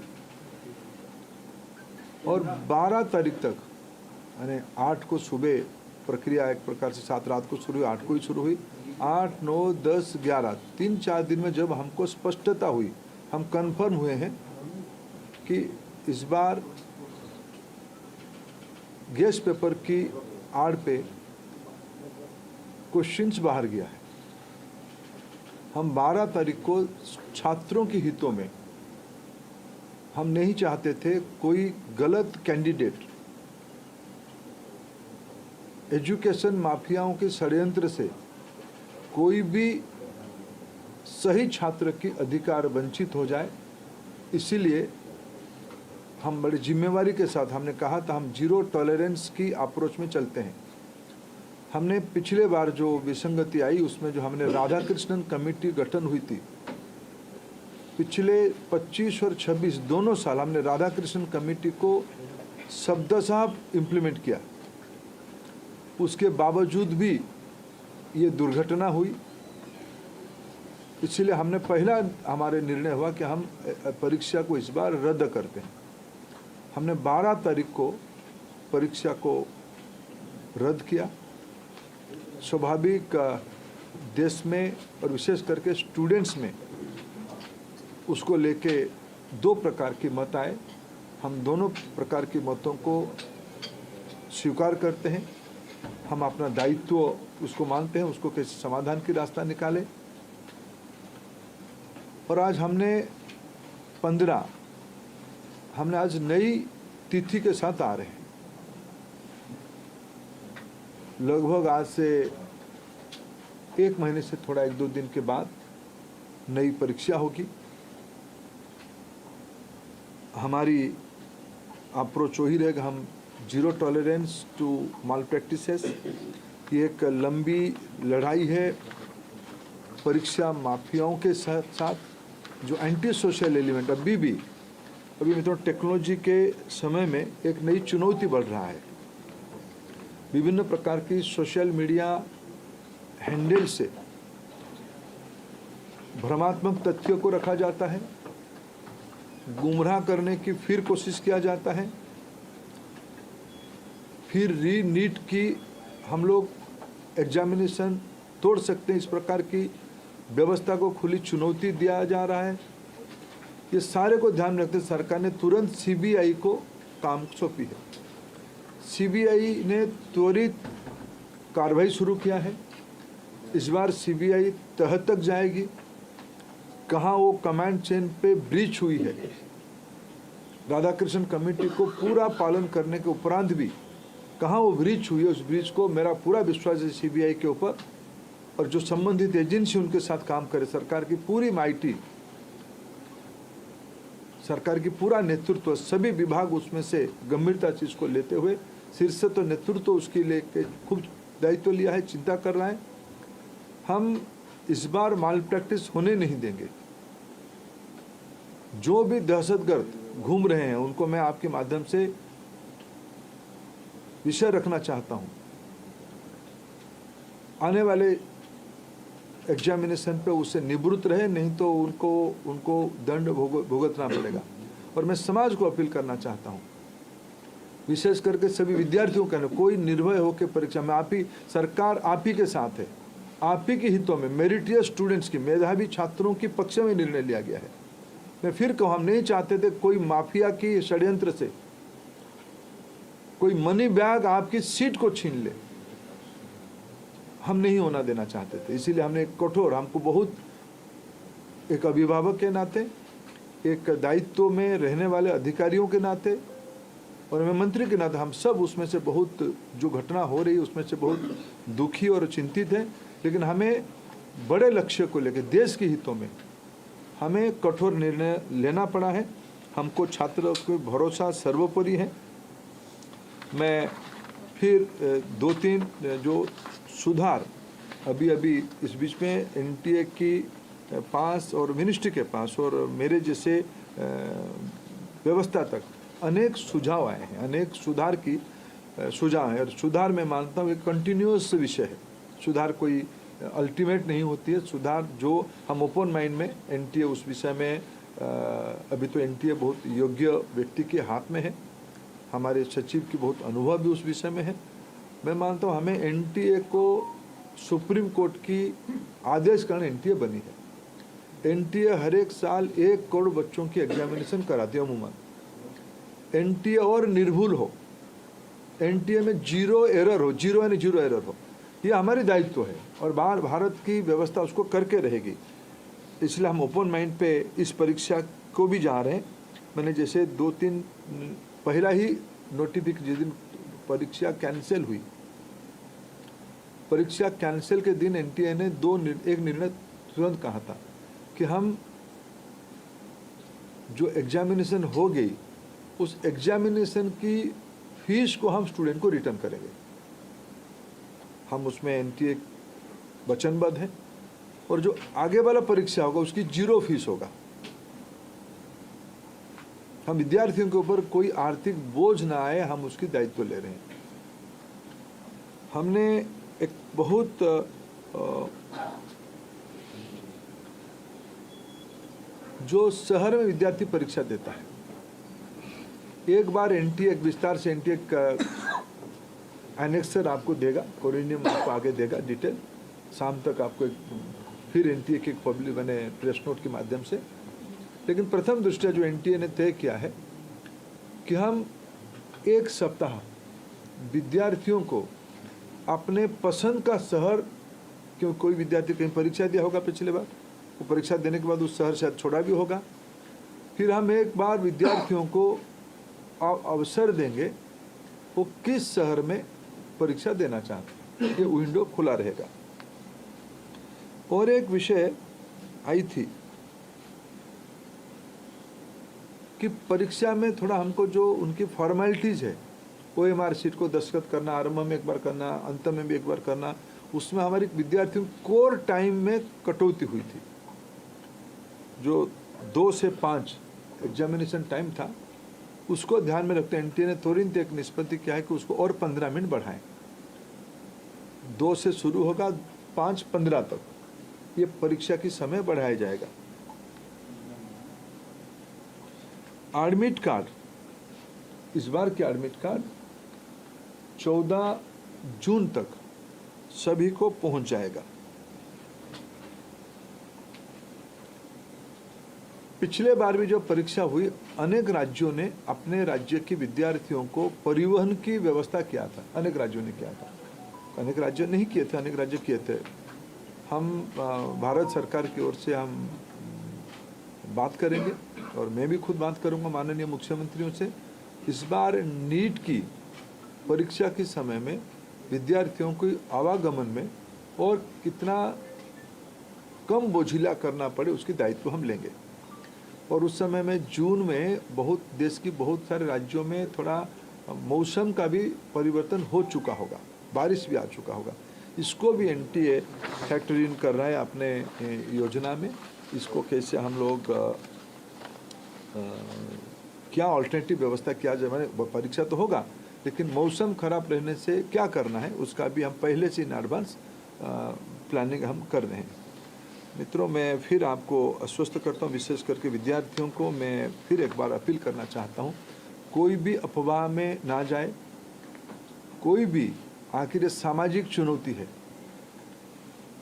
और 12 तारीख तक, यानी 8 को सुबह प्रक्रिया एक प्रकार से 7 रात को शुरू हुई, 8 को ही शुरू हुई। 8, 9, 10, 11 3-4 दिन में जब हमको स्पष्टता हुई, हम कंफर्म हुए हैं कि इस बार गेस पेपर की आड़ पे क्वेश्चंस बाहर गया है। हम 12 तारीख को छात्रों के हितों में, हम नहीं चाहते थे कोई गलत कैंडिडेट एजुकेशन माफियाओं के षड्यंत्र से कोई भी सही छात्र की अधिकार वंचित हो जाए। इसीलिए हम बड़ी जिम्मेवारी के साथ हमने कहा था, हम जीरो टॉलरेंस की अप्रोच में चलते हैं। हमने पिछले बार जो विसंगति आई उसमें जो हमने राधाकृष्णन कमेटी गठन हुई थी, पिछले 25 और 26 दोनों साल हमने राधाकृष्णन कमेटी को शब्दशः इम्प्लीमेंट किया, उसके बावजूद भी ये दुर्घटना हुई। इसलिए हमने पहला हमारे निर्णय हुआ कि हम परीक्षा को इस बार रद्द करते हैं। हमने 12 तारीख को परीक्षा को रद्द किया। स्वाभाविक देश में और विशेष करके स्टूडेंट्स में उसको लेके दो प्रकार की मत आए। हम दोनों प्रकार की मतों को स्वीकार करते हैं। हम अपना दायित्व उसको मानते हैं, उसको कैसे समाधान की रास्ता निकाले। और आज हमने आज नई तिथि के साथ आ रहे हैं। लगभग आज से 1 महीने से थोड़ा 1-2 दिन के बाद नई परीक्षा होगी। हमारी अप्रोच वही रहेगा, हम zero tolerance to malpractices. ये एक लंबी लड़ाई है परीक्षा माफियाओं के साथ जो एंटी सोशल एलिमेंट अभी मतलब टेक्नोलॉजी के समय में एक नई चुनौती बढ़ रहा है। विभिन्न प्रकार की सोशल मीडिया हैंडल से भ्रमात्मक तथ्यों को रखा जाता है, गुमराह करने की फिर कोशिश किया जाता है, फिर नीट की हम लोग एग्जामिनेशन तोड़ सकते हैं, इस प्रकार की व्यवस्था को खुली चुनौती दिया जा रहा है। ये सारे को ध्यान रखते सरकार ने तुरंत सीबीआई को काम सौंपी है। सीबीआई ने त्वरित कार्रवाई शुरू किया है। इस बार सीबीआई तह तक जाएगी, कहाँ वो कमांड चेन पे ब्रीच हुई है। राधाकृष्ण कमेटी को पूरा पालन करने के उपरांत भी कहाँ वो ब्रीच हुई है, उस ब्रीच को मेरा पूरा विश्वास है सीबीआई के ऊपर। और जो संबंधित एजेंसी उनके साथ काम करे, सरकार की पूरी माइटी, सरकार की पूरा नेतृत्व, सभी विभाग उसमें से गंभीरता चीज को लेते हुए शीर्ष तो नेतृत्व उसके लेके खूब दायित्व लिया है, चिंता कर रहा है। हम इस बार माल प्रैक्टिस होने नहीं देंगे। जो भी दहशतगर्द घूम रहे हैं उनको मैं आपके माध्यम से विषय रखना चाहता हूं। आने वाले एग्जामिनेशन पे उससे निवृत्त रहे, नहीं तो उनको दंड भुगतना पड़ेगा। और मैं समाज को अपील करना चाहता हूं, विशेष करके सभी विद्यार्थियों का, कोई निर्भय होकर परीक्षा में सरकार आप ही के साथ है। आप ही के हितों में मेरिटियस स्टूडेंट्स की, मेधावी छात्रों की पक्ष में निर्णय लिया गया है। मैं फिर कहूँ, हम नहीं चाहते थे कोई माफिया की षड्यंत्र से कोई मनी बैग आपकी सीट को छीन ले, हम नहीं होना देना चाहते थे। इसीलिए हमने एक कठोर, हमको बहुत एक अभिभावक के नाते, एक दायित्व में रहने वाले अधिकारियों के नाते और मैं मंत्री के नाते, हम सब उसमें से बहुत, जो घटना हो रही उसमें से बहुत दुखी और चिंतित हैं। लेकिन हमें बड़े लक्ष्य को लेकर, देश के हितों में हमें कठोर निर्णय लेना पड़ा है। हमको छात्रों को भरोसा सर्वोपरि है। मैं फिर 2-3 जो सुधार अभी इस बीच में एनटीए की पास और मिनिस्ट्री के पास और मेरे जैसे व्यवस्था तक अनेक सुझाव आए हैं, अनेक सुधार की सुझाव है। और सुधार मैं मानता हूँ एक कंटिन्यूअस विषय है। सुधार कोई अल्टीमेट नहीं होती है। सुधार जो हम ओपन माइंड में, एनटीए उस विषय में अभी तो एनटीए बहुत योग्य व्यक्ति के हाथ में है। हमारे सचिव की बहुत अनुभव भी उस विषय में है। मैं मानता हूँ हमें एनटीए को सुप्रीम कोर्ट की आदेश कारण एनटीए बनी है। एनटीए हर एक साल 1 करोड़ बच्चों की एग्जामिनेशन कराती है अमूमन। एनटीए और निर्भुल हो, एनटीए में जीरो एरर हो, ये हमारी दायित्व है और भारत की व्यवस्था उसको करके रहेगी। इसलिए हम ओपन माइंड पे इस परीक्षा को भी जा रहे हैं। मैंने जैसे 2-3 पहला ही नोटिफिकेशन, जिस दिन परीक्षा कैंसिल हुई, परीक्षा कैंसिल के दिन एनटीए ने एक निर्णय तुरंत कहा था कि हम जो एग्जामिनेशन हो गई उस एग्जामिनेशन की फीस को हम स्टूडेंट को रिटर्न करेंगे। हम उसमें एनटीए वचनबद्ध है और जो आगे वाला परीक्षा होगा उसकी 0 फीस होगा। हम विद्यार्थियों के ऊपर कोई आर्थिक बोझ ना आए, हम उसकी दायित्व ले रहे हैं। हमने एक बहुत जो शहर में विद्यार्थी परीक्षा देता है, एक बार एनटीए एक विस्तार से एनटीए एनेक्सर आपको देगा, कोरिनियम आपको आगे देगा डिटेल, शाम तक आपको फिर एनटीए के पब्लिक बने प्रेस नोट के माध्यम से। लेकिन प्रथम दृष्टया जो एनटीए ने तय किया है कि हम एक सप्ताह विद्यार्थियों को अपने पसंद का शहर, क्यों कोई विद्यार्थी कहीं परीक्षा दिया होगा पिछले बार, वो परीक्षा देने के बाद उस शहर शायद छोड़ा भी होगा, फिर हम एक बार विद्यार्थियों को अवसर देंगे वो किस शहर में परीक्षा देना चाहते हैं, ये विंडो खुला रहेगा। और एक विषय आई थी कि परीक्षा में थोड़ा हमको जो उनकी फॉर्मेलिटीज है, OMR शीट को दस्तखत करना, आरंभ में एक बार करना, अंत में भी एक बार करना, उसमें हमारी विद्यार्थियों कोर टाइम में कटौती हुई थी। जो 2 से 5 एग्जामिनेशन टाइम था, उसको ध्यान में रखते एनटीए ने तुरंत एक निष्पत्ति किया है कि उसको और 15 मिनट बढ़ाएं। 2 से शुरू होगा, 5:15 तक ये परीक्षा की समय बढ़ाया जाएगा। एडमिट कार्ड, इस बार के एडमिट कार्ड 14 जून तक सभी को पहुंच जाएगा। पिछले बार भी जो परीक्षा हुई, अनेक राज्यों ने अपने राज्य के विद्यार्थियों को परिवहन की व्यवस्था किया था, अनेक राज्यों ने किया था, अनेक राज्य नहीं किए थे, अनेक राज्य किए थे। हम भारत सरकार की ओर से हम बात करेंगे और मैं भी खुद बात करूंगा माननीय मुख्यमंत्रियों से। इस बार नीट की परीक्षा के समय में विद्यार्थियों को आवागमन में और कितना कम बोझिला करना पड़े उसकी दायित्व हम लेंगे। और उस समय में जून में बहुत देश की बहुत सारे राज्यों में थोड़ा मौसम का भी परिवर्तन हो चुका होगा, बारिश भी आ चुका होगा, इसको भी एनटीए फैक्टर इन कर रहा है अपने योजना में। इसको कैसे हम लोग क्या ऑल्टरनेटिव व्यवस्था किया जाए, मैंने परीक्षा तो होगा लेकिन मौसम खराब रहने से क्या करना है उसका भी हम पहले से इन एडवांस प्लानिंग हम कर रहे हैं। मित्रों, मैं फिर आपको आश्वस्त करता हूँ, विशेष करके विद्यार्थियों को मैं फिर एक बार अपील करना चाहता हूँ, कोई भी अफवाह में ना जाए, कोई भी, आखिर ये सामाजिक चुनौती है।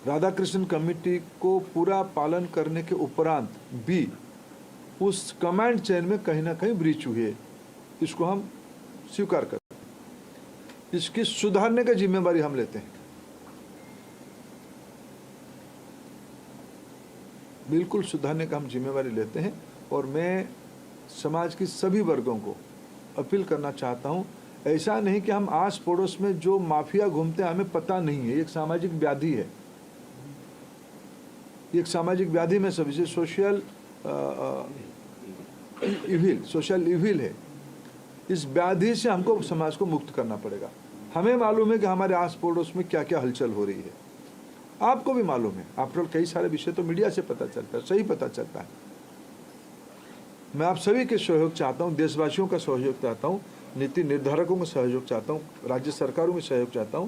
राधाकृष्ण कमेटी को पूरा पालन करने के उपरांत भी उस कमांड चेन में कहीं ना कहीं ब्रीच हुई है, इसको हम स्वीकार करते हैं, इसकी सुधारने की जिम्मेवारी हम लेते हैं, बिल्कुल सुधारने का हम जिम्मेवारी लेते हैं। और मैं समाज की सभी वर्गों को अपील करना चाहता हूं, ऐसा नहीं कि हम आस पड़ोस में जो माफिया घूमते हैं हमें पता नहीं है, एक सामाजिक व्याधि है, एक सामाजिक व्याधि में सभी से सोशल इविल है। इस व्याधि से हमको समाज को मुक्त करना पड़ेगा। हमें मालूम है कि हमारे आस पड़ोस में क्या क्या हलचल हो रही है, आपको भी मालूम है, आपको कई सारे विषय तो मीडिया से पता चलता है, सही पता चलता है। मैं आप सभी के सहयोग चाहता हूं, देशवासियों का सहयोग चाहता हूं, नीति निर्धारकों का सहयोग चाहता हूं, राज्य सरकारों में सहयोग चाहता हूं।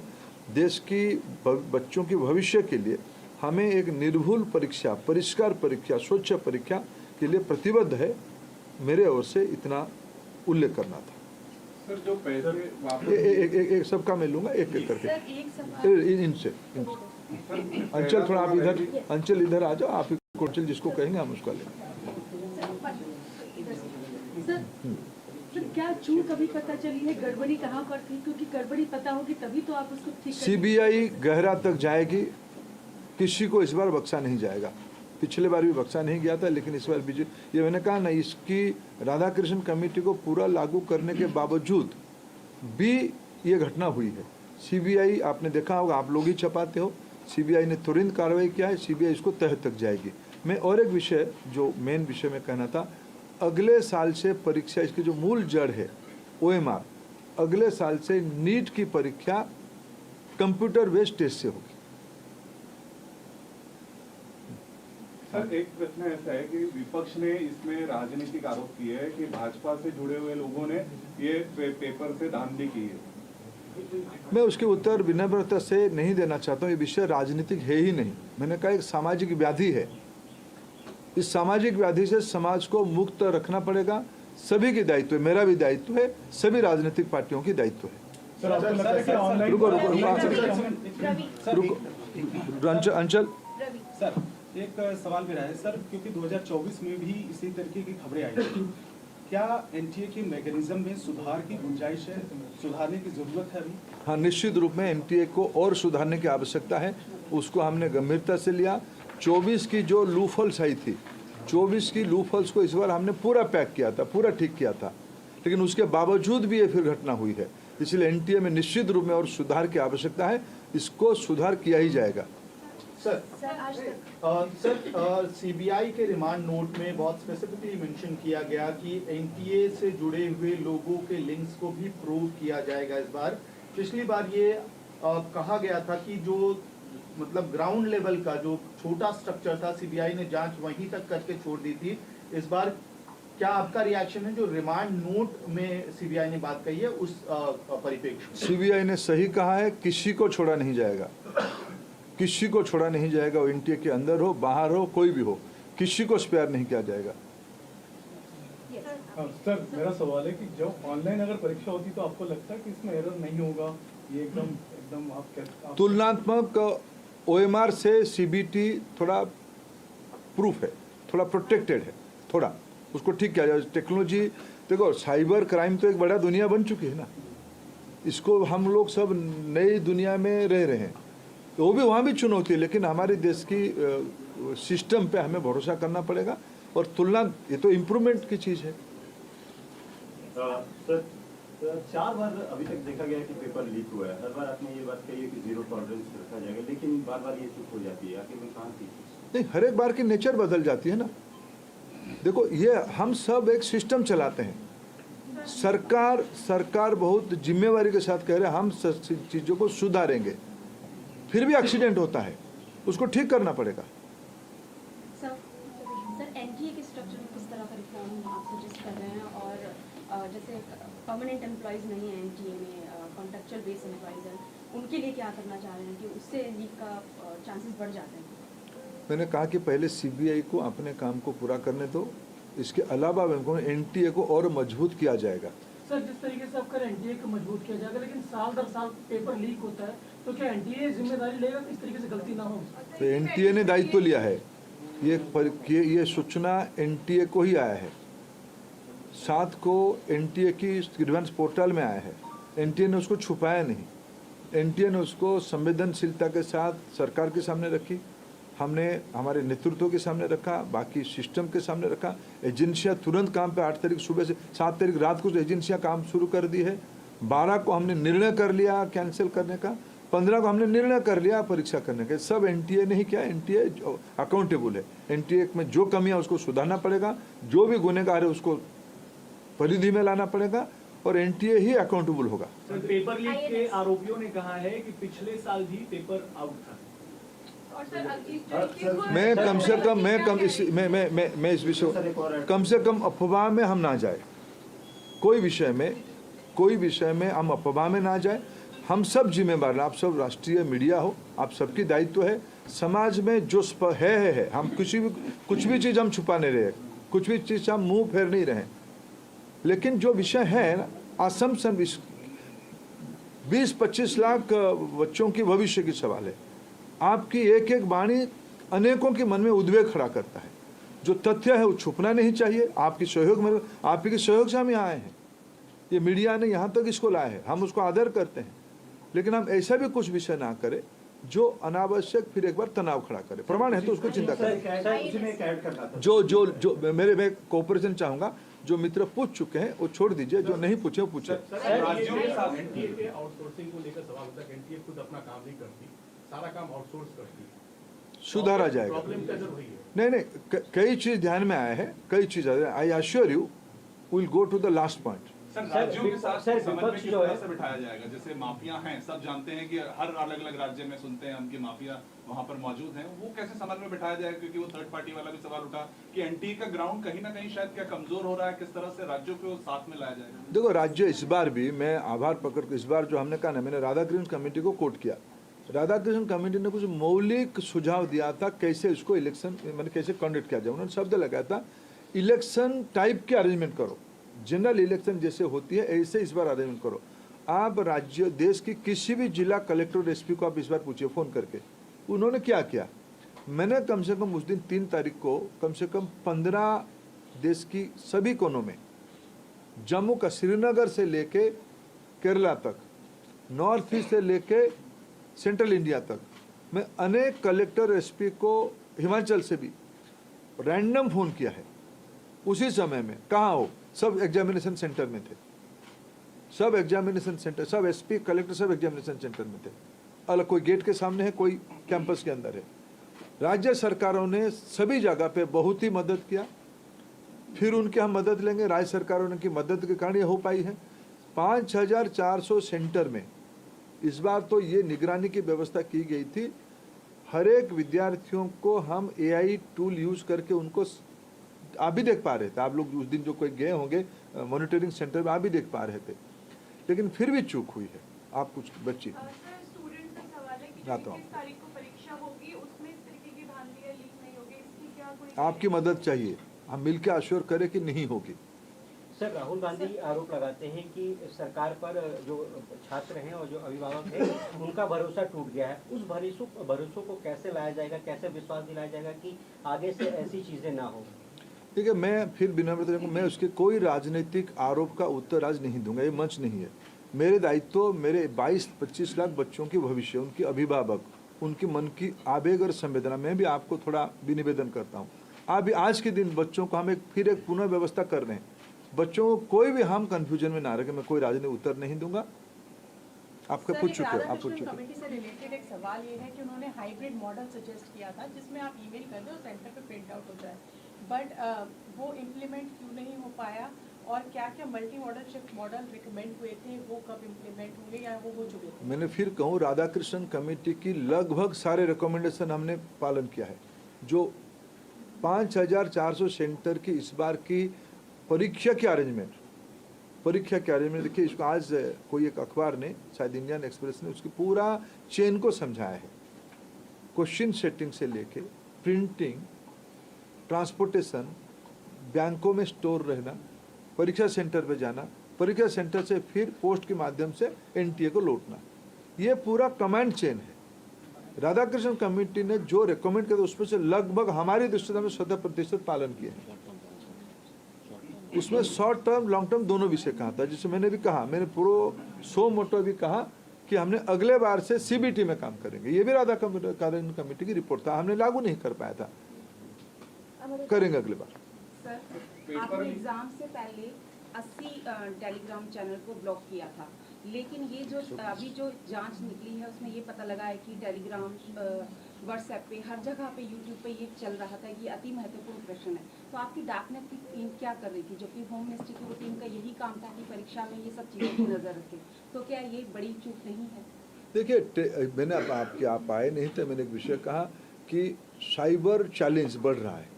देश की बच्चों के भविष्य के लिए हमें एक निर्भुल परीक्षा, परिष्कार परीक्षा, स्वच्छ परीक्षा के लिए प्रतिबद्ध है। मेरे ओर से इतना उल्लेख करना था। सर, जो पैसे एक सबका मैं लूंगा एक एक करके, इनसे अंचल थोड़ा आप इधर, अंचल इधर आ जाओ, आप अंचल जिसको कहेंगे हम उसका लेंगे। सर, क्या चूक अभी पता चली है, गड़बड़ी कहाँ पर थी? क्योंकि गड़बड़ी पता होगी तभी तो आप उसको ठीक करेंगे। सीबीआई गहरा तक जाएगी, किसी को इस बार बख्शा नहीं जाएगा। पिछले बार भी बख्शा नहीं गया था, लेकिन इस बार ये मैंने कहा ना, इसकी राधाकृष्ण कमेटी को पूरा लागू करने के बावजूद भी ये घटना हुई है। सीबीआई, आपने देखा होगा, आप लोग ही छपाते हो, सीबीआई ने तुरंत कार्रवाई किया है, सीबीआई इसको तह तक जाएगी। मैं और एक विषय, जो मेन विषय में कहना था, अगले साल से परीक्षा, इसकी जो मूल जड़ है OMR, अगले साल से नीट की परीक्षा कंप्यूटर बेस्ड टेस्ट से होगी। सर एक प्रश्न ऐसा है कि विपक्ष ने इसमें राजनीतिक आरोप किए हैं कि भाजपा से जुड़े हुए लोगों ने ये पेपर से धांधली की है। मैं उसके उत्तर विनम्रता से नहीं देना चाहता हूँ। ये विषय राजनीतिक है ही नहीं। मैंने कहा एक सामाजिक व्याधि है। इस सामाजिक व्याधि से समाज को मुक्त रखना पड़ेगा। सभी की दायित्व है, मेरा भी दायित्व है, सभी राजनीतिक पार्टियों की दायित्व है। रुको अंचल सर, एक सवाल मेरा है सर, क्योंकि 2024 में भी इसी तरीके की खबरें आई थी, क्या एनटीए के मैकेनिज्म में सुधार की गुंजाइश है, सुधारने की जरूरत है अभी? हाँ, निश्चित रूप में एनटीए को और सुधारने की आवश्यकता है। उसको हमने गंभीरता से लिया। 24 की जो लूफल्स आई थी, 24 की लूफल्स को इस बार हमने पूरा पैक किया था, पूरा ठीक किया था, लेकिन उसके बावजूद भी ये फिर घटना हुई है। इसलिए एनटीए में निश्चित रूप में और सुधार की आवश्यकता है। इसको सुधार किया ही जाएगा। सर सीबीआई के रिमांड नोट में बहुत स्पेसिफिकली मेंशन किया गया कि एनटीए से जुड़े हुए लोगों के लिंक्स को भी प्रूव किया जाएगा इस बार। पिछली बार ये कहा गया था कि जो मतलब ग्राउंड लेवल का जो छोटा स्ट्रक्चर था, सीबीआई ने जांच वहीं तक करके छोड़ दी थी। इस बार क्या आपका रिएक्शन है जो रिमांड नोट में सीबीआई ने बात कही है उस परिप्रेक्ष्य? सीबीआई ने सही कहा है, किसी को छोड़ा नहीं जाएगा, किसी को छोड़ा नहीं जाएगा। वो एनटीए के अंदर हो, बाहर हो, कोई भी हो, किसी को स्पेयर नहीं किया जाएगा। सर मेरा सवाल है कि जो ऑनलाइन अगर परीक्षा होती तो आपको लगता है कि इसमें एरर नहीं होगा? ये एकदम आप तुलनात्मक ओएमआर से सीबीटी थोड़ा प्रूफ है, थोड़ा प्रोटेक्टेड है, थोड़ा उसको ठीक किया जाए। टेक्नोलॉजी देखो, साइबर क्राइम तो एक बड़ा दुनिया बन चुकी है ना, इसको हम लोग सब नई दुनिया में रह रहे हैं, तो वो भी वहाँ भी चुनौती है। लेकिन हमारे देश की सिस्टम पे हमें भरोसा करना पड़ेगा और तुलना, ये तो इम्प्रूवमेंट की चीज़ है। सर 4 बार अभी तक देखा गया कि पेपर लीक हुआ है। हर बार आपने ये बात कही है कि 0 टॉलरेंस रखा जाएगा, लेकिन बार बार ये चूक हो जाती है। आखिर में कहाँ थी? नहीं, हर एक बार की नेचर बदल जाती है ना। देखो, ये हम सब एक सिस्टम चलाते हैं। सरकार बहुत जिम्मेवारी के साथ कह रहे हैं हम चीज़ों को सुधारेंगे, फिर भी एक्सीडेंट होता है, उसको ठीक करना पड़ेगा। सर एनटीए के स्ट्रक्चर में किस तरह का रिफॉर्म आप सजेस्ट कर रहे हैं? और जैसे परमानेंट एम्प्लॉयज नहीं है एनटीए में, कॉन्ट्रैक्चुअल बेस एम्प्लॉयज हैं, उनके लिए क्या करना चाह रहे हैं कि उससे लीक का चांसेस बढ़ जाते हैं? मैंने कहा कि पहले सीबीआई को अपने काम को पूरा करने दो। इसके अलावा एनटीए को और मजबूत किया जाएगा। सर जिस तरीके से आपका एनटीए को मजबूत किया जाएगा, लेकिन साल दर साल पेपर लीक होता है, तो क्या एनटीए जिम्मेदारी लेगा कि इस तरीके से गलती ना हो? तो एनटीए ने दायित्व लिया है। ये सूचना एनटीए को ही आया है। 7 को एनटीए की ग्रीवेंस पोर्टल में आया है। एनटीए ने उसको छुपाया नहीं। एनटीए ने उसको संवेदनशीलता के साथ सरकार के सामने रखी, हमने हमारे नेतृत्व के सामने रखा, बाकी सिस्टम के सामने रखा। एजेंसियां तुरंत काम पे 8 तारीख सुबह से 7 तारीख रात को एजेंसियां काम शुरू कर दी है। 12 को हमने निर्णय कर लिया कैंसिल करने का, 15 को हमने निर्णय कर लिया परीक्षा करने का। सब एनटीए ने ही किया। एनटीए अकाउंटेबल है। एनटीए में जो कमियां उसको सुधारना पड़ेगा, जो भी गुनहगार है उसको परिधि में लाना पड़ेगा और एनटीए ही अकाउंटेबल होगा। पेपर लीक के आरोपियों ने कहा है कि पिछले साल भी पेपर आउट था। मैं कम से कम अफवाह में हम ना जाए। कोई विषय में हम अफवाह में ना जाए। हम सब जिम्मेदार, आप सब राष्ट्रीय मीडिया हो, आप सबकी दायित्व है। समाज में जो है हम कुछ भी चीज़ हम छुपा नहीं रहे, कुछ भी चीज़ हम मुंह फेर नहीं रहे। लेकिन जो विषय है असम्पशन, 20-25 लाख बच्चों की भविष्य की सवाल है। आपकी एक एक वाणी अनेकों के मन में उद्वेग खड़ा करता है। जो तथ्य है वो छुपना नहीं चाहिए। आपके सहयोग से हम यहाँ आए हैं। ये मीडिया ने यहाँ तक इसको लाया है, हम उसको आदर करते हैं। लेकिन हम ऐसा भी कुछ विषय ना करें जो अनावश्यक फिर एक बार तनाव खड़ा करे। प्रमाण है तो उसको चिंता करें। जो मैं कोऑपरेशन चाहूँगा। जो मित्र पूछ चुके हैं वो छोड़ दीजिए, जो नहीं पूछे वो पूछे। राज्यों के साथ एनटीए के आउटसोर्सिंग को लेकर सवाल होता है कि एनटीए खुद अपना काम नहीं करती, सारा काम आउटसोर्स करती है। सुधारा जाएगा। नहीं, कई चीज ध्यान में आया है, कई चीज। I assure you will go to the last point. राज्यों के साथ समन्वय किस तरह से बिठाया जाएगा? जैसे माफिया हैं, सब जानते हैं कि हर अलग अलग राज्य में सुनते हैं हम कि माफिया वहां पर मौजूद हैं, वो कैसे समझ में बिठाया जाए, क्योंकि वो थर्ड पार्टी वाला भी सवाल उठा कि एनटीए का ग्राउंड कहीं ना कहीं शायद क्या कमजोर हो रहा है, किस तरह से राज्यों को साथ में लाया जाएगा? देखो, राज्य इस बार भी, मैं आभार पकड़ इस बार जो हमने कहा ना, मैंने राधाकृष्ण कमेटी को कोट किया। राधाकृष्ण कमेटी ने कुछ मौलिक सुझाव दिया था कैसे इसको इलेक्शन मैंने कैसे कंडक्ट किया जाए। उन्होंने शब्द लगाया था इलेक्शन टाइप के अरेंजमेंट करो, जनरल इलेक्शन जैसे होती है ऐसे इस बार अरेंजमेंट करो। आप राज्य देश की किसी भी जिला कलेक्टर एसपी को आप इस बार पूछिए फोन करके, उन्होंने क्या किया। मैंने कम से कम उस दिन 3 तारीख को कम से कम 15 देश की सभी कोनों में, जम्मू का श्रीनगर से लेके केरला तक, नॉर्थ ईस्ट से लेके सेंट्रल इंडिया तक, मैं अनेक कलेक्टर एसपी को हिमाचल से भी रैंडम फोन किया है। उसी समय में कहाँ हो, सब एग्जामिनेशन सेंटर में थे, सब एग्जामिनेशन सेंटर, सब एसपी कलेक्टर सब एग्जामिनेशन सेंटर में थे। अलग कोई गेट के सामने है, कोई कैंपस के अंदर है। राज्य सरकारों ने सभी जगह पे बहुत ही मदद किया। फिर उनके हम मदद लेंगे, राज्य सरकारों ने की मदद के कारण ये हो पाई है। 5400 सेंटर में इस बार तो ये निगरानी की व्यवस्था की गई थी। हर एक विद्यार्थियों को हम एआई टूल यूज करके उनको, आप भी देख पा रहे थे, आप लोग उस दिन जो कोई गए होंगे मॉनिटरिंग सेंटर में, आप भी देख पा रहे थे, लेकिन फिर भी चूक हुई है। आप कुछ बच्ची आपकी मदद चाहिए, हम मिलकर अश्योर करें कि नहीं होगी। सर, राहुल गांधी आरोप लगाते हैं कि सरकार पर जो छात्र हैं और जो अभिभावक हैं उनका भरोसा टूट गया है। उस भरोसों को कैसे लाया जाएगा, कैसे विश्वास दिलाया जाएगा कि आगे से ऐसी चीजें ना हो? ठीक है, मैं फिर विनम्र, मैं उसके कोई राजनीतिक आरोप का उत्तर आज नहीं दूंगा, ये मंच नहीं है। मेरे दायित्व मेरे 22-25 लाख बच्चों की भविष्य, उनके अभिभावक, उनकी मन की आवेग और संवेदना, मैं भी आपको थोड़ा भी निवेदन करता हूँ। आप आज के दिन बच्चों को हम फिर एक पुनः व्यवस्था कर रहे हैं, बच्चों को कोई भी हम कंफ्यूजन में ना रखे। मैं कोई राजनीतिक उत्तर नहीं दूंगा। आपका पूछ चुके हो, आप पूछ चुके। कमेटी से रिलेटेड एक सवाल ये है कि उन्होंने हाइब्रिड मॉडल सजेस्ट किया था जिसमें आप ईमेल कर दो, सेंटर पे प्रिंट आउट हो जाए, बट वो इम्प्लीमेंट क्यों नहीं हो पाया, और क्या क्या multi modal shift model recommend हुए थे, वो कब इम्प्लीमेंट होंगे या वो हो चुके थे? मैंने फिर कहूँ, राधाकृष्ण कमेटी की लगभग सारे रिकमेंडेशन हमने पालन किया है। जो 5400 सेंटर की इस बार की परीक्षा के अरेंजमेंट, देखिए, इसको आज कोई एक अखबार ने, शायद इंडियन एक्सप्रेस ने, उसकी पूरा चेन को समझाया है। क्वेश्चन सेटिंग से लेके प्रिंटिंग, ट्रांसपोर्टेशन, बैंकों में स्टोर रहना, परीक्षा सेंटर पे जाना, परीक्षा सेंटर से फिर पोस्ट के माध्यम से एनटीए को लौटना, ये पूरा कमांड चेन है। राधाकृष्ण कमेटी ने जो रिकमेंड किया उसमें से लगभग हमारी दृष्टि में 100% पालन किए हैं। उसमें शॉर्ट टर्म लॉन्ग टर्म दोनों विषय कहा था। जिसे मैंने भी कहा, मैंने पूरा 100 मोटो भी कहा कि हमने अगले बार से सीबीटी में काम करेंगे। ये भी राधाकृष्ण कमेटी की रिपोर्ट था, हमने लागू नहीं कर पाया था, करेंगे अगले बार। सर, आपने एग्जाम से पहले 80 टेलीग्राम चैनल को ब्लॉक किया था, लेकिन ये जो अभी जो जांच निकली है उसमें ये पता लगा है कि टेलीग्राम, व्हाट्सएप पे, हर जगह पे, यूट्यूब पे ये चल रहा था कि अति महत्वपूर्ण प्रश्न है। तो आपकी डार्कनेट की टीम क्या कर रही थी, जबकि होम मिनिस्ट्री की टीम का यही काम था कि परीक्षा में ये सब चीज़ों की नज़र रखे, तो क्या ये बड़ी चूक नहीं है? देखिए, मैंने आप आए नहीं थे, मैंने एक विषय कहा कि साइबर चैलेंज बढ़ रहा है।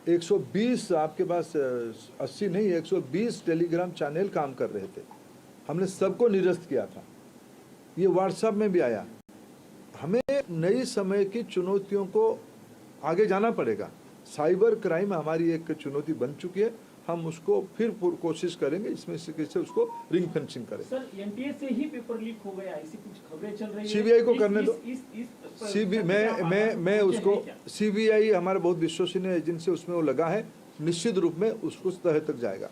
120 आपके पास 80 नहीं 120 टेलीग्राम चैनल काम कर रहे थे, हमने सबको निरस्त किया था। ये व्हाट्सएप में भी आया। हमें नई समय की चुनौतियों को आगे जाना पड़ेगा। साइबर क्राइम हमारी एक चुनौती बन चुकी है, हम उसको फिर कोशिश करेंगे इसमें से कैसे उसको रिंग फेंसिंग करें। सर, एनटीए से ही पेपर लीक हो गया, ऐसी कुछ खबरें चल रही है। सीबीआई को करने दो। मैं उसको, सीबीआई हमारा बहुत विश्वसनीय एजेंसी, उसमें वो लगा है, निश्चित रूप में उसको तह तक जाएगा।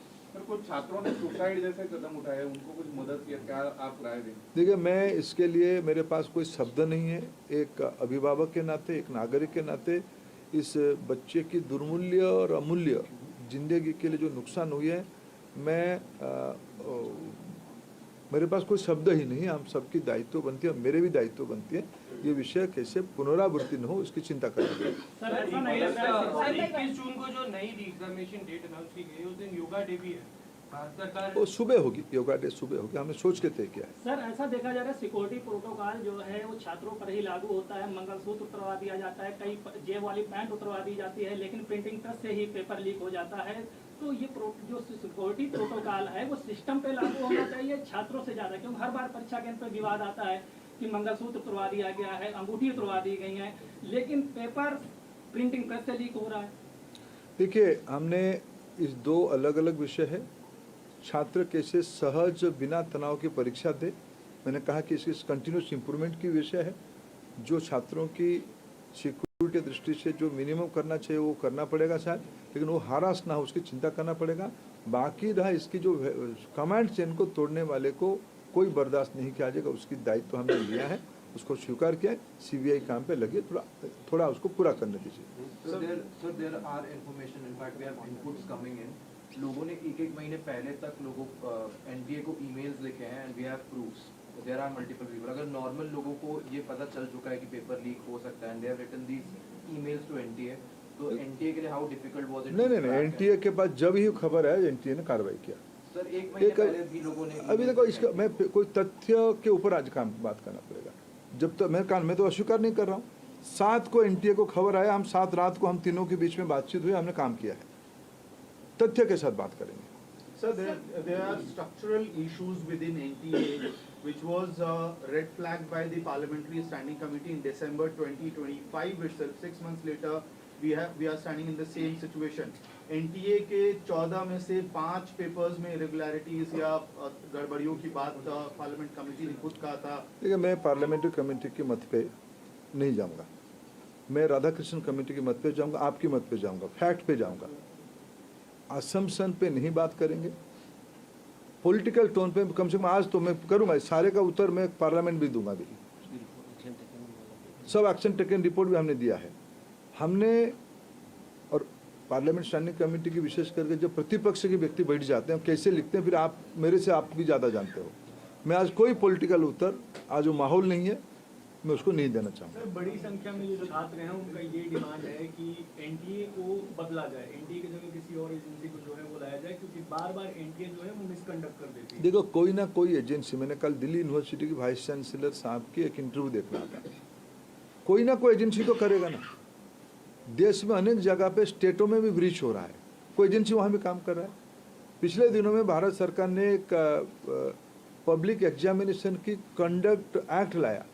कुछ छात्रों ने सुसाइड जैसे कदम उठाए, उनको कुछ मदद किया, क्या आप राय दें? देखिए, मैं इसके लिए, मेरे पास कोई शब्द नहीं है। एक अभिभावक के नाते, एक नागरिक के नाते, इस बच्चे की दुर्मूल्य और अमूल्य जिंदगी के लिए जो नुकसान हुई है, मेरे पास कोई शब्द ही नहीं। हम सबकी दायित्व बनती है, मेरे भी दायित्व बनती है, ये विषय कैसे पुनरावृत्ति न हो इसकी चिंता करेंगे। 21 जून को जो नई एग्जामिनेशन डेट अनाउंस की गई है, उस दिन योगा डे भी है, वो सुबह होगी, योगा डे सुबह होगी, हमने सोच के तय किया है। सर ऐसा देखा जा रहा है सिक्योरिटी प्रोटोकॉल जो है वो छात्रों पर ही लागू होता है, मंगलसूत्र उतरवा दिया जाता है, कई जेब वाली पैंट उतरवा दी जाती है, लेकिन प्रिंटिंग प्रेस से ही पेपर लीक हो जाता है। तो ये जो सिक्योरिटी प्रोटोकॉल है वो सिस्टम पे लागू होना चाहिए छात्रों से ज़्यादा, क्योंकि हर बार परीक्षा केंद्र पर विवाद आता है कि मंगलसूत्र उतरवा दिया गया है, अंगूठी उतरवा दी गई है, लेकिन पेपर प्रिंटिंग प्रेस से लीक हो रहा है। देखिए, हमने इस दो अलग अलग विषय है, छात्र कैसे सहज बिना तनाव की परीक्षा दे, मैंने कहा कि इसकी कंटिन्यूस इम्प्रूवमेंट की विषय है। जो छात्रों की सिक्योरिटी दृष्टि से जो मिनिमम करना चाहिए वो करना पड़ेगा शायद, लेकिन वो हारास ना हो उसकी चिंता करना पड़ेगा। बाकी रहा इसकी जो कमांड चेन को तोड़ने वाले को कोई बर्दाश्त नहीं किया जाएगा, उसकी दायित्व तो हमने लिया है, उसको स्वीकार किया है। सीबीआई काम पे लगे, थोड़ा उसको पूरा करने दीजिए। There are information, in fact we have inputs coming in. लोगों ने एक महीने पहले तक लोगों एनडीए को ईमेल्स लिखे हैं and we have proofs. There are multiple people. अगर नॉर्मल लोगों को ये पता चल चुका है कि पेपर लीक हो सकता है and they have written these emails to NTA, तो एनटीए के लिए हाउ डिफिकल्ट वाज इट? नहीं, एनटीए के पास जब ही खबर है एनटीए ने कार्रवाई किया। सर एक महीने पहले भी लोगों ने अभी देखो इसका मैं कोई तथ्य के ऊपर आज काम बात करना पड़ेगा। जब तक मैं तो अस्वीकार नहीं कर रहा हूँ। 7 को एनटीए को खबर आया, हम 7 रात को हम तीनों के बीच में बातचीत हुई, हमने काम किया है, तथ्य के साथ बात करेंगे। Sir, there are structural issues within NTA, which was red flagged by the Parliamentary Standing Committee in December 2025 itself. 6 months later, we are standing in the same situation. NTA के 14 में से 5 पेपर्स में irregularities या गड़बड़ियों की बात parliament committee ने खुद कहा था। देखिए, मैं पार्लियामेंट्री कमेटी के मत पे नहीं जाऊंगा, मैं राधाकृष्णन कमेटी के मत पे जाऊंगा, आपकी मत पे जाऊंगा, फैक्ट पे जाऊंगा। असम्पशन पे नहीं बात करेंगे, पॉलिटिकल टोन पे कम से कम आज तो मैं करूंगा। सारे का उत्तर मैं पार्लियामेंट भी दूंगा। भी सब एक्शन टेकन रिपोर्ट भी हमने दिया है। हमने और पार्लियामेंट स्टैंडिंग कमेटी की विशेष करके जब प्रतिपक्ष के व्यक्ति बैठ जाते हैं कैसे लिखते हैं, फिर आप मेरे से आप भी ज़्यादा जानते हो। मैं आज कोई पॉलिटिकल उत्तर, आज वो माहौल नहीं है, मैं उसको नहीं देना चाहूँगा। सर बड़ी संख्या में जो छात्र हैं उनका ये डिमांड है कि एनटीए को बदला जाए, एनटीए की जगह किसी और एजेंसी को जो है वो लाया जाए, क्योंकि बार-बार एनटीए जो है वो मिसकंडक्ट कर देती है। देखो, कोई ना कोई एजेंसी, मैंने कल दिल्ली यूनिवर्सिटी की वाइस चांसलर साहब की एक इंटरव्यू देख रहा था, कोई ना कोई एजेंसी तो करेगा ना। देश में अनेक जगह पे स्टेटों में भी ब्रीच हो रहा है, कोई एजेंसी वहाँ भी काम कर रहा है। पिछले दिनों में भारत सरकार ने एक पब्लिक एग्जामिनेशन की कंडक्ट एक्ट लाया,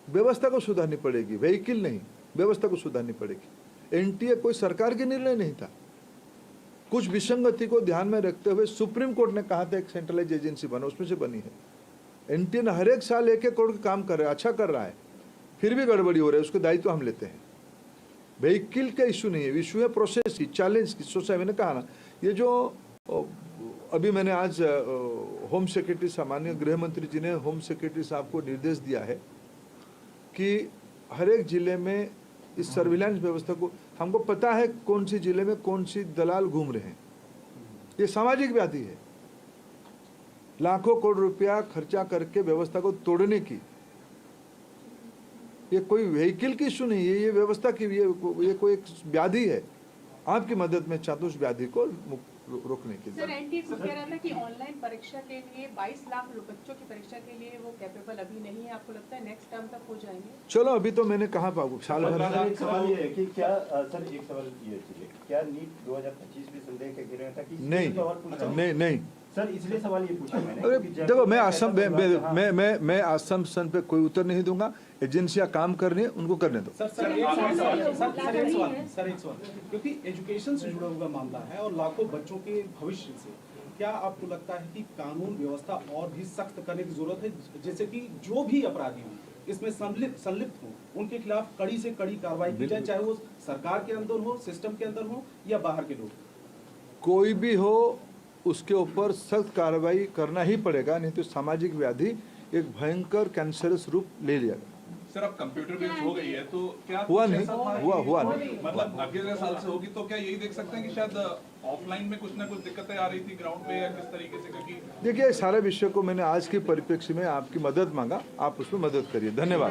व्यवस्था को सुधारनी पड़ेगी, व्हीकल नहीं, व्यवस्था को सुधारनी पड़ेगी। एनटीए कोई सरकार के निर्णय नहीं था, कुछ विसंगति को ध्यान में रखते हुए सुप्रीम कोर्ट ने कहा था एक सेंट्रलाइज एजेंसी बनो, उसमें से बनी है। एनटीए ने हर एक साल 1-1 करोड़ का काम कर रहा है, अच्छा कर रहा है, फिर भी गड़बड़ी हो रही है, उसको दायित्व हम लेते हैं। व्हीकल का इशू नहीं है, इशू है प्रोसेस की, चैलेंज की। सोचा मैंने कहा ना, ये जो अभी मैंने आज होम सेक्रेटरी, सामान्य गृह मंत्री जी ने होम सेक्रेटरी साहब को निर्देश दिया है कि हर एक जिले में इस सर्विलांस व्यवस्था को, हमको पता है कौन सी जिले में कौन सी दलाल घूम रहे हैं, ये सामाजिक व्याधि है। लाखों करोड़ रुपया खर्चा करके व्यवस्था को तोड़ने की, ये कोई व्हीकल की इशू नहीं है, ये व्यवस्था की, ये कोई एक व्याधि है। आपकी मदद में चाहता हूँ उस व्याधि को रोकने के लिए। सर एनटीए को कह रहा था कि ऑनलाइन परीक्षा के लिए 22 लाख बच्चों की परीक्षा के लिए वो कैपेबल अभी नहीं है, आपको लगता है नेक्स्ट टर्म तक हो जाएंगे? चलो अभी तो मैंने कहा बाबू साल भर। एक सवाल ये है कि क्या सर, एक सवाल ये है, क्या नीट 2025 में संदेह का घेरा था कि नहीं सर, इसलिए सवाल ये पूछा मैंने। अरे देखो, मैं असम्पशन पे कोई उत्तर नहीं दूंगा। एजेंसियां काम कर रही है, उनको करने दो। सर एक सवाल, क्योंकि एजुकेशन से जुड़ा हुआ मामला है और लाखों बच्चों के भविष्य से, क्या आपको लगता है कि कानून व्यवस्था और भी सख्त करने की जरूरत है, जैसे कि जो भी अपराधी हों इसमें संलिप्त हो उनके खिलाफ कड़ी से कड़ी कार्रवाई की जाए, चाहे वो सरकार के अंदर हो, सिस्टम के अंदर हो या बाहर के लोग? कोई भी हो उसके ऊपर सख्त कार्रवाई करना ही पड़ेगा, नहीं तो सामाजिक व्याधि एक भयंकर कैंसरस रूप ले लिया। सर अब कंप्यूटर बेस्ड हो गई है तो क्या हुआ नहीं, मतलब अगले साल से होगी तो क्या यही देख सकते हैं कि शायद ऑफलाइन में कुछ ना कुछ दिक्कतें आ रही थी ग्राउंड पे या किस तरीके से? क्योंकि देखिए, सारे विषय को मैंने आज के परिप्रेक्ष्य में आपकी मदद मांगा, आप उसमें मदद करिए। धन्यवाद।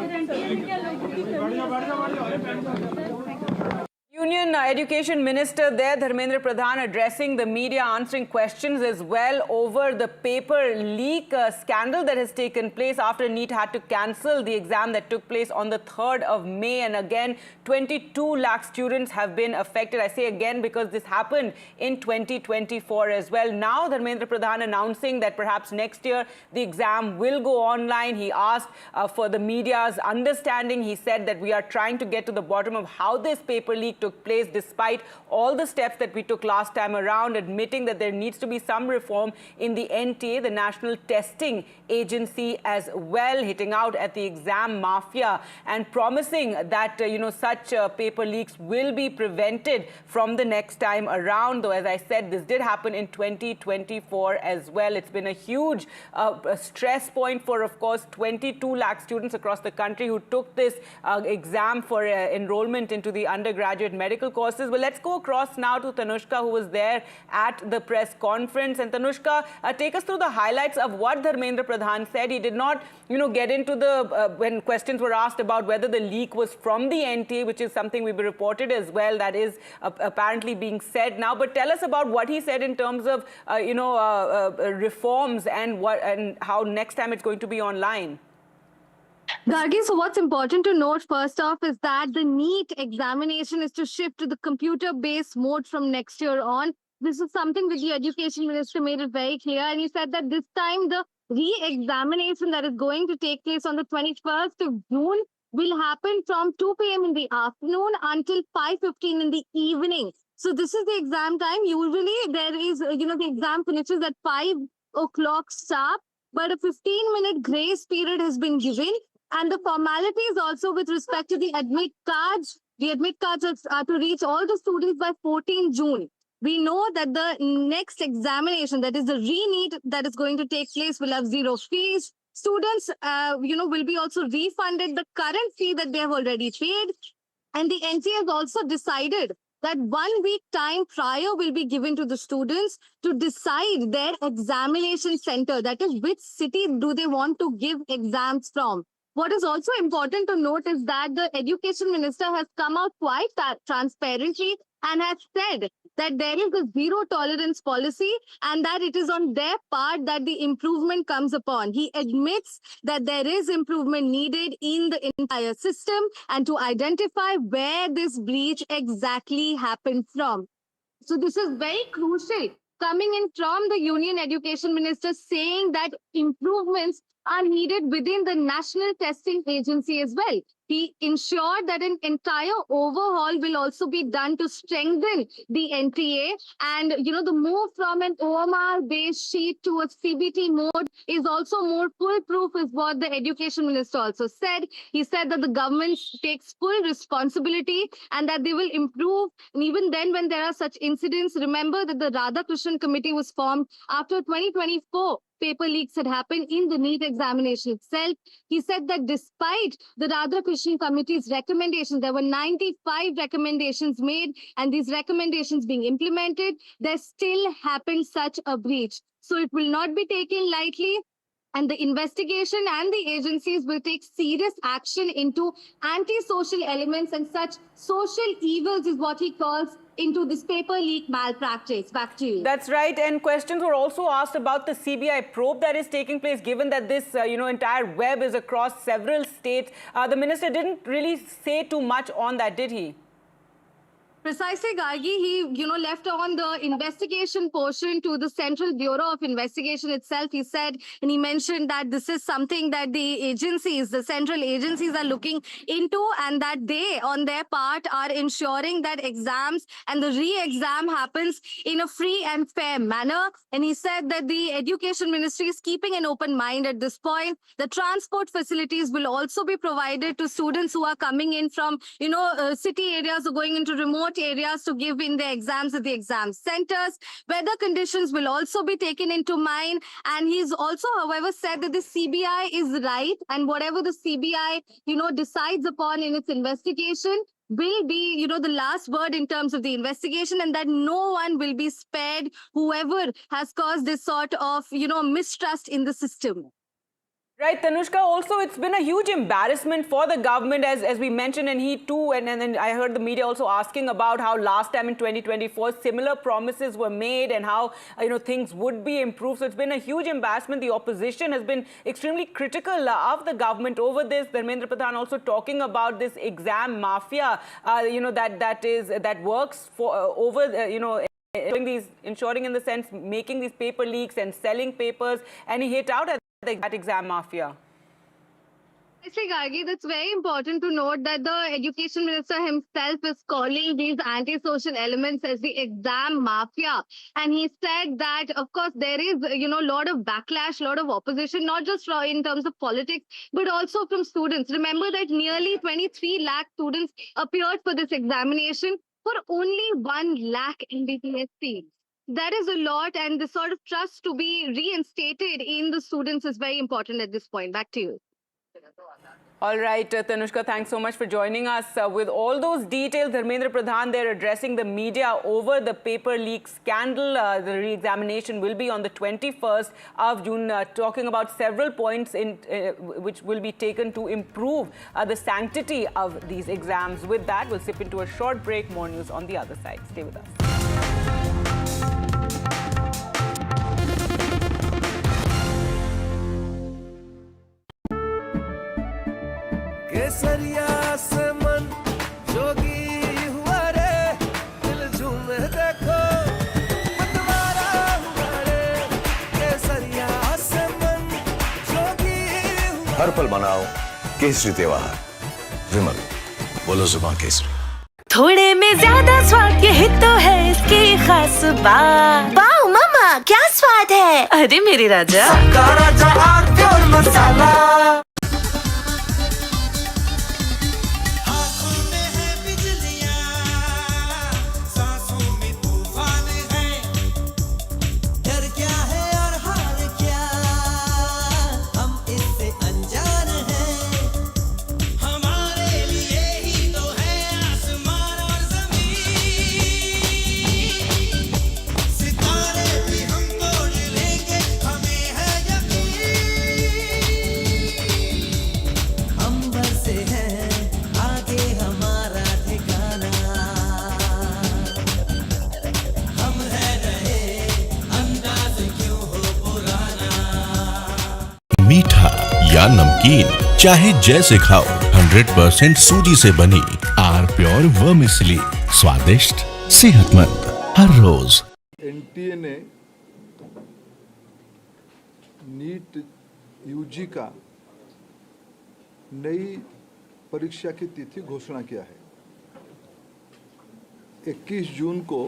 Union Education Minister there, Dharmendra Pradhan, addressing the media, answering questions as well over the paper leak scandal that has taken place after NEET had to cancel the exam that took place on the 3rd of May. And again, 22 lakh students have been affected. I say again because this happened in 2024 as well. Now, Dharmendra Pradhan announcing that perhaps next year the exam will go online. He asked for the media's understanding. He said that we are trying to get to the bottom of how this paper leak took place despite all the steps that we took last time around, admitting that there needs to be some reform in the NTA, the National Testing Agency, as well, hitting out at the exam mafia and promising that, such paper leaks will be prevented from the next time around. Though, as I said, this did happen in 2024 as well. It's been a huge stress point for, of course, 22 lakh students across the country who took this exam for enrollment into the undergraduate medical courses. But let's go across now to Tanushka, who was there at the press conference. And Tanushka, take us through the highlights of what Dharmendra Pradhan said. He did not, get into the, when questions were asked about whether the leak was from the NTA, which is something we've reported as well, that is apparently being said now. But tell us about what he said in terms of, reforms and how next time it's going to be online. Gargi, so what's important to note first off is that the NEET examination is to shift to the computer-based mode from next year on. This is something that the Education Minister made it very clear, and he said that this time the re-examination that is going to take place on the 21st of June will happen from 2 p.m. in the afternoon until 5:15 in the evening. So this is the exam time. Usually there is, the exam finishes at 5 o'clock sharp, but a 15-minute grace period has been given. And the formalities also with respect to the admit cards are to reach all the students by 14 June. We know that the next examination, that is the re-NEET that is going to take place, will have zero fees. Students, will be also refunded the current fee that they have already paid. And the NTA has also decided that 1 week time prior will be given to the students to decide their examination center. That is, which city do they want to give exams from. What is also important to note is that the Education Minister has come out quite transparently and has said that there is a zero tolerance policy and that it is on their part that the improvement comes upon. He admits that there is improvement needed in the entire system and to identify where this breach exactly happened from. So this is very crucial, coming in from the Union Education Minister saying that improvements are needed within the National Testing Agency as well. He ensured that an entire overhaul will also be done to strengthen the NTA. And, the move from an OMR-based sheet to a CBT mode is also more foolproof, is what the Education Minister also said. He said that the government takes full responsibility and that they will improve. And even then, when there are such incidents, remember that the Radhakrishnan Committee was formed after 2024. Paper leaks had happened in the NEET examination itself. He said that despite the Radhakrishnan Committee's recommendations, there were 95 recommendations made, and these recommendations being implemented, there still happened such a breach. So it will not be taken lightly. And the investigation and the agencies will take serious action into anti-social elements and such social evils is what he calls into this paper leak malpractice. Back to you. That's right. And questions were also asked about the CBI probe that is taking place, given that this, entire web is across several states. The minister didn't really say too much on that, did he? Precisely, Gargi. He, left on the investigation portion to the Central Bureau of Investigation itself. He said, and he mentioned that this is something that the agencies, the central agencies are looking into, and that they, on their part, are ensuring that exams and the re-exam happens in a free and fair manner. And he said that the Education Ministry is keeping an open mind at this point. The transport facilities will also be provided to students who are coming in from, city areas or going into remote areas to give in their exams at the exam centers. Weather conditions will also be taken into mind. And he's also, however, said that the CBI is right, and whatever the CBI, decides upon in its investigation will be, the last word in terms of the investigation, and that no one will be spared, whoever has caused this sort of, mistrust in the system. Right, Tanushka, also it's been a huge embarrassment for the government as we mentioned, and he too, and then I heard the media also asking about how last time in 2024 similar promises were made and how things would be improved. So it's been a huge embarrassment. The opposition has been extremely critical of the government over this. Dharmendra Pradhan also talking about this exam mafia, that works for ensuring in the sense making these paper leaks and selling papers, and he hit out at that exam mafia. Actually, Gargi, that's very important to note that the education minister himself is calling these antisocial elements as the exam mafia. And he said that, of course, there is, a lot of backlash, a lot of opposition, not just in terms of politics, but also from students. Remember that nearly 23 lakh students appeared for this examination for only 1 lakh NDTS seats. That is a lot, and the sort of trust to be reinstated in the students is very important at this point. Back to you. All right, Tanushka, thanks so much for joining us. With all those details, Dharmendra Pradhan, they're addressing the media over the paper leak scandal. The re-examination will be on the 21st of June, talking about several points which will be taken to improve the sanctity of these exams. With that, we'll slip into a short break. More news on the other side. Stay with us. केसरिया से मन जोगी हुआ रे, दिल झूमे देखो मतवारा हुआ रे, केसरिया से मन जोगी हुआ। हर पल मनाओ केसरी त्योहार। विमल, बोलो जुबान केसरी। थोड़े में ज्यादा स्वाद, यही तो है इसकी खास बात। वाओ मामा, क्या स्वाद है। अरे मेरे राजा, सबका राजा आरती और मसाला। मीठा या नमकीन, चाहे जैसे खाओ, 100% सूजी से बनी आर प्योर वर्मिसली, स्वादिष्ट, सेहतमंद हर रोज। एनटीए ने नीट यूजी का नई परीक्षा की तिथि घोषणा किया है। 21 जून को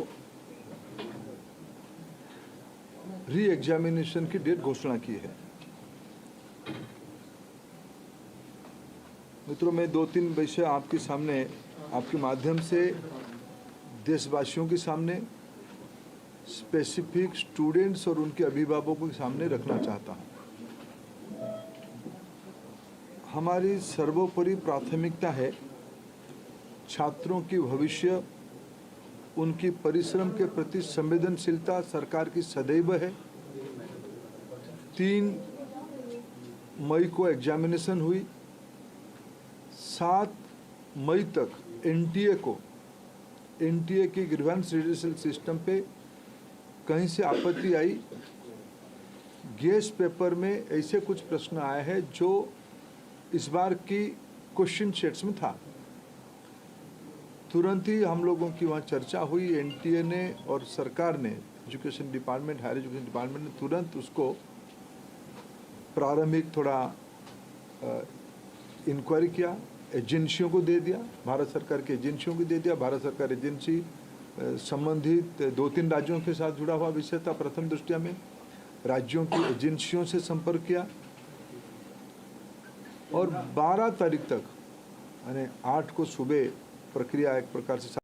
री एग्जामिनेशन की डेट घोषणा की है। मित्रों, मैं 2-3 विषय आपके सामने, आपके माध्यम से देशवासियों के सामने, स्पेसिफिक स्टूडेंट्स और उनके अभिभावकों के सामने रखना चाहता हूं। हमारी सर्वोपरि प्राथमिकता है छात्रों की भविष्य, उनकी परिश्रम के प्रति संवेदनशीलता सरकार की सदैव है। 3 मई को एग्जामिनेशन हुई। 7 मई तक एनटीए की ग्रीवेंस रिड्यूसल सिस्टम पे कहीं से आपत्ति आई। गेस्ट पेपर में ऐसे कुछ प्रश्न आए हैं जो इस बार की क्वेश्चन सेट्स में था। तुरंत ही हम लोगों की वहाँ चर्चा हुई। एनटीए ने और सरकार ने, education department, higher education department ने तुरंत उसको प्रारंभिक थोड़ा इंक्वायरी किया, एजेंसियों को दे दिया, भारत सरकार की एजेंसियों को दे दिया। भारत सरकार एजेंसी संबंधित 2-3 राज्यों के साथ जुड़ा हुआ विषय था। प्रथम दृष्टया में राज्यों की एजेंसियों से संपर्क किया और 12 तारीख तक, यानी 8 को सुबह प्रक्रिया एक प्रकार से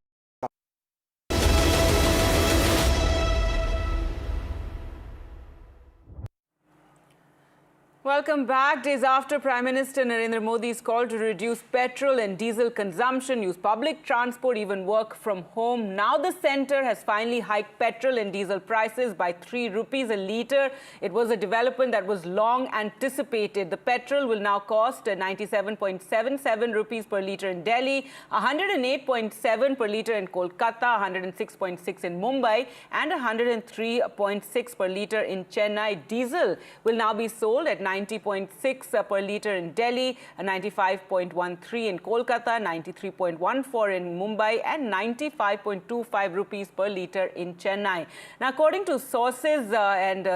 Welcome back. Days after Prime Minister Narendra Modi's call to reduce petrol and diesel consumption, use public transport, even work from home, now the centre has finally hiked petrol and diesel prices by 3 rupees a litre. It was a development that was long anticipated. The petrol will now cost 97.77 rupees per litre in Delhi, 108.7 per litre in Kolkata, 106.6 in Mumbai and 103.6 per litre in Chennai. Diesel will now be sold at 90.6 per litre in Delhi, 95.13 in Kolkata, 93.14 in Mumbai and 95.25 rupees per litre in Chennai. Now, according to sources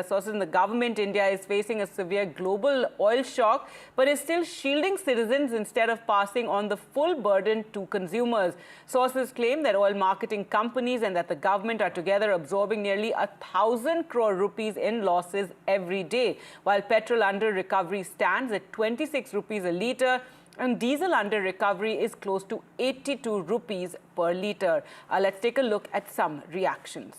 sources in the government, India is facing a severe global oil shock, but is still shielding citizens instead of passing on the full burden to consumers. Sources claim that oil marketing companies and that the government are together absorbing nearly 1,000 crore rupees in losses every day, while petrol under recovery stands at 26 rupees a litre and diesel under recovery is close to 82 rupees per litre. Let's take a look at some reactions.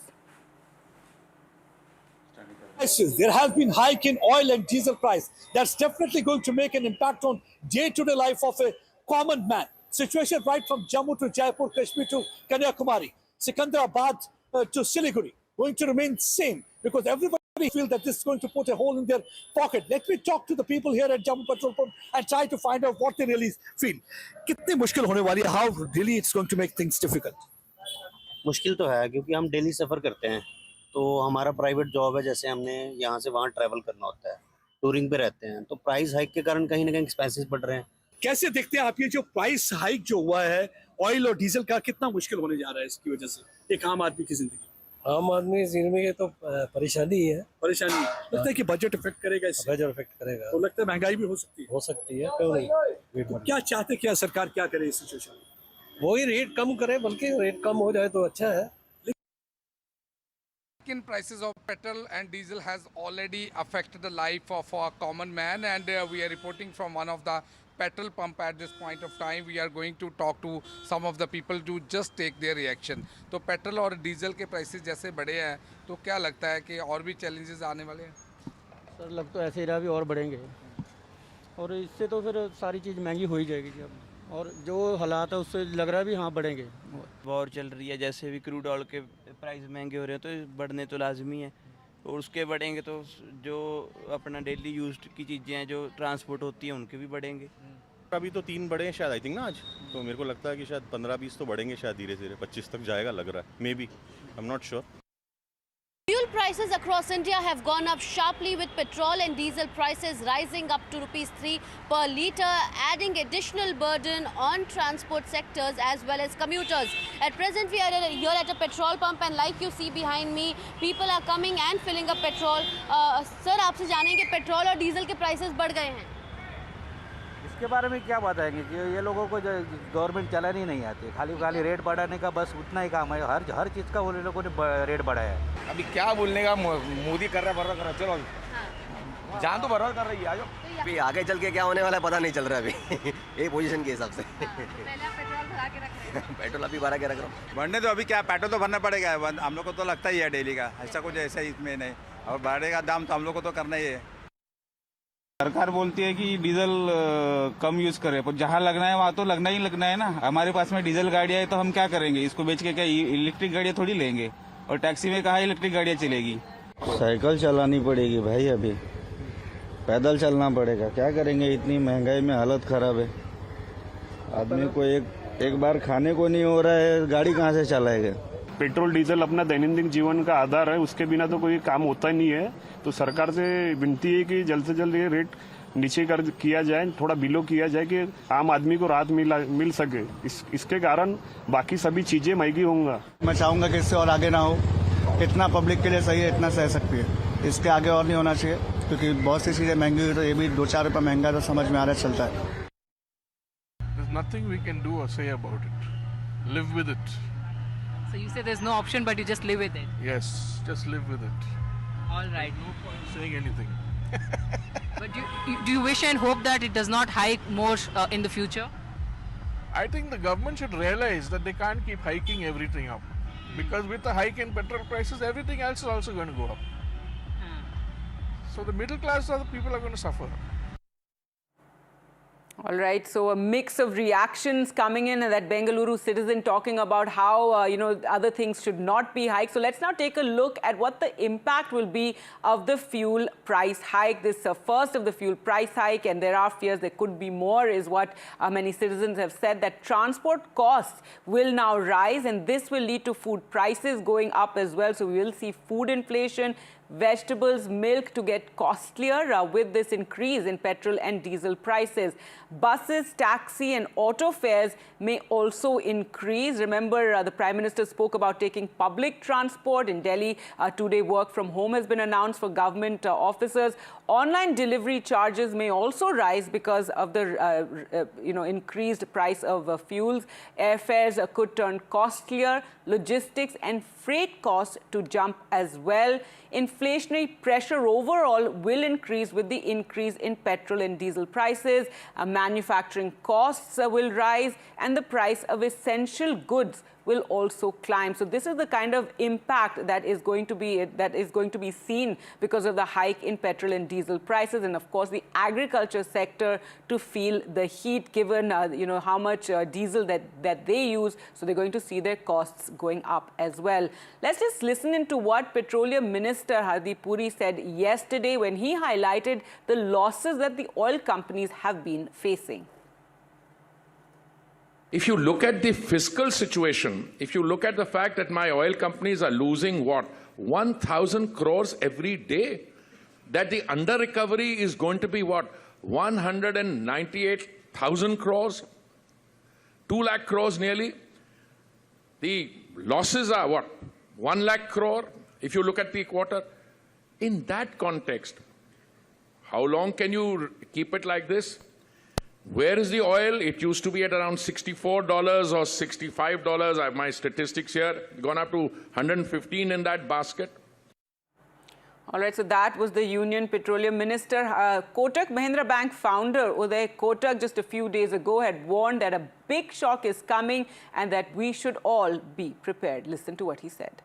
There has been hike in oil and diesel price. That's definitely going to make an impact on day-to-day life of a common man. Situation right from Jammu to Jaipur, Kashmir to Kanyakumari, Secunderabad to Siliguri, going to remain same because everybody feel that this is going to put a hole in their pocket. Let me talk to the people here at Jammu Petrol Pump and try to find out what they really feel. कितनी मुश्किल होने वाली है? How really it's going to make things difficult? मुश्किल तो है क्योंकि हम डेली सफ़र करते हैं, तो हमारा प्राइवेट जॉब है, जैसे हमने यहाँ से वहाँ ट्रैवल करना होता है, टूरिंग पे रहते हैं, तो प्राइस हाइक के कारण कहीं ना कहीं एक्सपेंसेस बढ़ रहे हैं। कैसे देखते हैं आप ये जो प्राइस हाइक जो हुआ है ऑयल और डीजल का, कितना मुश्किल होने जा रहा है इसकी वजह से एक आम आदमी की जिंदगी? आम आदमी जिंदगी की तो परेशानी है। परेशानी लगता है कि बजट इफेक्ट करेगा इससे? बजट इफेक्ट करेगा। तो लगता है महंगाई भी हो सकती है? हो सकती है, क्यों नहीं। तो क्या चाहते, क्या सरकार क्या करे इस सिचुएशन में? वही रेट कम करे, बल्कि रेट कम हो जाए तो अच्छा है। In prices of petrol and diesel has already affected the life of a common man, and we are reporting from one of the petrol pump at this point of time. We are going to talk to some of the people to just take their reaction. तो petrol और diesel के prices जैसे बढ़े हैं, तो क्या लगता है कि और भी चैलेंजेस आने वाले हैं? सर लग तो ऐसे ही रहा, भी और बढ़ेंगे और इससे तो फिर सारी चीज़ महंगी हो ही जाएगी जी अब, और जो हालात है उससे लग रहा है भी हाँ बढ़ेंगे। वॉर चल रही है, जैसे भी क्रूड ऑयल के प्राइस महंगे हो रहे हैं तो बढ़ने तो लाजमी है, और उसके बढ़ेंगे तो जो अपना डेली यूज की चीज़ें हैं जो ट्रांसपोर्ट होती है उनके भी बढ़ेंगे। अभी तो 3 बढ़े हैं शायद, आई थिंक ना आज, तो मेरे को लगता है कि शायद 15-20 तो बढ़ेंगे शायद, धीरे धीरे 25 तक जाएगा लग रहा है, may be, I am not sure. Fuel prices across India have gone up sharply, with petrol and diesel prices rising up to ₹3 per litre, adding additional burden on transport sectors as well as commuters. At present, we are here at a petrol pump, and like you see behind me, people are coming and filling up petrol. Sir, आपसे जानेंगे petrol और diesel के prices बढ़ गए हैं। इसके बारे में क्या बताएंगे कि ये लोगों को जो गवर्नमेंट चलानी नहीं आती, खाली रेट बढ़ाने का बस उतना ही काम है, हर चीज़ का वो लोगों ने रेट बढ़ाया है। अभी क्या बोलने का, मोदी कर रहा है, बर्बाद कर रहा है, चलो जान तो बर्बाद कर रही है, आजो अभी आगे चल के क्या होने वाला है पता नहीं चल रहा है अभी ये पोजीशन के हिसाब से। पहले आप पेट्रोल भरा के रख रहे हैं। पेट्रोल अभी भरा के रख रहा हूँ। बढ़ने तो अभी क्या, पेट्रोल तो भरना पड़ेगा, हम लोग को तो लगता ही है डेली का, ऐसा कुछ ऐसा इसमें नहीं, और बढ़ेगा दाम तो हम लोग को तो करना ही है। सरकार बोलती है कि डीजल कम यूज करे, पर जहाँ लगना है वहाँ तो लगना ही लगना है ना। हमारे पास में डीजल गाड़ियाँ है तो हम क्या करेंगे, इसको बेच के क्या इलेक्ट्रिक गाड़ियाँ थोड़ी लेंगे, और टैक्सी में कहाँ इलेक्ट्रिक गाड़ियाँ चलेगी। साइकिल चलानी पड़ेगी भाई, अभी पैदल चलना पड़ेगा, क्या करेंगे, इतनी महंगाई में हालत खराब है, आदमी को एक बार खाने को नहीं हो रहा है, गाड़ी कहाँ से चलाएगा। पेट्रोल डीजल अपना दैनंदिन जीवन का आधार है, उसके बिना तो कोई काम होता नहीं है, तो सरकार से विनती है कि जल्द से जल्द ये रेट नीचे किया जाए, थोड़ा बिलो किया जाए कि आम आदमी को राहत मिल सके। इसके कारण बाकी सभी चीजें महंगी होंगी। मैं चाहूँगा कि इससे और आगे ना हो, इतना पब्लिक के लिए सही है, इतना सह सकती है, इसके आगे और नहीं होना चाहिए, क्योंकि बहुत सी चीजें महंगी हुई तो ये भी 2-4 रुपये महंगा तो समझ में आ रहा है, चलता है। There's nothing we can do or say about it. Live with it. So you say there's no option, but you just live with it. Yes, just live with it. All right. No point saying anything. But do you wish and hope that it does not hike more in the future? I think the government should realize that they can't keep hiking everything up, because with the hike in petrol prices, everything else is also going to go up. So the middle class are the people are going to suffer. All right, so a mix of reactions coming in, and that Bengaluru citizen talking about how, other things should not be hiked. So let's now take a look at what the impact will be of the fuel price hike. This first of the fuel price hike, and there are fears there could be more, is what many citizens have said, that transport costs will now rise, and this will lead to food prices going up as well. So we will see food inflation, vegetables, milk to get costlier with this increase in petrol and diesel prices. Buses, taxi and auto fares may also increase. Remember, the Prime Minister spoke about taking public transport in Delhi. 2-day work from home has been announced for government officers. Online delivery charges may also rise because of the increased price of fuels. Airfares could turn costlier. Logistics and freight costs to jump as well. Inflationary pressure overall will increase with the increase in petrol and diesel prices. Manufacturing costs will rise, and the price of essential goods will also climb. So this is the kind of impact that is going to be seen because of the hike in petrol and diesel prices, and of course the agriculture sector to feel the heat given how much diesel that they use. So they're going to see their costs going up as well. Let's just listen into what Petroleum Minister Hardeep Puri said yesterday when he highlighted the losses that the oil companies have been facing. If you look at the fiscal situation, if you look at the fact that my oil companies are losing what, 1,000 crores every day, that the under recovery is going to be what, 198,000 crores, 2 lakh crores nearly. The losses are what, 1 lakh crore if you look at the quarter. In that context, how long can you keep it like this? Where is the oil? It used to be at around $64 or $65. I have my statistics here, gone up to 115 in that basket. All right, so that was the Union Petroleum Minister. Kotak Mahindra Bank founder Uday Kotak just a few days ago had warned that a big shock is coming and that we should all be prepared. Listen to what he said.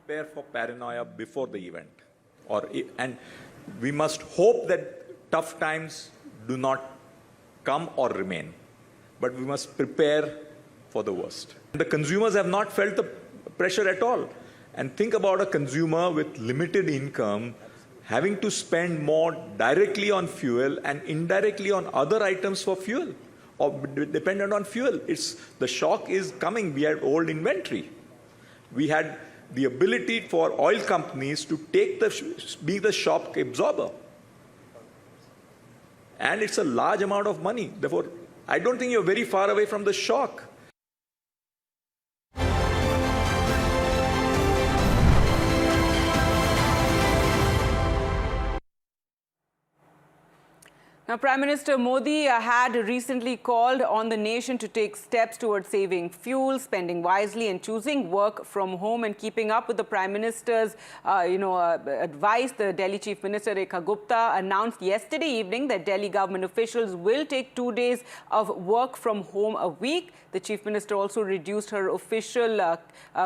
Prepare for paranoia before the event, and we must hope that tough times do not come or remain, but we must prepare for the worst. The consumers have not felt the pressure at all. And think about a consumer with limited income having to spend more directly on fuel and indirectly on other items for fuel, or dependent on fuel. The shock is coming. We had old inventory. We had the ability for oil companies to be the shock absorber. And it's a large amount of money. Therefore, I don't think you're very far away from the shock. Now, Prime Minister Modi had recently called on the nation to take steps towards saving fuel, spending wisely and choosing work from home and keeping up with the Prime Minister's advice. The Delhi Chief Minister Rekha Gupta announced yesterday evening that Delhi government officials will take 2 days of work from home a week. The Chief Minister also reduced her official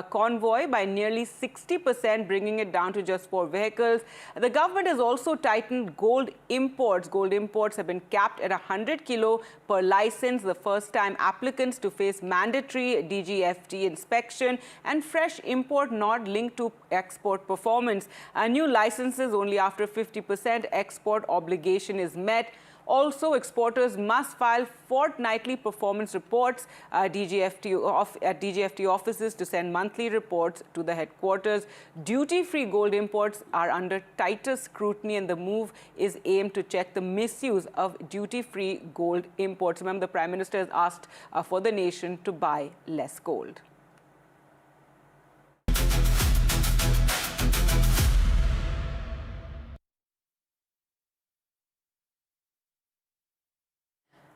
convoy by nearly 60%, bringing it down to just 4 vehicles. The government has also tightened gold imports. Gold imports have been capped at 100 kilo per license. The first-time applicants to face mandatory DGFT inspection and fresh import not linked to export performance. New licenses only after 50% export obligation is met. Also, exporters must file fortnightly performance reports at DGFT offices to send monthly reports to the headquarters. Duty-free gold imports are under tighter scrutiny, and the move is aimed to check the misuse of duty-free gold imports. Remember, the Prime Minister has asked for the nation to buy less gold.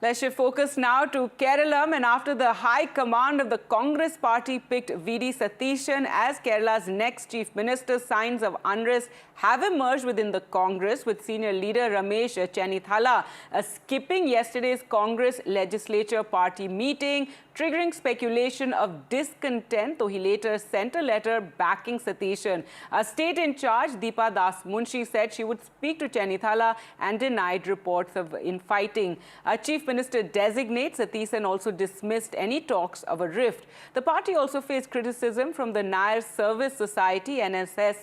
Let's shift focus now to Kerala, and after the high command of the Congress party picked V.D. Satheeshan as Kerala's next chief minister, signs of unrest have emerged within the Congress, with senior leader Ramesh Chennithala skipping yesterday's Congress legislature party meeting. triggering speculation of discontent, though he later sent a letter backing Satishan. A state in charge, Deepa Das Munshi, said she would speak to Chenithala and denied reports of infighting. Chief Minister designate Satishan also dismissed any talks of a rift. The party also faced criticism from the Nair Service Society. NSS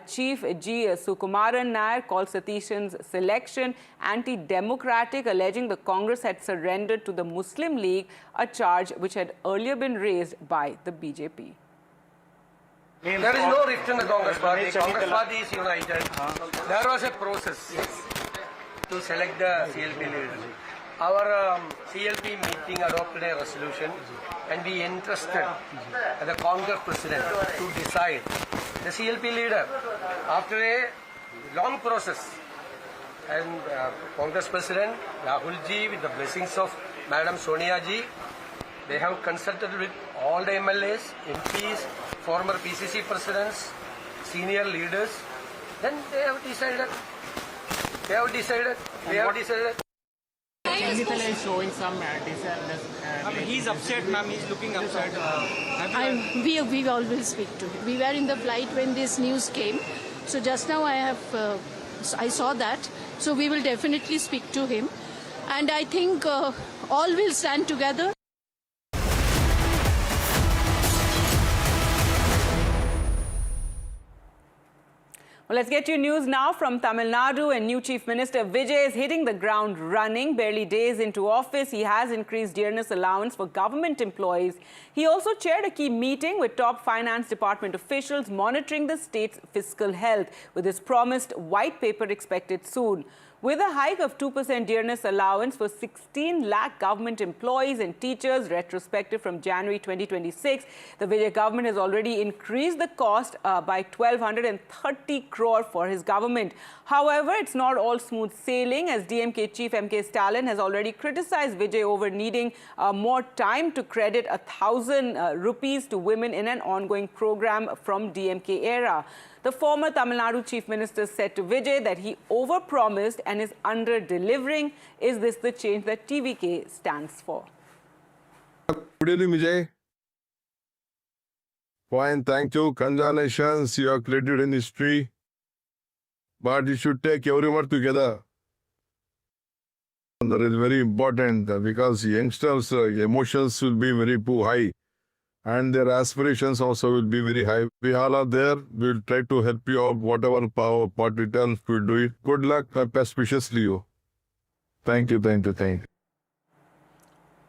Chief G. Sukumaran Nair called Satishan's selection anti-democratic, alleging the Congress had surrendered to the Muslim League, a charge which had earlier been raised by the BJP. There is no rift in the Congress party. Congress party is united. There was a process to select the CLP leader. Our CLP meeting adopted a resolution and we entrusted the Congress president to decide the CLP leader after a long process. And Congress president Rahul ji, with the blessings of Madam Sonia ji, they have consulted with all the MLAs, MPs, former PCC presidents, senior leaders. Then they have decided. Chenithala is showing some he's upset, ma'am. He's looking upset. We all will speak to him. We were in the flight when this news came. So just now I saw that. So we will definitely speak to him. And I think all will stand together. Well, let's get you news now from Tamil Nadu, and new Chief Minister Vijay is hitting the ground running. Barely days into office, he has increased dearness allowance for government employees. He also chaired a key meeting with top finance department officials monitoring the state's fiscal health, with his promised white paper expected soon. With a hike of 2% dearness allowance for 16 lakh government employees and teachers retrospective from January 2026, the Vijay government has already increased the cost by 1,230 crore for his government. However, it's not all smooth sailing, as DMK chief M.K. Stalin has already criticized Vijay over needing more time to credit 1,000 rupees to women in an ongoing program from DMK era. The former Tamil Nadu Chief Minister said to Vijay that he overpromised and is under-delivering. Is this the change that TVK stands for? Good evening, Vijay. Fine, thank you. Congratulations, you are created in history. But you should take everyone together. That is very important because youngsters' emotions will be very high. And their aspirations also will be very high. We all are there. We will try to help you out, whatever power, what returns we will do it. Good luck, best wishes to you. Thank you.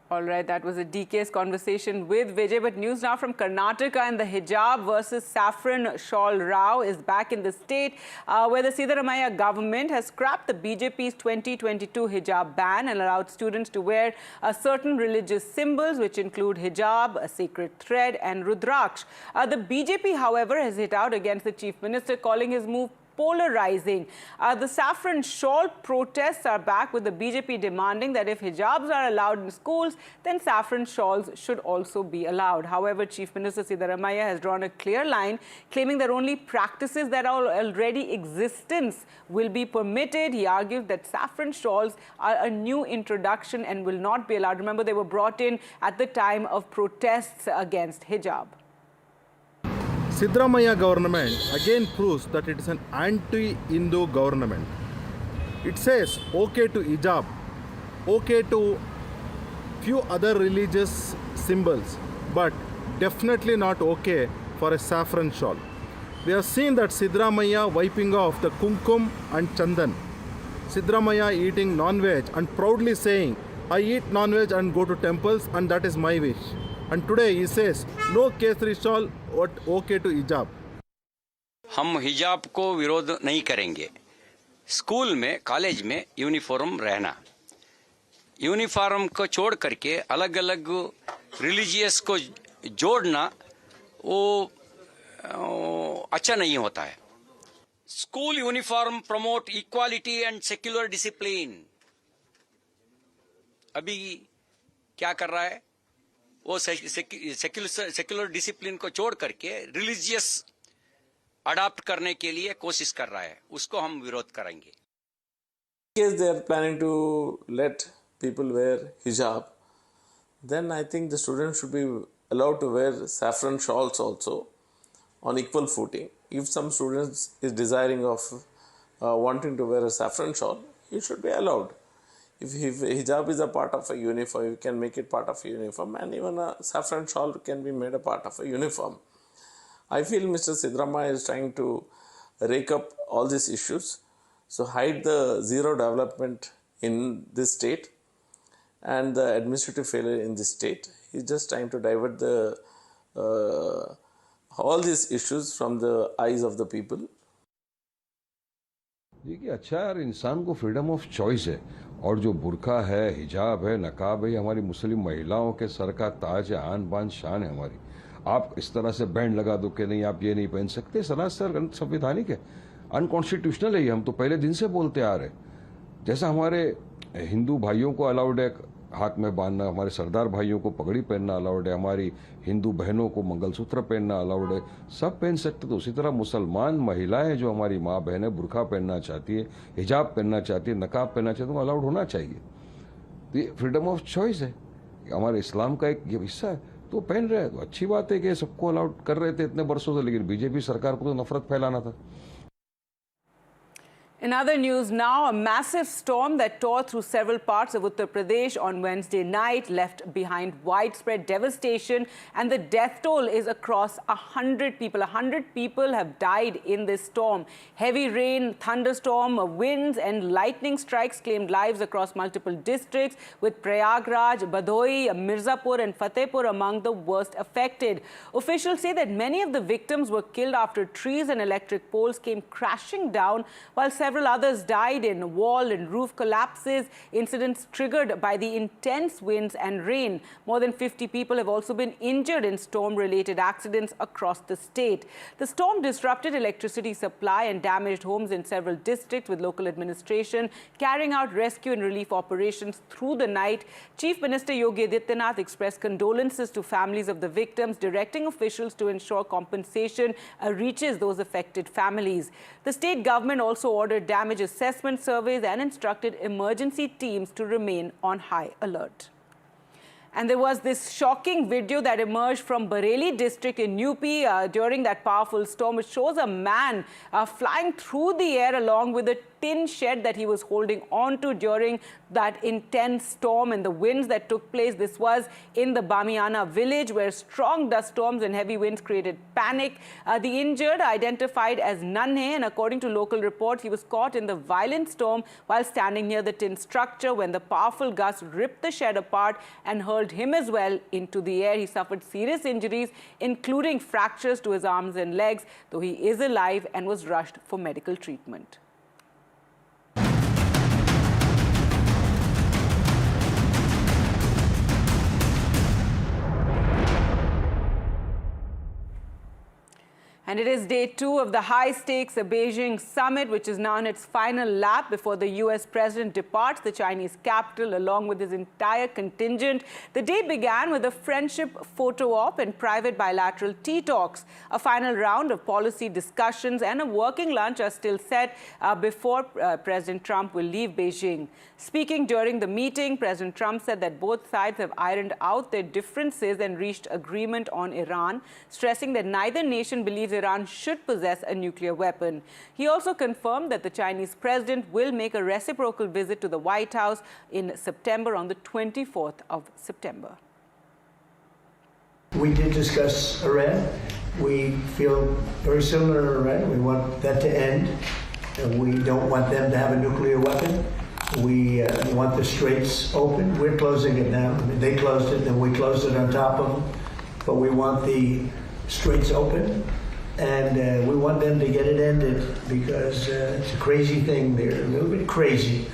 All right, that was a DK's conversation with Vijay. But news now from Karnataka, and the hijab versus saffron shawl row is back in the state, where the Siddaramaiah government has scrapped the BJP's 2022 hijab ban and allowed students to wear certain religious symbols, which include hijab, a sacred thread, and rudraksh. The BJP, however, has hit out against the chief minister, calling his move polarizing. The saffron shawl protests are back, with the BJP demanding that if hijabs are allowed in schools, then saffron shawls should also be allowed. However, Chief Minister Siddaramaiah has drawn a clear line, claiming that only practices that are already existence will be permitted. He argued that saffron shawls are a new introduction and will not be allowed. Remember, they were brought in at the time of protests against hijab. Siddaramaiah government again proves that it is an anti-Hindu government. It says okay to hijab, okay to few other religious symbols, but definitely not okay for a saffron shawl. We have seen that Siddaramaiah wiping off the kumkum and chandan. Siddaramaiah eating non-veg and proudly saying, I eat non-veg and go to temples and that is my wish. And today he says, no Kesari shawl, okay to hijab. हम हिजाब को विरोध नहीं करेंगे. School में, college में uniform रहना. Uniform को छोड़ करके अलग अलग रिलीजियस को जोड़ना वो अच्छा नहीं होता है. School uniform promote equality and secular discipline. अभी क्या कर रहा है? वो सेक्युलर डिसिप्लिन को छोड़ करके रिलीजियस अडॉप्ट करने के लिए कोशिश कर रहा है. उसको हम विरोध करेंगे. They are planning to let people wear hijab. then I think the students should be allowed to wear saffron shawls also on equal footing. If some students is desiring of wanting to wear a saffron shawl, it should be allowed. If hijab is a part of a uniform, you can make it part of a uniform, and even a saffron shawl can be made a part of a uniform. I feel Mr. Siddaramaiah is trying to rake up all these issues, so hide the zero development in this state and the administrative failure in this state. He's just trying to divert the all these issues from the eyes of the people. देखिए अच्छा यार इंसान को freedom of choice है और जो बुरका है हिजाब है नकाब है हमारी मुस्लिम महिलाओं के सर का ताज है आन बान शान है हमारी आप इस तरह से बैंड लगा दो कि नहीं आप ये नहीं पहन सकते सरासर संवैधानिक है अनकॉन्स्टिट्यूशनल है ये हम तो पहले दिन से बोलते आ रहे जैसा हमारे हिंदू भाइयों को अलाउड है हाथ में बांधना हमारे सरदार भाइयों को पगड़ी पहनना अलाउड है हमारी हिंदू बहनों को मंगलसूत्र पहनना अलाउड है सब पहन सकते तो उसी तरह मुसलमान महिलाएं जो हमारी माँ बहन है बुरखा पहनना चाहती है हिजाब पहनना चाहती है नकाब पहनना चाहती है तो अलाउड होना चाहिए तो ये फ्रीडम ऑफ चॉइस है हमारे इस्लाम का एक ये हिस्सा है तो पहन रहे हैं तो अच्छी बात है कि सबको अलाउड कर रहे थे इतने वर्षों से लेकिन बीजेपी सरकार को तो नफरत फैलाना था In other news now, a massive storm that tore through several parts of Uttar Pradesh on Wednesday night left behind widespread devastation and the death toll is across 100 people. 100 people have died in this storm. Heavy rain, thunderstorm, winds and lightning strikes claimed lives across multiple districts with Prayagraj, Badoi, Mirzapur and Fatehpur among the worst affected. Officials say that many of the victims were killed after trees and electric poles came crashing down while several others died in wall and roof collapses, incidents triggered by the intense winds and rain. More than 50 people have also been injured in storm-related accidents across the state. The storm disrupted electricity supply and damaged homes in several districts with local administration carrying out rescue and relief operations through the night. Chief Minister Yogi Adityanath expressed condolences to families of the victims, directing officials to ensure compensation reaches those affected families. The state government also ordered damage assessment surveys and instructed emergency teams to remain on high alert. And there was this shocking video that emerged from Bareilly district in UP during that powerful storm. It shows a man flying through the air along with a tin shed that he was holding on to during that intense storm and the winds that took place. This was in the Bamiana village where strong dust storms and heavy winds created panic. The injured identified as Nanhe, and according to local reports, he was caught in the violent storm while standing near the tin structure when the powerful gusts ripped the shed apart and hurled him as well into the air. He suffered serious injuries, including fractures to his arms and legs, though he is alive and was rushed for medical treatment. And it is day 2 of the high-stakes Beijing summit, which is now in its final lap before the U.S. president departs the Chinese capital along with his entire contingent. The day began with a friendship photo op and private bilateral tea talks. A final round of policy discussions and a working lunch are still set before President Trump will leave Beijing. Speaking during the meeting, President Trump said that both sides have ironed out their differences and reached agreement on Iran, stressing that neither nation believes Iran should possess a nuclear weapon. He also confirmed that the Chinese president will make a reciprocal visit to the White House in September on the 24th of September. We did discuss Iran. We feel very similar to Iran. We want that to end. We don't want them to have a nuclear weapon. We want the straits open. We're closing it now. They closed it, then we closed it on top of them. But we want the straits open. And we want them to get it ended because it's a crazy thing. They're a little bit crazy.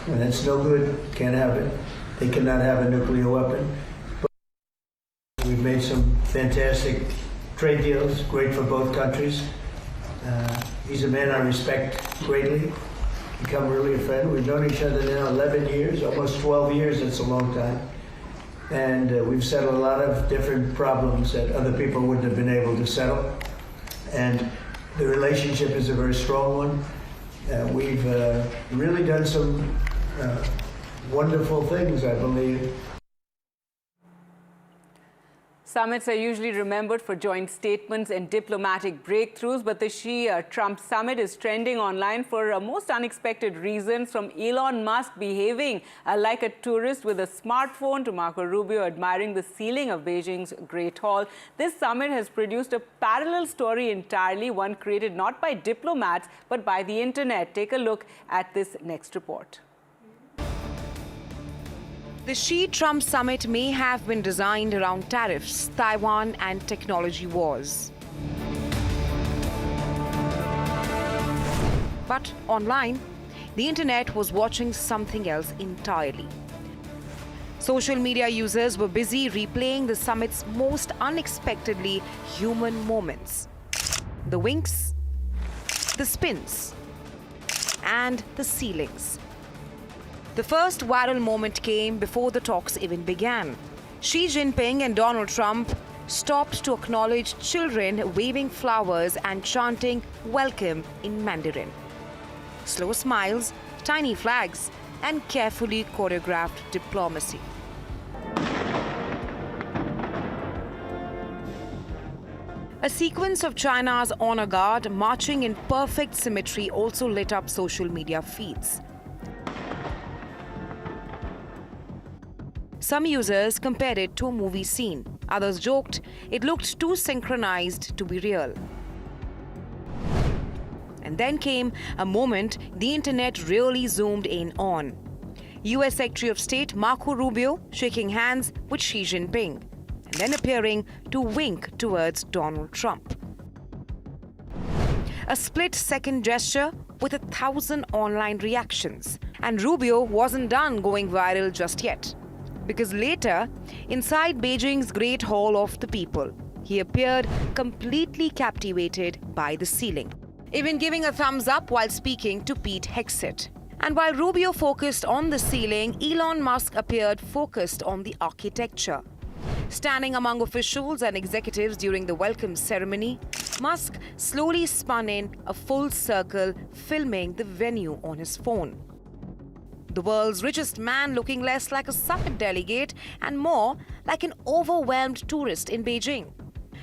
And that's no good. Can't have it. They cannot have a nuclear weapon. But we've made some fantastic trade deals, great for both countries. He's a man I respect greatly. Become really a friend. We've known each other now 11 years, almost 12 years. That's a long time. And we've settled a lot of different problems that other people wouldn't have been able to settle. And the relationship is a very strong one. We've really done some wonderful things, I believe. Summits are usually remembered for joint statements and diplomatic breakthroughs, but the Xi-Trump summit is trending online for most unexpected reasons, from Elon Musk behaving like a tourist with a smartphone to Marco Rubio admiring the ceiling of Beijing's Great Hall. This summit has produced a parallel story entirely, one created not by diplomats but by the internet. Take a look at this next report. The Xi-Trump summit may have been designed around tariffs, Taiwan and technology wars. But online, the internet was watching something else entirely. Social media users were busy replaying the summit's most unexpectedly human moments. The winks, the spins, and the ceilings. The first viral moment came before the talks even began. Xi Jinping and Donald Trump stopped to acknowledge children waving flowers and chanting "Welcome" in Mandarin. Slow smiles, tiny flags, and carefully choreographed diplomacy. A sequence of China's honor guard marching in perfect symmetry also lit up social media feeds. Some users compared it to a movie scene. Others joked it looked too synchronized to be real. And then came a moment the internet really zoomed in on. US Secretary of State Marco Rubio shaking hands with Xi Jinping and then appearing to wink towards Donald Trump. A split-second gesture with 1,000 online reactions. And Rubio wasn't done going viral just yet. Because later, inside Beijing's Great Hall of the People, he appeared completely captivated by the ceiling, even giving a thumbs up while speaking to Pete Hegseth. And while Rubio focused on the ceiling, Elon Musk appeared focused on the architecture. Standing among officials and executives during the welcome ceremony, Musk slowly spun in a full circle, filming the venue on his phone. The world's richest man looking less like a summit delegate and more like an overwhelmed tourist in Beijing.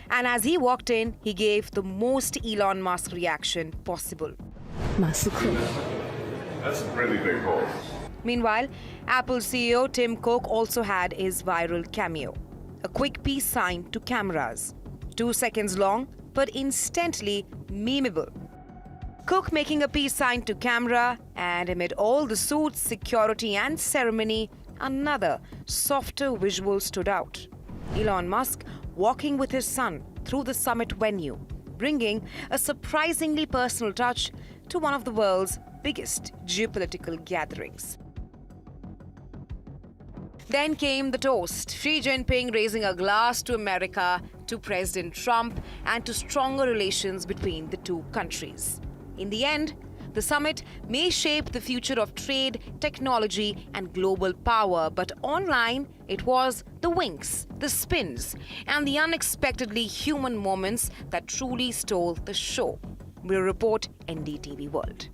And as he walked in, he gave the most Elon Musk reaction possible. That's a really big hole. Meanwhile, Apple CEO Tim Cook also had his viral cameo. A quick peace sign to cameras. 2 seconds long, but instantly memeable. Cook making a peace sign to camera, and amid all the suits, security and ceremony, another softer visual stood out. Elon Musk walking with his son through the summit venue, bringing a surprisingly personal touch to one of the world's biggest geopolitical gatherings. Then came the toast, Xi Jinping raising a glass to America, to President Trump, and to stronger relations between the two countries. In the end, the summit may shape the future of trade, technology, and global power, but online, it was the winks, the spins, and the unexpectedly human moments that truly stole the show. We'll report NDTV World.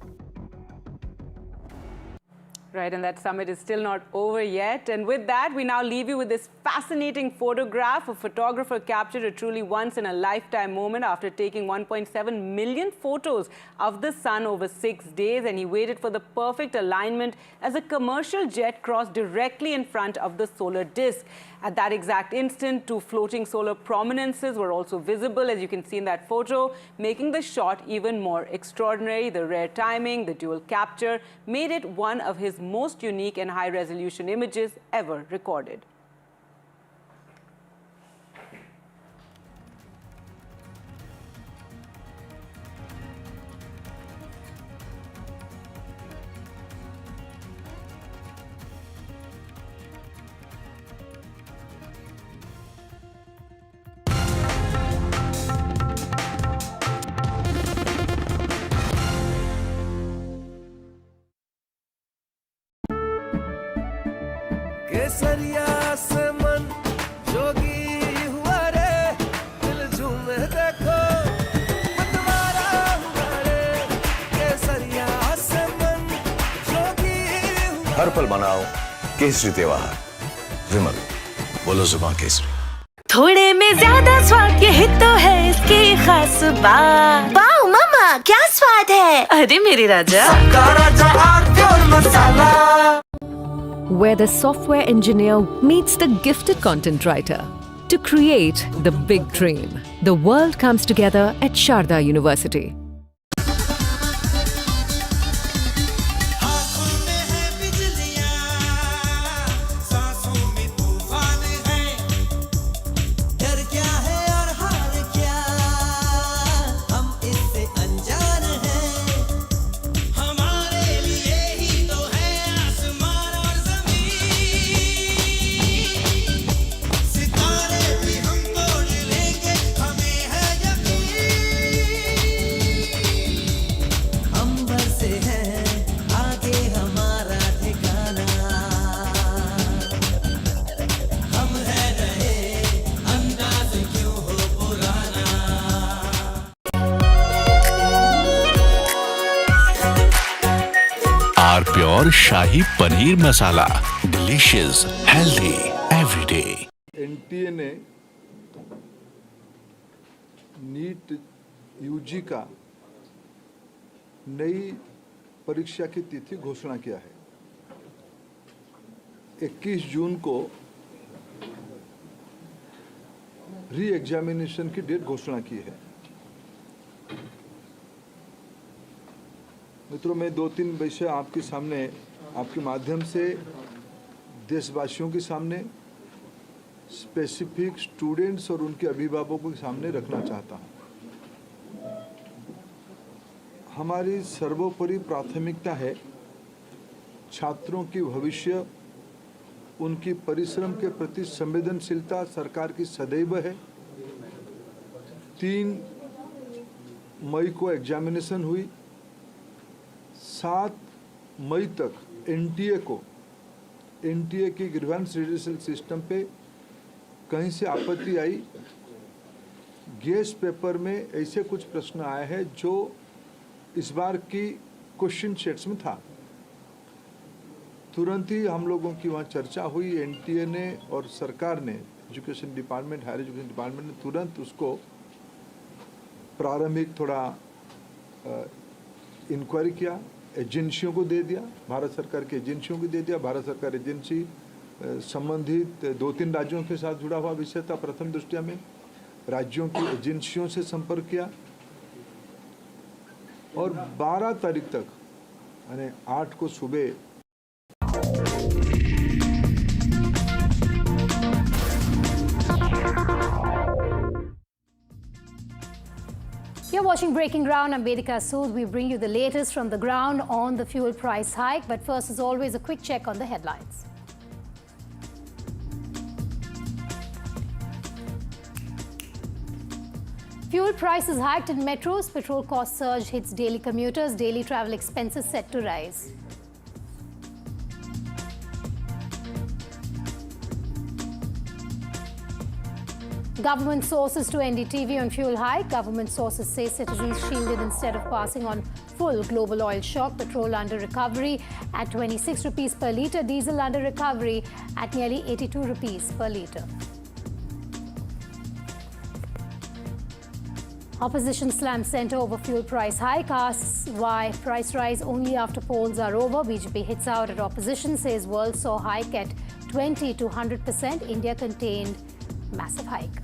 Right, and that summit is still not over yet. And with that, we now leave you with this fascinating photograph. A photographer captured a truly once-in-a-lifetime moment after taking 1.7 million photos of the sun over 6 days. And he waited for the perfect alignment as a commercial jet crossed directly in front of the solar disk. At that exact instant, 2 floating solar prominences were also visible, as you can see in that photo, making the shot even more extraordinary. The rare timing, the dual capture, made it one of his most unique and high-resolution images ever recorded. केसरिया से मन जोगी हुआ रे, दिल झूमे देखो मतवारा हुआ रे, केसरिया से मन जोगी हुआ। हर पल मनाओ केसरी त्योहार। विमल, बोलो जुबान केसरी। थोड़े में ज्यादा स्वाद यही तो है इसकी खास बात। वाओ मम्मा क्या स्वाद है। अरे मेरे राजा, सबका राजा आरती और मसाला। Where the software engineer meets the gifted content writer to create the big dream. The world comes together at Sharda University. Pure shahi paneer masala, delicious, healthy everyday. NTA ने नीट यूजी का नई परीक्षा की तिथि घोषणा किया है। 21 जून को री एग्जामिनेशन की डेट घोषणा की है। मित्रों, मैं 2-3 विषय आपके सामने, आपके माध्यम से देशवासियों के सामने, स्पेसिफिक स्टूडेंट्स और उनके अभिभावकों के सामने रखना चाहता हूं। हमारी सर्वोपरि प्राथमिकता है छात्रों की भविष्य, उनकी परिश्रम के प्रति संवेदनशीलता सरकार की सदैव है। 3 मई को एग्जामिनेशन हुई। 7 मई तक एनटीए की ग्रीवेंस रिड्यूसल सिस्टम पे कहीं से आपत्ति आई। गेस्ट पेपर में ऐसे कुछ प्रश्न आए हैं जो इस बार की क्वेश्चन सेट्स में था। तुरंत ही हम लोगों की वहाँ चर्चा हुई। एनटीए ने और सरकार ने, education department, higher education department ने तुरंत उसको प्रारंभिक थोड़ा इंक्वायरी किया, एजेंसियों को दे दिया, भारत सरकार की एजेंसियों को दे दिया। भारत सरकार एजेंसी संबंधित 2-3 राज्यों के साथ जुड़ा हुआ विषय था। प्रथम दृष्टया में राज्यों की एजेंसियों से संपर्क किया और 12 तारीख तक, यानी 8 को सुबह You're watching Breaking Ground. I'm Vedika Sood. We bring you the latest from the ground on the fuel price hike. But first, as always, a quick check on the headlines. Fuel prices hiked in metros. Petrol cost surge hits daily commuters. Daily travel expenses set to rise. Government sources to NDTV on fuel hike. Government sources say citizens shielded instead of passing on full global oil shock. Petrol under recovery at 26 rupees per litre. Diesel under recovery at nearly 82 rupees per litre. Opposition slams centre over fuel price hike, asks why price rise only after polls are over. BJP hits out at opposition, says world saw hike at 20 to 100%. India contained massive hike.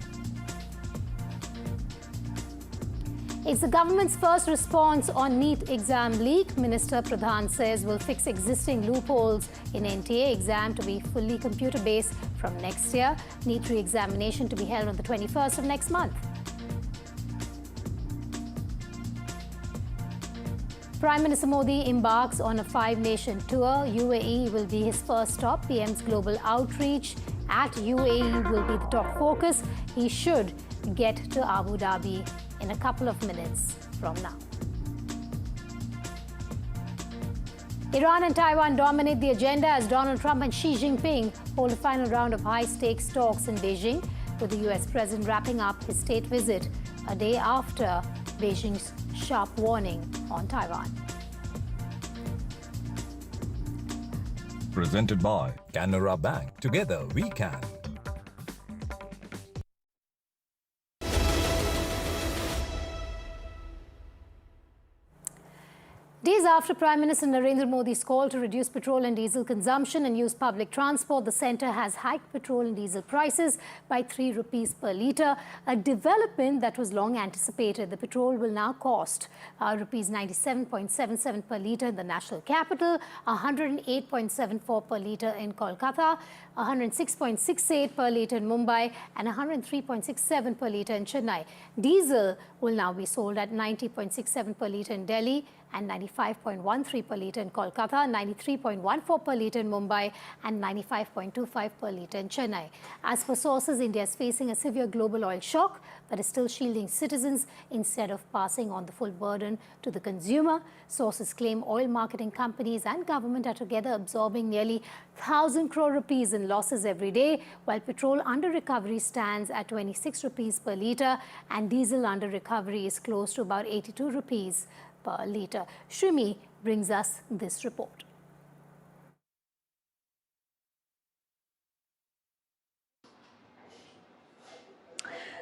It's the government's first response on NEET exam leak. Minister Pradhan says will fix existing loopholes in NTA exam to be fully computer-based from next year. NEET re-examination to be held on the 21st of next month. Prime Minister Modi embarks on a 5-nation tour. UAE will be his first stop. PM's global outreach at UAE will be the top focus. He should get to Abu Dhabi in a couple of minutes from now. Iran and Taiwan dominate the agenda as Donald Trump and Xi Jinping hold a final round of high-stakes talks in Beijing, with the US president wrapping up his state visit a day after Beijing's sharp warning on Taiwan. Presented by Canara Bank. Together we can. Days after Prime Minister Narendra Modi's call to reduce petrol and diesel consumption and use public transport, the centre has hiked petrol and diesel prices by 3 rupees per litre, a development that was long anticipated. The petrol will now cost rupees 97.77 per litre in the national capital, 108.74 per litre in Kolkata, 106.68 per litre in Mumbai and 103.67 per litre in Chennai. Diesel will now be sold at 90.67 per litre in Delhi and 95.13 per litre in Kolkata, 93.14 per litre in Mumbai and 95.25 per litre in Chennai. As per sources, India is facing a severe global oil shock but is still shielding citizens instead of passing on the full burden to the consumer. Sources claim oil marketing companies and government are together absorbing nearly 1,000 crore rupees in losses every day, while petrol under recovery stands at 26 rupees per litre and diesel under recovery is close to about 82 rupees per litre. Shrimi brings us this report.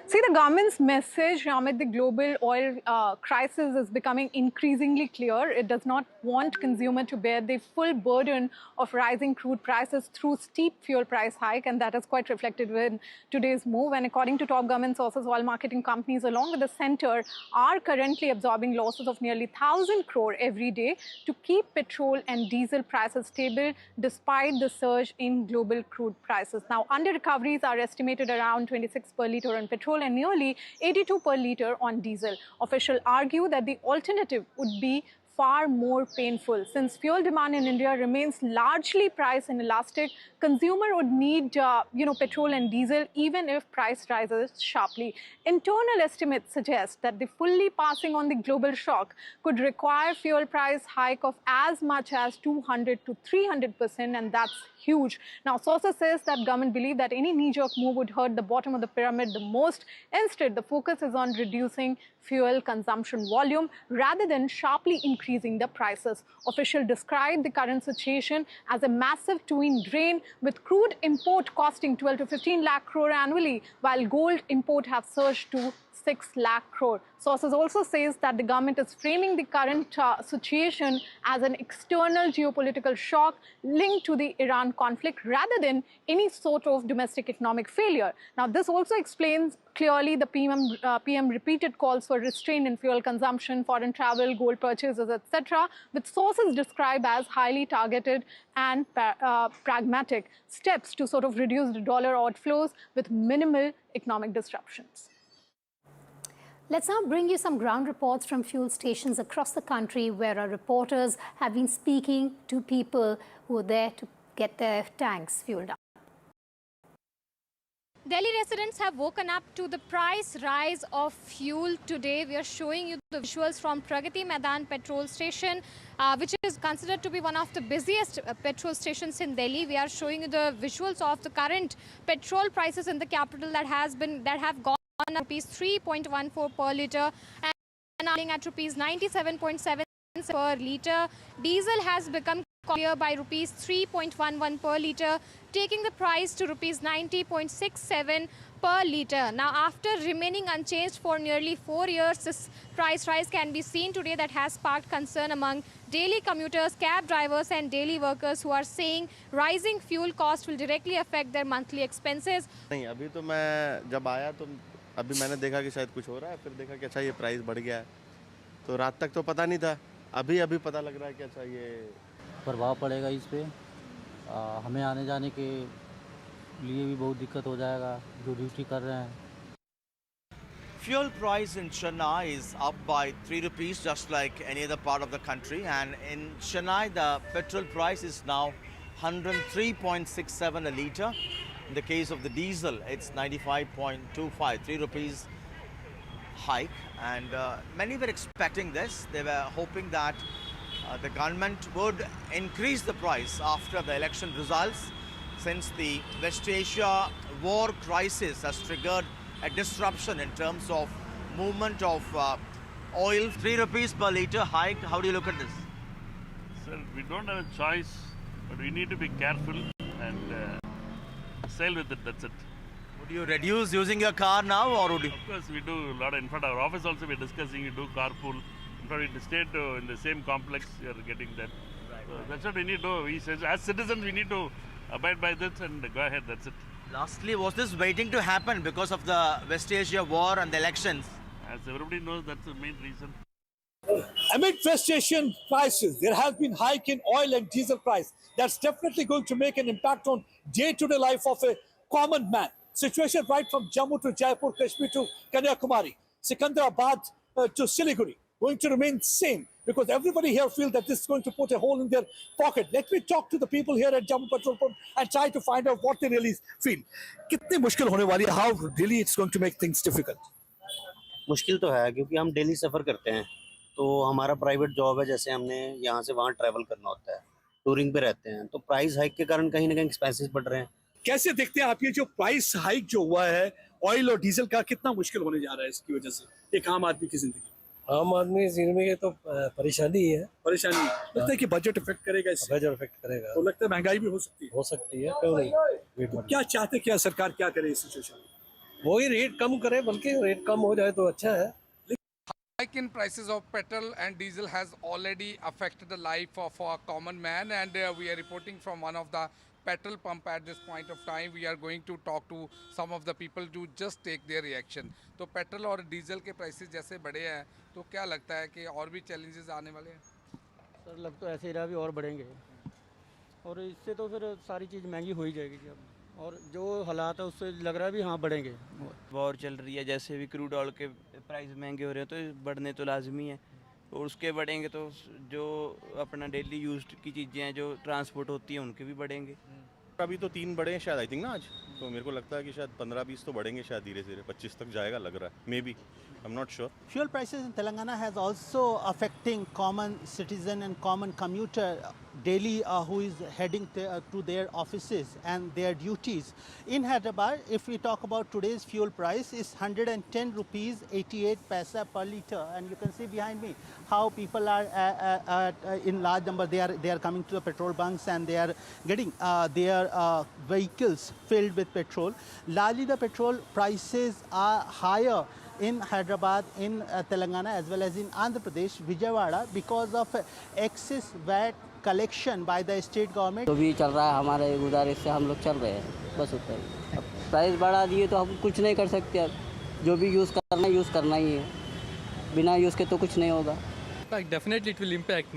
See, the government's message amid the global oil crisis is becoming increasingly clear. It does not want consumer to bear the full burden of rising crude prices through steep fuel price hike, and that is quite reflected in today's move. And according to top government sources, oil marketing companies along with the centre are currently absorbing losses of nearly 1,000 crore every day to keep petrol and diesel prices stable despite the surge in global crude prices. Now, under recoveries are estimated around 26 per litre on petrol and nearly 82 per litre on diesel. Officials argue that the alternative would be far more painful. Since fuel demand in India remains largely price inelastic, consumer would need petrol and diesel even if price rises sharply. Internal estimates suggest that the fully passing on the global shock could require fuel price hike of as much as 200 to 300%, and that's huge. Now, sources says that government believe that any knee-jerk move would hurt the bottom of the pyramid the most. Instead, the focus is on reducing fuel consumption volume rather than sharply increasing the prices. Officials describe the current situation as a massive twin drain, with crude import costing 12 to 15 lakh crore annually, while gold import have surged to 6 lakh crore. Sources also says that the government is framing the current situation as an external geopolitical shock linked to the Iran conflict rather than any sort of domestic economic failure. Now, this also explains clearly the PM repeated calls for restraint in fuel consumption, foreign travel, gold purchases, etc., which sources describe as highly targeted and pragmatic steps to sort of reduce the dollar outflows with minimal economic disruptions. Let's now bring you some ground reports from fuel stations across the country where our reporters have been speaking to people who are there to get their tanks fueled up. Delhi residents have woken up to the price rise of fuel today. We are showing you the visuals from Pragati Maidan petrol station, which is considered to be one of the busiest petrol stations in Delhi. We are showing you the visuals of the current petrol prices in the capital that have gone rupees 3.14 per litre and at rupees 97.7 per litre. Diesel has become clear by rupees 3.11 per litre, taking the price to rupees 90.67 per litre. Now, after remaining unchanged for nearly 4 years, this price rise can be seen today that has sparked concern among daily commuters, cab drivers and daily workers who are saying rising fuel cost will directly affect their monthly expenses. नहीं, अभी तो मैं जब आया तो अभी मैंने देखा कि शायद कुछ हो रहा है, फिर देखा कि अच्छा ये प्राइस बढ़ गया है, तो रात तक तो पता नहीं था, अभी पता लग रहा है कि अच्छा ये प्रभाव पड़ेगा इस पे। हमें आने जाने के लिए भी बहुत दिक्कत हो जाएगा जो ड्यूटी कर रहे हैं। Fuel price in Chennai is up by 3 rupees just like any other part of the country, and in Chennai the petrol price is now 103.67 a litre. In the case of the diesel, it's 95.25, 3 rupees hike, and many were expecting this. They were hoping that the government would increase the price after the election results, since the West Asia war crisis has triggered a disruption in terms of movement of oil. 3 rupees per litre hike. How do you look at this? Sir, we don't have a choice, but we need to be careful and sail with it, that's it. Would you reduce using your car now, or would you? Of course, we do a lot. In fact, our office also we're discussing, we do carpool. In we stayed in the same complex, we are getting that. So that's what we need to do. We says, as citizens, we need to abide by this and go ahead. That's it. Lastly, was this waiting to happen because of the West Asia war and the elections? As everybody knows, that's the main reason. Amid West Asian prices, there has been hike in oil and diesel price. That's definitely going to make an impact on day-to-day life of a common man. Situation right from Jammu to Jaipur, Kashmir to Kanyakumari, Secunderabad to Siliguri, going to remain same because everybody here feels that this is going to put a hole in their pocket. Let me talk to the people here at Jammu Petrol Pump and try to find out what they really feel. कितनी मुश्किल होने वाली है? How really it's going to make things difficult? मुश्किल तो है क्योंकि हम डेली सफ़र करते हैं, तो हमारा प्राइवेट जॉब है, जैसे हमने यहाँ से वहाँ ट्रैवल करना होता है, टूरिंग पे रहते हैं, तो प्राइस हाइक के कारण कहीं ना कहीं एक्सपेंसेस बढ़ रहे हैं। कैसे देखते हैं आप ये जो प्राइस हाइक जो हुआ है ऑयल और डीजल का, कितना मुश्किल होने जा रहा है इसकी वजह से एक आम आदमी की जिंदगी? आम आदमी जिंदगी में तो परेशानी ही है। परेशानी लगता है कि बजट इफेक्ट करेगा इससे? बजट इफेक्ट करेगा तो लगता है महंगाई भी हो सकती है? हो सकती है, क्यों नहीं। तो क्या चाहते, क्या सरकार क्या करे इस सिचुएशन में? वही रेट कम करे, बल्कि रेट कम हो जाए तो अच्छा है। Hike in prices of petrol and diesel has already affected the life of a common man, and we are reporting from one of the petrol pump at this point of time. We are going to talk to some of the people to just take their reaction. तो petrol और diesel के prices जैसे बढ़े हैं, तो क्या लगता है कि और भी चैलेंजेस आने वाले हैं? सर लग तो ऐसे ही रहा, भी और बढ़ेंगे, और इससे तो फिर सारी चीज़ महंगी हो ही जाएगी जी अब, और जो हालात है उससे लग रहा है भी हाँ बढ़ेंगे। वॉर चल रही है, जैसे भी क्रूड ऑयल के प्राइस महंगे हो रहे हैं तो बढ़ने तो लाजमी है, और उसके बढ़ेंगे तो जो अपना डेली यूज की चीज़ें हैं जो ट्रांसपोर्ट होती हैं उनके भी बढ़ेंगे। अभी तो 3 बढ़े हैं शायद, आई थिंक ना आज, तो मेरे को लगता है कि शायद 15-20 तो बढ़ेंगे, शायद धीरे धीरे 25 तक जाएगा लग रहा है, may be, I am not sure. Fuel prices in Telangana has also affecting common citizen and common commuter daily who is heading to their offices and their duties. In Hyderabad, if we talk about today's fuel price, is 110 rupees 88 paisa per litre, and you can see behind me how people are in large number. They are coming to the petrol bunks and they are getting their vehicles filled with petrol. Largely, the petrol prices are higher in Hyderabad, in Telangana, as well as in Andhra Pradesh, Vijayawada, because of excess VAT collection by the state government. तो भी चल रहा है हमारे गुजारिश से, हम लोग चल रहे हैं, बस उतना ही। अब प्राइस बढ़ा दिए तो हम कुछ नहीं कर सकते, अब जो भी यूज़ करना ही है, बिना यूज़ के तो कुछ नहीं होगा। Definitely it will impact.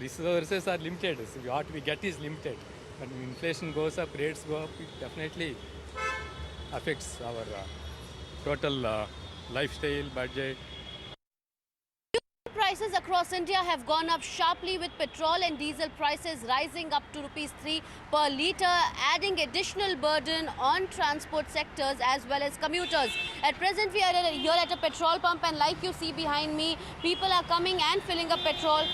Resources are limited. So what we get is limited. When inflation goes up, rates go up, it definitely affects our total lifestyle, budget. Prices across India have gone up sharply, with petrol and diesel prices rising up to ₹3 per litre, adding additional burden on transport sectors as well as commuters. At present, we are here at a petrol pump, and like you see behind me, people are coming and filling up petrol.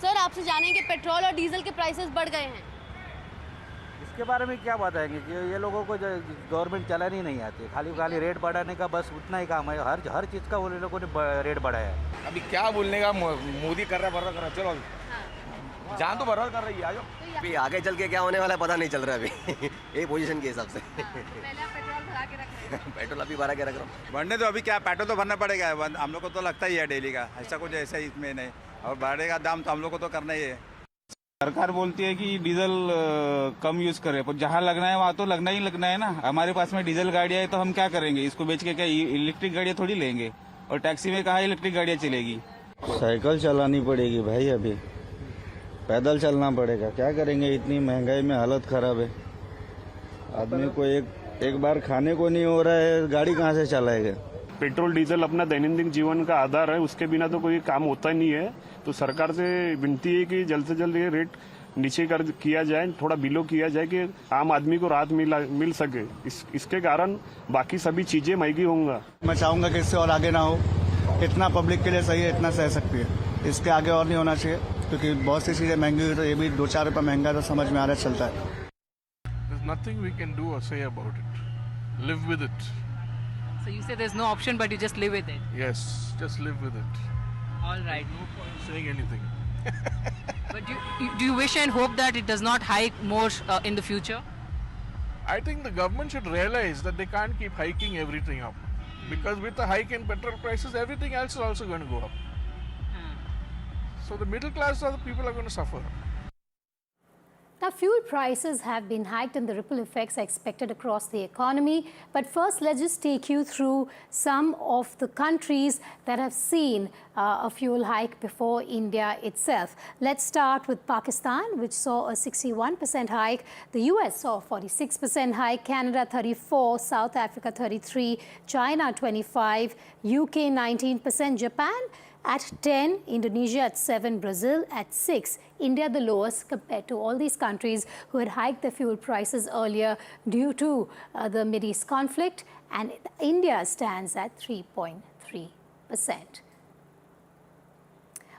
Sir, आपसे जानेंगे petrol और diesel के prices बढ़ गए हैं, इसके बारे में क्या बताएंगे कि ये लोगों को जो गवर्नमेंट चलानी ही नहीं आती, खाली रेट बढ़ाने का बस उतना ही काम है, हर चीज़ का वो लोगों ने रेट बढ़ाया है। अभी क्या बोलने का, मोदी कर रहा है, बर्बाद कर रहा है, चलो जान तो बर्बाद कर रही है, आजो अभी आगे चल के क्या होने वाला है पता नहीं चल रहा है अभी एक पोजीशन के हिसाब से। पहले आप पेट्रोल भरा के रख रहे हैं। पेट्रोल अभी भरा के रख रहा हूँ। बढ़ने तो अभी क्या, पेट्रोल तो भरना पड़ेगा, हम लोग को तो लगता ही है डेली का, ऐसा कुछ ऐसा इसमें नहीं, और बढ़ेगा दाम तो हम लोग को तो करना ही है। सरकार बोलती है कि डीजल कम यूज करें, पर जहाँ लगना है वहाँ तो लगना है ना। हमारे पास में डीजल गाड़ियाँ है तो हम क्या करेंगे, इसको बेच के क्या इलेक्ट्रिक गाड़ियाँ थोड़ी लेंगे, और टैक्सी में कहाँ इलेक्ट्रिक गाड़ियाँ चलेगी। साइकिल चलानी पड़ेगी भाई, अभी पैदल चलना पड़ेगा, क्या करेंगे, इतनी महंगाई में हालत खराब है। आदमी को एक बार खाने को नहीं हो रहा है, गाड़ी कहाँ से चलाएगा। पेट्रोल डीजल अपना दैनंदिन जीवन का आधार है, उसके बिना तो कोई काम होता नहीं है। तो सरकार से विनती है कि जल्द से जल्द ये रेट नीचे किया जाए, थोड़ा बिलो किया जाए कि आम आदमी को राहत मिल सके। इसके कारण बाकी सभी चीजें महंगी होंगी। मैं चाहूँगा कि इससे और आगे ना हो, इतना पब्लिक के लिए सही है, इतना सह सकती है, इसके आगे और नहीं होना चाहिए, क्योंकि बहुत सी चीज़ें महंगी हुई तो ये भी 2-4 रुपये महंगा तो समझ में आ रहा चलता है। There's nothing we can do or say about it. Live with it. So you say there's no option, but you just live with it. Yes, just live with it. All right. No point saying anything. But do you wish and hope that it does not hike more in the future? I think the government should realize that they can't keep hiking everything up, because with the hike in petrol prices, everything else is also going to go up. So the middle class are the people are going to suffer. Now, fuel prices have been hiked and the ripple effects are expected across the economy. But first, let's just take you through some of the countries that have seen a fuel hike before India itself. Let's start with Pakistan, which saw a 61% hike. The US saw a 46% hike, Canada 34%, South Africa 33%, China 25%, UK 19%, Japan at 10%, Indonesia at 7%, Brazil at 6%. India the lowest compared to all these countries who had hiked their fuel prices earlier due to the Mideast conflict, and India stands at 3.3%.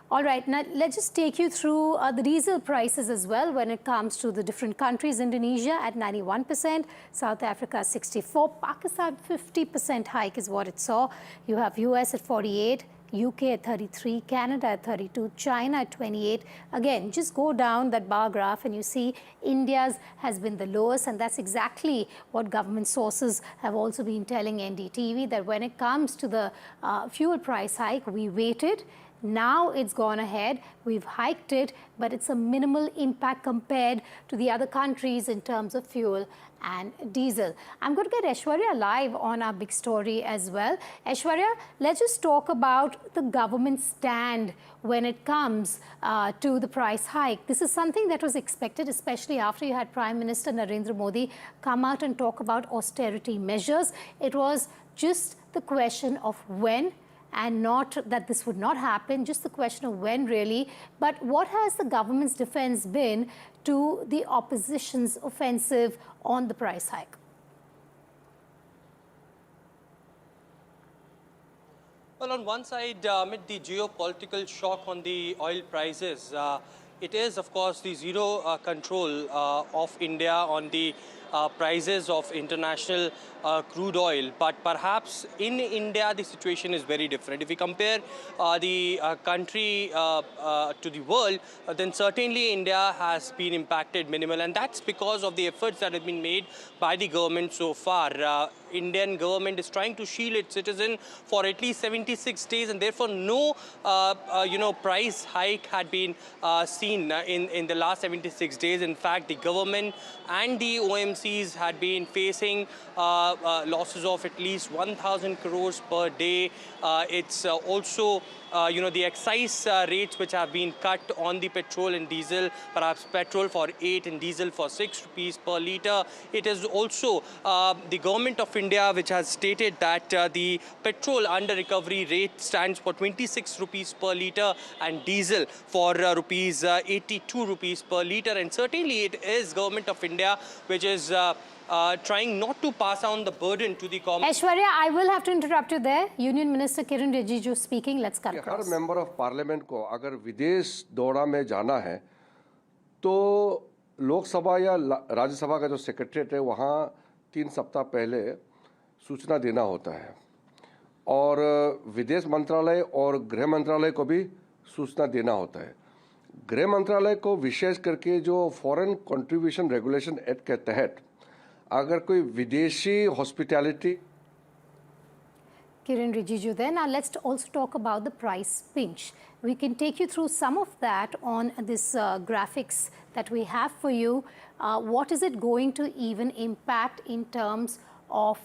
All right, now let's just take you through the diesel prices as well when it comes to the different countries. Indonesia at 91%, South Africa 64%, Pakistan 50% hike is what it saw. You have US at 48%, UK at 33%, Canada at 32%, China at 28%. Again, just go down that bar graph and you see India's has been the lowest, and that's exactly what government sources have also been telling NDTV, that when it comes to the fuel price hike, we waited. Now it's gone ahead, we've hiked it, but it's a minimal impact compared to the other countries in terms of fuel and diesel. I'm going to get Aishwarya live on our big story as well. Aishwarya, let's just talk about the government stand when it comes to the price hike. This is something that was expected, especially after you had Prime Minister Narendra Modi come out and talk about austerity measures. It was just the question of when, and not that this would not happen, just the question of when really. But what has the government's defense been to the opposition's offensive on the price hike? Well, on one side, amid the geopolitical shock on the oil prices, it is, of course, the zero control of India on the prices of international crude oil. But perhaps in India, the situation is very different. If we compare the country to the world, then certainly India has been impacted minimal. And that's because of the efforts that have been made by the government so far. Indian government is trying to shield its citizen for at least 76 days, and therefore no price hike had been seen in the last 76 days. In fact, the government and the OMCs had been facing losses of at least 1,000 crores per day. It's also the excise rates which have been cut on the petrol and diesel, perhaps petrol for 8 and diesel for 6 rupees per litre. It is also the government of India which has stated that the petrol under recovery rate stands for 26 rupees per litre and diesel for 82 rupees per litre. And certainly it is government of India which is trying not to pass on the burden to the common. Aishwarya, I will have to interrupt you there. Union Minister Kiren Rijiju speaking. Let's cut across. Her member of parliament को अगर विदेश दौरा में जाना है तो लोकसभा या राज्यसभा का जो सेक्रेटरीट है वहाँ 3 सप्ताह पहले सूचना देना होता है, और विदेश मंत्रालय और गृह मंत्रालय को भी सूचना देना होता है। गृह मंत्रालय को विशेष करके जो फॉरेन कंट्रीब्यूशन रेगुलेशन एक्ट के तहत अगर कोई विदेशी hospitality Kiren Rijiju there. Now let's also talk about the price pinch. We can take you through some of that on this graphics that we have for you. What is it going to even impact in terms of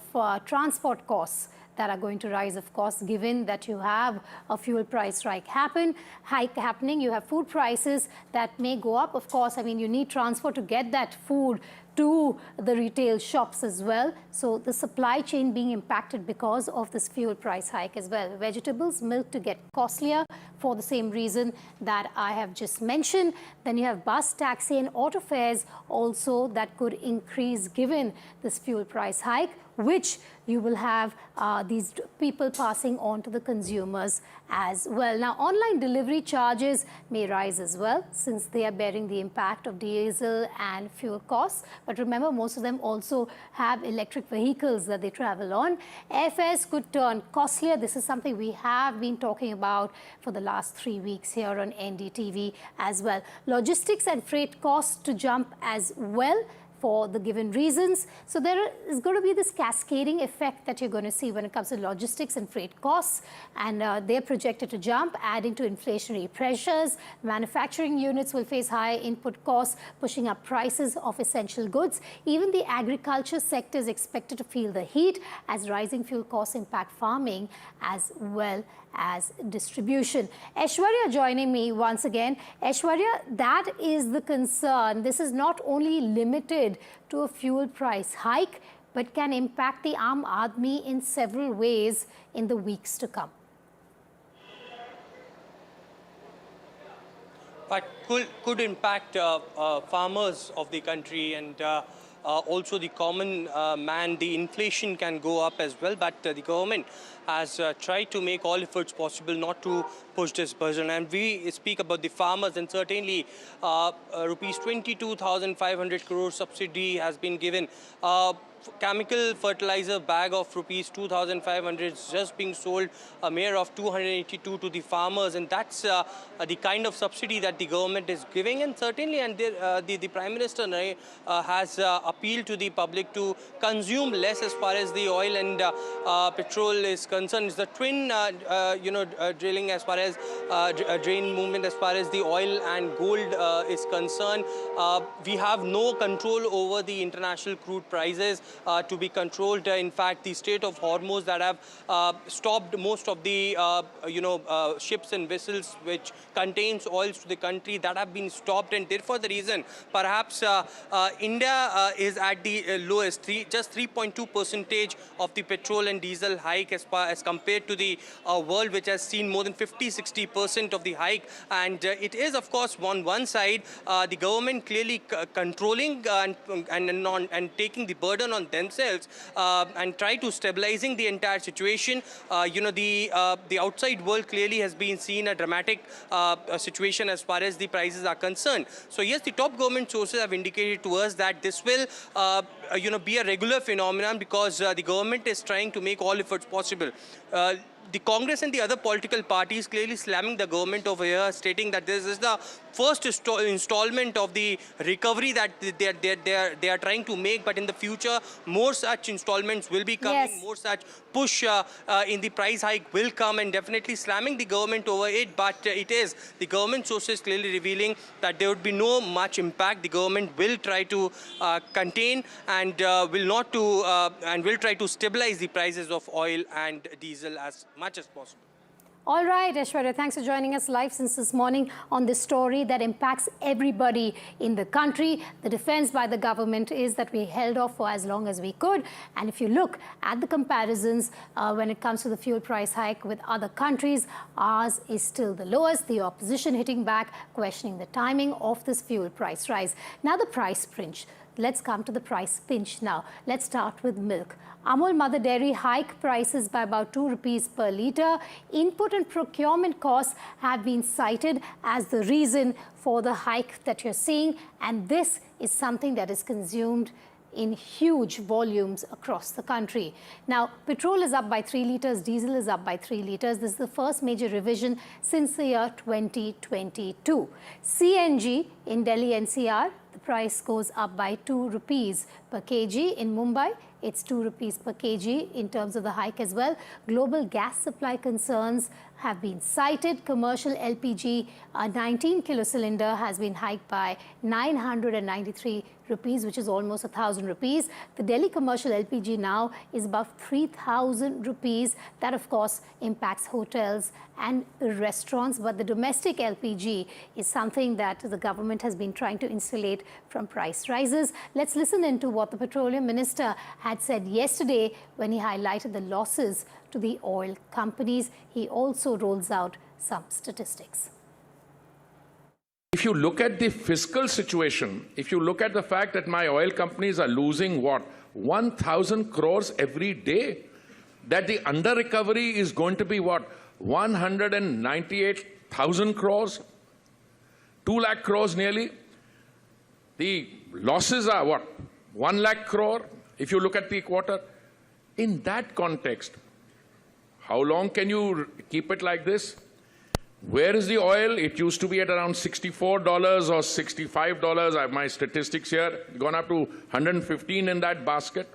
transport costs that are going to rise, of course, given that you have a fuel price hike happening, you have food prices that may go up. Of course, I mean, you need transport to get that food to the retail shops as well. So the supply chain being impacted because of this fuel price hike as well. Vegetables, milk to get costlier for the same reason that I have just mentioned. Then you have bus, taxi and auto fares also that could increase given this fuel price hike, which you will have these people passing on to the consumers as well. Now, online delivery charges may rise as well since they are bearing the impact of diesel and fuel costs. But remember, most of them also have electric vehicles that they travel on. Airfares could turn costlier. This is something we have been talking about for the last 3 weeks here on NDTV as well. Logistics and freight costs to jump as well. for the given reasons. So there is going to be this cascading effect that you're going to see when it comes to logistics and freight costs, and they're projected to jump, adding to inflationary pressures. Manufacturing units will face high input costs, pushing up prices of essential goods. Even the agriculture sector is expected to feel the heat as rising fuel costs impact farming as well as distribution. Aishwarya joining me once again. Aishwarya, that is the concern. This is not only limited to a fuel price hike, but can impact the Aam Aadmi in several ways in the weeks to come. But could impact farmers of the country, and also the common man. The inflation can go up as well, but the government has tried to make all efforts possible not to push this burden. And we speak about the farmers, and certainly rupees 22,500 crore subsidy has been given. Chemical fertilizer bag of rupees 2,500 is just being sold, a mere of 282 to the farmers, and that's the kind of subsidy that the government is giving. And certainly, and the Prime Minister has appealed to the public to consume less as far as the oil and petrol is concerned. It's the twin, drilling as far as drain movement as far as the oil and gold is concerned. We have no control over the international crude prices to be controlled. In fact, the Strait of Hormuz that have stopped most of the ships and vessels which contains oils to the country, that have been stopped, and therefore the reason perhaps India is at the lowest, just 3.2% of the petrol and diesel hike as compared to the world, which has seen more than 50-60% of the hike. And it is, of course, on one side the government clearly controlling and taking the burden on themselves and try to stabilizing the entire situation. The outside world clearly has been seen a dramatic situation as far as the prices are concerned. So yes, the top government sources have indicated to us that this will be a regular phenomenon, because the government is trying to make all efforts possible. The Congress and the other political parties clearly slamming the government over here, stating that this is the first installment of the recovery that they are trying to make, but in the future more such installments will be coming. Yes. More such push in the price hike will come, and definitely slamming the government over it. But it is the government sources clearly revealing that there would be no much impact. The government will try to contain and will try to stabilize the prices of oil and diesel as much as possible. All right, Aishwarya, thanks for joining us live since this morning on this story that impacts everybody in the country. The defense by the government is that we held off for as long as we could. And if you look at the comparisons when it comes to the fuel price hike with other countries, ours is still the lowest. The opposition hitting back, questioning the timing of this fuel price rise. Now the price pinch. Let's come to the price pinch now. Let's start with milk. Amul Mother Dairy hike prices by about 2 rupees per litre. Input and procurement costs have been cited as the reason for the hike that you're seeing, and this is something that is consumed in huge volumes across the country. Now, petrol is up by 3 litres, diesel is up by 3 litres. This is the first major revision since the year 2022. CNG in Delhi NCR, the price goes up by 2 rupees per kg. In Mumbai, it's 2 rupees per kg in terms of the hike as well. Global gas supply concerns have been cited. Commercial LPG 19 kilo cylinder has been hiked by 993 rupees, which is almost 1,000 rupees. The Delhi commercial LPG now is above 3,000 rupees. That, of course, impacts hotels and restaurants. But the domestic LPG is something that the government has been trying to insulate from price rises. Let's listen into what the Petroleum Minister had said yesterday when he highlighted the losses to the oil companies. He also rolls out some statistics. If you look at the fiscal situation, if you look at the fact that my oil companies are losing what, 1,000 crores every day, that the under recovery is going to be what, 198,000 crores, 2 lakh crores nearly. The losses are what, 1 lakh crore if you look at the quarter. In that context, how long can you keep it like this? Where is the oil? It used to be at around $64 or $65. I have my statistics here. Gone up to $115 in that basket.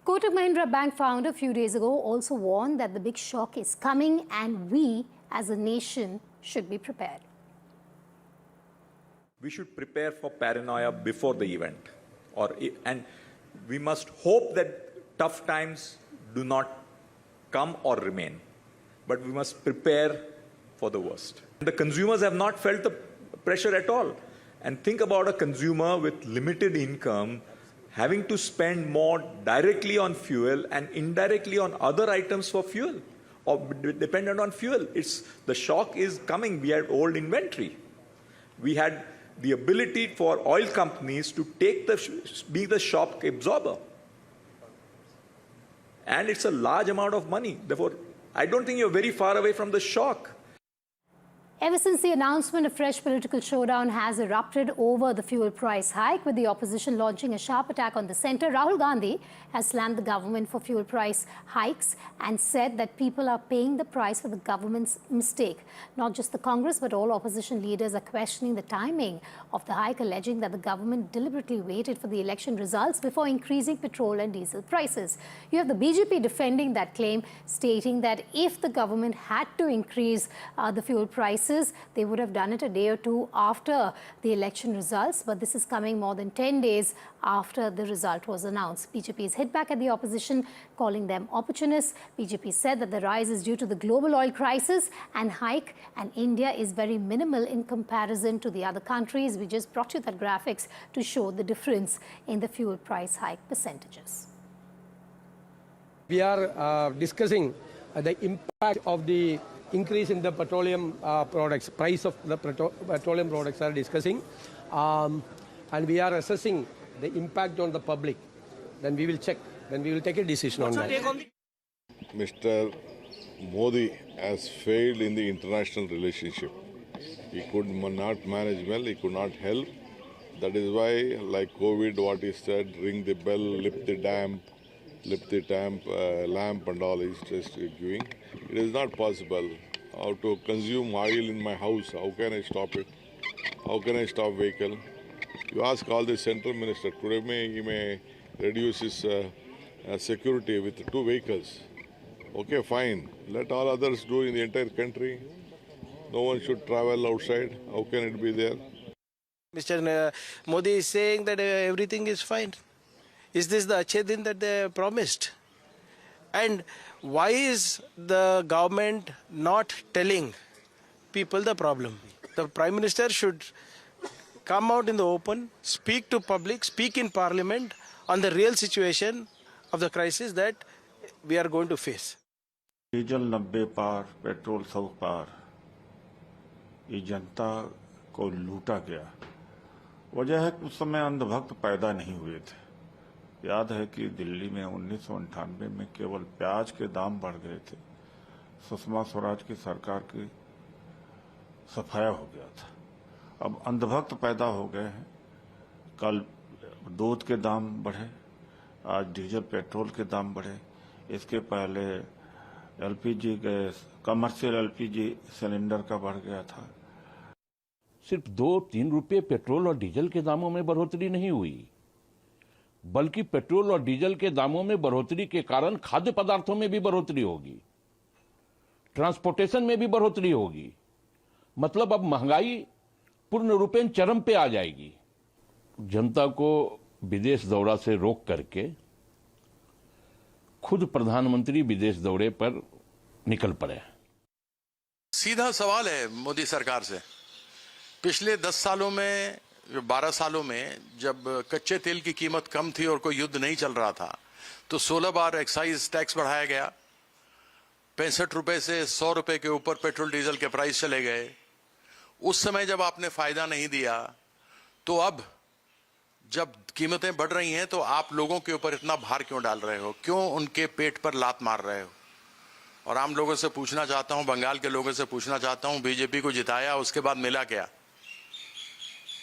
Kotak Mahindra Bank founder a few days ago also warned that the big shock is coming and we as a nation should be prepared. We should prepare for paranoia before the event, and we must hope that tough times do not come or remain, but we must prepare for the worst. The consumers have not felt the pressure at all. And think about a consumer with limited income having to spend more directly on fuel and indirectly on other items for fuel, or dependent on fuel. The shock is coming. We had old inventory. We had the ability for oil companies to be the shock absorber. And it's a large amount of money. Therefore, I don't think you're very far away from the shock. Ever since the announcement, a fresh political showdown has erupted over the fuel price hike, with the opposition launching a sharp attack on the centre. Rahul Gandhi has slammed the government for fuel price hikes and said that people are paying the price for the government's mistake. Not just the Congress, but all opposition leaders are questioning the timing of the hike, alleging that the government deliberately waited for the election results before increasing petrol and diesel prices. You have the BJP defending that claim, stating that if the government had to increase the fuel prices, they would have done it a day or two after the election results, but this is coming more than 10 days after the result was announced. BJP has hit back at the opposition, calling them opportunists. BJP said that the rise is due to the global oil crisis and hike, and India is very minimal in comparison to the other countries. We just brought you that graphics to show the difference in the fuel price hike percentages. We are discussing the impact of the increase in the petroleum products. Price of the petroleum products are discussing, and we are assessing the impact on the public. Then we will check. Then we will take a decision on that. Mr. Modi has failed in the international relationship. He could not manage well. He could not help. That is why, like COVID, what he said, ring the bell, lift the lamp and all is just doing. It is not possible. How to consume oil in my house? How can I stop it? How can I stop vehicle? You ask all the central minister. Today he may reduce his security with 2 vehicles. Okay, fine. Let all others do in the entire country. No one should travel outside. How can it be there? Mr. Modi is saying that everything is fine. Is this the Achhe Din that they promised? And why is the government not telling people the problem? The Prime Minister should come out in the open, speak to public, speak in Parliament on the real situation of the crisis that we are going to face. Diesel 90 पार, petrol 100 पार, ये जनता को लूटा गया। वजह है कि उस समय अंधभक्त पैदा नहीं हुए थे। याद है कि दिल्ली में 1998 में केवल प्याज के दाम बढ़ गए थे, सुषमा स्वराज की सरकार की सफाया हो गया था। अब अंधभक्त पैदा हो गए हैं। कल दूध के दाम बढ़े, आज डीजल पेट्रोल के दाम बढ़े। इसके पहले LPG gas, commercial LPG cylinder का बढ़ गया था। सिर्फ 2-3 रुपये पेट्रोल और डीजल के दामों में बढ़ोतरी नहीं हुई, बल्कि पेट्रोल और डीजल के दामों में बढ़ोतरी के कारण खाद्य पदार्थों में भी बढ़ोतरी होगी, ट्रांसपोर्टेशन में भी बढ़ोतरी होगी। मतलब अब महंगाई पूर्ण रूपेण चरम पे आ जाएगी। जनता को विदेश दौरा से रोक करके खुद प्रधानमंत्री विदेश दौरे पर निकल पड़े। सीधा सवाल है मोदी सरकार से, पिछले 10 सालों में, 12 सालों में जब कच्चे तेल की कीमत कम थी और कोई युद्ध नहीं चल रहा था, तो 16 बार एक्साइज टैक्स बढ़ाया गया। 65 रुपए से 100 रुपए के ऊपर पेट्रोल डीजल के प्राइस चले गए। उस समय जब आपने फायदा नहीं दिया, तो अब जब कीमतें बढ़ रही हैं तो आप लोगों के ऊपर इतना भार क्यों डाल रहे हो? क्यों उनके पेट पर लात मार रहे हो? और आम लोगों से पूछना चाहता हूं, बंगाल के लोगों से पूछना चाहता हूं, बीजेपी को जिताया, उसके बाद मिला क्या?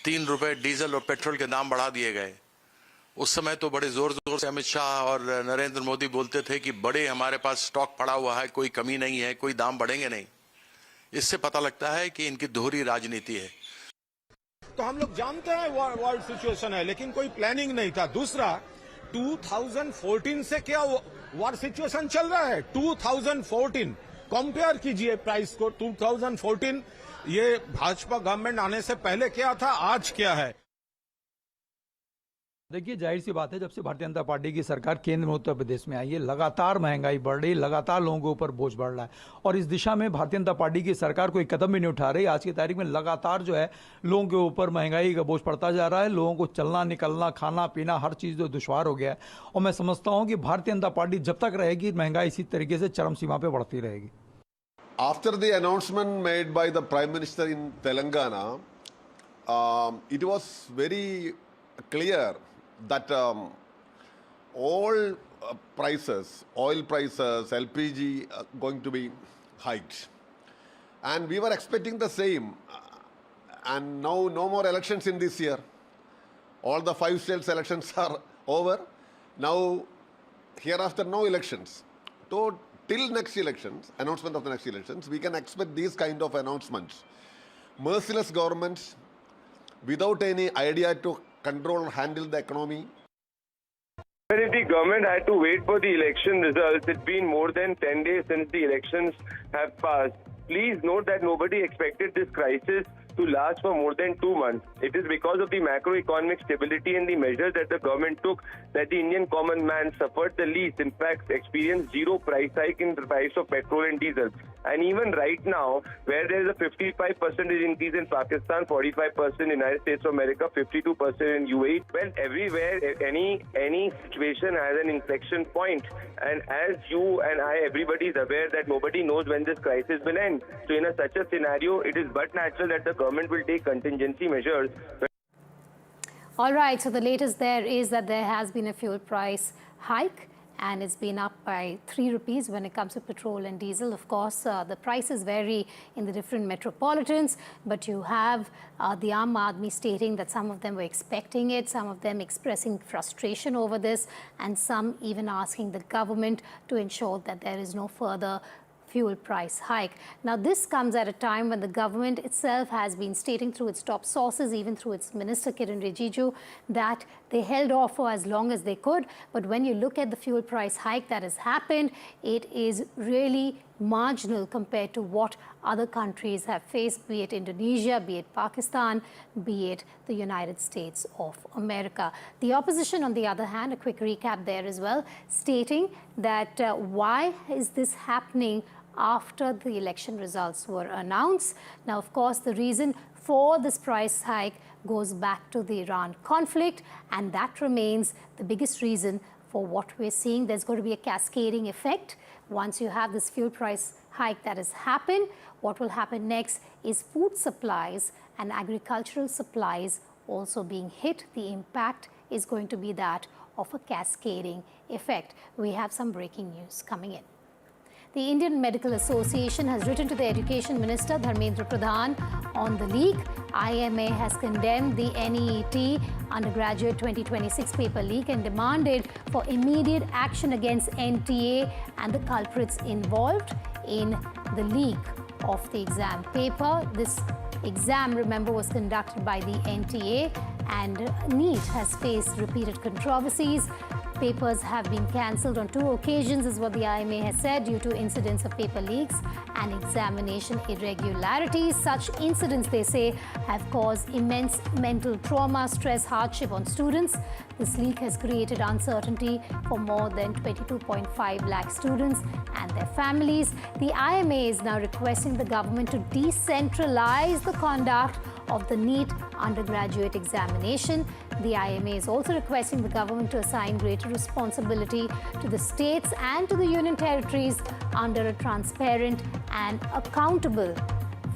3 रुपए डीजल और पेट्रोल के दाम बढ़ा दिए गए। उस समय तो बड़े जोर जोर से अमित शाह और नरेंद्र मोदी बोलते थे कि बड़े हमारे पास स्टॉक पड़ा हुआ है, कोई कमी नहीं है, कोई दाम बढ़ेंगे नहीं। इससे पता लगता है कि इनकी दोहरी राजनीति है। तो हम लोग जानते हैं वर्ल्ड सिचुएशन है, लेकिन कोई प्लानिंग नहीं था। दूसरा, 2014 से क्या वॉर सिचुएशन चल रहा है। 2014 कंपेयर कीजिए प्राइस को। 2014 ये भाजपा गवर्नमेंट आने से पहले क्या था, आज क्या है। देखिए, जाहिर सी बात है, जब से भारतीय जनता पार्टी की सरकार केंद्र में उत्तर प्रदेश में आई है, लगातार महंगाई बढ़ रही है, लगातार लोगों के ऊपर बोझ बढ़ रहा है और इस दिशा में भारतीय जनता पार्टी की सरकार कोई कदम भी नहीं उठा रही। आज की तारीख में लगातार जो है लोगों के ऊपर महंगाई का बोझ पड़ता जा रहा है। लोगों को चलना निकलना, खाना पीना, हर चीज़ जो दुश्वार हो गया है और मैं समझता हूँ कि भारतीय जनता पार्टी जब तक रहेगी, महंगाई इसी तरीके से चरम सीमा पर बढ़ती रहेगी। After the announcement made by the Prime Minister in Telangana, it was very clear that all prices, oil prices, LPG, going to be hiked. And we were expecting the same. And now no more elections in this year. All the 5 states elections are over. Now, hereafter, no elections. So, till next elections, announcement of the next elections, we can expect these kind of announcements. Merciless governments without any idea to control or handle the economy. But if the government had to wait for the election results, it's been more than 10 days since the elections have passed. Please note that nobody expected this crisis to last for more than 2 months. It is because of the macroeconomic stability and the measures that the government took that the Indian common man suffered the least. In fact, experienced zero price hike in the price of petrol and diesel. And even right now, where there is a 55% increase in Pakistan, 45% in United States of America, 52% in UAE, well, everywhere, any situation has an inflection point. And as you and I, everybody is aware that nobody knows when this crisis will end. So in such a scenario, it is but natural that the government will take contingency measures. All right, so the latest there is that there has been a fuel price hike and it's been up by 3 rupees when it comes to petrol and diesel. Of course, the prices vary in the different metropolitans, but you have the Aam Aadmi stating that some of them were expecting it, some of them expressing frustration over this, and some even asking the government to ensure that there is no further fuel price hike. Now, this comes at a time when the government itself has been stating through its top sources, even through its Minister Kiran Rijiju, that they held off for as long as they could. But when you look at the fuel price hike that has happened, it is really marginal compared to what other countries have faced, be it Indonesia, be it Pakistan, be it the United States of America. The opposition, on the other hand, a quick recap there as well, stating that why is this happening after the election results were announced? Now, of course, the reason for this price hike goes back to the Iran conflict, and that remains the biggest reason for what we're seeing. There's going to be a cascading effect. Once you have this fuel price hike that has happened, what will happen next is food supplies and agricultural supplies also being hit. The impact is going to be that of a cascading effect. We have some breaking news coming in. The Indian Medical Association has written to the Education Minister, Dharmendra Pradhan, on the leak. IMA has condemned the NEET undergraduate 2026 paper leak and demanded for immediate action against NTA and the culprits involved in the leak of the exam paper. This exam, remember, was conducted by the NTA, and NEET has faced repeated controversies. Papers have been cancelled on 2 occasions, is what the IMA has said, due to incidents of paper leaks and examination irregularities. Such incidents, they say, have caused immense mental trauma, stress, hardship on students. This leak has created uncertainty for more than 22.5 lakh students and their families. The IMA is now requesting the government to decentralize the conduct of the NEET undergraduate examination. The IMA is also requesting the government to assign greater responsibility to the states and to the union territories under a transparent and accountable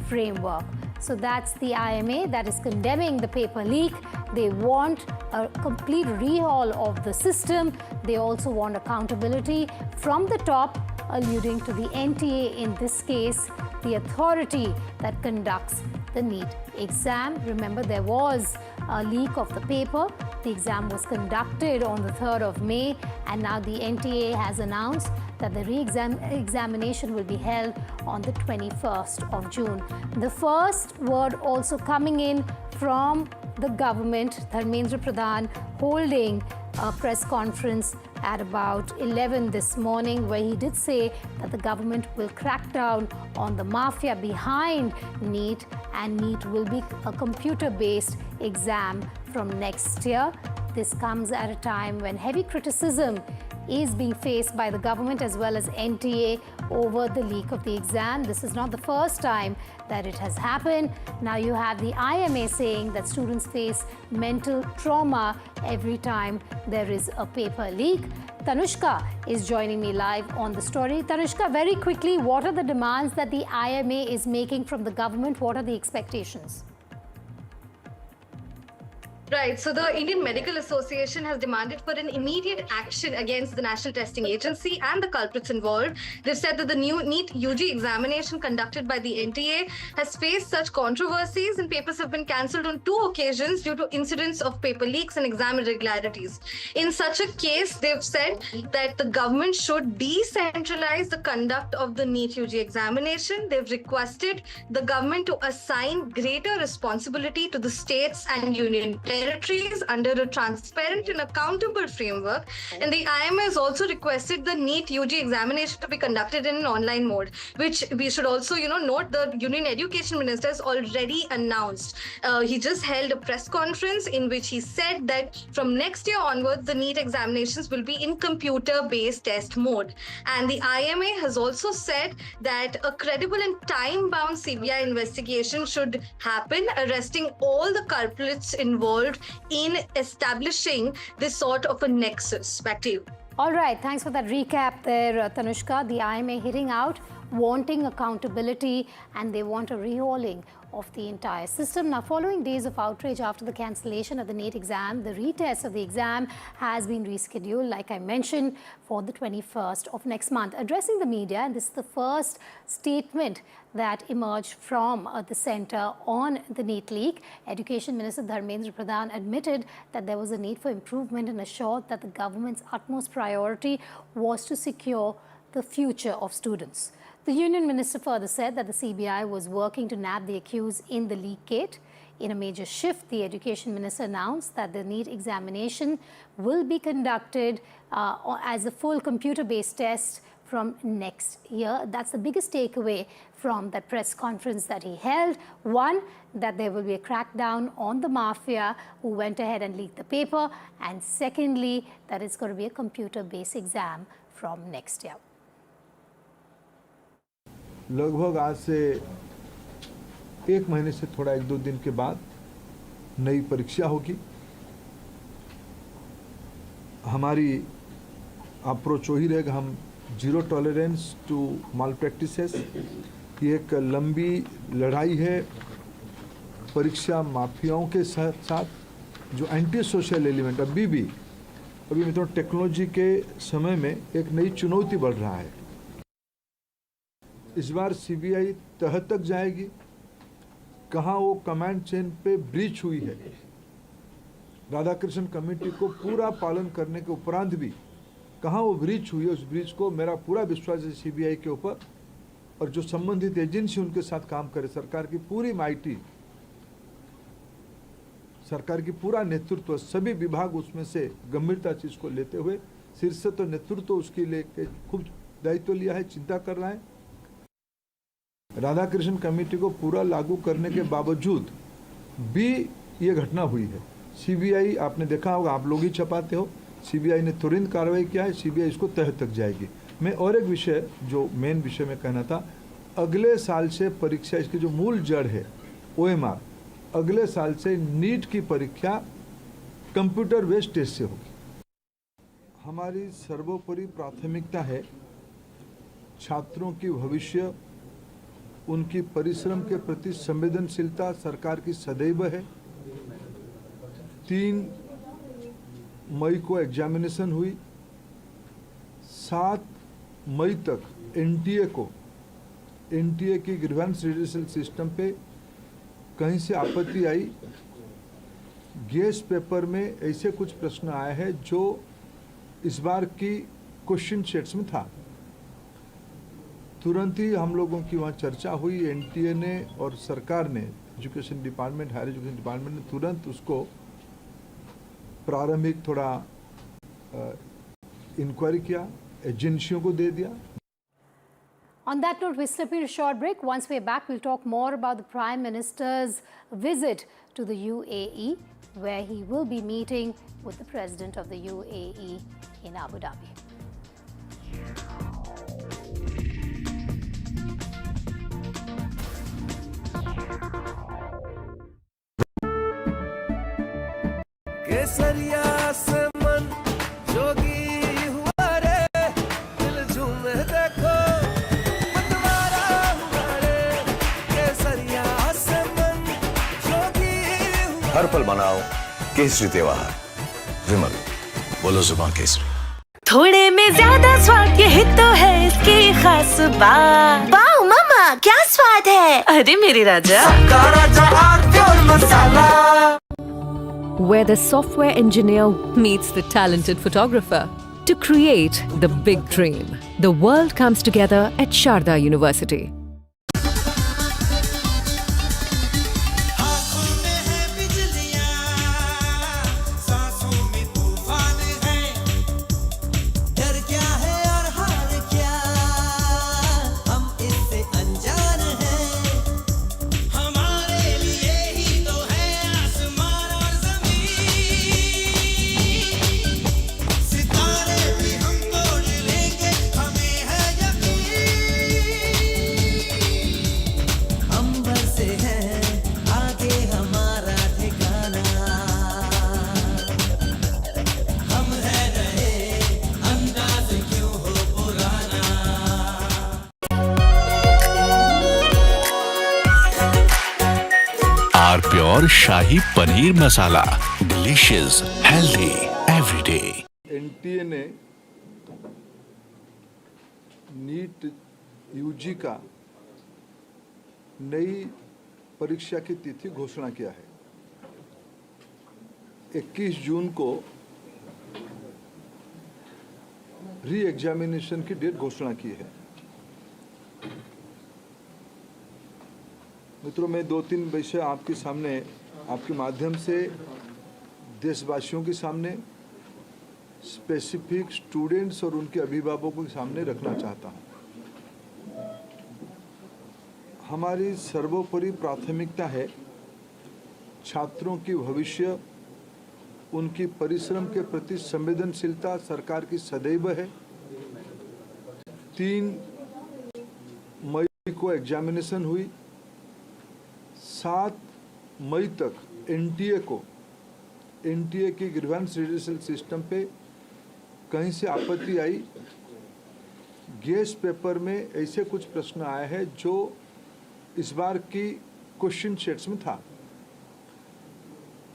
framework. So that's the IMA that is condemning the paper leak. They want a complete rehaul of the system. They also want accountability from the top, alluding to the NTA in this case, the authority that conducts the NEET exam. Remember, there was a leak of the paper. The exam was conducted on the 3rd of May, and now the NTA has announced that the re-examination will be held on the 21st of June. The first word also coming in from the government, Dharmendra Pradhan holding a press conference at about 11 this morning, where he did say that the government will crack down on the mafia behind NEET, and NEET will be a computer-based exam from next year. This comes at a time when heavy criticism is being faced by the government as well as NTA over the leak of the exam. This is not the first time that it has happened. Now you have the IMA saying that students face mental trauma every time there is a paper leak. Tanushka is joining me live on the story. Tanushka, very quickly, what are the demands that the IMA is making from the government? What are the expectations? Right. So the Indian Medical Association has demanded for an immediate action against the National Testing Agency and the culprits involved. They've said that the new NEET UG examination conducted by the NTA has faced such controversies, and papers have been cancelled on 2 occasions due to incidents of paper leaks and exam irregularities. In such a case, they've said that the government should decentralize the conduct of the NEET UG examination. They've requested the government to assign greater responsibility to the states and union territories under a transparent and accountable framework. And the IMA has also requested the NEET UG examination to be conducted in an online mode, which we should also, note the Union Education Minister has already announced. He just held a press conference in which he said that from next year onwards, the NEET examinations will be in computer-based test mode. And the IMA has also said that a credible and time-bound CBI investigation should happen, arresting all the culprits involved in establishing this sort of a nexus. Back to you. All right, thanks for that recap there, Tanushka. The IMA hitting out, wanting accountability, and they want a rehauling of the entire system. Now, following days of outrage after the cancellation of the NEET exam, the retest of the exam has been rescheduled, like I mentioned, for the 21st of next month. Addressing the media, and this is the first statement that emerged from the centre on the NEET leak, Education Minister Dharmendra Pradhan admitted that there was a need for improvement and assured that the government's utmost priority was to secure the future of students. The Union Minister further said that the CBI was working to nab the accused in the leak gate. In a major shift, the Education Minister announced that the NEET examination will be conducted as a full computer-based test from next year. That's the biggest takeaway from that press conference that he held. One, that there will be a crackdown on the mafia who went ahead and leaked the paper. And secondly, that it's going to be a computer-based exam from next year. लगभग आज से 1 महीने से थोड़ा 1-2 दिन के बाद नई परीक्षा होगी। हमारी अप्रोच वही रहेगा, हम zero tolerance to malpractices. ये एक लंबी लड़ाई है परीक्षा माफियाओं के साथ जो एंटी सोशल एलिमेंट अभी मतलब टेक्नोलॉजी के समय में एक नई चुनौती बढ़ रहा है। इस बार सीबीआई तह तक जाएगी, कहाँ वो कमांड चेन पे ब्रीच हुई है, राधाकृष्णन कमेटी को पूरा पालन करने के उपरांत भी कहाँ वो ब्रीच हुई है, उस ब्रीच को मेरा पूरा विश्वास है सीबीआई के ऊपर, और जो संबंधित एजेंसी उनके साथ काम करे, सरकार की पूरी माइटी, सरकार की पूरा नेतृत्व, सभी विभाग उसमें से गंभीरता चीज को लेते हुए शीर्ष तो नेतृत्व उसके लिए खूब दायित्व लिया है, चिंता कर रहा है। राधाकृष्णन कमेटी को पूरा लागू करने के बावजूद भी ये घटना हुई है। सीबीआई, आपने देखा होगा, आप लोग ही छपाते हो, सीबीआई ने तुरंत कार्रवाई किया है, सीबीआई इसको तह तक जाएगी। मैं और एक विषय जो मेन विषय में कहना था, अगले साल से परीक्षा, इसकी जो मूल जड़ है OMR, अगले साल से नीट की परीक्षा कंप्यूटर बेस्ड टेस्ट से होगी। हमारी सर्वोपरि प्राथमिकता है छात्रों की भविष्य, उनकी परिश्रम के प्रति संवेदनशीलता सरकार की सदैव है। 3 मई को एग्जामिनेशन हुई, 7 मई तक एनटीए की ग्रीवेंस रिड्यूसल सिस्टम पे कहीं से आपत्ति आई, गैस पेपर में ऐसे कुछ प्रश्न आए हैं जो इस बार की क्वेश्चन सेट्स में था। तुरंत ही हम लोगों की वहाँ चर्चा हुई, एनटीए ने और सरकार ने, education department, higher education department ने तुरंत उसको प्रारंभिक थोड़ा इंक्वायरी किया, एजेंसियों को दे दिया। On that note, we're slipping a short break. Once we're back, we'll talk more about the Prime Minister's visit to the UAE, where he will be meeting with the President of the UAE in Abu Dhabi. केसरिया से मन जोगी हुआ रे, दिल झूमे देखो मतवारा हुआ रे, केसरिया से मन जोगी हुआ। हर पल मनाओ केसरी त्योहार। विमल, बोलो जुबान केसरी। थोड़े में ज्यादा स्वाद, यही तो है इसकी खास बात। वाओ मामा, क्या स्वाद है। अरे मेरे राजा, राजा और मसाला। Where the software engineer meets the talented photographer to create the big dream. The world comes together at Sharda University. Pure shahi paneer masala, delicious, healthy everyday. NTA ने नीट यूजी का नई परीक्षा की तिथि घोषणा किया है। 21 जून को री एग्जामिनेशन की डेट घोषणा की है। मित्रों, मैं 2-3 विषय आपके सामने, आपके माध्यम से देशवासियों के सामने, स्पेसिफिक स्टूडेंट्स और उनके अभिभावकों के सामने रखना चाहता हूं। हमारी सर्वोपरि प्राथमिकता है छात्रों की भविष्य, उनकी परिश्रम के प्रति संवेदनशीलता सरकार की सदैव है। 3 मई को एग्जामिनेशन हुई, 7 मई तक एनटीए की ग्रीवेंस रिड्यूसल सिस्टम पे कहीं से आपत्ति आई। गैस पेपर में ऐसे कुछ प्रश्न आए हैं जो इस बार की क्वेश्चन सेट्स में था।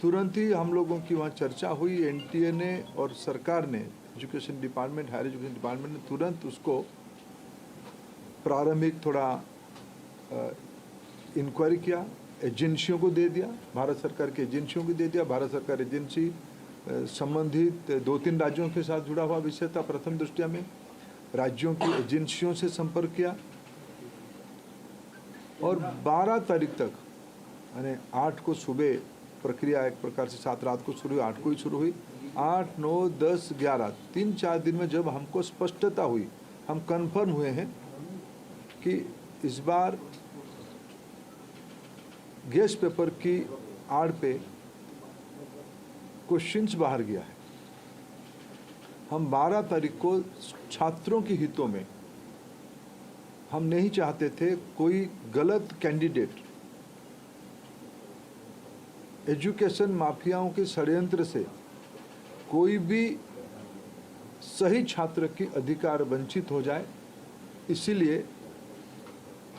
तुरंत ही हम लोगों की वहाँ चर्चा हुई, एनटीए ने और सरकार ने, education department, higher education department ने तुरंत उसको प्रारंभिक थोड़ा इंक्वायरी किया, एजेंसियों को दे दिया, भारत सरकार की एजेंसियों को दे दिया। भारत सरकार एजेंसी संबंधित 2-3 राज्यों के साथ जुड़ा हुआ विषय था। प्रथम दृष्टया में राज्यों की एजेंसियों से संपर्क किया और 12 तारीख तक, यानी 8 को सुबह प्रक्रिया एक प्रकार से 7 रात को शुरू हुई, 8 को ही शुरू हुई। 8, 9, 10, 11 3-4 दिन में जब हमको स्पष्टता हुई, हम कंफर्म हुए हैं कि इस बार गैस पेपर की आड़ पे क्वेश्चंस बाहर गया है। हम 12 तारीख को छात्रों के हितों में, हम नहीं चाहते थे कोई गलत कैंडिडेट एजुकेशन माफियाओं के षड्यंत्र से कोई भी सही छात्र की अधिकार वंचित हो जाए। इसीलिए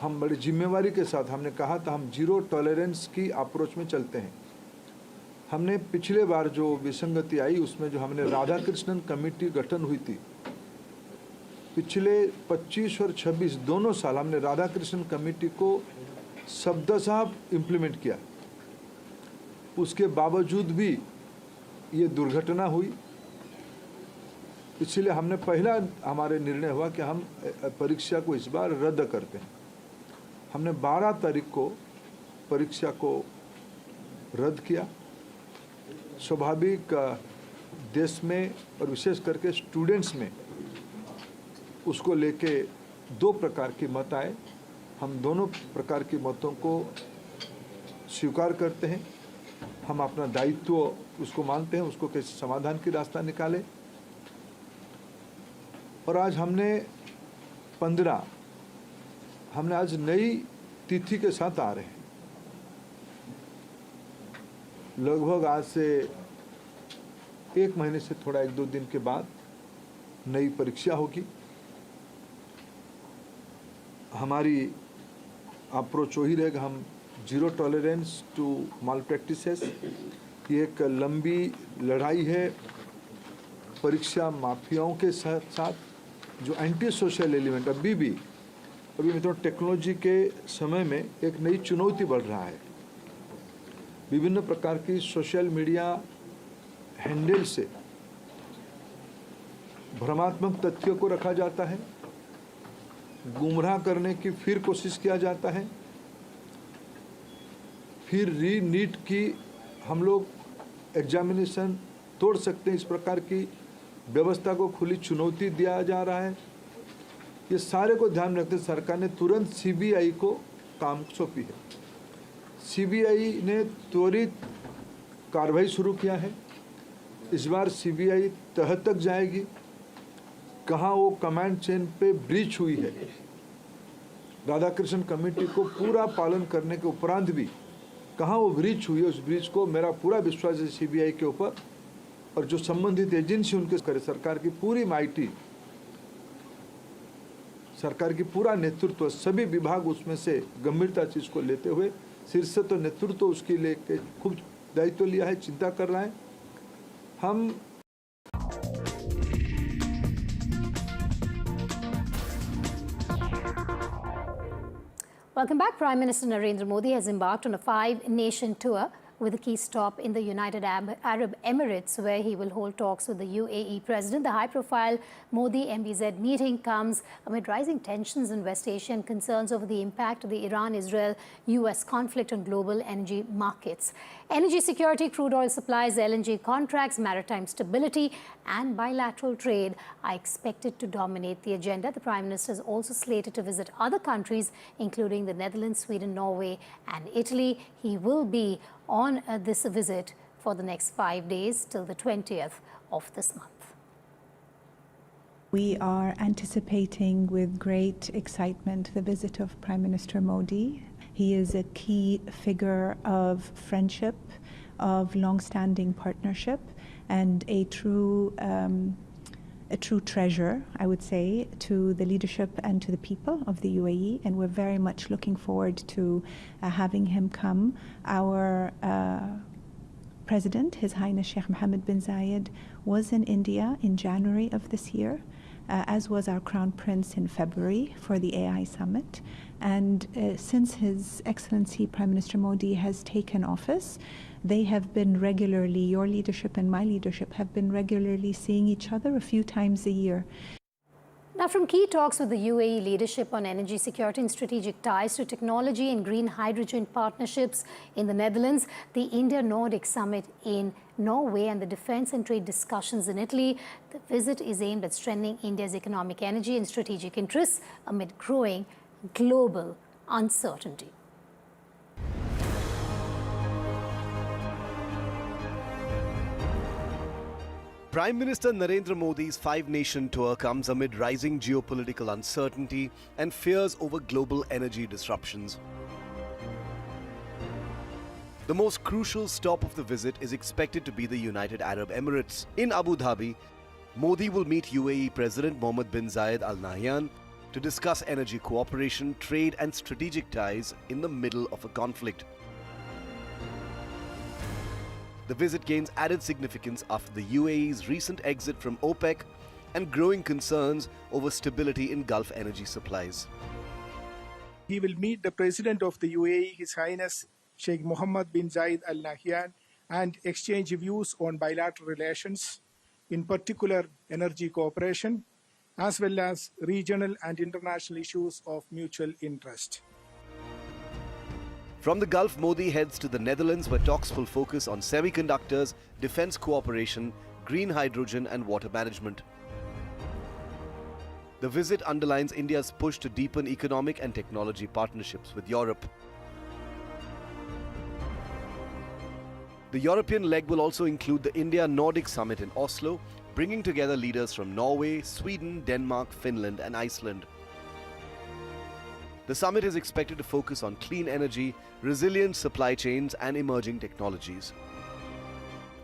हम बड़ी जिम्मेवारी के साथ, हमने कहा था हम 0 टॉलरेंस की अप्रोच में चलते हैं। हमने पिछले बार जो विसंगति आई उसमें जो हमने राधाकृष्णन कमेटी गठन हुई थी, पिछले 25 और 26 दोनों साल हमने राधाकृष्णन कमेटी को शब्दशः इम्प्लीमेंट किया। उसके बावजूद भी ये दुर्घटना हुई। इसलिए हमने पहला हमारे निर्णय हुआ कि हम परीक्षा को इस बार रद्द करते हैं। हमने 12 तारीख को परीक्षा को रद्द किया। स्वाभाविक देश में और विशेष करके स्टूडेंट्स में उसको लेके दो प्रकार के मत आए। हम दोनों प्रकार के मतों को स्वीकार करते हैं। हम अपना दायित्व उसको मानते हैं, उसको कैसे समाधान की रास्ता निकाले। और आज हमने आज नई तिथि के साथ आ रहे हैं। लगभग आज से 1 महीने से थोड़ा 1-2 दिन के बाद नई परीक्षा होगी। हमारी अप्रोच वही रहेगा, हम zero tolerance to malpractices. ये एक लंबी लड़ाई है परीक्षा माफियाओं के साथ जो एंटी सोशल एलिमेंट अभी मतलब टेक्नोलॉजी के समय में एक नई चुनौती बढ़ रहा है। विभिन्न प्रकार की सोशल मीडिया हैंडल से भ्रमात्मक तथ्यों को रखा जाता है, गुमराह करने की फिर कोशिश किया जाता है, फिर नीट की हम लोग एग्जामिनेशन तोड़ सकते हैं, इस प्रकार की व्यवस्था को खुली चुनौती दिया जा रहा है। ये सारे को ध्यान रखते सरकार ने तुरंत सीबीआई को काम सौंपी है। सीबीआई ने त्वरित कार्रवाई शुरू किया है। इस बार सीबीआई तह तक जाएगी, कहाँ वो कमांड चेन पे ब्रीच हुई है। राधाकृष्ण कमेटी को पूरा पालन करने के उपरांत भी कहाँ वो ब्रीच हुई है, उस ब्रीच को मेरा पूरा विश्वास है सीबीआई के ऊपर। और जो संबंधित एजेंसी उनके करे, सरकार की पूरी माइटी, सरकार की पूरा नेतृत्व, सभी विभाग उसमें से गंभीरता चीज को लेते हुए शीर्ष तो नेतृत्व उसके लेके खूब दायित्व लिया है, चिंता कर रहा है। हम Welcome back. Prime Minister Narendra Modi has embarked on a 5-nation tour with a key stop in the United Arab Emirates, where he will hold talks with the UAE President. The high-profile Modi-MBZ meeting comes amid rising tensions in West Asia and concerns over the impact of the Iran-Israel-US conflict on global energy markets. Energy security, crude oil supplies, LNG contracts, maritime stability and bilateral trade are expected to dominate the agenda. The Prime Minister is also slated to visit other countries, including the Netherlands, Sweden, Norway and Italy. He will be on this visit for the next 5 days till the 20th of this month. We are anticipating with great excitement the visit of Prime Minister Modi. He is a key figure of friendship, of long-standing partnership, and a true treasure, I would say, to the leadership and to the people of the UAE, and we're very much looking forward to having him come. Our President, His Highness Sheikh Mohammed bin Zayed, was in India in January of this year, as was our Crown Prince in February for the AI Summit. And since His Excellency Prime Minister Modi has taken office, they have been regularly, your leadership and my leadership have been regularly seeing each other a few times a year. Now, from key talks with the UAE leadership on energy security and strategic ties to technology and green hydrogen partnerships in the Netherlands, the India-Nordic Summit in Norway and the defense and trade discussions in Italy, the visit is aimed at strengthening India's economic, energy and strategic interests amid growing global uncertainty. Prime Minister Narendra Modi's 5-nation tour comes amid rising geopolitical uncertainty and fears over global energy disruptions. The most crucial stop of the visit is expected to be the United Arab Emirates. In Abu Dhabi, Modi will meet UAE President Mohammed bin Zayed Al Nahyan to discuss energy cooperation, trade and strategic ties in the middle of a conflict. The visit gains added significance after the UAE's recent exit from OPEC and growing concerns over stability in Gulf energy supplies. He will meet the President of the UAE, His Highness Sheikh Mohammed bin Zayed Al Nahyan, and exchange views on bilateral relations, in particular energy cooperation, as well as regional and international issues of mutual interest. From the Gulf, Modi heads to the Netherlands, where talks will focus on semiconductors, defense cooperation, green hydrogen and water management. The visit underlines India's push to deepen economic and technology partnerships with Europe. The European leg will also include the India-Nordic Summit in Oslo, bringing together leaders from Norway, Sweden, Denmark, Finland and Iceland. The summit is expected to focus on clean energy, resilient supply chains and emerging technologies.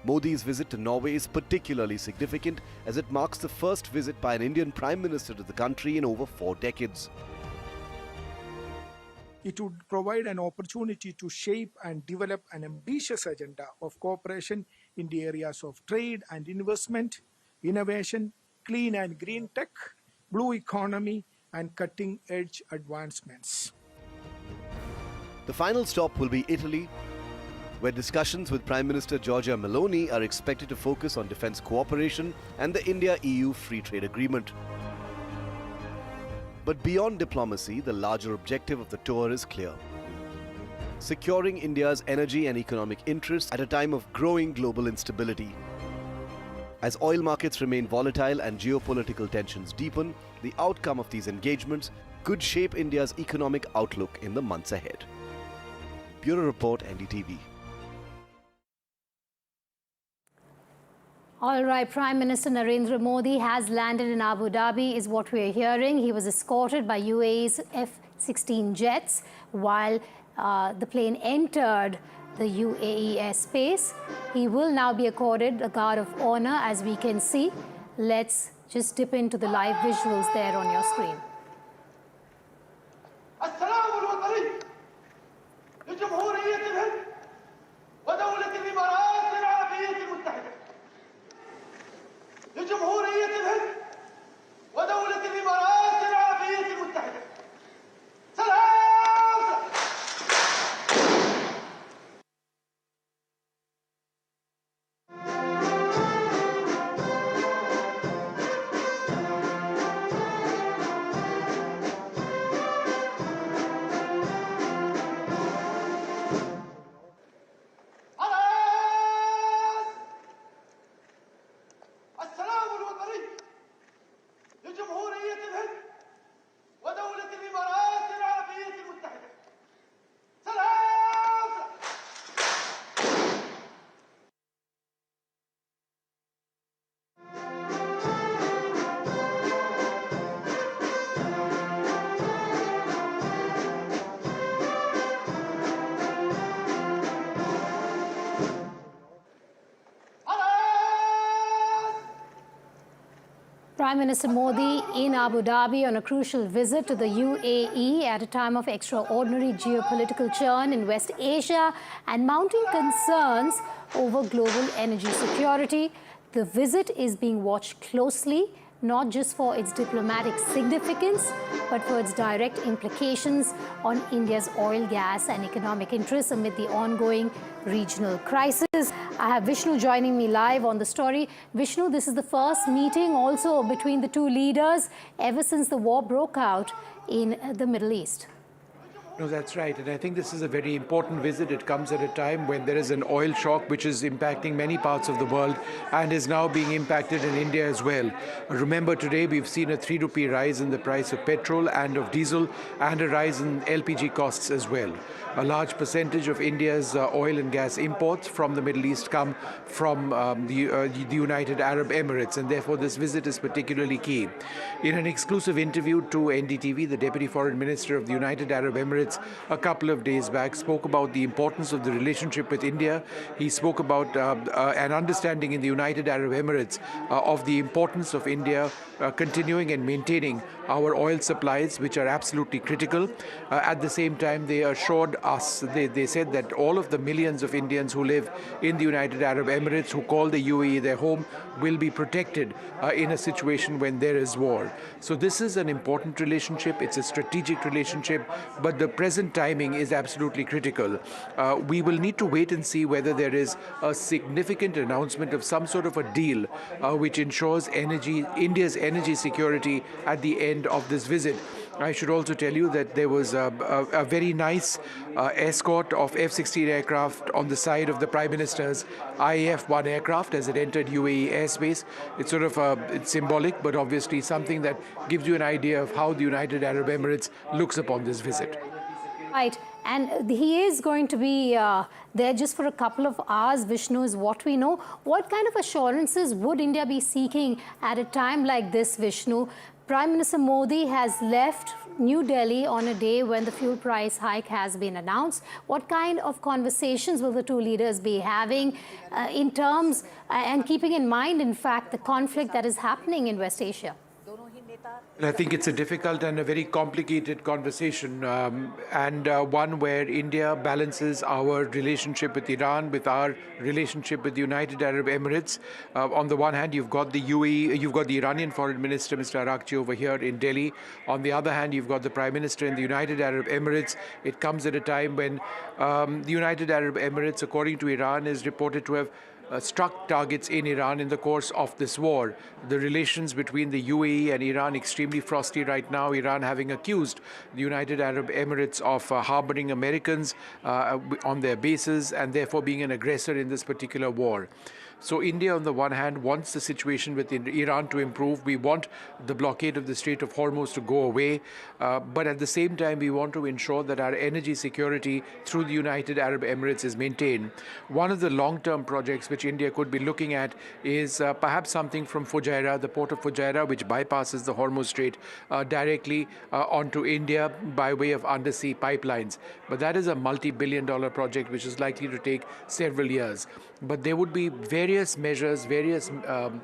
Modi's visit to Norway is particularly significant as it marks the first visit by an Indian Prime Minister to the country in over 4 decades. It would provide an opportunity to shape and develop an ambitious agenda of cooperation in the areas of trade and investment, innovation, clean and green tech, blue economy, and cutting-edge advancements. The final stop will be Italy, where discussions with Prime Minister Giorgia Meloni are expected to focus on defense cooperation and the India-EU Free Trade Agreement. But beyond diplomacy, the larger objective of the tour is clear: securing India's energy and economic interests at a time of growing global instability. As oil markets remain volatile and geopolitical tensions deepen, the outcome of these engagements could shape India's economic outlook in the months ahead. Bureau Report, NDTV. All right, Prime Minister Narendra Modi has landed in Abu Dhabi, is what we are hearing. He was escorted by UAE's F-16 jets while the plane entered the UAE airspace. He will now be accorded a guard of honor, as we can see. Let's just dip into the live visuals there on your screen. Prime Minister Modi in Abu Dhabi on a crucial visit to the UAE at a time of extraordinary geopolitical churn in West Asia and mounting concerns over global energy security. The visit is being watched closely, not just for its diplomatic significance, but for its direct implications on India's oil, gas and economic interests amid the ongoing regional crisis. I have Vishnu joining me live on the story. Vishnu, this is the first meeting also between the two leaders ever since the war broke out in the Middle East. No, that's right. And I think this is a very important visit. It comes at a time when there is an oil shock which is impacting many parts of the world and is now being impacted in India as well. Remember, today we've seen a 3 rupee rise in the price of petrol and of diesel and a rise in LPG costs as well. A large percentage of India's oil and gas imports from the Middle East come from the United Arab Emirates, and therefore this visit is particularly key. In an exclusive interview to NDTV, the Deputy Foreign Minister of the United Arab Emirates a couple of days back spoke about the importance of the relationship with India. He spoke about an understanding in the United Arab Emirates of the importance of India continuing and maintaining our oil supplies, which are absolutely critical. At the same time, they assured us, they said that all of the millions of Indians who live in the United Arab Emirates, who call the UAE their home, will be protected in a situation when there is war. So this is an important relationship. It's a strategic relationship, but the present timing is absolutely critical. We will need to wait and see whether there is a significant announcement of some sort of a deal which ensures India's energy security at the end of this visit. I should also tell you that there was a very nice escort of F-16 aircraft on the side of the Prime Minister's IAF-1 aircraft as it entered UAE airspace. It's sort of it's symbolic, but obviously something that gives you an idea of how the United Arab Emirates looks upon this visit. Right, and he is going to be there just for a couple of hours, Vishnu, is what we know. What kind of assurances would India be seeking at a time like this, Vishnu? Prime Minister Modi has left New Delhi on a day when the fuel price hike has been announced. What kind of conversations will the two leaders be having in terms and keeping in mind, in fact, the conflict that is happening in West Asia? I think it's a difficult and a very complicated conversation, and one where India balances our relationship with Iran with our relationship with the United Arab Emirates. On the one hand, you've got the UAE, you've got the Iranian Foreign Minister, Mr. Arakchi, over here in Delhi. On the other hand, you've got the Prime Minister in the United Arab Emirates. It comes at a time when the United Arab Emirates, according to Iran, is reported to have struck targets in Iran in the course of this war. The relations between the UAE and Iran extremely frosty right now, Iran having accused the United Arab Emirates of harboring Americans on their bases and therefore being an aggressor in this particular war. So India, on the one hand, wants the situation with Iran to improve. We want the blockade of the Strait of Hormuz to go away. But at the same time, we want to ensure that our energy security through the United Arab Emirates is maintained. One of the long-term projects which India could be looking at is perhaps something from Fujairah, the port of Fujairah, which bypasses the Hormuz Strait directly onto India by way of undersea pipelines. But that is a multi-billion-dollar project which is likely to take several years. But there would be various measures, various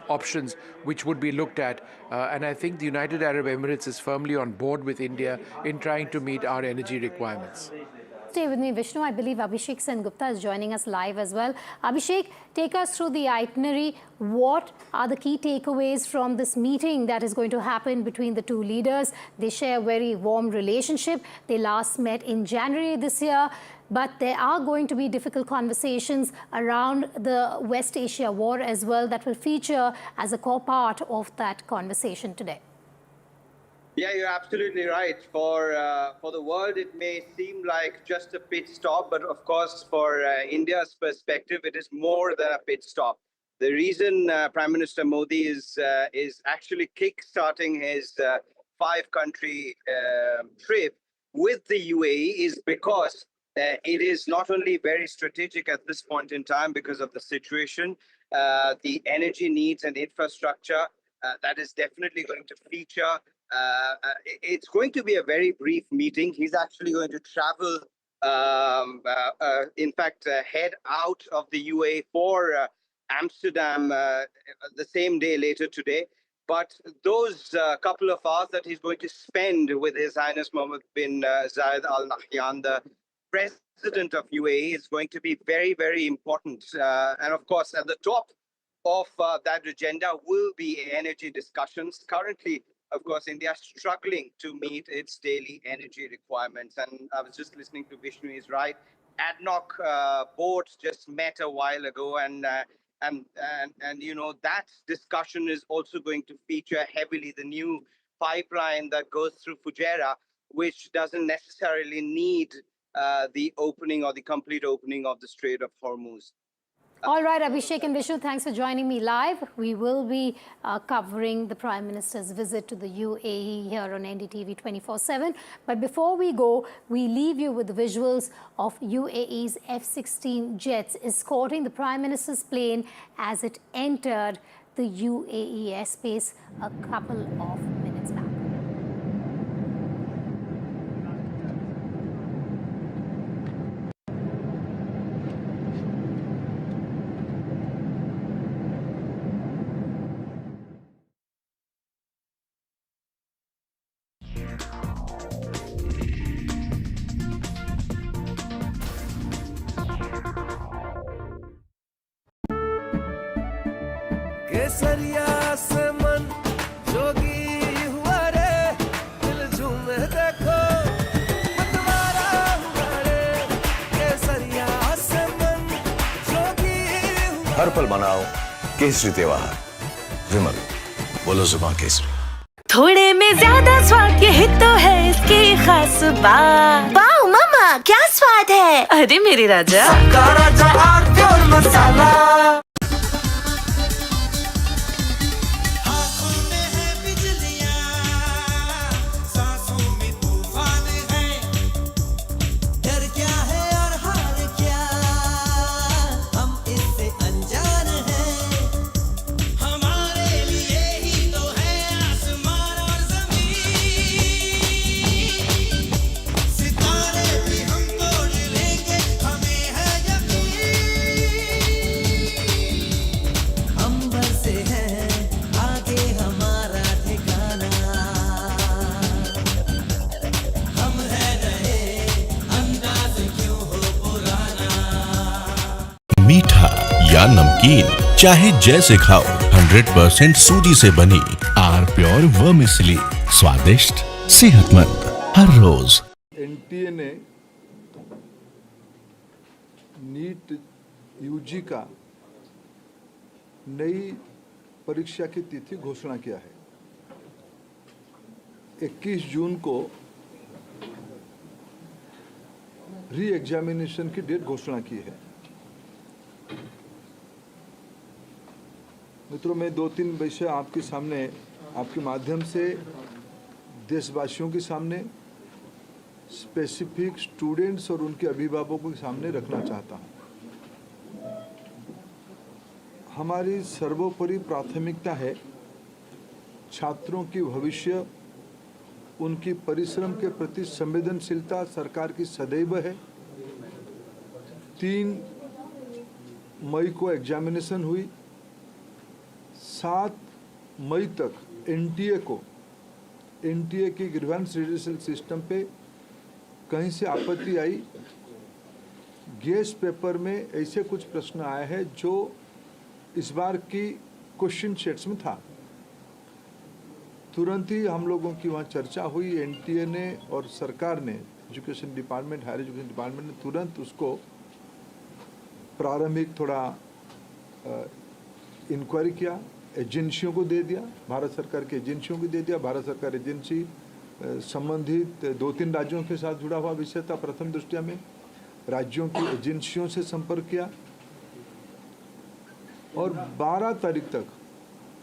options which would be looked at. And I think the United Arab Emirates is firmly on board with India in trying to meet our energy requirements. Stay with me, Vishnu. I believe Abhishek Sengupta is joining us live as well. Abhishek, take us through the itinerary. What are the key takeaways from this meeting that is going to happen between the two leaders? They share a very warm relationship. They last met in January this year. But there are going to be difficult conversations around the West Asia war as well that will feature as a core part of that conversation today. Yeah, you're absolutely right. For the world, it may seem like just a pit stop, but of course, for India's perspective, it is more than a pit stop. The reason Prime Minister Modi is actually kick-starting his 5-country trip with the UAE is because it is not only very strategic at this point in time because of the situation, the energy needs and infrastructure, that is definitely going to feature. It's going to be a very brief meeting. He's actually going to travel, in fact, head out of the UAE for Amsterdam the same day later today. But those couple of hours that he's going to spend with His Highness Mohammed bin Zayed Al Nahyan, the President of UAE, is going to be very, very important. And of course, at the top of that agenda will be energy discussions. Currently, of course, India is struggling to meet its daily energy requirements. And I was just listening to Vishnu, he's right. ADNOC board just met a while ago, and you know, that discussion is also going to feature heavily. The new pipeline that goes through Fujairah, which doesn't necessarily need the opening or the complete opening of the Strait of Hormuz. All right, Abhishek and Vishnu, thanks for joining me live. We will be covering the Prime Minister's visit to the UAE here on NDTV 24/7. But before we go, we leave you with the visuals of UAE's F-16 jets escorting the Prime Minister's plane as it entered the UAE airspace a couple of minutes back. केसरिया से मन जोगी हुआ रे दिल झूमे देखो मतवारा हर पल मनाओ केसरी त्योहार। विमल, बोलो जुबान केसरी। थोड़े में ज्यादा स्वाद, यही तो है इसकी खास बात। वाओ मामा, क्या स्वाद है। अरे मेरे राजा, सबका राजा आरती और मसाला। मीठा या नमकीन, चाहे जैसे खाओ, 100% सूजी से बनी आर प्योर वर्मिसेली, स्वादिष्ट, सेहतमंद हर रोज। एनटीए ने नीट यूजी का नई परीक्षा की तिथि घोषणा किया है। 21 जून को री एग्जामिनेशन की डेट घोषणा की है। मित्रों, मैं 2-3 विषय आपके सामने, आपके माध्यम से देशवासियों के सामने, स्पेसिफिक स्टूडेंट्स और उनके अभिभावकों के सामने रखना चाहता हूं। हमारी सर्वोपरि प्राथमिकता है छात्रों की भविष्य, उनकी परिश्रम के प्रति संवेदनशीलता सरकार की सदैव है। 3 मई को एग्जामिनेशन हुई। 7 मई तक एनटीए की ग्रीवेंस रिड्यूसल सिस्टम पे कहीं से आपत्ति आई। गेस्ट पेपर में ऐसे कुछ प्रश्न आए हैं जो इस बार की क्वेश्चन सेट्स में था। तुरंत ही हम लोगों की वहाँ चर्चा हुई। एनटीए ने और सरकार ने, education department, higher education department ने तुरंत उसको प्रारंभिक थोड़ा इंक्वायरी किया, एजेंसियों को दे दिया, भारत सरकार की एजेंसियों को दे दिया। भारत सरकार एजेंसी संबंधित 2-3 राज्यों के साथ जुड़ा हुआ विषय था। प्रथम दृष्टया में राज्यों की एजेंसियों से संपर्क किया और 12 तारीख तक,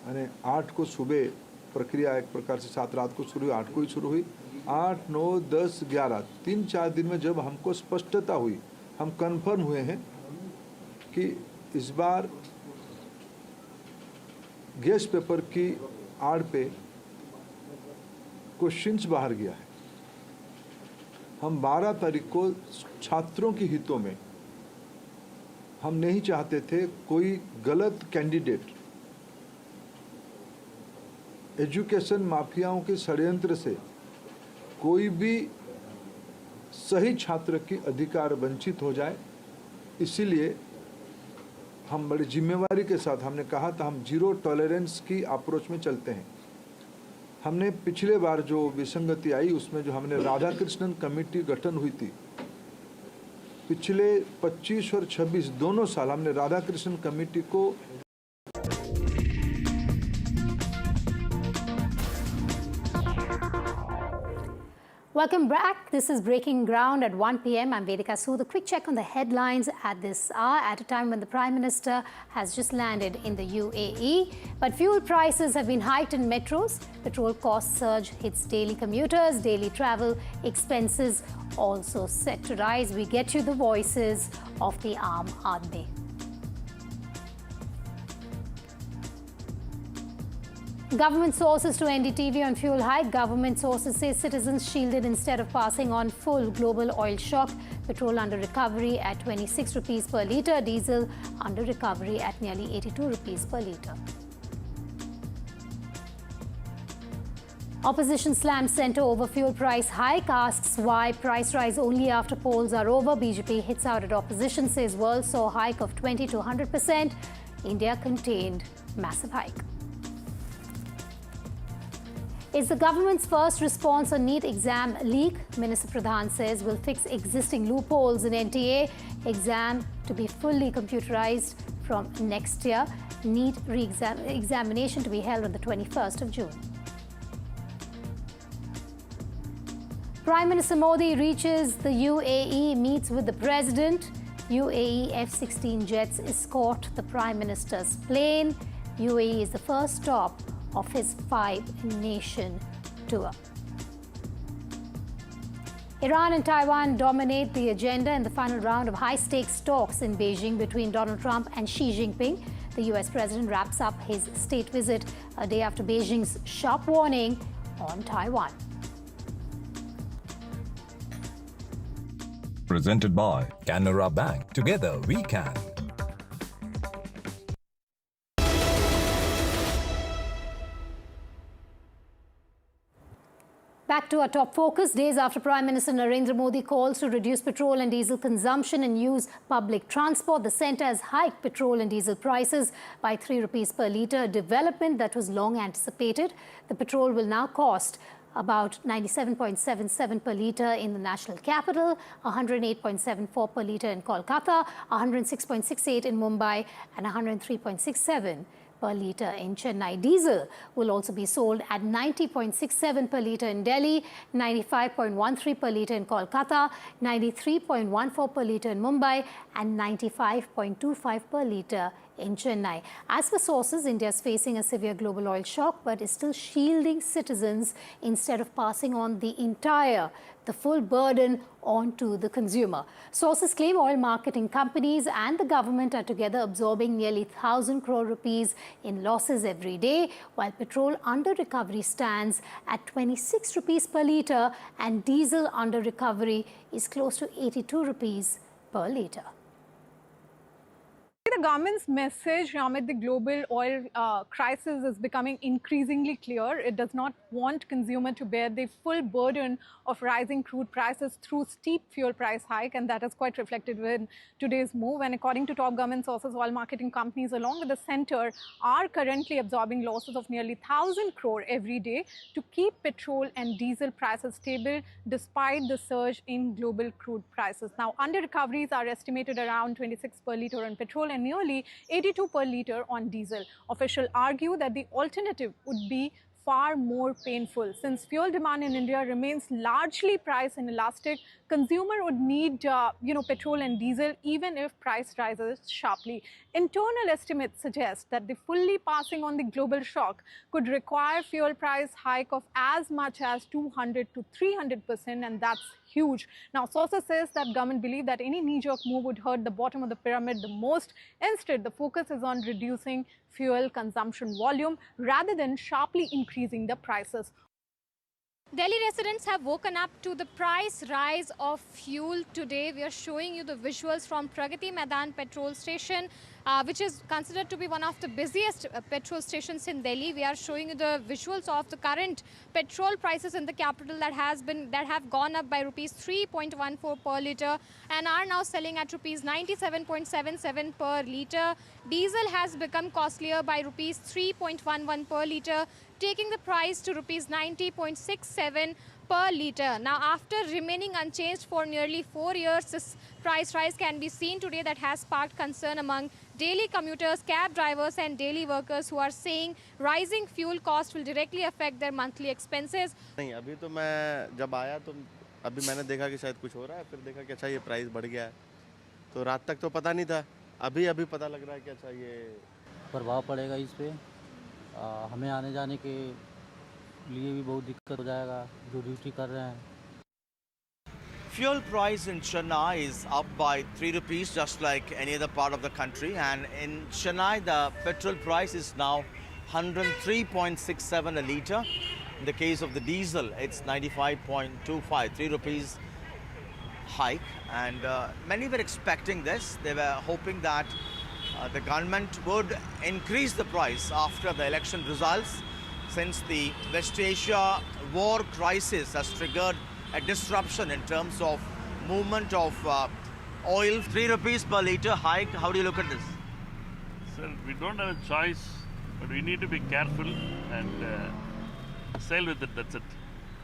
यानी 8 को सुबह प्रक्रिया एक प्रकार से 7 रात को शुरू हुई, 8 को ही शुरू हुई। 8, 9, 10, 11 3-4 दिन में जब हमको स्पष्टता हुई, हम कंफर्म हुए हैं कि इस बार गेस्ट पेपर की आड़ पे क्वेश्चंस बाहर गया है। हम 12 तारीख को छात्रों के हितों में हम नहीं चाहते थे कोई गलत कैंडिडेट एजुकेशन माफियाओं के षड्यंत्र से कोई भी सही छात्र की अधिकार वंचित हो जाए। इसीलिए हम बड़ी जिम्मेवारी के साथ हमने कहा था हम 0 टॉलरेंस की अप्रोच में चलते हैं। हमने पिछले बार जो विसंगति आई उसमें जो हमने राधाकृष्णन कमेटी गठन हुई थी, पिछले 25 और 26 दोनों साल हमने राधाकृष्णन कमेटी को Welcome back. This is Breaking Ground at 1 p.m. I'm Vedika Sood. A quick check on the headlines at this hour, at a time when the Prime Minister has just landed in the UAE. But fuel prices have been hiked in metros. Petrol cost surge hits daily commuters. Daily travel expenses also set to rise. We get you the voices of the Aam Aadmi. Government sources to NDTV on fuel hike. Government sources say citizens shielded instead of passing on full global oil shock. Petrol under recovery at 26 rupees per litre. Diesel under recovery at nearly 82 rupees per litre. Opposition slams centre over fuel price hike. Asks why price rise only after polls are over. BJP hits out at opposition, says world saw hike of 20 to 100%. India contained massive hike. It's the government's first response on NEET exam leak. Minister Pradhan says will fix existing loopholes in NTA. Exam to be fully computerized from next year. NEET examination to be held on the 21st of June. Prime Minister Modi reaches the UAE, meets with the President. UAE F-16 jets escort the Prime Minister's plane. UAE is the first stop of his 5-nation tour. Iran and Taiwan dominate the agenda in the final round of high-stakes talks in Beijing between Donald Trump and Xi Jinping. The US president wraps up his state visit a day after Beijing's sharp warning on Taiwan. Presented by Canara Bank. Together we can. Back to our top focus. Days after Prime Minister Narendra Modi calls to reduce petrol and diesel consumption and use public transport, the centre has hiked petrol and diesel prices by 3 rupees per litre, a development that was long anticipated. The petrol will now cost about 97.77 per litre in the national capital, 108.74 per litre in Kolkata, 106.68 in Mumbai and 103.67 per litre in Chennai. Diesel will also be sold at 90.67 per litre in Delhi, 95.13 per litre in Kolkata, 93.14 per litre in Mumbai and 95.25 per litre in Chennai. As for sources, India is facing a severe global oil shock but is still shielding citizens instead of passing on the full burden onto the consumer. Sources claim oil marketing companies and the government are together absorbing nearly 1,000 crore rupees in losses every day, while petrol under recovery stands at 26 rupees per litre and diesel under recovery is close to 82 rupees per litre. The government's message amid the global oil crisis is becoming increasingly clear. It does not want consumer to bear the full burden of rising crude prices through steep fuel price hike, and that is quite reflected in today's move. And according to top government sources, oil marketing companies along with the centre are currently absorbing losses of nearly 1,000 crore every day to keep petrol and diesel prices stable despite the surge in global crude prices. Now, under recoveries are estimated around 26 per litre on petrol and nearly 82 per litre on diesel. Officials argue that the alternative would be far more painful. Since fuel demand in India remains largely price inelastic, consumer would need petrol and diesel even if price rises sharply. Internal estimates suggest that the fully passing on the global shock could require fuel price hike of as much as 200 to 300%, and that's huge. Now, sources says that government believe that any knee-jerk move would hurt the bottom of the pyramid the most. Instead, the focus is on reducing fuel consumption volume rather than sharply increasing the prices. Delhi residents have woken up to the price rise of fuel today. We are showing you the visuals from Pragati Maidan petrol station, which is considered to be one of the busiest petrol stations in Delhi. We are showing you the visuals of the current petrol prices in the capital that have gone up by rupees 3.14 per litre and are now selling at rupees 97.77 per litre. Diesel has become costlier by rupees 3.11 per litre, taking the price to rupees 90.67 per litre. Now, after remaining unchanged for nearly 4 years, this price rise can be seen today that has sparked concern among daily commuters, cab drivers and daily workers who are saying rising fuel costs will directly affect their monthly expenses. नहीं, अभी तो मैं जब आया तो अभी मैंने देखा कि शायद कुछ हो रहा है, फिर देखा कि अच्छा ये प्राइस बढ़ गया है, तो रात तक तो पता नहीं था, अभी पता लग रहा है कि अच्छा ये प्रभाव पड़ेगा इस पे। हमें आने जाने के लिए भी बहुत दिक्कत हो जाएगा जो ड्यूटी कर रहे हैं। Fuel price in Chennai is up by 3 rupees just like any other part of the country, and in Chennai the petrol price is now 103.67 a litre. In the case of the diesel it's 95.25, 3 rupees hike, and many were expecting this. They were hoping that the government would increase the price after the election results, since the West Asia war crisis has triggered a disruption in terms of movement of oil. 3 rupees per litre hike. How do you look at this? Sir, we don't have a choice, but we need to be careful and sail with it, that's it.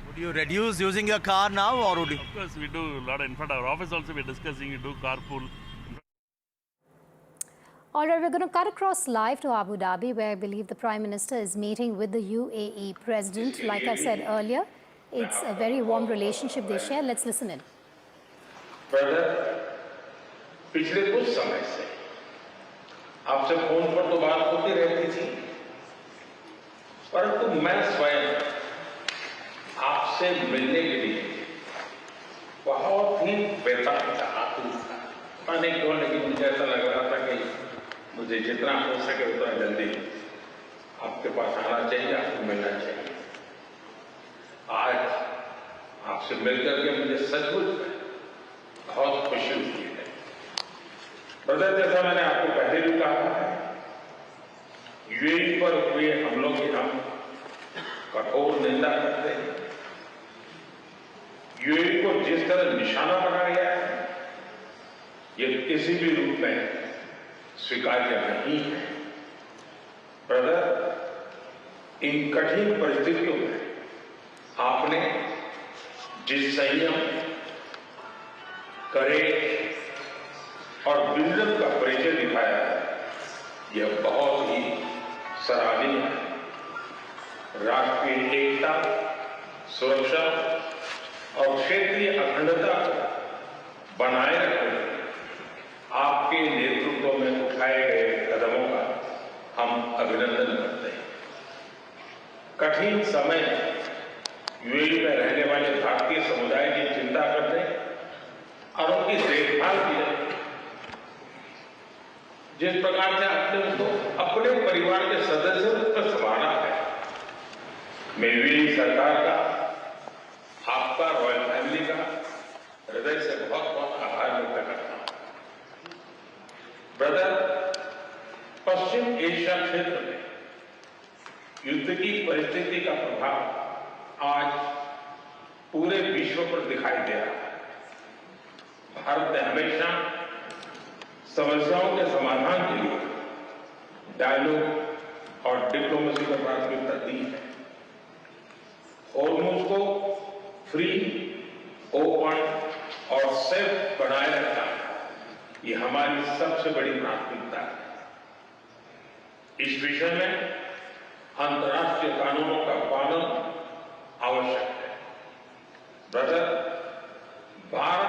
Would you reduce using your car now, or would you? Of course, we do a lot in front of our office also, we're discussing, we do carpool. All right, we're going to cut across live to Abu Dhabi, where I believe the Prime Minister is meeting with the UAE President. Like I said earlier, it's a very warm relationship they share. Let's listen in. Brother, पिछले कुछ समय से आपसे phone पर तो बात होती रहती थी, परंतु मैं स्वयं आपसे मिलने के लिए बहुत ही बेताब था, आतुर था। पता नहीं क्यों, लेकिन मुझे ऐसा लग रहा था कि मुझे जितना हो सके उतना जल्दी आपके पास आना चाहिए, आपको मिलना चाहिए। आज आपसे मिलकर के मुझे सचमुच बहुत खुशी हुई है। ब्रदर, जैसा मैंने आपको पहले भी कहा है, यूएई पर हुए हमलों की हम कठोर निंदा करते हैं। यूएई को जिस तरह निशाना बनाया गया है, ये किसी भी रूप में स्वीकार्य नहीं है। ब्रदर, इन कठिन परिस्थितियों में आपने जिस संयम, करेज और विजडम का परिचय दिखाया है, यह बहुत ही सराहनीय है। राष्ट्रीय एकता, सुरक्षा और क्षेत्रीय अखंडता को बनाए रखने में आपके नेतृत्व में उठाए गए कदमों का हम अभिनंदन करते हैं। कठिन समय यूएई में रहने वाले भारतीय समुदाय की चिंता करने और उनकी देखभाल की जाए। जिस प्रकार से आपने उसको अपने परिवार के सदस्यों पर संभाला है, मैं यूएई सरकार का, आपका, रॉयल फैमिली का हृदय से बहुत बहुत आभार व्यक्त करता हूं। ब्रदर, पश्चिम एशिया क्षेत्र में युद्ध की परिस्थिति का प्रभाव आज पूरे विश्व पर दिखाई दे रहा है। भारत ने हमेशा समस्याओं के समाधान के लिए डायलॉग और डिप्लोमेसी को प्राथमिकता दी है। हॉर्मुज़ को फ्री, ओपन और सेफ बनाए रखना, ये हमारी सबसे बड़ी प्राथमिकता है। इस विषय में अंतर्राष्ट्रीय कानूनों का पालन आवश्यक है। ब्रदर, भारत